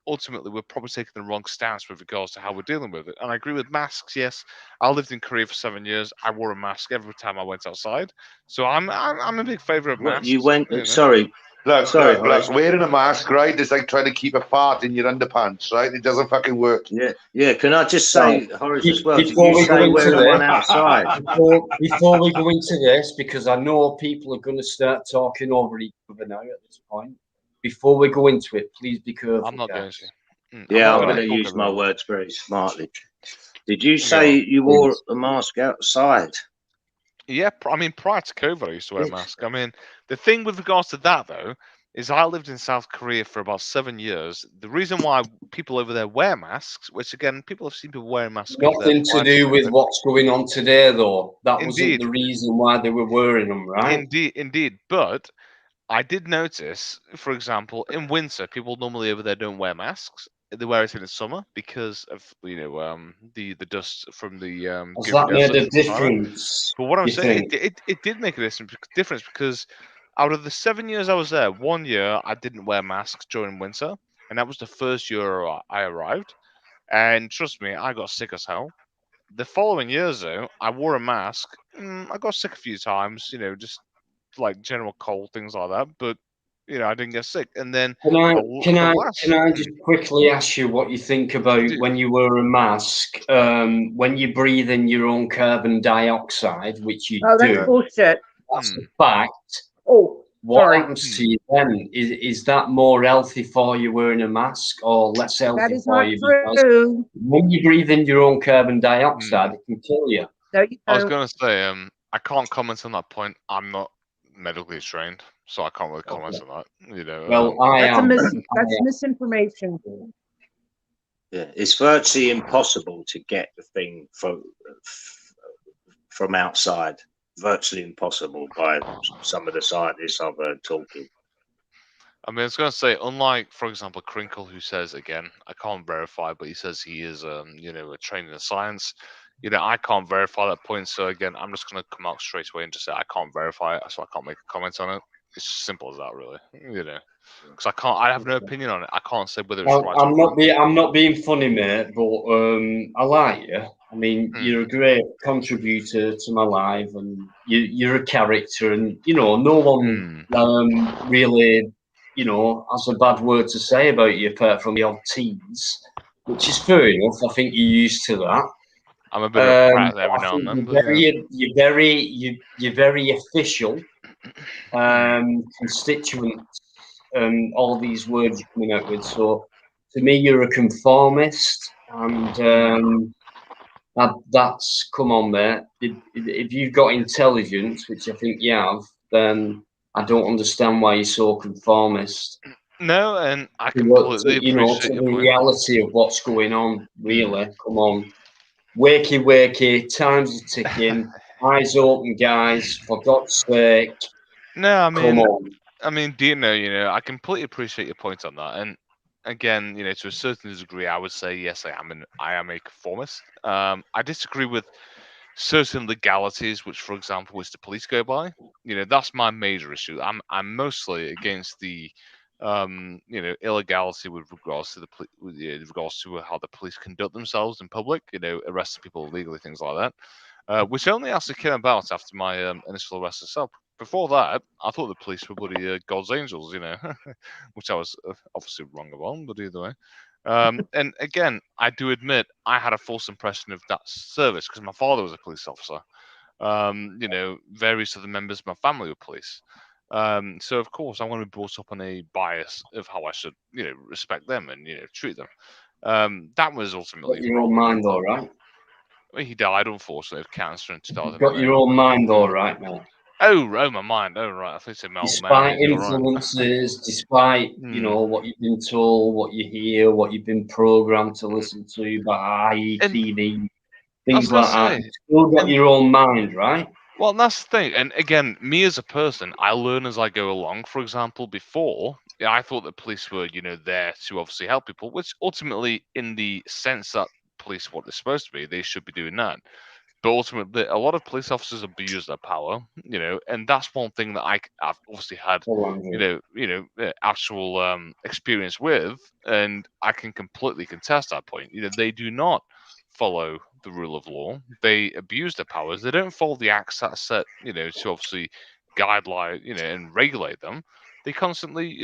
ultimately we're probably taking the wrong stance with regards to how we're dealing with it. And I agree with masks. Yes, I lived in Korea for 7 years. I wore a mask every time I went outside, so I'm a big favourite of What masks. you went? Sorry, Look, wearing a mask, right, is like trying to keep a fart in your underpants, right? It doesn't fucking work. Yeah. Can I just say, Horace, as well? Did Before you we go say into wearing one this, outside? before we go into this, because I know people are going to start talking over each other now at this point. Before we go into it, please be careful. I'm not guys. going to. Yeah, I'm I'm not going to talk use my over it. words very smartly. Did you say you wore a mask outside? Yeah, I mean, prior to COVID, I used to wear a mask. I mean, the thing with regards to that, though, is I lived in South Korea for about 7 years. The reason why people over there wear masks, which again, people have seen people wearing masks over there Nothing to prior do with COVID. what's going on today, though. That wasn't Indeed. the reason why they were wearing them, right? Indeed. But I did notice, for example, in winter, people normally over there don't wear masks. They wear it in the summer because of the dust from the Has Gobi that made Desert a from China. difference? But what I'm You saying, think? it did make a difference because out of the 7 years I was there, 1 year I didn't wear masks during winter, and that was the first year I arrived. And trust me, I got sick as hell. The following years, though, I wore a mask. I got sick a few times, just like general cold, things like that. But I didn't get sick. And then Can last, I just quickly ask you what you think about when you wear a mask? When you breathe in your own carbon dioxide, which you Oh, that's do, bullshit. that's a fact. Oh, What sorry. happens to you then? Is that more healthy for you wearing a mask or less That healthy is for not you? Because true. when you breathe in your own carbon dioxide, it can kill you. No, you I was don't. gonna say, I can't comment on that point. I'm not medically trained, so I can't really comment on that. Well, I That's am. that's misinformation. Yeah, it's virtually impossible to get the thing from outside. Virtually impossible by some of the scientists I've heard talking. I mean, I was going to say, unlike, for example, Crinkle, who says, again, I can't verify, but he says he is, a trained in science. I can't verify that point. So, again, I'm just going to come out straight away and just say I can't verify it, so I can't make a comment on it. It's simple as that, really. Because I have no opinion on it. I can't say whether it's right or wrong. I'm not being funny, mate, but I like you. I mean, you're a great contributor to my life, and you're a character, and no one really, has a bad word to say about you apart from the odd tease, which is fair enough. I think you're used to that. I'm a bit of a prat every now and then. You're very official, constituent, all these words you're coming out with. So to me, you're a conformist, and that's come on, mate. If you've got intelligence, which I think you have, then I don't understand why you're so conformist. No, and I completely appreciate to your the point. reality of what's going on. Really, come on, wakey, time's are ticking. Eyes open, guys. For God's sake. No, Come on. I mean, Dino, I completely appreciate your point on that. And again, to a certain degree, I would say yes, I am a conformist. I disagree with certain legalities, which, for example, which the police go by. That's my major issue. I'm mostly against the illegality with regards to with regards to how the police conduct themselves in public. Arresting people illegally, things like that. Which only actually came about after my initial arrest itself. Before that, I thought the police were bloody God's angels, which I was obviously wrong about, but either way. And again, I do admit I had a false impression of that service because my father was a police officer. Various other members of my family were police. So of course I want to be brought up on a bias of how I should, respect them and treat them. That was ultimately Got your own mind, all right. He died unfortunately of cancer in You've 2000. got your own mind, all right, mate. Oh, my mind. Oh, right. I think it's my old man. Despite You're right. influences, despite what you've been told, what you hear, what you've been programmed to listen to by TV, things like that, you've still got your own mind, right? Well, that's the thing. And again, me as a person, I learn as I go along. For example, before, I thought that police were, there to obviously help people, which ultimately, in the sense that police, what they're supposed to be, they should be doing that. But ultimately, a lot of police officers abuse their power, and that's one thing that I've obviously had, actual experience with, and I can completely contest that point. They do not follow the rule of law. They abuse their powers. They don't follow the acts that are set, to obviously guideline, and regulate them. They constantly,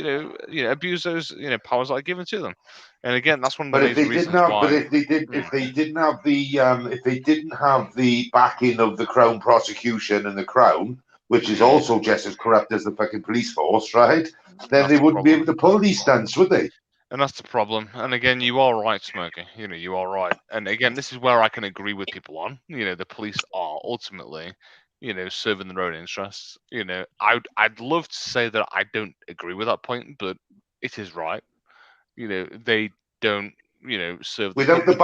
abuse those, powers that are given to them. And again, that's one of the major reasons why. But if they didn't have the backing of the Crown prosecution and the Crown, which is also just as corrupt as the fucking police force, right? Then they wouldn't be able to pull these stunts, would they? And that's the problem. And again, you are right, Smokey. You are right. And again, this is where I can agree with people on. The police are ultimately, serving their own interests. I'd love to say that I don't agree with that point, but it is right. They don't, serve without the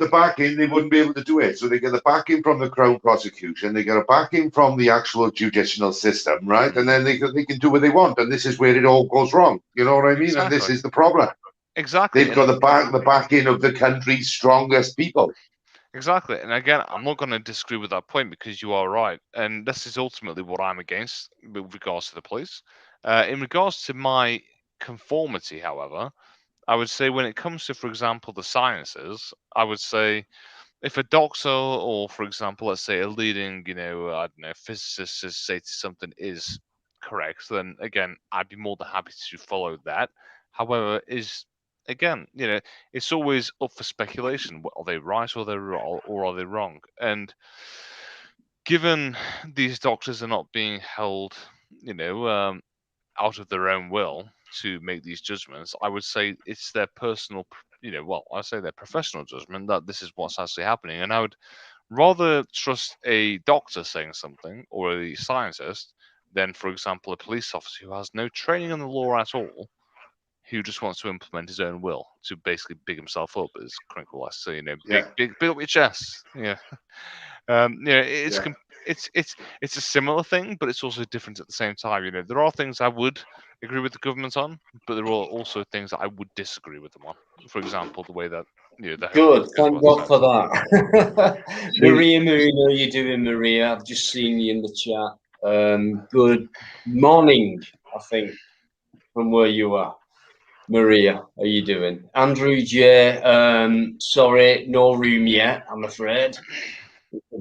backing, they wouldn't be able to do it. So they get the backing from the Crown prosecution, they get a backing from the actual judicial system, right? And then they can do what they want. And this is where it all goes wrong. You know what I mean? Exactly. And this is the problem. Exactly. They've got the backing of the country's strongest people. Exactly. And again, I'm not going to disagree with that point because you are right. And this is ultimately what I'm against with regards to the police. In regards to my conformity, however, I would say when it comes to, for example, the sciences, I would say if a doctor or, for example, let's say a leading, I don't know, physicist say something is correct, then again, I'd be more than happy to follow that. However, again, it's always up for speculation. Are they right or are they wrong? And given these doctors are not being held, out of their own will to make these judgments, I would say it's their personal, I say their professional judgment that this is what's actually happening. And I would rather trust a doctor saying something or a scientist than, for example, a police officer who has no training in the law at all, who just wants to implement his own will to basically big himself up, as Crinkle likes to say, big up your chest. Yeah. It's a similar thing, but it's also different at the same time. There are things I would agree with the government on, but there are also things that I would disagree with them on. For example, the way that the good. Thank God for that. Maria Moon, how are you doing, Maria? I've just seen you in the chat. Good morning, I think, from where you are. Maria, how are you doing? Andrew J, sorry, no room yet, I'm afraid.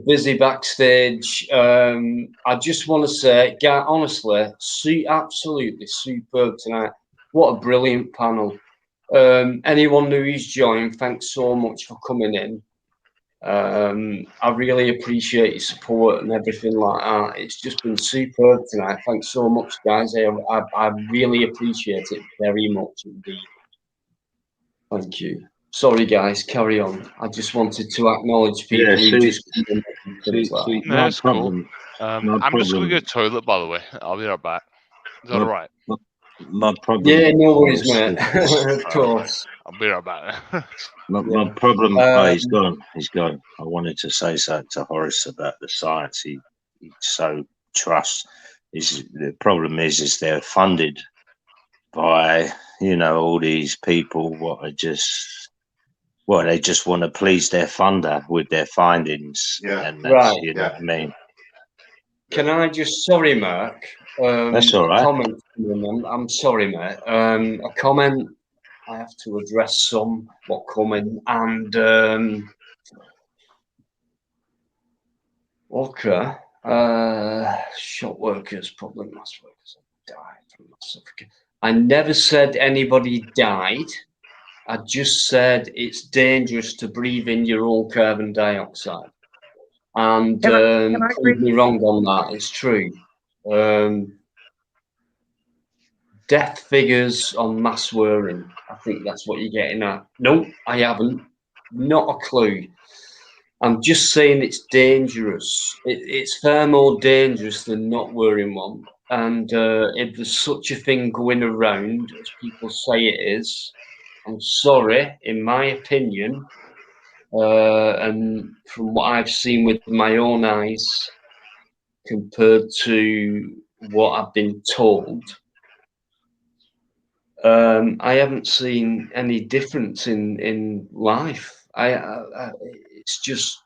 Busy backstage. I just want to say, honestly, absolutely superb tonight. What a brilliant panel. Anyone who's joined, thanks so much for coming in. I really appreciate your support and everything like that. It's just been superb tonight. Thanks so much, guys. I really appreciate it very much indeed. Thank you. Sorry, guys, carry on. I just wanted to acknowledge people who just... No, it's cool. I'm just going to go to the toilet, by the way. I'll be right back. Is that all right? My problem. Yeah, no worries, mate. Of course. I'll be right back. My problem. He's gone. He's gone. I wanted to say something to Horace about the science. He so trusts. The problem is they're funded by all these people what are just Well, they just want to please their funder with their findings, and that's Right. you know what I mean. Can I just, sorry, Mark, That's all a right. comment. I'm sorry, mate. A comment. I have to address some what coming and okay. Shop workers, probably mass workers have died from suffocation. I never said anybody died. I just said it's dangerous to breathe in your own carbon dioxide. And Can I prove me wrong on that. It's true. Death figures on mass wearing. I think that's what you're getting at. No, I haven't. Not a clue. I'm just saying it's dangerous. It's far more dangerous than not wearing one. And if there's such a thing going around, as people say it is, I'm sorry, in my opinion, and from what I've seen with my own eyes, compared to what I've been told, I haven't seen any difference in life. It's just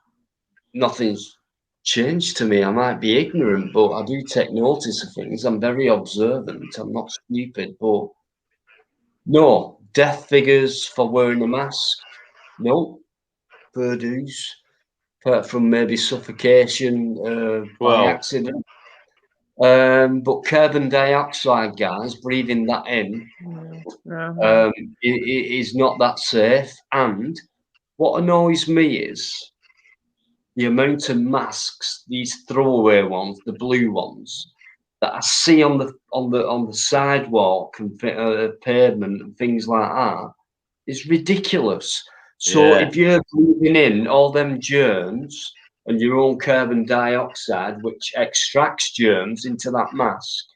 nothing's changed to me. I might be ignorant, but I do take notice of things. I'm very observant. I'm not stupid, but no death figures for wearing a mask. No, perdues, apart from maybe suffocation by accident. But carbon dioxide, guys, breathing that in is not that safe. And what annoys me is the amount of masks, these throwaway ones, the blue ones, that I see on the sidewalk and pavement and things like that, is ridiculous. So if you're breathing in all them germs and your own carbon dioxide, which extracts germs into that mask,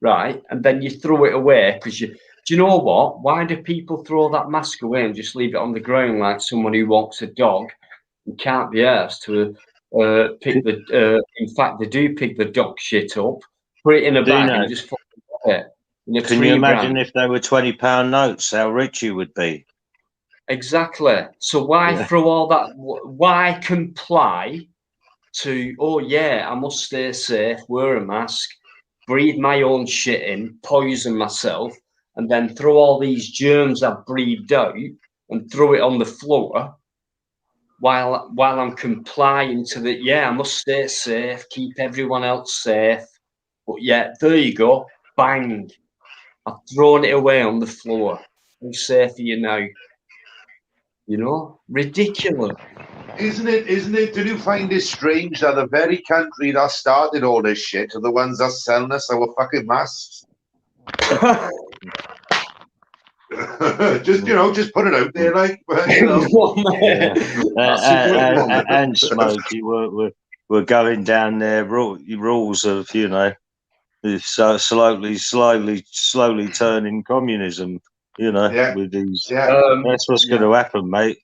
right, and then you throw it away because do you know what? Why do people throw that mask away and just leave it on the ground like someone who walks a dog and can't be asked to pick the? In fact, they do pick the dog shit up, put it in a bag, and just fucking put it in a Can tree you imagine branch. if they were £20 notes, how rich you would be? Exactly. So why throw all that? Why comply to? Oh yeah, I must stay safe, wear a mask, breathe my own shit in, poison myself, and then throw all these germs I've breathed out and throw it on the floor while I'm complying to the, yeah, I must stay safe, keep everyone else safe. But yeah, there you go, bang. I've thrown it away on the floor. How safe are you now? You know, ridiculous. Isn't it? Do you find it strange that the very country that started all this shit are the ones that selling us our fucking masks? just put it out there, like, you know. And Smokey, we're going down their rules of, you know, so slowly turning communism. You know, with these. That's what's going to happen, mate.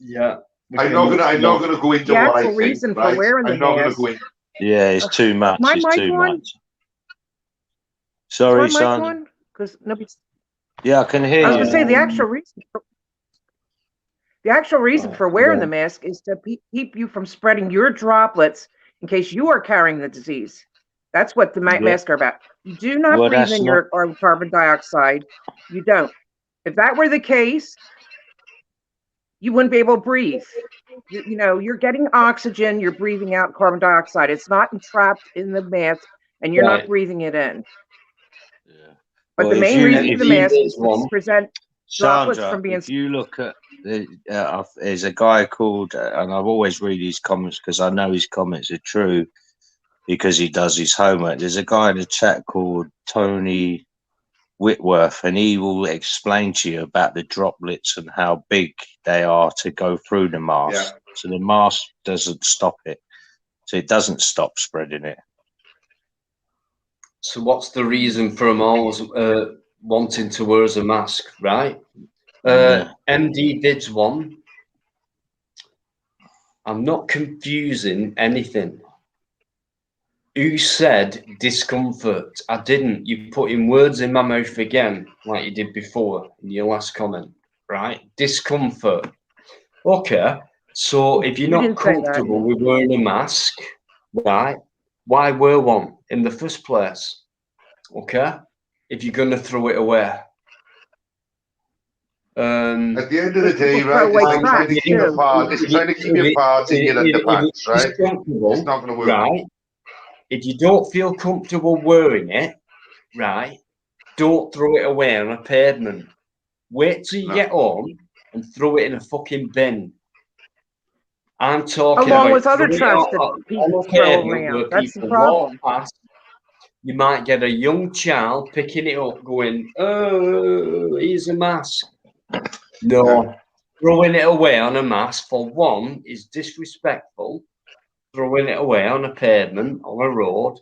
Yeah. I'm not gonna go into what I think. Reason right? for wearing I'm the not mask. gonna go in. Yeah, it's too much. My It's mic too on? much. Sorry, Is my mic son. on? Because nobody's. Yeah, I can hear you. I was gonna say the actual reason for wearing the mask is to keep you from spreading your droplets in case you are carrying the disease. That's what the masks are about. You do not breathe in your carbon dioxide. You don't. If that were the case, you wouldn't be able to breathe. You're getting oxygen, you're breathing out carbon dioxide. It's not entrapped in the mask, and you're not breathing it in. Yeah. But Well, the main reason for the mask is to prevent droplets Sandra, from being. if you look at there's a guy called, and I've always read his comments because I know his comments are true because he does his homework. There's a guy in the chat called Tony Whitworth, and he will explain to you about the droplets and how big they are to go through the mask. Yeah. So the mask doesn't stop it. So it doesn't stop spreading it. So what's the reason for them always wanting to wear as a mask, right? MD Vids one. I'm not confusing anything. Who said discomfort? I didn't. You're putting words in my mouth again, like you did before in your last comment. right? Discomfort. Okay, so if you're You not didn't say that. comfortable with wearing a mask, right, why wear one in the first place? Okay, if you're going to throw it away. At the end of the But day, people throw right, away it's like trying crap to keep a too. fart. It's trying to keep your fart in your underpants, right? It's comfortable, It's not going to work. right? If you don't feel comfortable wearing it, right, don't throw it away on a pavement. Wait till you get home and throw it in a fucking bin. I'm talking Along about with other throwing it trash that on people a throw pavement around. where That's the people walk problem. past. You might get a young child picking it up going, oh, here's a mask. No, throwing it away on a mask, for one, is disrespectful. Throwing it away on a pavement, on a road,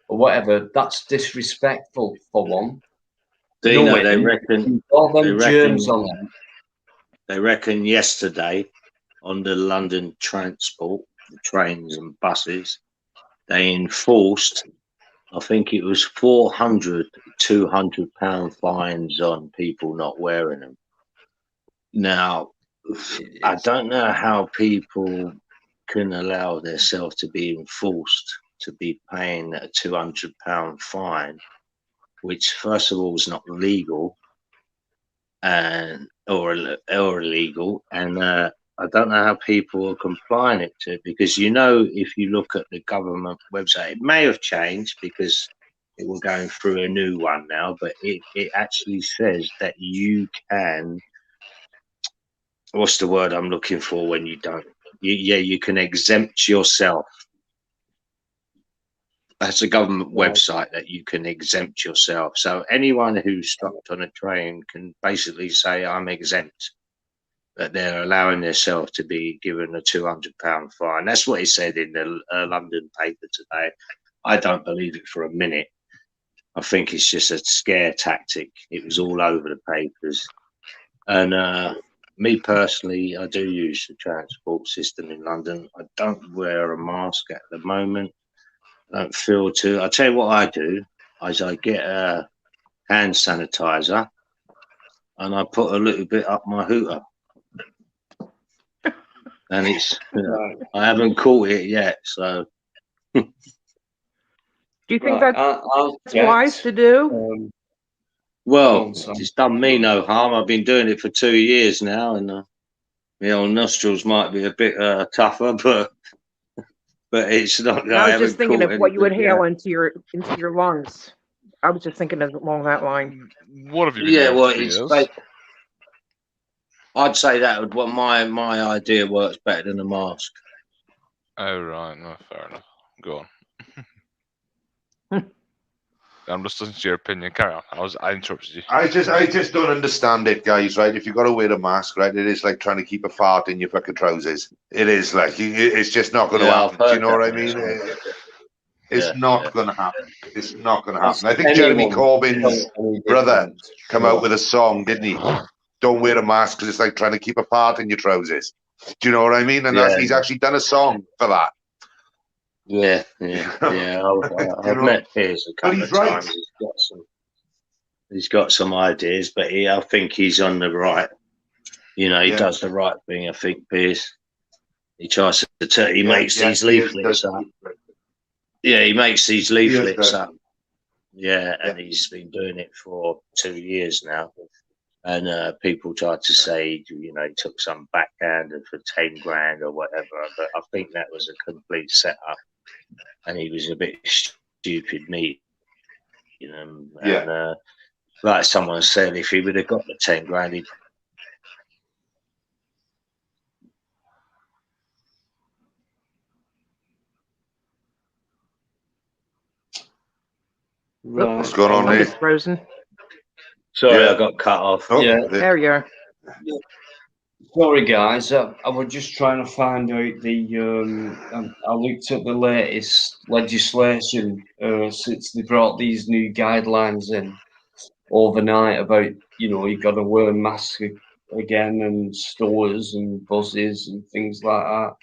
or whatever, that's disrespectful, for one. Dino, Knowing they reckon all they them reckon germs on them. they reckon yesterday on the London transport, the trains and buses, they enforced, I think it was 400, 200 pound fines on people not wearing them. Now, I don't know how people can allow themselves to be enforced to be paying a 200 pound fine, which first of all is not legal and or illegal, and I don't know how people are complying it to, because if you look at the government website, it may have changed because it will going through a new one now, but it actually says that you can, what's the word I'm looking for when you don't, you can exempt yourself. That's a government website that you can exempt yourself. So anyone who's stopped on a train can basically say, I'm exempt. That they're allowing themselves to be given a £200 fine. That's what he said in the London paper today. I don't believe it for a minute. I think it's just a scare tactic. It was all over the papers. And me personally, I do use the transport system in London. I don't wear a mask at the moment. I don't feel to. I'll tell you what I do, is I get a hand sanitizer and I put a little bit up my hooter. And it's, I haven't caught it yet, so. Do you think that's wise to do? Well, it's done me no harm. I've been doing it for 2 years now, and my old nostrils might be a bit tougher, but it's not. I was just thinking of what you inhale yet. into your lungs. I was just thinking along that line. What have you been doing well, for it's years? I'd say that would, my idea works better than a mask. Oh right, no, fair enough. Go on. I'm just listening to your opinion. Carry on. I interrupted you. I just don't understand it, guys. Right? If you got to wear a mask, right, it is like trying to keep a fart in your fucking trousers. It is like it's just not going to happen. Do you know what I mean? It's not going to happen. It's not going to happen. I think Jeremy Corbyn's brother come out with a song, didn't he? Don't wear a mask because it's like trying to keep a fart in your trousers. Do you know what I mean? And he's actually done a song for that. Yeah. I've met Piers a couple of times. He's got some ideas, but I think he's on the right. He does the right thing. I think Piers. He tries to he makes these leaflets up. Yeah, he makes these leaflets up. Yeah, and he's been doing it for 2 years now. And people tried to say, he took some backhander for 10 grand or whatever. But I think that was a complete setup. And he was a bit stupid, and like someone said, if he would have got the 10 grand, he'd. What's going on here? Frozen. Sorry, I got cut off. There you are. Sorry, guys. I was just trying to find out I looked at the latest legislation since they brought these new guidelines in overnight about, you've got to wear a mask again in stores and buses and things like that.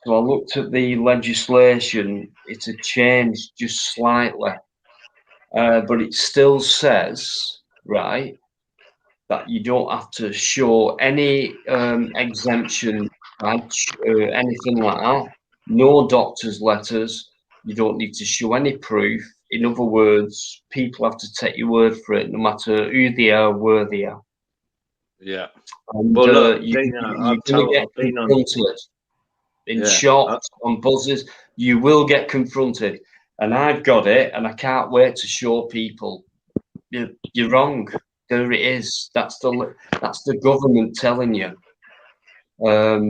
So I looked at the legislation. It's a change just slightly, but it still says, right, that you don't have to show any exemption badge or anything like that. No doctor's letters. You don't need to show any proof. In other words, people have to take your word for it, no matter who they are, where they are. Yeah. And Well, look, you're Dino, going to get I've been on. confronted in Yeah. shops, on buzzers. You will get confronted. And I've got it, and I can't wait to show people you're wrong. There it is. That's the government telling you. So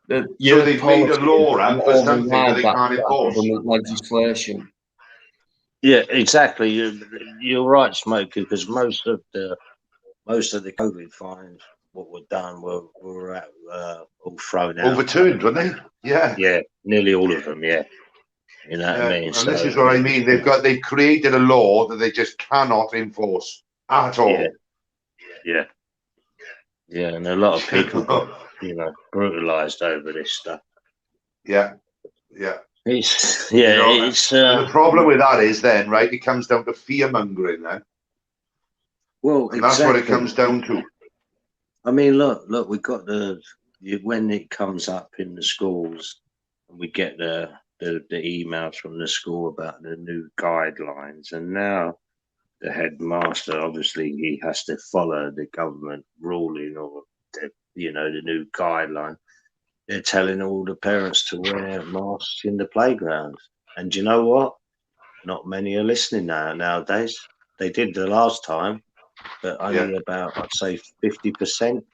they've made a law out for something that they can't that enforce. government legislation. Yeah, exactly. You're right, Smokey, because most of the COVID fines, what were done, were all thrown out. Overturned, weren't they? Yeah. Yeah, nearly all of them. Yeah, you know what I mean. And this is what I mean. They've created a law that they just cannot enforce at all. Yeah, and a lot of people got, brutalized over this stuff. Yeah. It's and the problem with that is then, right, it comes down to fear mongering then. Well, and that's what it comes down to. I mean, look, we got when it comes up in the schools, and we get the emails from the school about the new guidelines, and now the headmaster, obviously, he has to follow the government ruling or the new guideline. They're telling all the parents to wear masks in the playgrounds. And do you know what? Not many are listening nowadays. They did the last time, but only about, I'd say, 50%.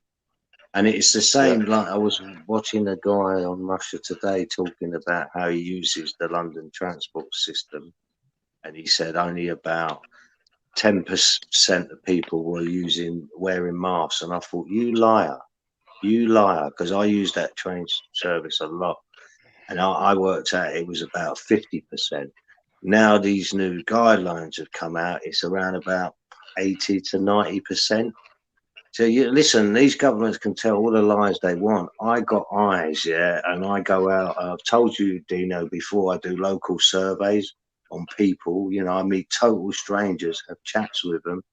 And it's the same, like I was watching a guy on Russia Today talking about how he uses the London transport system. And he said only about 10% of people were wearing masks. And I thought, you liar, because I use that train service a lot. And I worked out it was about 50%. Now these new guidelines have come out, it's around about 80 to 90%. So listen, these governments can tell all the lies they want. I got eyes, and I go out. I've told you, Dino, before, I do local surveys on people. I meet total strangers, have chats with them,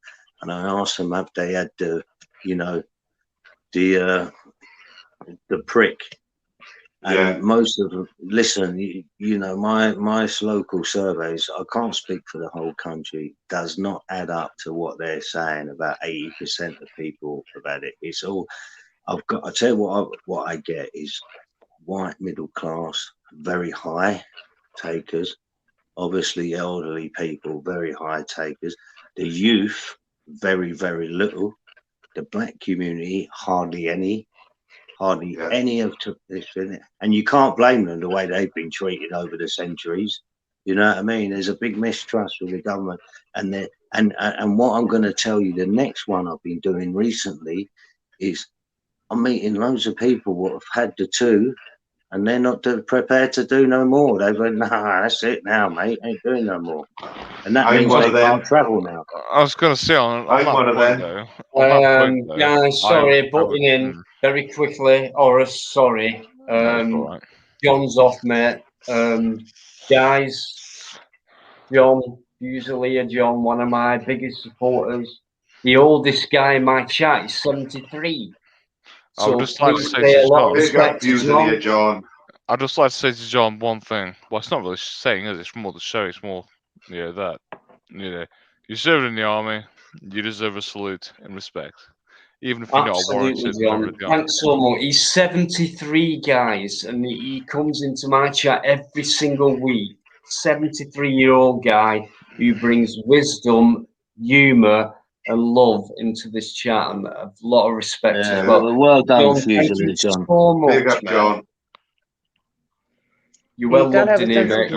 and I ask them if they had the prick. And most of them, listen, my local surveys, I can't speak for the whole country, does not add up to what they're saying. About 80% of people have had it. It's all, I tell you what I get is white middle class, very high takers, obviously elderly people, very high takers, the youth, very, very little, the black community, hardly any of this, and you can't blame them the way they've been treated over the centuries. You know what I mean? There's a big mistrust with the government, and what I'm going to tell you, the next one I've been doing recently is I'm meeting loads of people who have had the two, and they're not prepared to do no more. They've went, nah, that's it now, mate. Ain't doing no more, and that means they can't travel now. I was going to say on that point though. Guys, sorry, butting in very quickly. Horace, sorry. John's off, mate. Guys, John, usually John, one of my biggest supporters. The oldest guy in my chat is 73. I would just like to say to John, I'd just like to say to John one thing. Well, it's not really saying, is it? It's more the show. It's more, that. You served in the army. You deserve a salute and respect, even if you're not warranted. John. Thanks so much. He's 73, guys, and he comes into my chat every single week. 73-year-old guy who brings wisdom, humour, and love into this chat, and a lot of respect as well. Well done, John, thank you John. so much, Big up, John. You're well loved in here, mate.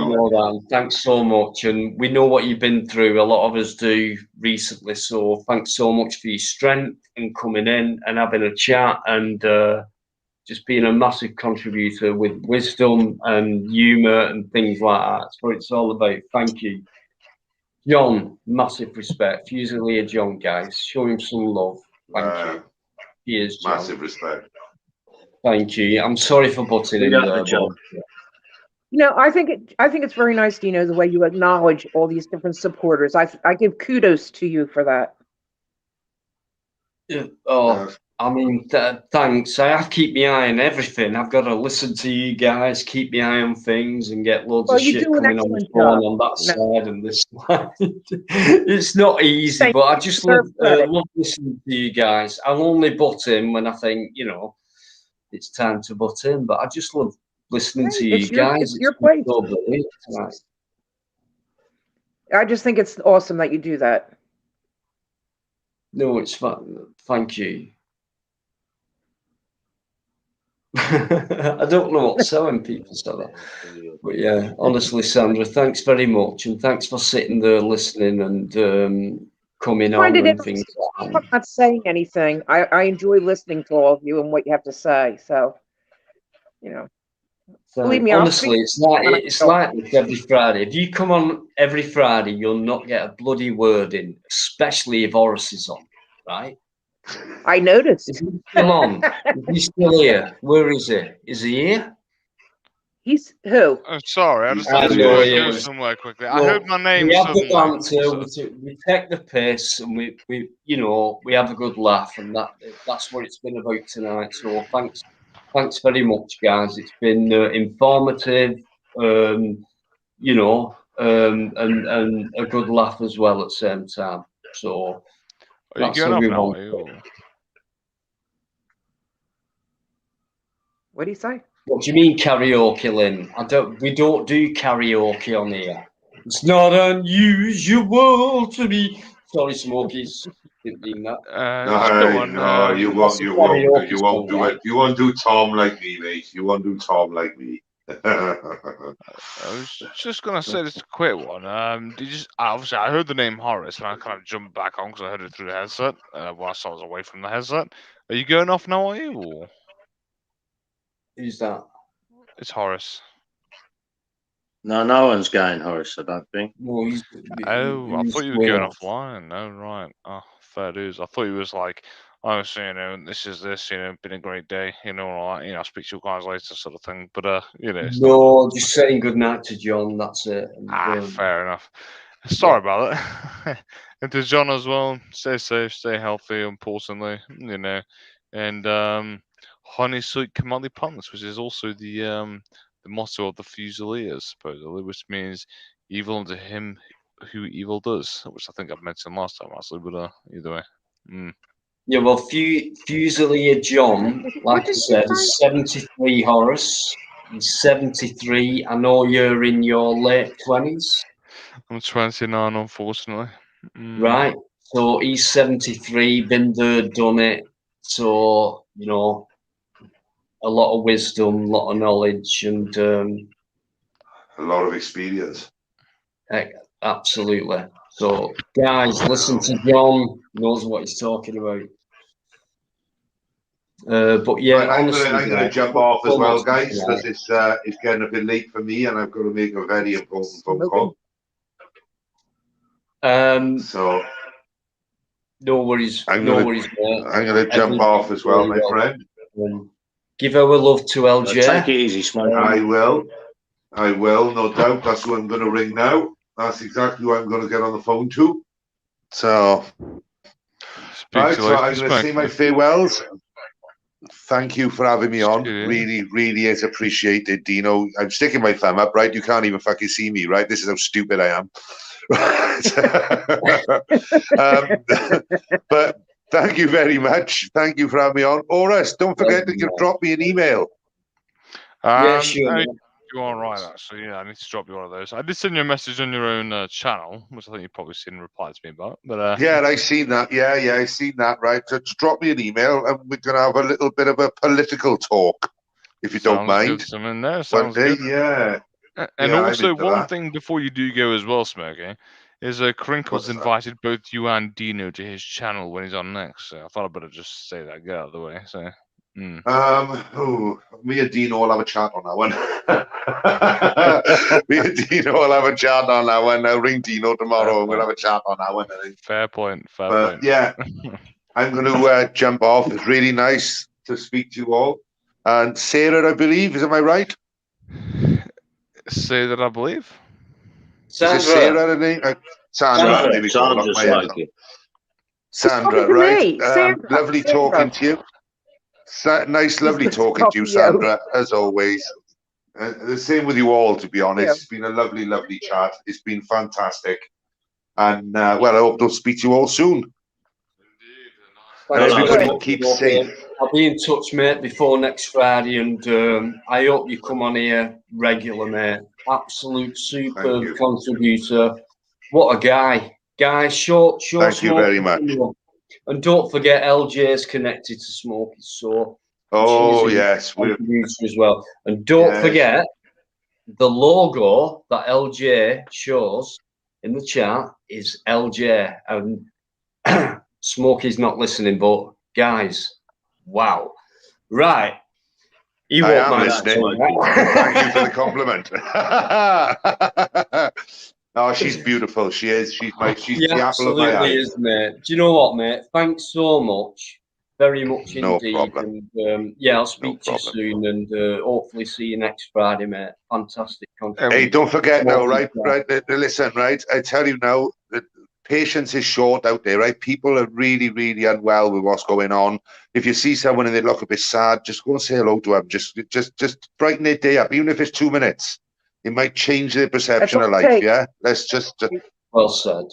Thanks so much. And we know what you've been through. A lot of us do recently. So thanks so much for your strength and coming in and having a chat and just being a massive contributor with wisdom and humour and things like that. That's what it's all about. Thank you. John, massive respect. Usually a John, guys. Show him some love. Thank you. Cheers, John. Massive respect. Thank you. I'm sorry for butting in there, John. I think it's very nice, Dino, the way you acknowledge all these different supporters. I give kudos to you for that. I mean, thanks. I have to keep my eye on everything. I've got to listen to you guys, keep my eye on things, and get loads Well, of you shit do an coming on the excellent phone job. on that No, side and this side. It's not easy, thank but I you. just Deserve credit. love listening to you guys. I'll only butt in when I think, it's time to butt in, but I just love listening to Hey, you guys. it's It's your been place. so brilliant tonight. I just think it's awesome that you do that. No, it's fun. Thank you. I don't know what to say when people say that. But yeah, honestly, Sandra, thanks very much. And thanks for sitting there listening and coming I find on it and things interesting. like I'm that. not saying anything. I enjoy listening to all of you and what you have to say. So, believe me, I'll speak Honestly, when I it's feel. like this every Friday. If you come on every Friday, you'll not get a bloody word in, especially if Horace is on, right? I noticed. Is he still on? Is he still here? Where is he? Is he here? He's who? Oh, sorry, I He's just had to still go, here. go somewhere quickly. I Well, heard my name we have the suddenly. banter, we take the piss, and we have a good laugh, and that's what it's been about tonight. So thanks very much, guys. It's been informative, and a good laugh as well at the same time. So Are you that's going how off we now? want Are it. you? What do you say? What do you mean karaoke, Lynn? We don't do karaoke on here. It's not unusual to be. Sorry, Smokies. Didn't mean that. Just go on. No, you That's won't. a You won't. karaoke You won't song, do right? it. You won't do Tom like me, mate. You won't do Tom like me. I was just gonna say this quick one. Did you obviously I heard the name Horace and I kind of jumped back on because I heard it through the headset whilst I was away from the headset. Are you going off now? Are you? Or? Who's that? It's Horace. No, no one's going, Horace. I don't think. No, Oh, I he's thought you were way going off. offline. No, right. Oh, fair dues. I thought he was like, oh, so, this is this. Been a great day. All right. I'll speak to you guys later, sort of thing. But it's not. No, just saying good night to John. That's it. And, Fair enough. Sorry about it. And to John as well. Stay safe, stay healthy, importantly. And honey sweet Kamali Punts, which is also the motto of the Fusiliers, supposedly, which means evil unto him who evil does, which I think I've mentioned last time, actually. But either way. Yeah, well, Fusilier John, like I said, is 73, Horace. He's 73. I know you're in your late 20s. I'm 29, unfortunately. Right. So he's 73, been there, done it. So, a lot of wisdom, a lot of knowledge, and A lot of experience. Absolutely. So, guys, listen to John. Knows what he's talking about. But yeah, Right, honestly, I'm gonna jump off as well, guys, because it's getting a bit late for me, and I've got to make a very important phone call. So no worries. I'm gonna jump off as well, my friend. Give our love to LJ. Take it easy, Smoke. I will, no doubt. That's who I'm going to ring now. That's exactly who I'm going to get on the phone to. So, right, so I'm going to say my farewells. Thank you for having me on. Really, really is appreciated, Dino. I'm sticking my thumb up, right? You can't even fucking see me, right? This is how stupid I am. But thank you very much. Thank you for having me on. Horace, don't forget that you drop me an email. Yeah, sure. You are right, actually. Yeah, I need to drop you one of those. I did send you a message on your own channel, which I think you've probably seen and replied to me about. But yeah, I've seen that. Yeah, I've seen that. Right, so just drop me an email, and we're gonna have a little bit of a political talk, if you don't mind. Good. Something there. Sounds good. Yeah. And yeah, also, one thing before you do go as well, Smokey, is Crinkle's invited both you and Dino to his channel when he's on next. So I thought I'd better just say that, get out of the way. So. Me and Dino will have a chat on that one. Me and Dino will have a chat on that one. I'll ring Dino tomorrow and we'll have a chat on that one. I think. Fair point. Point. Yeah, I'm going to jump off. It's really nice to speak to you all. And Sarah, I believe, am I right? Say that I believe. Sandra. Is it Sarah the name? Sandra. There we go. Sandra, to right? me. Sandra. Lovely talking to you. Nice, lovely talking to you, Sandra, as always. The same with you all, to be honest. Yeah. It's been a lovely, lovely chat. It's been fantastic. And, well, I hope to speak to you all soon. And Thanks very everybody much, keep Smoky. safe. I'll be in touch, mate, before next Friday, and I hope you come on here regular, mate. Absolute superb you. contributor. What a guy. Guy, show Thank you very Smokey much. some. And don't forget, LJ's connected to Smokey, so Oh, she's a yes. contributor as well. And don't Yes. forget, the logo that LJ shows in the chat is LJ. And Smokey's not listening, but guys, wow. Right. He I won't am mind listening. that. Thank you for the compliment. Oh, she's beautiful. She is. She's He the apple of my absolutely eye. is, mate. Do you know what, mate? Thanks so much. Very much No indeed. problem. And yeah, I'll speak to problem. you soon and hopefully see you next Friday, mate. Fantastic contribution. Hey, don't forget now, Smokey, right? Listen, right? I tell you now, that patience is short out there, right? People are really, really unwell with what's going on. If you see someone and they look a bit sad, just go and say hello to them. Just brighten their day up, even if it's 2 minutes. It might change their perception of life. Yeah, let's just. Well said.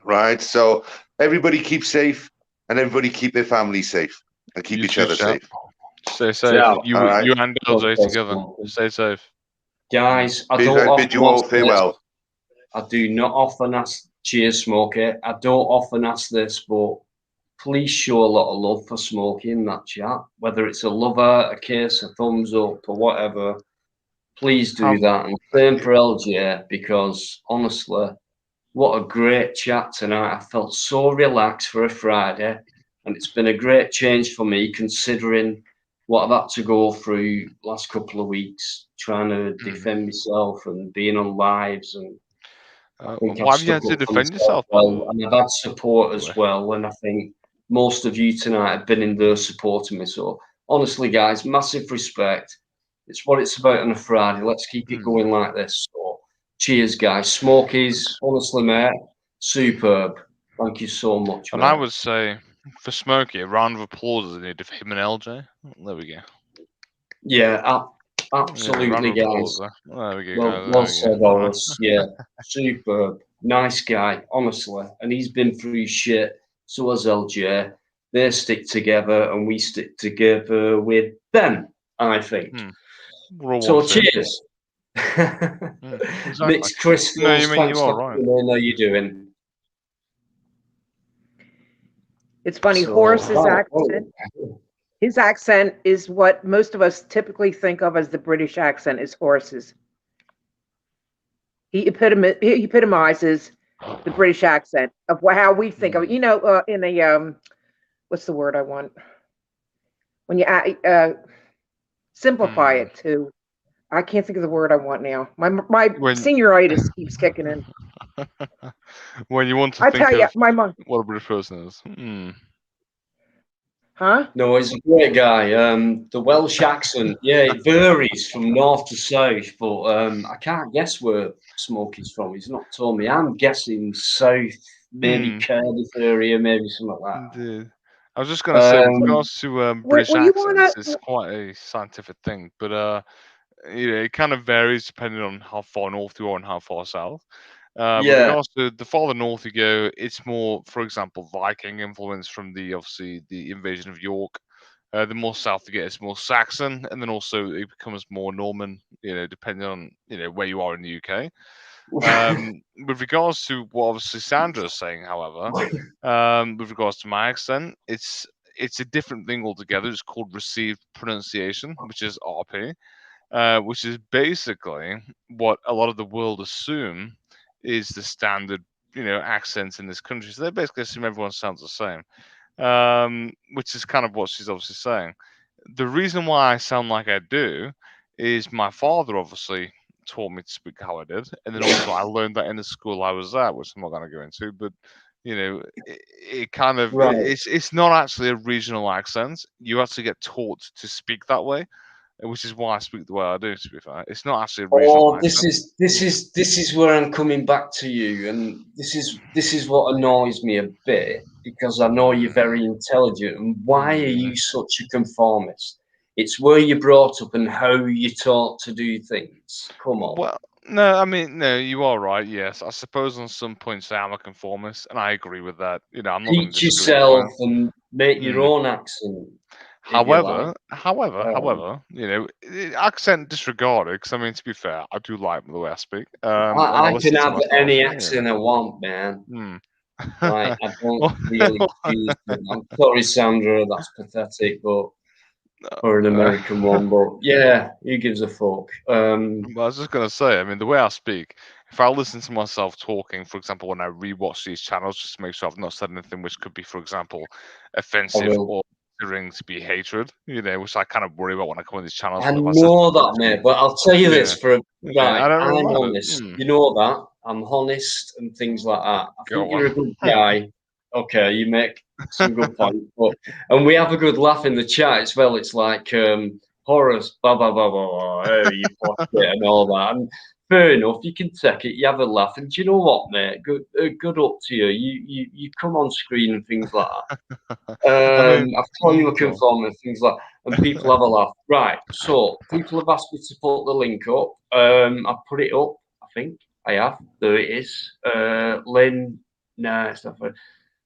Right. So everybody keep safe, and everybody keep their family safe, and keep each other safe. Stay safe. Yeah. You All right. and LJ together. Stay safe. Guys, I Bid- don't I bid you often all ask farewell. this. I do not often ask. Cheers, Smokey. I don't often ask this, but please show a lot of love for Smokey in that chat. Whether it's a lover, a kiss, a thumbs up, or whatever, please do that. And same for LJ, because honestly, what a great chat tonight. I felt so relaxed for a Friday, and it's been a great change for me considering what I've had to go through last couple of weeks, trying to defend myself and being on lives. And I think Why I've have you had stuck to up for defend myself yourself? well, and I've had support as well. And I think most of you tonight have been in there supporting me. So honestly, guys, massive respect. It's what it's about on a Friday. Let's keep it going like this. So cheers, guys. Smokies, honestly, mate, superb. Thank you so much, And mate. I would say for Smokey, a round of applause is needed for him and LJ. There we go. Yeah, absolutely, round of guys. applause there. There we go, Well, guys. well There we said, go. Horace. Yeah, superb. Nice guy, honestly. And he's been through shit. So has LJ. They stick together and we stick together with them, I think. We're all So one team. cheers. Exactly. Mixed crystals, No, you mean thanks you are for right. coming in. How you doing? It's funny, So, Horace's right, accent. His accent is what most of us typically think of as the British accent is Horace's. He epitomizes the British accent of how we think of it. You know, in a what's the word I want? When you simplify it to, I can't think of the word I want now. My senioritis keeps kicking in. When you want to I think tell you, of my mom. what a British person is. Huh? No, he's a great guy. The Welsh accent, yeah, it varies from north to south, but I can't guess where Smokey's from. He's not told me. I'm guessing south, maybe Cardiff area, maybe something like that. Indeed. I was just going to say, with regards to British well, you accents, wanna- it's quite a scientific thing, but it kind of varies depending on how far north you are and how far south. With Yeah. regards to the farther north you go, it's more, for example, Viking influence from obviously the invasion of York. The more south you get, it's more Saxon, and then also it becomes more Norman. Depending on where you are in the UK. With regards to what obviously Sandra's saying, however, with regards to my accent, it's a different thing altogether. It's called received pronunciation, which is RP, which is basically what a lot of the world assume is the standard, accents in this country. So they basically assume everyone sounds the same, which is kind of what she's obviously saying. The reason why I sound like I do is my father obviously taught me to speak how I did, and then also I learned that in the school I was at, which I'm not going to go into, but it kind of Right. it's not actually a regional accent. You actually get taught to speak that way. which is why I speak the way I do. To be fair, it's not actually a regional Oh, this accent. is where I'm coming back to you, and this is what annoys me a bit, because I know you're very intelligent. And why are you such a conformist? It's where you're brought up and how you're taught to do things. Come on. Well, no, I mean, no, you are right. Yes, I suppose on some points I am a conformist, and I agree with that. You know, I'm not going to Teach disagree with the yourself point. and make your own accent, if you like. However, you know, accent disregarded. Because I mean, to be fair, I do like the way I speak. And I I can listen to have myself. any Yeah. accent I want, man. Hmm. Like, I don't really choose them. I'm sorry, Sandra, that's pathetic, but or an American one, but yeah, who gives a fuck? But I was just gonna say, I mean, the way I speak, if I listen to myself talking, for example, when I rewatch these channels, just to make sure I've not said anything which could be, for example, I offensive will. or considering to be hatred, you know, which I kind of worry about when I come on these channels. I But if I said know that, something, mate, but I'll tell you yeah, this for yeah, I right. don't I'm really mind it. honest. You know that I'm honest and things like that. I think Go you're a on. good guy. Okay, you make some good points, but and we have a good laugh in the chat as well. It's like Horace, blah blah blah blah blah. Oh, you fuck it and all that. And fair enough, you can take it. You have a laugh, and do you know what, mate? Good up to you. You come on screen and things like that. I mean, I've told you a go on. conformer, things like, and people have a laugh. Right, so people have asked me to put the link up. I've put it up, I think I have. There it is. Lynn, no, it's not for,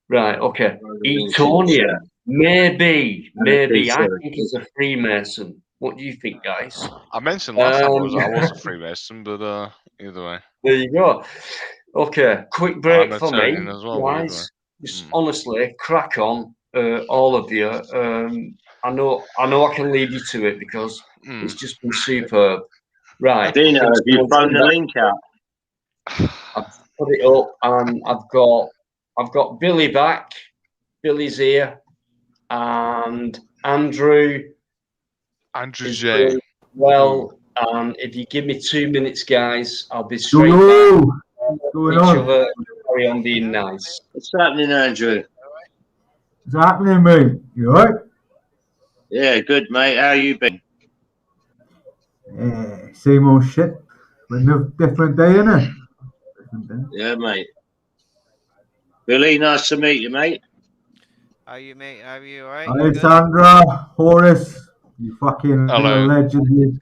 right, okay. Etonia, maybe. I think he's a Freemason. What do you think, guys? I mentioned last time I was a Um, Freemason, but either way, there you go. Okay, quick break I'm for me, Etonian as well. But either way, guys. Just honestly, crack on, all of you. I know I can leave you to it because it's just been superb. Right, Dino, have next you one, thrown the link out? I've put it up, and I've got Billy back. Billy's here, and Andrew is J. doing well. And if you give me 2 minutes, guys, I'll be Yo, straight yo, back. what's going Each on? other, and carry on being nice. What's happening, Andrew? What's happening, mate? You alright? Yeah, good, mate. How you been? Same old shit. But no different day, innit? Different day. Yeah, mate. Billy, nice to meet you, mate. How are you, mate? How are you? All right? Hi, Sandra, Horace, you fucking Hello. legend, you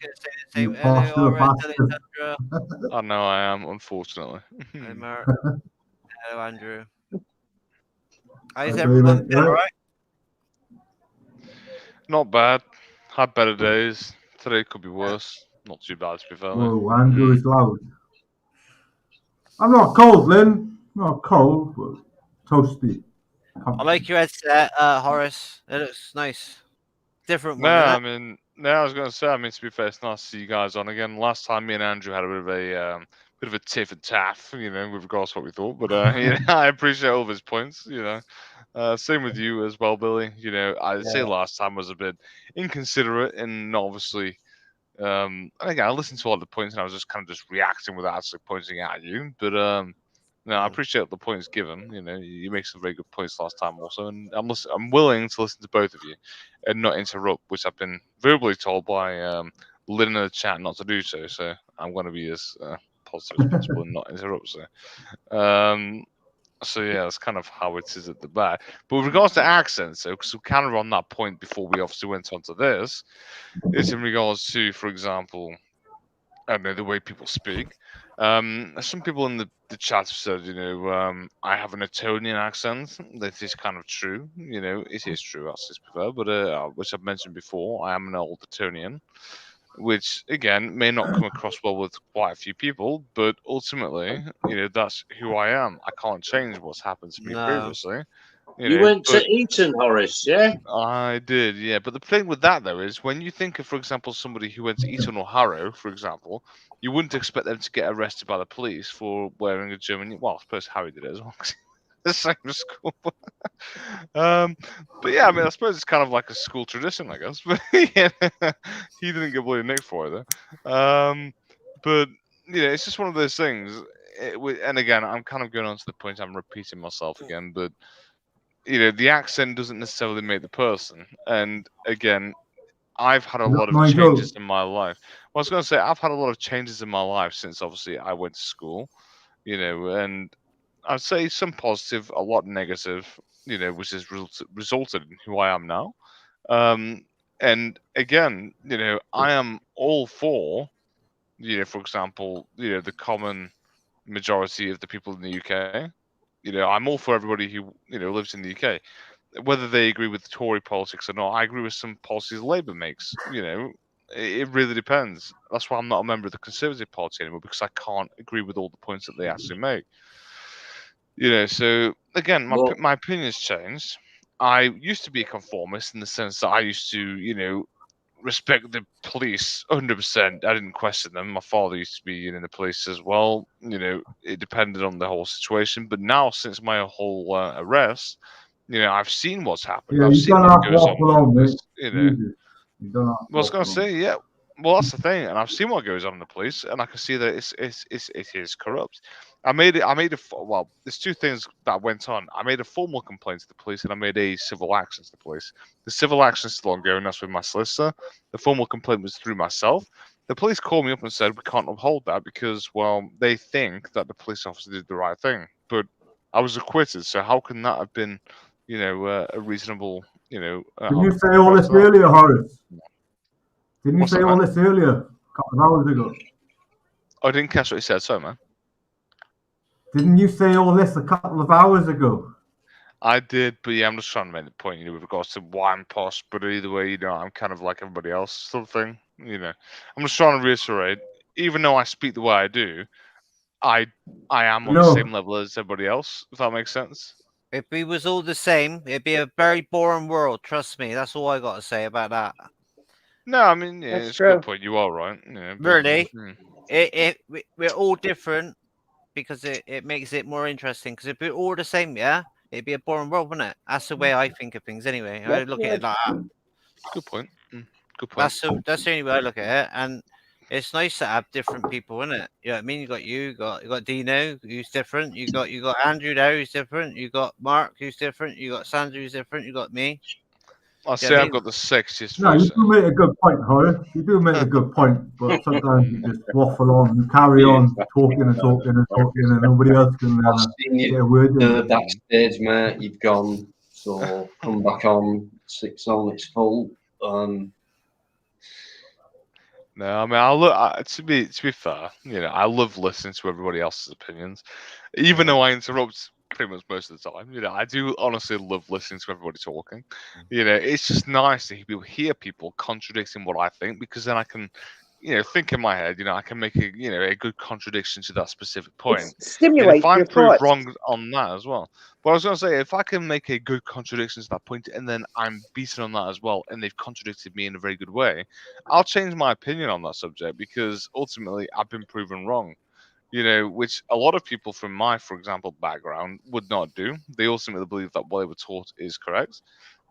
Hello, imposter Horace. bastard. Hello, Sandra. I know I am, unfortunately. Hello, Mark. Hello, Andrew. How's Hi, everyone mate. been? All right? Not bad. Had better days. Today could be worse. Not too bad, to be fair. though. Whoa, Andrew is loud. I'm not cold, Lynn. Not cold, but toasty. I like your headset, Horace. It looks nice. Different No, one, isn't I it? mean, no, I was going to say, I mean, to be fair, it's nice to see you guys on again. Last time, me and Andrew had a bit of a tiff and taff, you know, with regards to what we thought. But you know, I appreciate all of his points, you know. Same with you as well, Billy. You know, I'd say last time was a bit inconsiderate and not obviously. And again, I listened to all the points and I was just kind of just reacting without actually pointing at you. But no, I appreciate the points given. You know, you make some very good points last time also, and I'm willing to listen to both of you and not interrupt, which I've been verbally told by Lynn in the chat not to do so. So I'm going to be as positive as possible and not interrupt. So yeah, that's kind of how it is at the back. But with regards to accents, so because we kind of on that point before we obviously went on to this, is in regards to, for example, I don't know, the way people speak. Some people in the chat have said, you know, I have an Etonian accent. That is kind of true. You know, it is true, as is prefer, but which I've mentioned before, I am an old Etonian, which again may not come across well with quite a few people, but ultimately, you know, that's who I am. I can't change what's happened to me No. previously. You know, went but to Eton, Horace, yeah? I did, yeah. But the thing with that though is when you think of, for example, somebody who went to Eton or Harrow, for example, you wouldn't expect them to get arrested by the police for wearing a German. Well, I suppose Harry did it as well. 'cause the same school. But yeah, I mean, I suppose it's kind of like a school tradition, I guess. But yeah, he didn't get bloody nicked for it though. But you know, it's just one of those things. And again, I'm kind of going on to the point. I'm repeating myself again, but you know, the accent doesn't necessarily make the person. And again, I've had a Is that lot of my changes joke? in my life. Well, I was going to say I've had a lot of changes in my life since obviously I went to school, and I'd say some positive, a lot negative, which has resulted in who I am now. Um, and again, I am all for, for example, the common majority of the people in the UK. I'm all for everybody who lives in the UK, whether they agree with Tory politics or not. I agree with some policies Labour makes. It really depends. That's why I'm not a member of the Conservative Party anymore, because I can't agree with all the points that they actually make. So again, my opinion's changed. I used to be a conformist in the sense that I used to, respect the police 100%. I didn't question them. My father used to be in the police as well. It depended on the whole situation. But now, since my whole arrest, I've seen what's happened. Yeah, I've you seen don't what have to goes on in waffle the on, police. mate. Jesus. You don't have to Well, I was going to waffle on. say, yeah. Well, that's the thing, and I've seen what goes on in the police, and I can see that it is corrupt. Well, there's two things that went on. I made a formal complaint to the police, and I made a civil action to the police. The civil action is still ongoing. That's with my solicitor. The formal complaint was through myself. The police called me up and said we can't uphold that because, well, they think that the police officer did the right thing, but I was acquitted. So how can that have been, a reasonable, Didn't how you can say all grounds this for that? earlier, Horace? Didn't you What's say that, all man? this earlier, a couple of hours ago? I didn't catch what you said. Sorry, man. Didn't you say all this a couple of hours ago? I did, but yeah, I'm just trying to make the point, with regards to why I'm posh. But either way, I'm kind of like everybody else, sort of thing. I'm just trying to reiterate. Even though I speak the way I do, I am on the No. same level as everybody else. If that makes sense. If we was all the same, it'd be a very boring world. Trust me. That's all I got to say about that. No, I mean, yeah, That's it's a good true. point. You are right. Yeah, but, Really, we're all different because it makes it more interesting. Because if we're all the same, yeah, it'd be a boring world, wouldn't it? That's the way I think of things, anyway. I look at it like that. Good point. Good point. That's the only way I look at it, and it's nice to have different people in it. You know what I mean? You got Dino, who's different. You got Andrew there, who's different. You got Mark, who's different. You got Sandra, who's different. You got me. I say I've got the sexiest No, you voice. do make a good point, Horace. You do make a good point, but sometimes you just waffle on, you carry on talking and talking and talking, and nobody else can I've seen get you a word in. the backstage, mate. You've gone, so come back on. 6 on, it's full. No, I mean, I look to be fair. I love listening to everybody else's opinions, even though I interrupt pretty much most of the time. I do honestly love listening to everybody talking. It's just nice to hear people contradicting what I think, because then I can, think in my head. I can make a good contradiction to that specific point. It And if stimulates I'm your proved thoughts. wrong on that as well, but I was going to say, if I can make a good contradiction to that point, and then I'm beaten on that as well, and they've contradicted me in a very good way, I'll change my opinion on that subject, because ultimately I've been proven wrong. Which a lot of people from my, for example, background would not do. They ultimately believe that what they were taught is correct.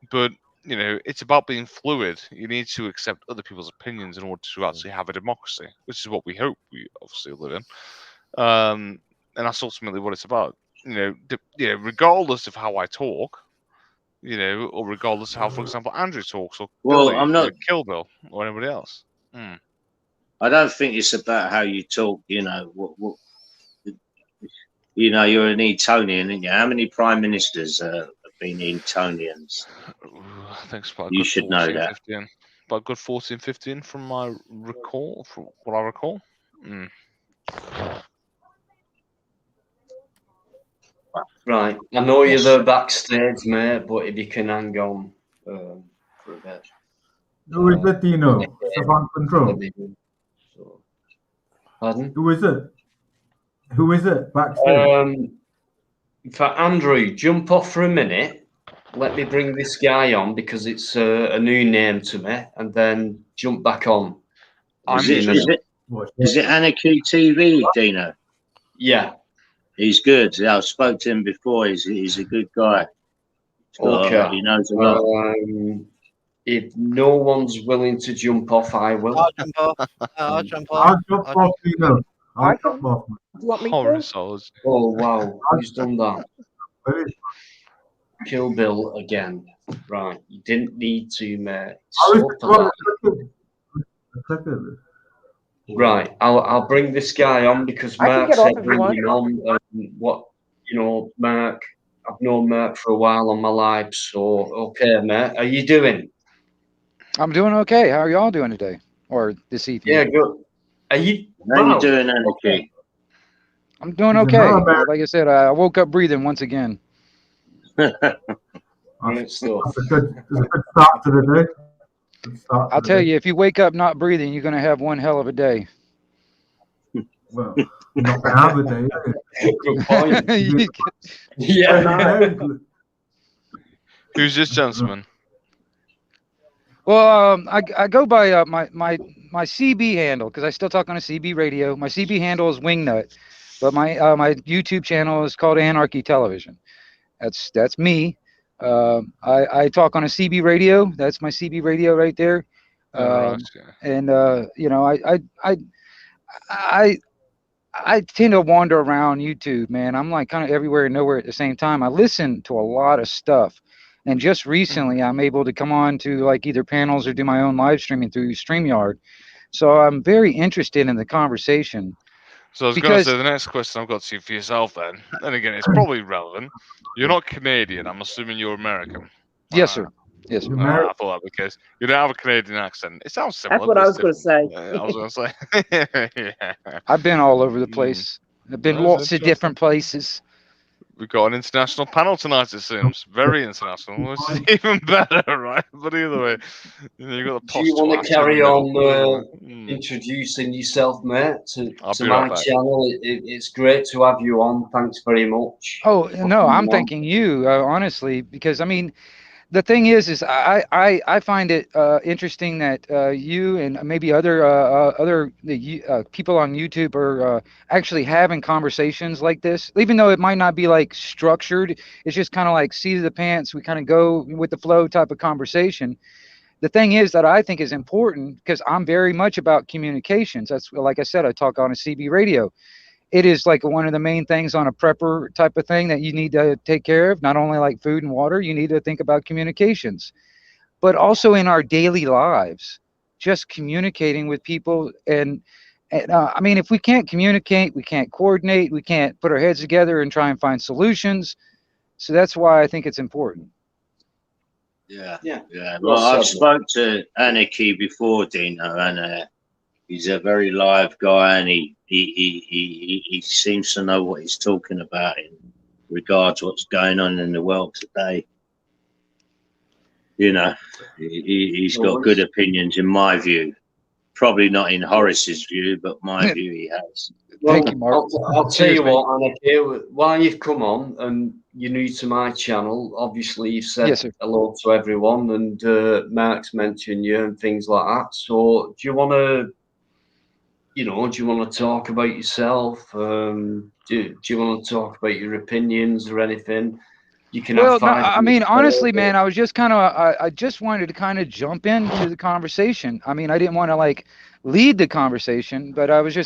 But, it's about being fluid. You need to accept other people's opinions in order to actually have a democracy, which is what we hope we obviously live in. And that's ultimately what it's about. Regardless of how I talk, or regardless of how, for example, Andrew talks, or Well, Billy, I'm not. Kill Bill, or anybody else. I don't think it's about how you talk. You're an Etonian, aren't you? How many prime ministers have been Etonians? I think it's about a You good should know 14, that. 15. About a good 14, 15 from my recall, from what I recall. Right, I know you're the backstage, mate, but if you can hang on for a bit. Who is it, Dino? Southampton Trump? Pardon? Who is it? Who is it backstage? For Andrew, jump off for a minute. Let me bring this guy on, because it's a new name to me, and then jump back on. Is it Anarchy TV, Dino? Yeah. He's good. Yeah, I've spoke to him before. He's a good guy. Okay. He knows a lot. If no one's willing to jump off, I will. I'll jump off. I'll jump I'll off. jump off, Dino. I'll jump off. Do you want me to? Oh, wow. Who's done that? Kill Bill again. Right, you didn't need to, mate. I So was well, polite. click Right, I'll bring this guy on because I can Mark get said off if you bring want. him on. And what Mark, I've known Mark for a while on my live, so okay, mate. How you doing? I'm doing okay. How are y'all doing today or this evening? Yeah, good. Are you? How you Wow. doing, Okay. Anarchy? I'm doing He's in okay. America. Like I said, I woke up breathing once again. Great stuff. That's a good start to the day. Good start I'll to the tell day. you, if you wake up not breathing, you're going to have one hell of a day. Well, you're not going to have a day, are you? Good point. You Yeah. Who's this gentleman? Well, I go by my CB handle because I still talk on a CB radio. My CB handle is Wingnut, but my YouTube channel is called Anarchy Television. That's me. I talk on a CB radio. That's my CB radio right there. All right. And you know, I tend to wander around YouTube, man. I'm like kind of everywhere and nowhere at the same time. I listen to a lot of stuff. And just recently, I'm able to come on to like either panels or do my own live streaming through StreamYard. So I'm very interested in the conversation. So I was going to say the next question I've got to you for yourself then. And again, it's probably relevant. You're not Canadian. I'm assuming you're American. Yes, sir. Yes, sir. I thought that was the case. You don't have a Canadian accent. It sounds similar. That's what but I it's was going to different. say. I was going to say. Yeah. I've been all over the place. I've been That's lots of interesting. different places. We've got an international panel tonight, it seems. Very international, which is even better, right? But either way, you've got the Do you want to post-twat in the carry middle. But either on way, introducing yourself, mate, to I'll be my right back. channel? It's great to have you on. Thanks very much. Oh, for no, coming I'm on. thanking you, honestly, because I mean, the thing is I find it interesting that you and maybe other people on YouTube are actually having conversations like this, even though it might not be like structured. It's just kind of like seat of the pants. We kind of go with the flow type of conversation. The thing is that I think is important because I'm very much about communications. That's like I said, I talk on a CB radio. It is like one of the main things on a prepper type of thing that you need to take care of. Not only like food and water, you need to think about communications, but also in our daily lives, just communicating with people. And I mean, if we can't communicate, we can't coordinate, we can't put our heads together and try and find solutions. So that's why I think it's important. Yeah. Well Well, I've said, spoke to Anarchy before, Dino, and he's a very live guy, and he seems to know what he's talking about in regards to what's going on in the world today. You know, he's got good opinions in my view. Probably not in Horace's view, but my view he has. Well, Thank you, Mark. I'll tell you Cheers, man. what, Anarchy, while you've come on and you're new to my channel, obviously you've said Yes, sir. hello to everyone, and Mark's mentioned you and things like that. So do you want to talk about yourself? Do you want to talk about your opinions or anything? You can Well, have no, 5 I mean, minutes. honestly, man, I was just kind of, I just wanted to kind of jump into the conversation. I mean, I didn't want to like lead the conversation, but I was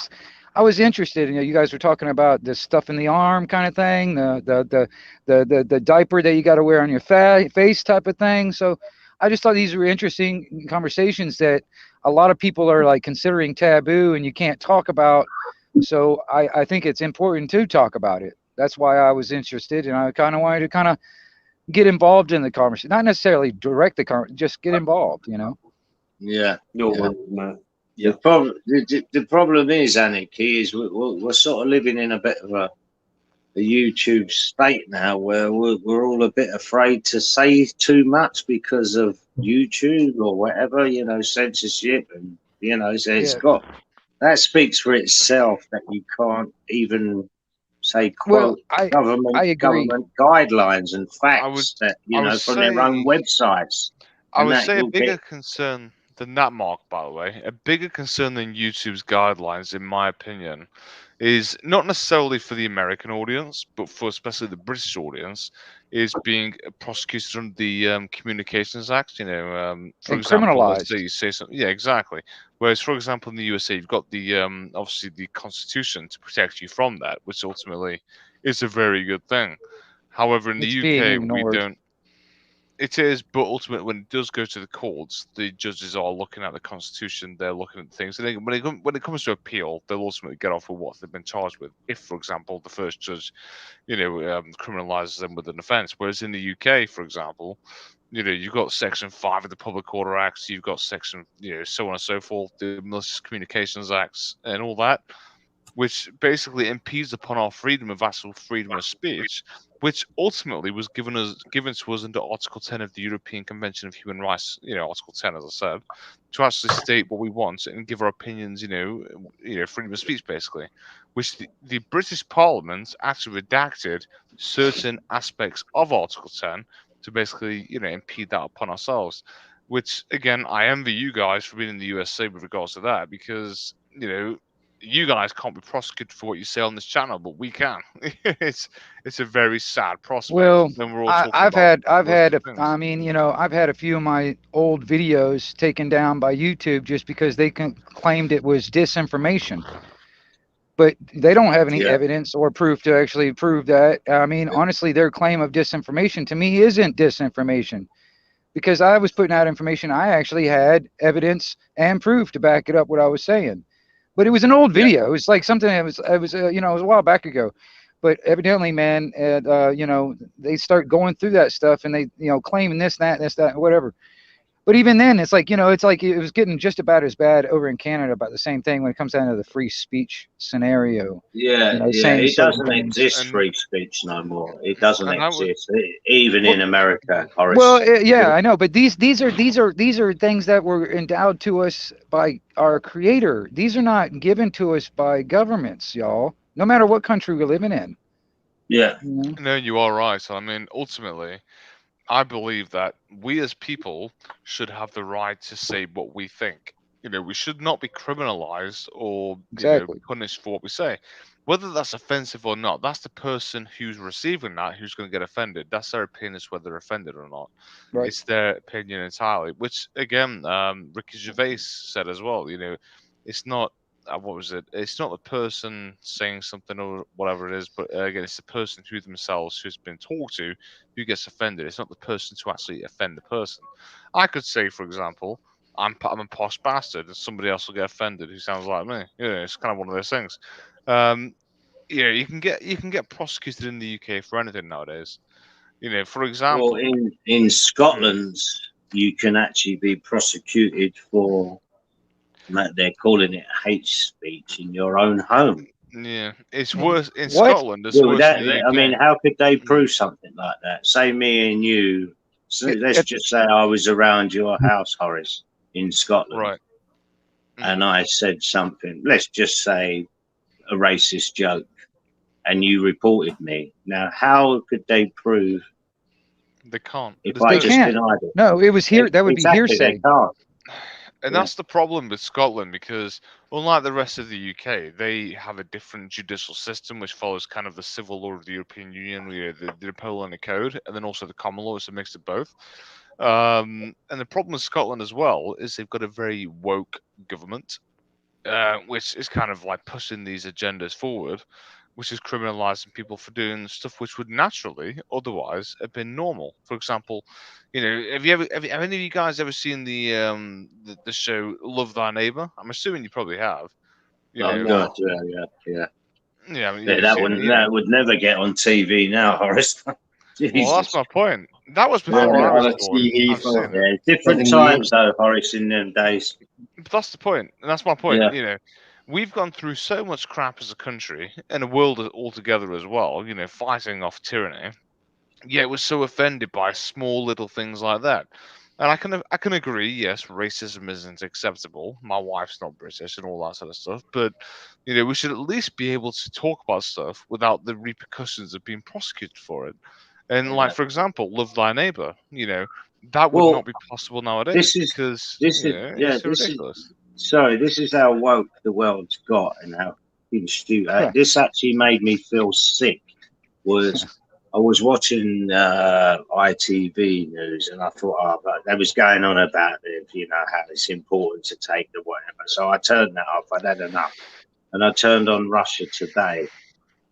interested. You know, you guys were talking about the stuff in the arm kind of thing, the diaper that you got to wear on your face type of thing. So I just thought these were interesting conversations that a lot of people are like considering taboo and you can't talk about. So I think it's important to talk about it. That's why I was interested, and I kind of wanted to kind of get involved in the conversation, not necessarily direct the conversation, just get involved, you know? Yeah. No yeah. worries, mate. The problem is, Anarchy, is we're sort of living in a bit of a YouTube state now where we're all a bit afraid to say too much because of YouTube or whatever, you know, censorship, and you know, so it's got that speaks for itself that you can't even say quote government guidelines and facts that you know from their own websites. I would say a bigger concern than that, Mark, by the way, a bigger concern than YouTube's guidelines, in my opinion, is not necessarily for the American audience, but for especially the British audience, is being prosecuted under the Communications Act. You know, for example, let's say you say something. Yeah, exactly. Whereas, for example, in the USA, you've got the obviously the Constitution to protect you from that, which ultimately is a very good thing. However, in the UK, we don't. It is, but ultimately, when it does go to the courts, the judges are looking at the Constitution. They're looking at things. And when it comes to appeal, they'll ultimately get off with what they've been charged with. If, for example, the first judge, criminalises them with an offence, whereas in the UK, for example, you've got Section 5 of the Public Order Act, you've got Section, so on and so forth, the Malicious Communications Acts, and all that, which basically impedes upon our freedom of actual freedom of speech, which ultimately was given to us under Article 10 of the European Convention of Human Rights, Article 10, as I said, to actually state what we want and give our opinions, freedom of speech, basically, which the British Parliament actually redacted certain aspects of Article 10 to basically, impede that upon ourselves. Which, again, I envy you guys for being in the USA with regards to that, because, you guys can't be prosecuted for what you say on this channel, but we can. it's a very sad prospect. Well, when we're all I've talking had things. I mean, I've had a few of my old videos taken down by YouTube just because they claimed it was disinformation. But they don't have any evidence or proof to actually prove that. I mean, honestly, their claim of disinformation to me isn't disinformation, because I was putting out information. I actually had evidence and proof to back it up what I was saying. But it was an old video. It was like something that was it was a while back ago. But evidently, man, they start going through that stuff and they claiming this, that, whatever. But even then, it's like it was getting just about as bad over in Canada about the same thing when it comes down to the free speech scenario. It doesn't exist free speech no more. It doesn't exist, even in America, Horace. Well, I know, but these are things that were endowed to us by our Creator. These are not given to us by governments, y'all. No matter what country we're living in. Yeah. No, you are right. I mean, ultimately, I believe that we as people should have the right to say what we think. We should not be criminalized or punished for what we say. Whether that's offensive or not, that's the person who's receiving that who's going to get offended. That's their opinion as whether they're offended or not. Right. It's their opinion entirely. Which, again, Ricky Gervais said as well. It's not what was it? It's not the person saying something or whatever it is, but again, it's the person who themselves who's been talked to who gets offended. It's not the person to actually offend the person. I could say, for example, I'm a posh bastard, and somebody else will get offended who sounds like me. It's kind of one of those things. You can get prosecuted in the UK for anything nowadays. For example, well, in Scotland, you can actually be prosecuted for. They're calling it hate speech in your own home. Yeah, it's worse in Scotland. It's worse in the UK. I mean, how could they prove something like that? Say me and you. So let's just say I was around your house, Horace, in Scotland, right? And I said something. Let's just say a racist joke, and you reported me. Now, how could they prove? They can't. If I just denied it. No, it was here. That would be hearsay. They can't. And that's the problem with Scotland, because unlike the rest of the UK, they have a different judicial system which follows kind of the civil law of the European Union, the Napoleonic Code, and then also the common law. It's a mix of both. And the problem with Scotland as well is they've got a very woke government, which is kind of like pushing these agendas forward, which is criminalizing people for doing stuff which would naturally otherwise have been normal. For example, have any of you guys ever seen the show Love Thy Neighbor? I'm assuming you probably have. Oh God, yeah. Yeah, I mean, that would never get on TV now, Horace. Well, that's my point. That was before I was born. Different times though, Horace, in them days. But that's the point, and that's my point. We've gone through so much crap as a country and a world altogether as well. Fighting off tyranny. Yet we're so offended by small little things like that. And I can agree. Yes, racism isn't acceptable. My wife's not British and all that sort of stuff. But we should at least be able to talk about stuff without the repercussions of being prosecuted for it. And like, for example, Love Thy Neighbor. That would not be possible nowadays because it's ridiculous. This is how woke the world's got and how stupid. This actually made me feel sick. I was watching ITV news and I thought, they was going on about it, how it's important to take the whatever. So I turned that off. I'd had enough, and I turned on Russia Today.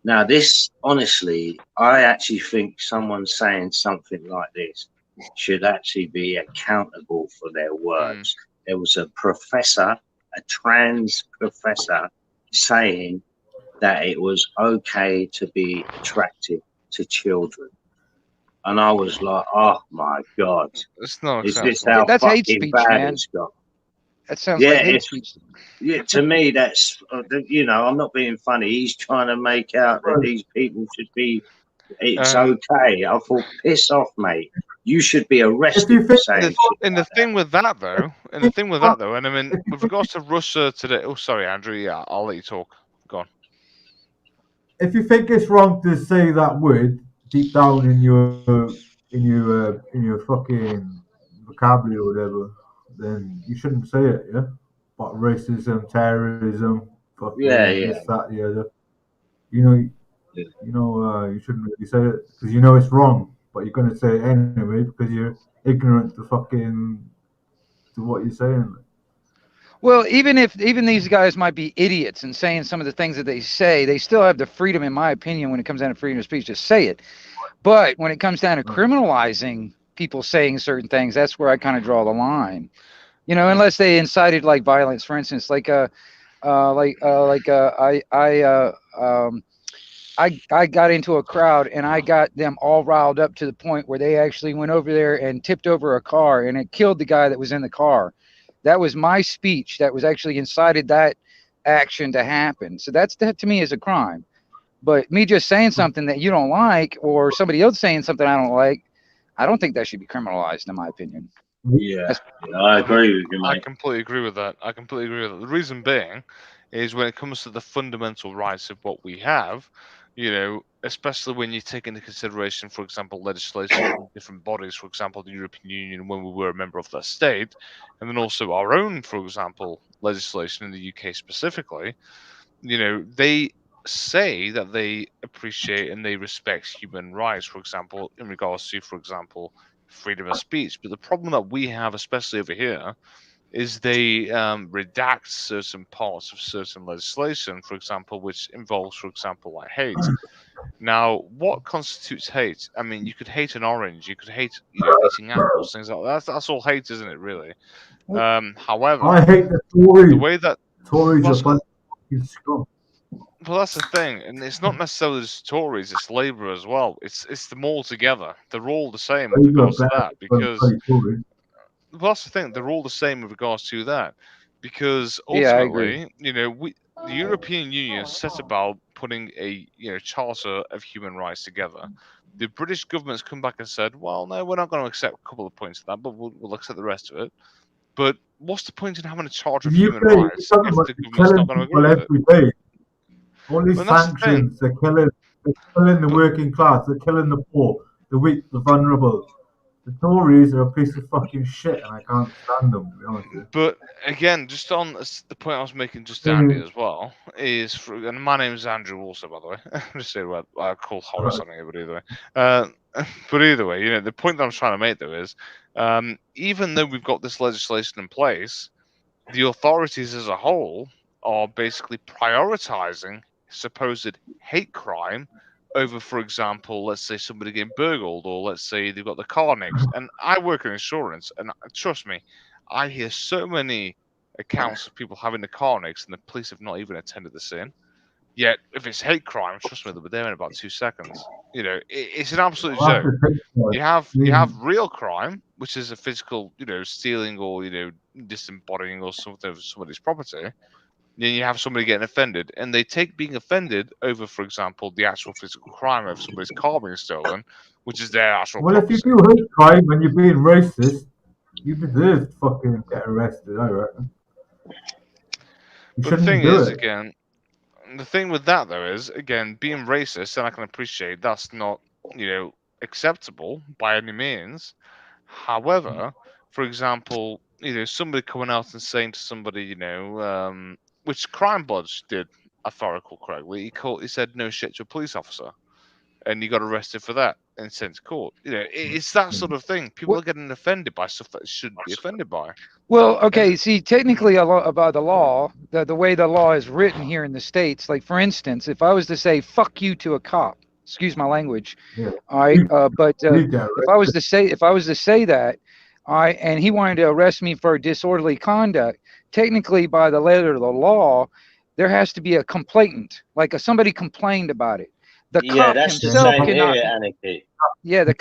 Now, this honestly, I actually think someone saying something like this should actually be accountable for their words. There was a professor, a trans professor, saying that it was okay to be attracted to children. And I was like, oh my God. It's not Is this acceptable. how That's hate fucking speech, bad man. it's got? That sounds Yeah, like hate it's, speech. yeah, to me, that's, you know, I'm not being funny. He's trying to make out that Right. these people should be, it's Um, okay. I thought, piss off, mate. You should be If arrested you for think saying the, shit and the like that. thing with that though, and I mean, if you with think regards to Russia today. Oh, sorry, Andrew. Yeah, I'll let you talk. Go on. if you think it's wrong to say that word deep down in your fucking vocabulary or whatever, then you shouldn't say it. Yeah, but racism, terrorism, Yeah, fucking yeah. this, that, the other. You know, Yeah. you shouldn't really say it because you know it's wrong, but you're gonna say it anyway because you're ignorant to what you're saying. Well, even these guys might be idiots and saying some of the things that they say, they still have the freedom, in my opinion, when it comes down to freedom of speech, to say it. But when it comes down to criminalizing people saying certain things, that's where I kind of draw the line. You know, unless they incited like violence, for instance, I got into a crowd and I got them all riled up to the point where they actually went over there and tipped over a car and it killed the guy that was in the car. That was my speech that was actually incited that action to happen. So that to me is a crime. But me just saying something that you don't like or somebody else saying something I don't like, I don't think that should be criminalized, in my opinion. Yeah, I agree with you, I mate. completely agree with that. I completely agree with that. The reason being is when it comes to the fundamental rights of what we have, especially when you take into consideration, for example, legislation from different bodies, for example, the European Union when we were a member of that state, and then also our own, for example, legislation in the UK specifically, they say that they appreciate and they respect human rights, for example, in regards to, for example, freedom of speech. But the problem that we have, especially over here, is they redact certain parts of certain legislation, for example, which involves, for example, like hate. Now, what constitutes hate? I mean, you could hate an orange, you could hate, eating apples, things like that. That's all hate, isn't it? Really. However, I hate the the Tories. way that Tories well, are a bunch of fucking scum. well, that's the thing, and it's not necessarily just Tories; it's Labour as well. It's them all together. They're all the same with Labour are regards to better that than because bloody Tories. well, that's the thing. They're all the same with regards to that, because Yeah, I agree. ultimately, the European Union set about putting a charter of human rights together. The British government's come back and said, "Well, no, we're not going to accept a couple of points of that, but we'll accept the rest of it." But what's the point in having a charter of The human UK, you're rights talking if about the they're government's not killing going to agree people with it? every day. All these And that's the thing. sanctions, they're killing the working class, they're killing the poor, the weak, the vulnerable. The Tories are a piece of fucking shit, and I can't stand them. To be honest with But again, just on the point I was making just to Andy you. as well is, and my name is Andrew also, by the way. Just say what I call Horace on here, but either way. Uh, but either way, the point that I'm trying to make though is, even though we've got this legislation in place, the authorities as a whole are basically prioritizing supposed hate crime over, for example, let's say somebody getting burgled, or let's say they've got the car nicked. And I work in insurance, and trust me, I hear so many accounts of people having the car nicked, and the police have not even attended the scene. Yet, if it's hate crime, trust me, they'll be there in about 2 seconds. It's an absolute Well, that's joke. the thing, like, You have real crime, which is a physical, stealing or disembodying or something of somebody's property. Then you have somebody getting offended, and they take being offended over, for example, the actual physical crime of somebody's car being stolen, which is their actual well, if you property. do hate crime and you're being racist, you deserve to fucking get arrested, I reckon. You But the shouldn't thing do is, it. again, the thing with that though is, again, being racist, and I can appreciate that's not, acceptable by any means. However, for example, somebody coming out and saying to somebody, which Crime Bodge did, if I recall correctly, he said no shit to a police officer, and he got arrested for that and sent to court. It's that sort of thing. People are getting offended by stuff that they shouldn't be offended by. Well, And okay. See, technically, about the law, the way the law is written here in the States, like for instance, if I was to say "fuck you" to a cop, Excuse my language. Yeah. All right, but You get if I was to say that, all right, and he wanted to arrest me for disorderly conduct, technically by the letter of the law, there has to be a complainant, like somebody complained about it. The Yeah, cop that's the himself same cannot. here, Anarchy. Yeah, the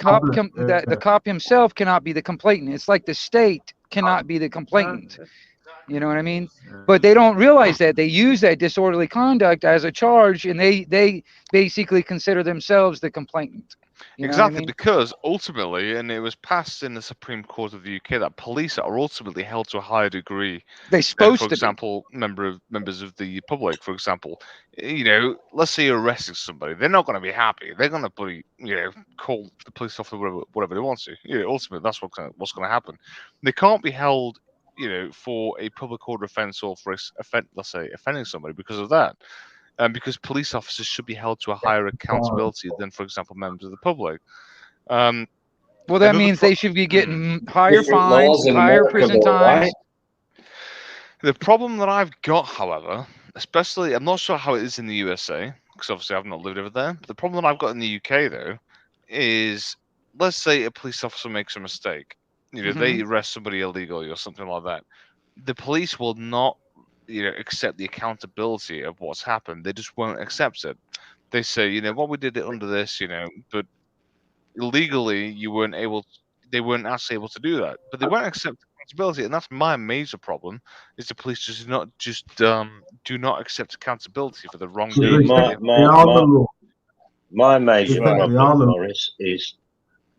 cop himself cannot be the complainant. It's like the state cannot be the complainant. You know what I mean? But they don't realize that they use that disorderly conduct as a charge, and they basically consider themselves the complainant. You know what I Exactly, mean? because ultimately, and it was passed in the Supreme Court of the UK, that police are ultimately held to a higher degree They're than, supposed for to be. example, members of the public. For example, let's say you're arresting somebody, they're not going to be happy. They're going to call the police officer whatever they want to. Ultimately, that's what's going to happen. They can't be held, for a public order offence or for let's say offending somebody because of that. Because police officers should be held to a higher accountability than, for example, members of the public. Well, that means they should be getting higher Different fines, laws in higher America, prison though, times. right? The problem that I've got, however, especially, I'm not sure how it is in the USA, because obviously I've not lived over there. But the problem that I've got in the UK, though, is let's say a police officer makes a mistake. They arrest somebody illegally or something like that. The police will not, accept the accountability of what's happened. They just won't accept it. They say, well, we did it under this, but legally they weren't actually able to do that, but they won't accept accountability, and that's my major problem. Is the police just do not accept accountability for the wrong See, deeds they my major Right. problem, Morris, is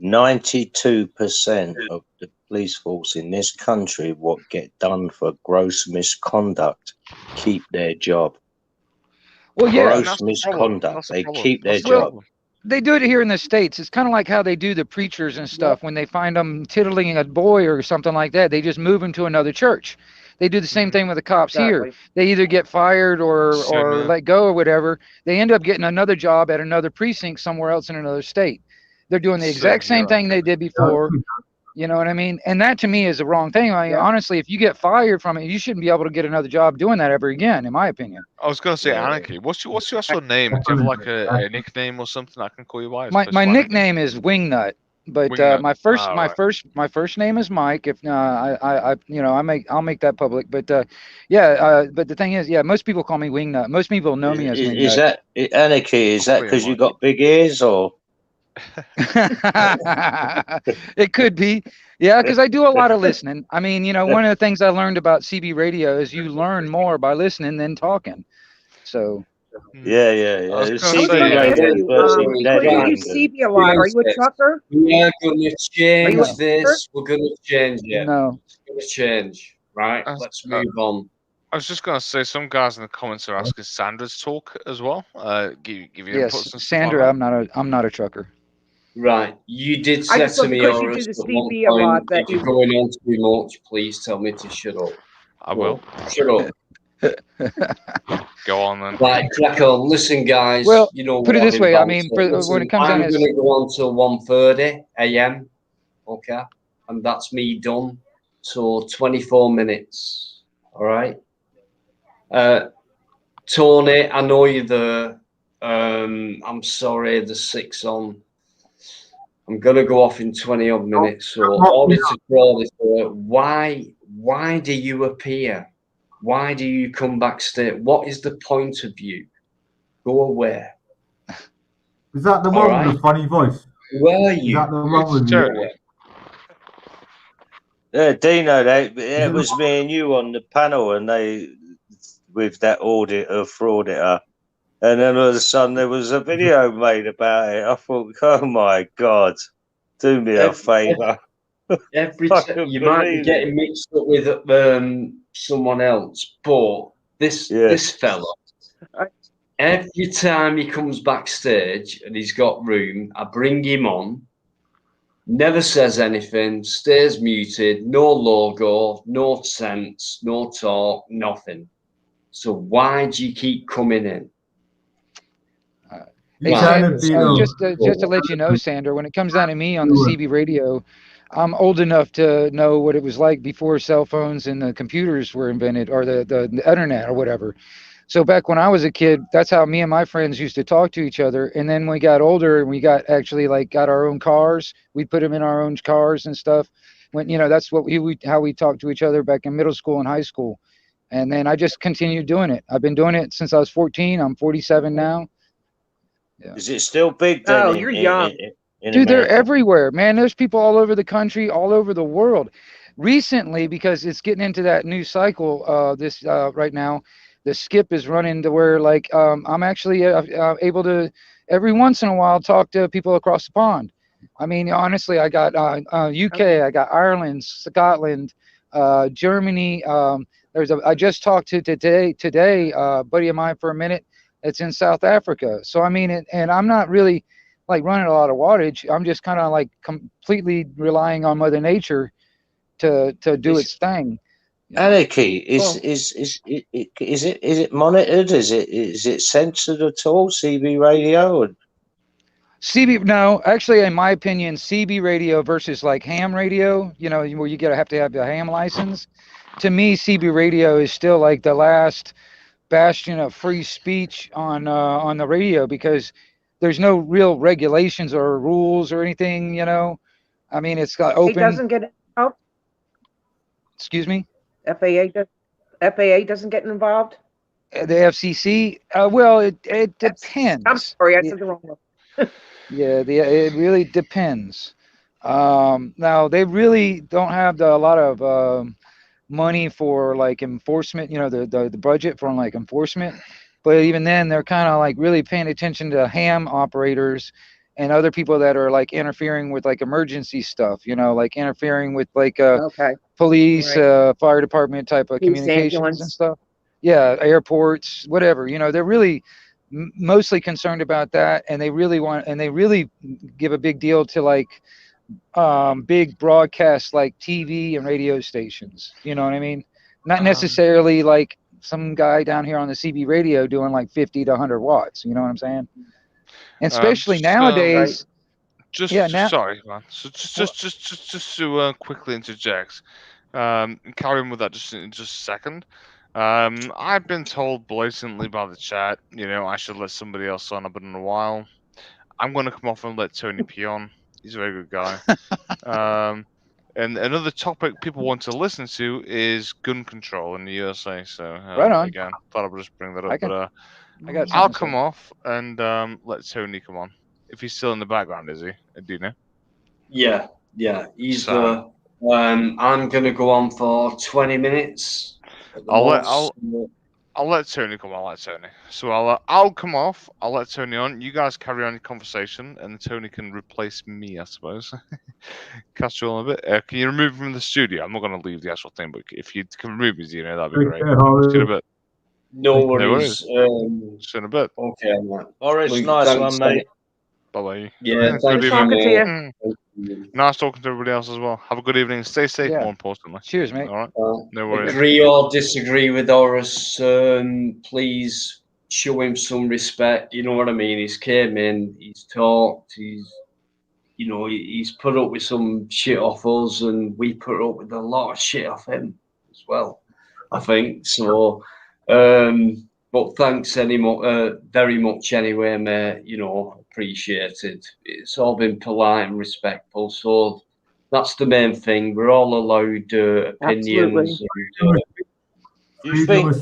92% of the police force in this country, what get done for gross misconduct, keep their job. Well, yeah. Gross misconduct, they problem. keep their That's the job. problem. They do it here in the States. It's kind of like how they do the preachers and stuff. When they find them tiddling a boy or something like that, they just move them to another church. They do the same thing with the cops here. Exactly. They either get fired or Same, let go or whatever. They end up getting another job at another precinct somewhere else in another state. They're doing the exact same thing they did before. You know what I mean? And that to me is the wrong thing. I mean, honestly, if you get fired from it, you shouldn't be able to get another job doing that ever again, in my opinion. I was going to say Anarchy. What's your actual name? Do you have like a nickname or something I can call you by? My nickname is Wingnut, but Wingnut. my first Ah, my right. first my first name is Mike. If I'll make that public. But but the thing is, most people call me Wingnut. Most people know me as Wingnut. Is that Anarchy? Is that because you got big ears, or? It could be, yeah, because I do a lot of listening. I mean, one of the things I learned about CB radio is you learn more by listening than talking. So. Yeah. I was CB going to ask radio you, virtually dead because in you use England. CB a lot. Are you a trucker? We are going to Are you change a trucker? this. We're going to change it. No. It's going to change. Right? Let's move on. I was just going to say, some guys in the comments are asking Sandra's talk as well. Give your Yes, inputs and stuff Sandra, like I'm not a trucker. Right. You did I say just to thought me, because you Horace, do the at one CB a lot point, that if you're you. going on too much, please tell me to shut up. I will. Shut up. Go on then. Right, crack on. Listen, guys. Well, you know put it what this I'm way. I about. mean, So, when listen, it comes I'm down going to to go on till 1:30 a.m. Okay, and that's me done. So 24 minutes. All right. Tony, I know you're there. I'm sorry, the 6 on. I'm gonna go off in 20 odd minutes. So, auditor for this, why do you appear? Why do you come backstage? What is the point of you? Go away. Is that the All one with right. the funny voice? Who are Is you? that the one with Tony. Yeah, Dino, it was me and you on the panel, and they with that frauditor, and then all of a sudden there was a video made about it. I thought, oh my God, do me a favour. Every I time couldn't you might be believe getting it. mixed up with someone else, but this fella, every time he comes backstage and he's got room, I bring him on. Never says anything, stays muted, no logo, no sense, no talk, nothing. So why do you keep coming in? Hey, Sandra, just to let you know, Sandra, when it comes down to me on the CB radio, I'm old enough to know what it was like before cell phones and the computers were invented, or the internet or whatever. So back when I was a kid, that's how me and my friends used to talk to each other. And then when we got older and we got actually like got our own cars, we'd put them in our own cars and stuff. When that's what we how we talked to each other back in middle school and high school. And then I just continued doing it. I've been doing it since I was 14. I'm 47 now. Yeah. Is it still big then? Oh, you're young. In Dude, they're America? everywhere, man. There's people all over the country, all over the world. Recently, because it's getting into that new cycle, right now, the skip is running to where like I'm actually able to every once in a while talk to people across the pond. I mean, honestly, I got UK, I got Ireland, Scotland, Germany. I just talked to today, buddy of mine for a minute. It's in South Africa. So I mean, and I'm not really like running a lot of wattage. I'm just kind of like completely relying on Mother Nature to do its thing. Anarchy is it monitored? Is it censored at all? CB radio? CB, no, actually, in my opinion, CB radio versus like ham radio, where you have to have the ham license. To me, CB radio is still like the last bastion of free speech on the radio, because there's no real regulations or rules or anything. I mean, it's got open. It doesn't get involved. Excuse me. FAA doesn't get involved. The FCC. Well, it depends. I'm sorry, I said the wrong one. Yeah, it really depends. Now they really don't have a lot of money for like enforcement. The budget for like enforcement, but even then, they're kind of like really paying attention to ham operators and other people that are like interfering with like emergency stuff. Like interfering with like police, Right. fire department type of Police, communications ambulance. and stuff. Yeah, airports, whatever. They're really mostly concerned about that, and they really give a big deal to like big broadcasts like TV and radio stations. You know what I mean? Not necessarily like some guy down here on the CB radio doing like 50 to 100 watts. You know what I'm saying? And especially nowadays. Sorry, man. So just to quickly interject, and carry on with that just a second. I've been told blatantly by the chat, I should let somebody else on. I've been in a while. I'm going to come off and let Tony P on. He's a very good guy. And another topic people want to listen to is gun control in the USA. So right on. Again, thought I would just bring that up. I'll come off and let Tony come on. If he's still in the background, is he? Do you know? Yeah. He's I'm gonna go on for 20 minutes. I'll let Tony come on. So I'll come off. I'll let Tony on. You guys carry on your conversation, and Tony can replace me, I suppose. Catch you all in a bit. Can you remove him from the studio? I'm not going to leave the actual thing, but if you can remove me, that'd be great. See you in a bit. No worries. See you in a bit. Okay, Boris, nice one, mate. Bye-bye. Yeah, good evening. Nice talking to everybody else as well. Have a good evening. Stay safe, more importantly. Cheers, mate. All right. No worries. Agree or disagree with Horace, please show him some respect. You know what I mean? He's came in, he's talked, he's put up with some shit off us, and we put up with a lot of shit off him as well, I think. So, but thanks very much anyway, mate. Appreciated. It's all been polite and respectful. So that's the main thing. We're all allowed opinions. You think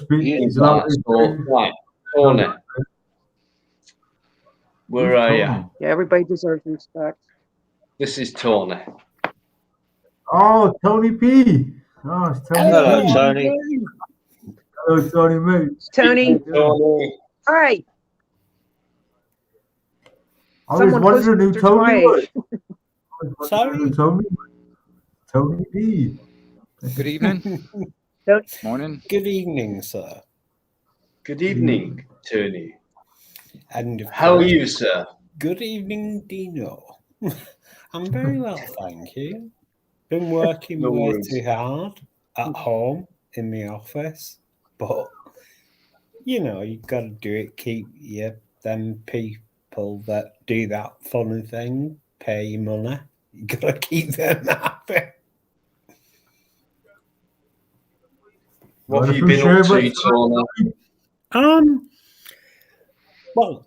right, Tony. Where are you? Yeah, everybody deserves respect. This is Tony. Oh, Tony P. Oh, it's Tony. Hello, P. Tony. Hello, Tony, mate. Tony. Hi. I was wondering who Tony was. Sorry? Tony P. Good evening. Morning. Good evening, sir. Good evening, Tony. And how are you, sir? Good evening, Dino. I'm very well, thank you. Been working way too hard at home in the office, but you've got to do it. Keep them people that do that funny thing pay you money. You got to keep them happy. What have you been up to, Tony? Well,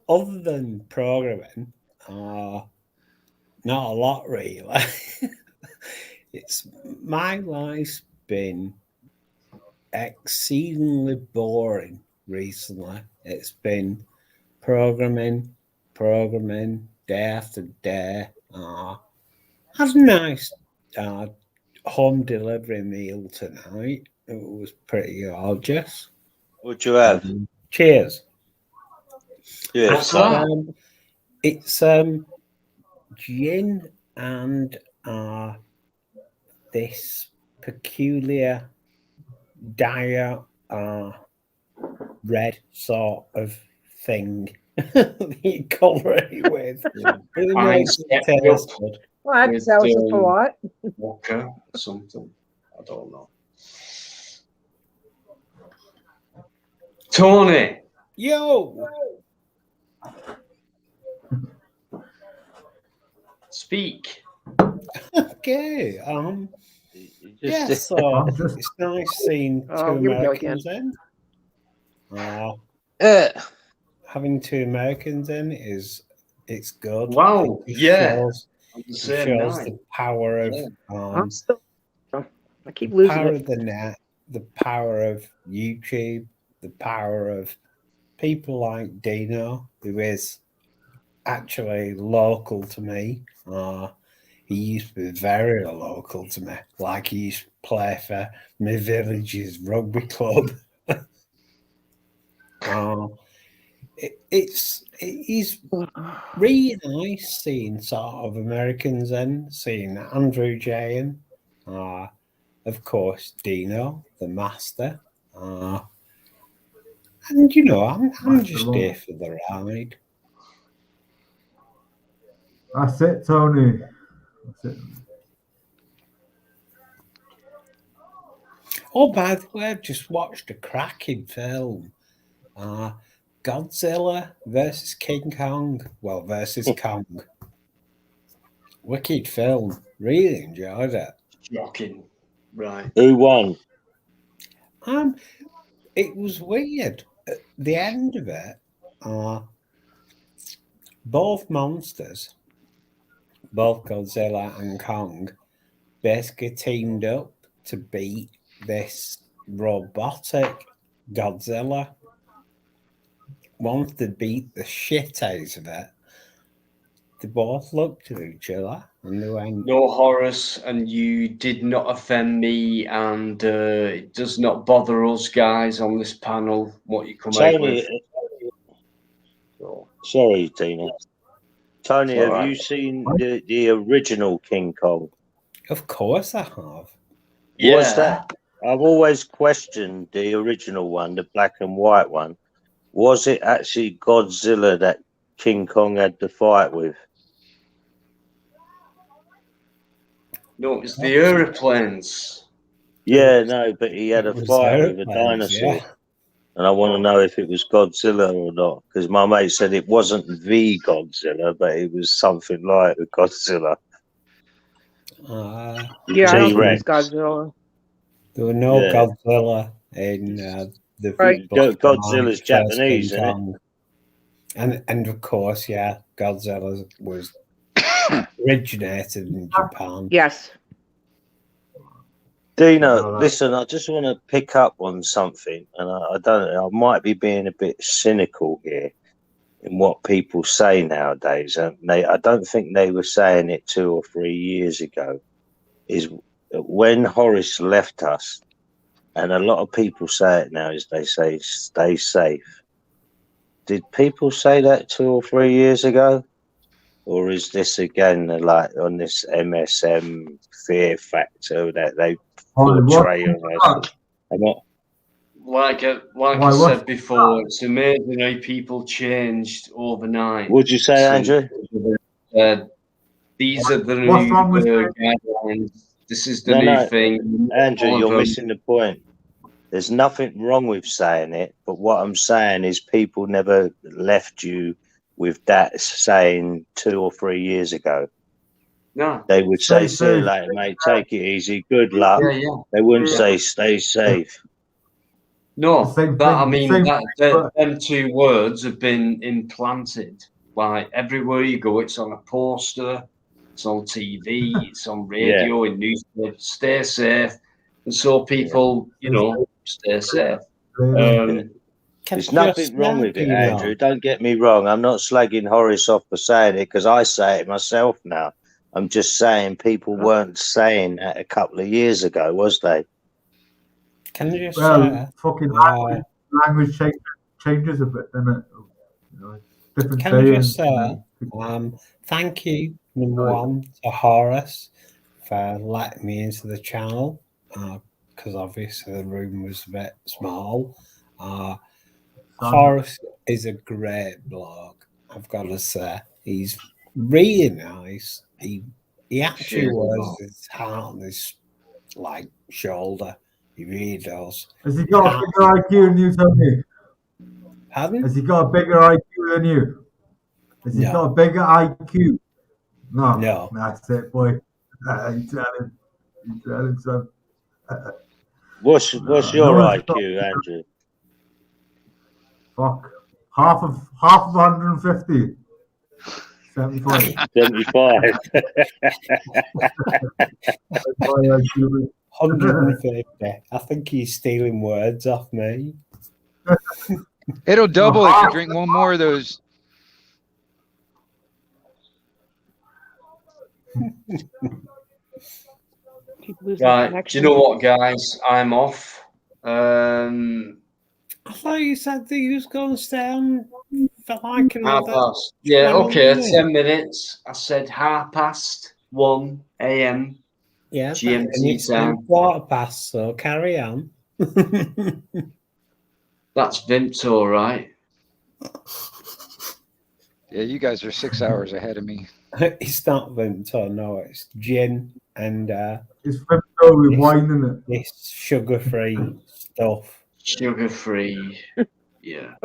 other than programming, not a lot really. My life's been exceedingly boring recently. It's been programming, day after day. Had a nice home delivery meal tonight. It was pretty gorgeous. What'd you have? Cheers. Cheers. It's gin and this peculiar diet red sort of thing that you cover it with. But it makes it taste good. Well, that sells us a lot. Vodka or something. I don't know. Tony. Yo. Speak. Okay. Yeah, so it's nice seeing two Americans in. Having two Americans in it's good. Wow. It Yeah. shows the power of I'm still. I keep losing power it. of the net, the power of YouTube, the power of people like Dino, who is actually local to me. He used to be very local to me, like he used to play for my village's rugby club. It's really nice seeing sort of Americans in, seeing Andrew J in, of course Dino, the master, and you know I'm just here for the ride. That's it, Tony. That's it. Oh, by the way, I've just watched a cracking film. Godzilla versus King Kong. Well, versus Kong. Wicked film. Really enjoyed it. Shocking. Right. Who won? It was weird. At the end of it, both monsters, both Godzilla and Kong, basically teamed up to beat this robotic Godzilla. Once they beat the shit out of it, they both looked at each other and they went, No, Horace, and you did not offend me, and it does not bother us guys on this panel what you come out with. Sorry, Tina. Tony, It's all have right. you seen the original King Kong? Of course I have. Was that? I've always questioned the original one, the black and white one. Was it actually Godzilla that King Kong had the fight with? No, it was the aeroplanes. Yeah, no, but he had a fight with a dinosaur. Yeah. And I want to know if it was Godzilla or not, because my mate said it wasn't the Godzilla, but it was something like the Godzilla. Yeah, I don't think T-Rex. it's Godzilla. There were no Yeah. Godzilla in the Right. Godzilla's first Japanese, King isn't Kong. And of course, yeah, Godzilla was originated in Japan. Yes. Dino, listen, I just want to pick up on something, and I might be being a bit cynical here in what people say nowadays. I don't think they were saying it 2 or 3 years ago. Is when Horace left us, and a lot of people say it now, is they say stay safe. Did people say that 2 or 3 years ago? Or is this again like on this MSM fear factor that they portray on us? Like I said before, it's amazing how people changed overnight. What'd you say, Andrew? These are the What's new wrong with guidelines. This is the new thing. Andrew, All of you're them. missing the point. There's nothing wrong with saying it, but what I'm saying is people never left you with that saying 2 or 3 years ago. No. They would say, see you later, mate, take it easy, good luck. Yeah, yeah. They wouldn't Yeah. say stay safe. No, Same that I thing. mean Same that thing, but them two words have been implanted. Like everywhere you go, it's on a poster, it's on TV, it's on Yeah, radio, in newspapers. Stay safe, and so yeah. people, stay safe. Um, Can There's I just nothing wrong say, with it, Andrew. Don't get me wrong. I'm not slagging Horace off for saying it because I say it myself now. I'm just saying people weren't saying that a couple of years ago, was they? can I just well, say, fucking language changes a bit, doesn't it? You know, different can I just sayings. say, thank you, number one, to Horace for letting me into the channel, because obviously the room was a bit small. Horace is a great bloke, I've got to say. He's really nice. He actually Cheers, wears Mark. his heart on his shoulder. He really does. Has he got a bigger IQ than you, Tony? Pardon? Has he got a bigger IQ than you? Has he No. got a bigger IQ? No. No. That's it, boy. You tell him. You tell him, son. What's your IQ, Andrew? Fuck. Half of 150. 75. 75. 150. I think he's stealing words off me. It'll double if you drink one more of those. Right. Do you know what, guys? I'm off. I thought you said that you was going to stay on for like Half another past. Yeah, 20 okay, minutes. 10 minutes. I said 1:30 a.m. Yeah, and GMT it's time. 1:15, so carry on. That's Vimto, right? Yeah, you guys are 6 hours ahead of me. It's not Vimto, no, it's gin and it's Vimto with wine in it. It's sugar-free stuff. Sugar-free. Yeah.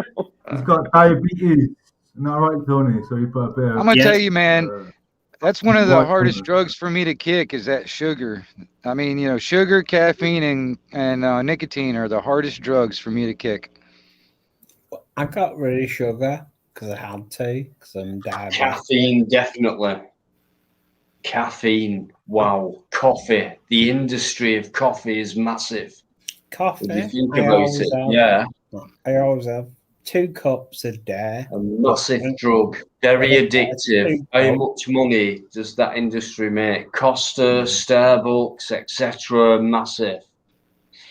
He's got diabetes. Isn't that right, Tony? So you put a bit of, I'm gonna tell you, man, that's one of the hardest drugs for me to kick is that sugar. I mean, sugar, caffeine, and nicotine are the hardest drugs for me to kick. I got rid of sugar because I had to, because I'm diabetic. Caffeine, definitely. Caffeine. Wow. Coffee. The industry of coffee is massive. Coffee. If you think about it, yeah. I always have 2 cups a day. A massive drug. Very addictive. How much money does that industry make? Costa, Starbucks, etc. Massive.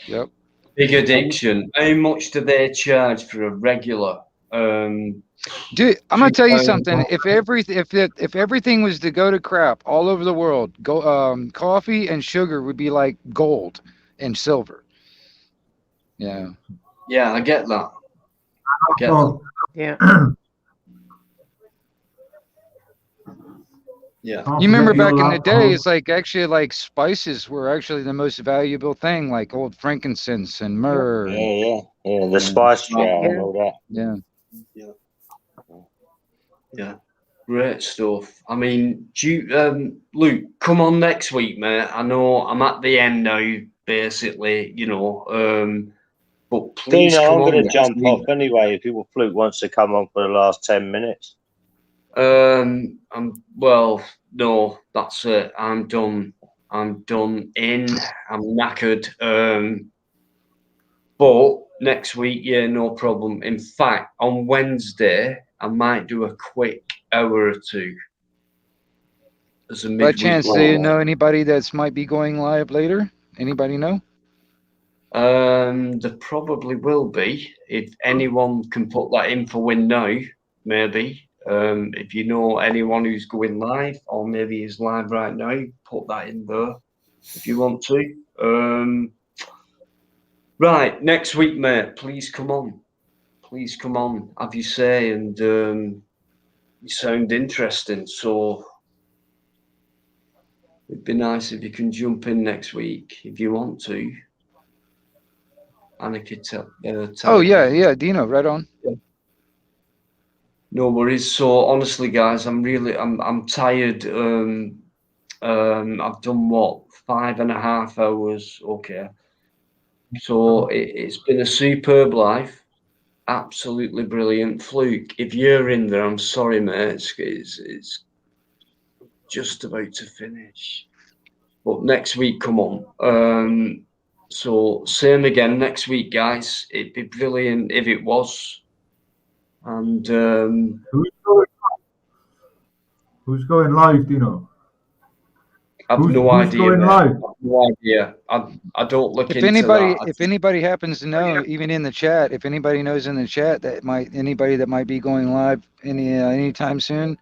Yep. Big addiction. How much do they charge for a regular? Dude, I'm gonna tell you something. If everything was to go to crap all over the world, coffee and sugar would be like gold and silver. Yeah. Yeah, I get that. Yeah. Yeah. You remember back in the day, it's like actually like spices were actually the most valuable thing, like old frankincense and myrrh. Yeah. The spice jar and all that. Yeah. Yeah. Great stuff. I mean, Luke, come on next week, mate. I know I'm at the end now, basically, but please Dino, come I'm on going to next jump week. off anyway if your Fluke wants to come on for the last 10 minutes. Well, no, that's it. I'm done. I'm knackered. But next week, yeah, no problem. In fact, on Wednesday, I might do a quick hour or two as a By midweek. chance, do you know anybody that's might be going live later? Anybody know? There probably will be. If anyone can put that in for win now, maybe. If you know anyone who's going live or maybe is live right now, put that in there if you want to. Right, next week, mate, please come on. Please come on, have your say, and you sound interesting. So it'd be nice if you can jump in next week if you want to. Oh yeah, Dino, right on. Yeah. No worries. So honestly, guys, I'm tired. I've done 5.5 hours. Okay. So it's been a superb life. Absolutely brilliant. Fluke, if you're in there, I'm sorry, mate. It's just about to finish. But next week, come on. So same again next week, guys. It'd be brilliant if it was. And Who's going live, do you know? I've Who's no idea, going mate. live? I've no idea. I don't look If into anybody, that. if anybody happens to know, even in the chat, if anybody knows in the chat that anybody that might be going live anytime soon,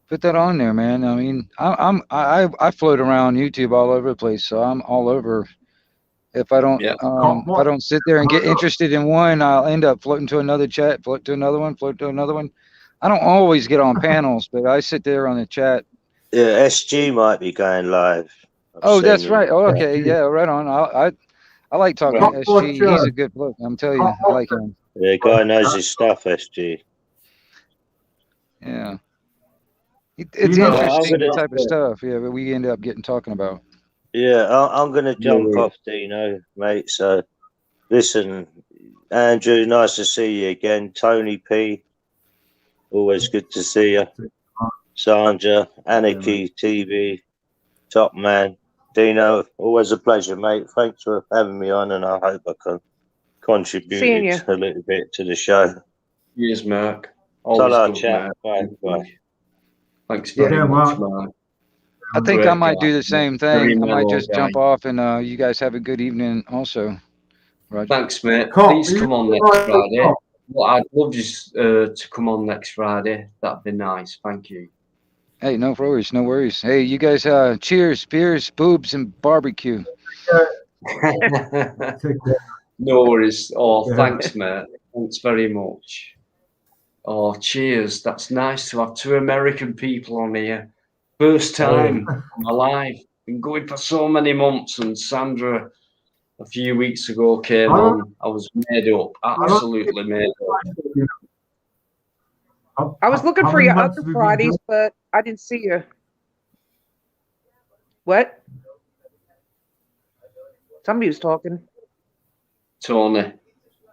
put that on there, man. I mean, I float around YouTube all over the place, so I'm all over. If I don't, if I don't sit there and get interested in one, I'll end up floating to another chat, float to another one, float to another one. I don't always get on panels, but I sit there on the chat. Yeah, SG might be going live. Oh, that's right. Oh, okay, yeah, right on. I like talking to SG. He's a good bloke. I'm telling you, I like him. Yeah, guy knows his stuff, SG. Yeah. It's interesting, the type of stuff, yeah, but we end up talking about. Yeah, I'm going to jump off, Dino, mate. So, listen, Andrew, nice to see you again. Tony P, always good to see you. Sandra, Anarchy TV, top man. Dino, always a pleasure, mate. Thanks for having me on, and I hope I can Seeing you. contribute a little bit to the show. Cheers, Mark. Always Ta-ra, good, chat. Mark. Bye. Bye. Thanks very much, Mark. I think I might do the same Very thing. I might mellow just guy. jump off, and you guys have a good evening also. Roger. Thanks, mate. Please come on next Friday. Well, I'd love you to come on next Friday. That'd be nice. Thank you. Hey, no worries, no worries. Hey, you guys, cheers, beers, boobs, and barbecue. No worries. Oh, thanks, mate. Thanks very much. Oh, cheers. That's nice to have two American people on here. First time I'm alive. Been going for so many months, and Sandra a few weeks ago came on. I was made up, absolutely made up. I was looking for you other Fridays, but I didn't see you. What? Somebody was talking. Tony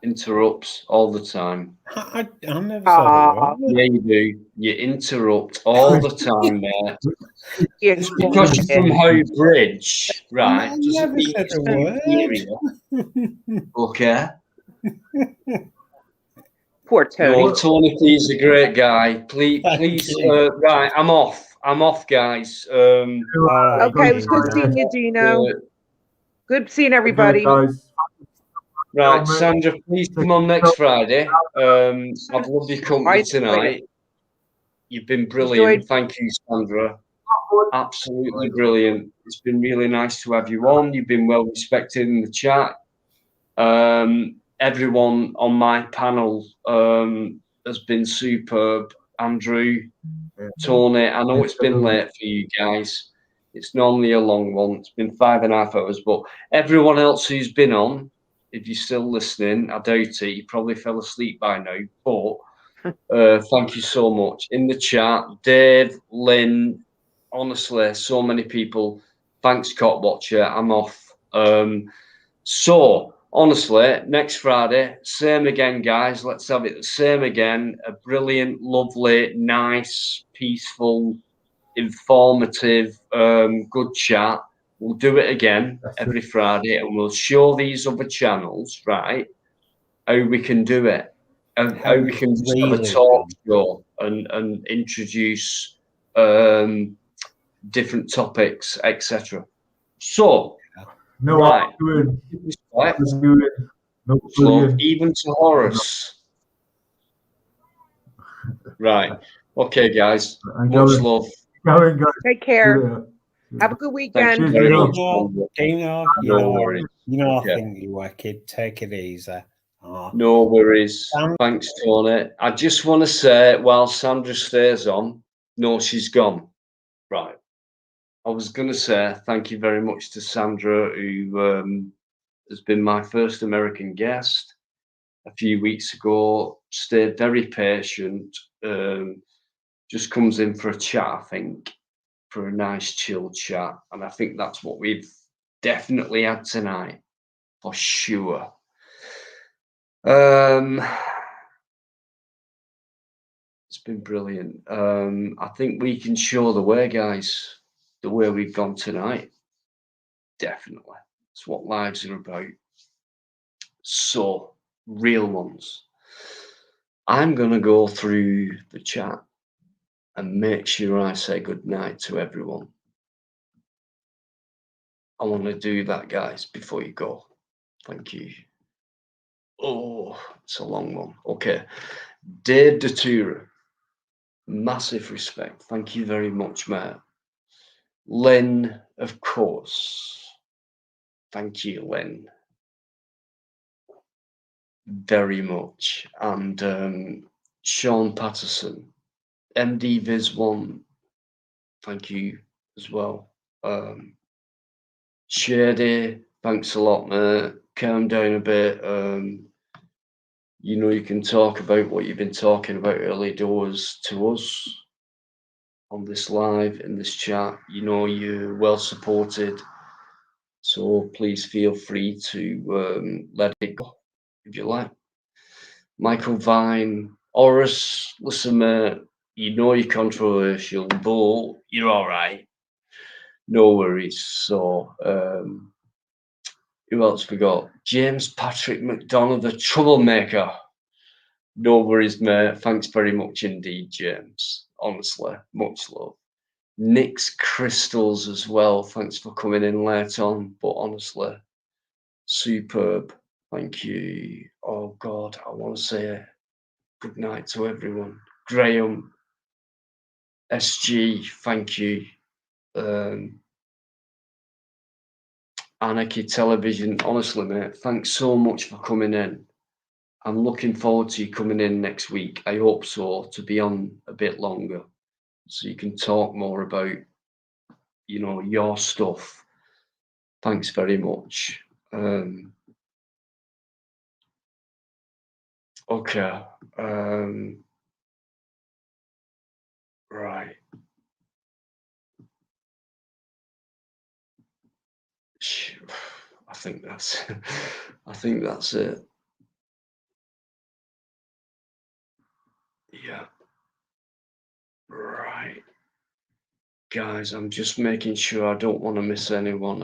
interrupts all the time. I never said it. Yeah, you do. You interrupt all the time, mate. Just because you're from Hoe Bridge, right? I doesn't never mean said you're a superior. word. Okay. Poor Tony. No, Tony P's a great guy. Please, right, I'm off, guys. Okay, it was good seeing you, Dino. Good seeing everybody. Right, Sandra, please come on next Friday. I've loved your company tonight. You've been brilliant. Thank you, Sandra. Absolutely brilliant. It's been really nice to have you on. You've been well respected in the chat. Everyone on my panel has been superb. Andrew, Tony, I know it's been late for you guys. It's normally a long one. It's been 5.5 hours, but everyone else who's been on, if you're still listening, I doubt it. You probably fell asleep by now, but thank you so much. In the chat, Dave, Lynn, honestly, so many people. Thanks, Cop Watcher. I'm off. So, honestly, next Friday, same again, guys. Let's have it the same again. A brilliant, lovely, nice, peaceful, informative, good chat. We'll do it again every Friday, and we'll show these other channels, right, how we can do it, and how we can just have a talk show and introduce different topics, etc. So, right, even to Horace. Right. Okay, guys. Much love. Take care. Have a good weekend. Thank you very much. Dino, No worries. I think you were, kid. Take it easy. No worries. Thanks, Tony. I just want to say, while Sandra stays on, no, she's gone. Right. I was going to say thank you very much to Sandra, who has been my first American guest a few weeks ago. Stayed very patient. Just comes in for a chat, I think, for a nice chill chat. And I think that's what we've definitely had tonight. for sure. It's been brilliant. I think we can show the way, guys, the way we've gone tonight. Definitely. It's what lives are about. So, real ones. I'm going to go through the chat and make sure I say good night to everyone. I want to do that, guys, before you go. Thank you. Oh, it's a long one. Okay. Dave Datura, massive respect. Thank you very much, mate. Len, of course. Thank you, Len. Very much. And Sean Patterson, MD Viz1, thank you as well. Shady, thanks a lot, mate. Calm down a bit. You know, you can talk about what you've been talking about early doors to us on this live, in this chat. You know, you're well supported. So please feel free to let it go if you like. Michael Vine, Oris, listen, mate, you know you're controversial, but you're all right. No worries. So, who else we got? James Patrick McDonald, the troublemaker. No worries, mate. Thanks very much indeed, James. Honestly, much love. Nick's Crystals as well. Thanks for coming in late on, but honestly, superb. Thank you. Oh God, I want to say good night to everyone. Graham, SG, thank you. Anarchy Television, honestly, mate, thanks so much for coming in. I'm looking forward to you coming in next week. I hope so, to be on a bit longer, so you can talk more about, you know, your stuff. Thanks very much. Okay. Right. I think that's it. Yeah. Right. Guys, I'm just making sure I don't want to miss anyone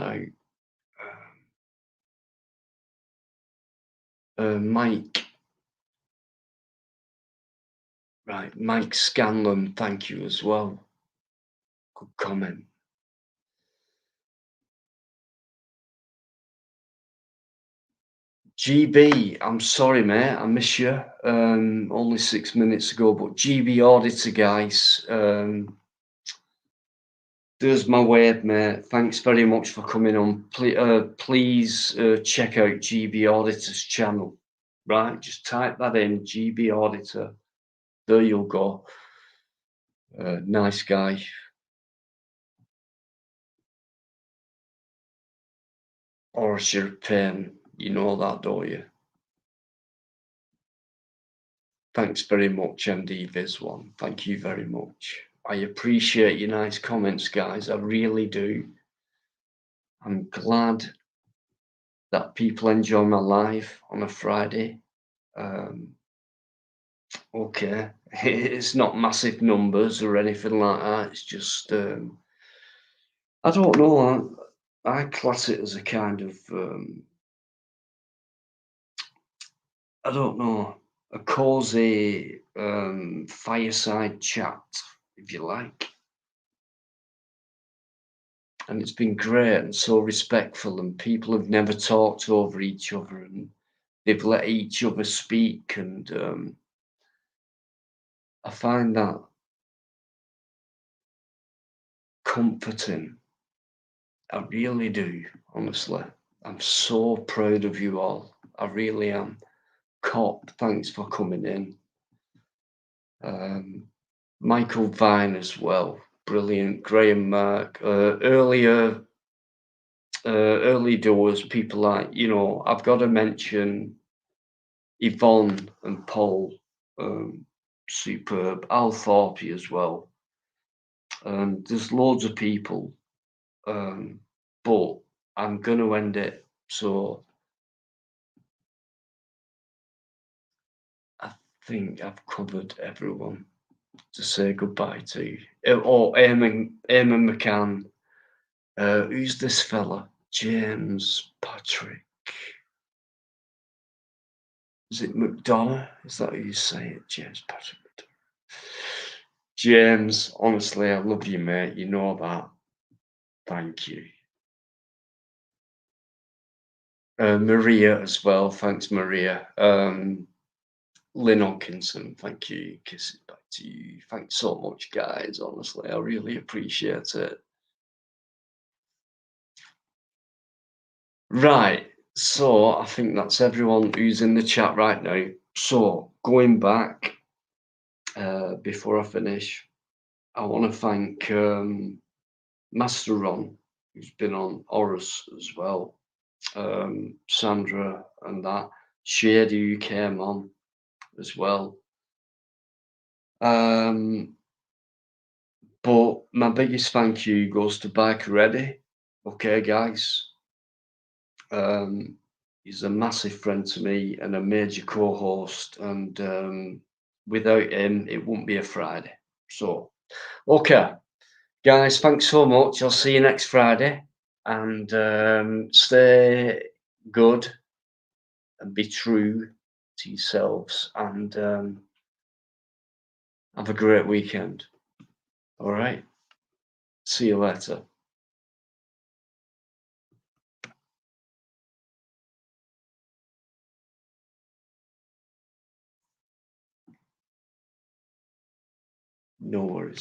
out. Mike. Right, Mike Scanlon, thank you as well. Good comment. GB, I'm sorry, mate, I miss you. Only 6 minutes ago, but GB Auditor, guys, there's my word, mate. Thanks very much for coming on. Please check out GB Auditor's channel. Right, just type that in, GB Auditor. There you'll go. Nice guy. Horace European, you know that, don't you? Thanks very much, MD Viz1. Thank you very much. I appreciate your nice comments, guys. I really do. I'm glad that people enjoy my live on a Friday. Okay, it's not massive numbers or anything like that. It's just, I don't know. I class it as a kind of, I don't know, a cozy fireside chat, if you like. And it's been great and so respectful, and people have never talked over each other, and they've let each other speak, and I find that comforting. I really do, honestly. I'm so proud of you all. I really am. Cop, thanks for coming in. Michael Vine as well, brilliant. Graham Mark, early doors, people like, you know, I've got to mention Yvonne and Paul, superb. Al Thorpe as well. There's loads of people, but I'm going to end it. So think I've covered everyone to say goodbye to. Oh, Eamon McCann. Who's this fella? James Patrick. Is it McDonough? Is that how you say it? James Patrick McDonough. James, honestly, I love you, mate. You know that. Thank you. Maria as well. Thanks, Maria. Lynn Hodkinson, thank you. Kisses back to you. Thanks so much, guys. Honestly, I really appreciate it. Right. So I think that's everyone who's in the chat right now. So going back, before I finish, I want to thank Master Ron, who's been on Horus as well. Sandra and that. Shady, who came on as well. But my biggest thank you goes to Bikereddie. Okay, guys. He's a massive friend to me and a major co-host, and without him, it wouldn't be a Friday. So, okay, guys, thanks so much. I'll see you next Friday, and stay good and be true to yourselves, and have a great weekend. All right. See you later. No worries.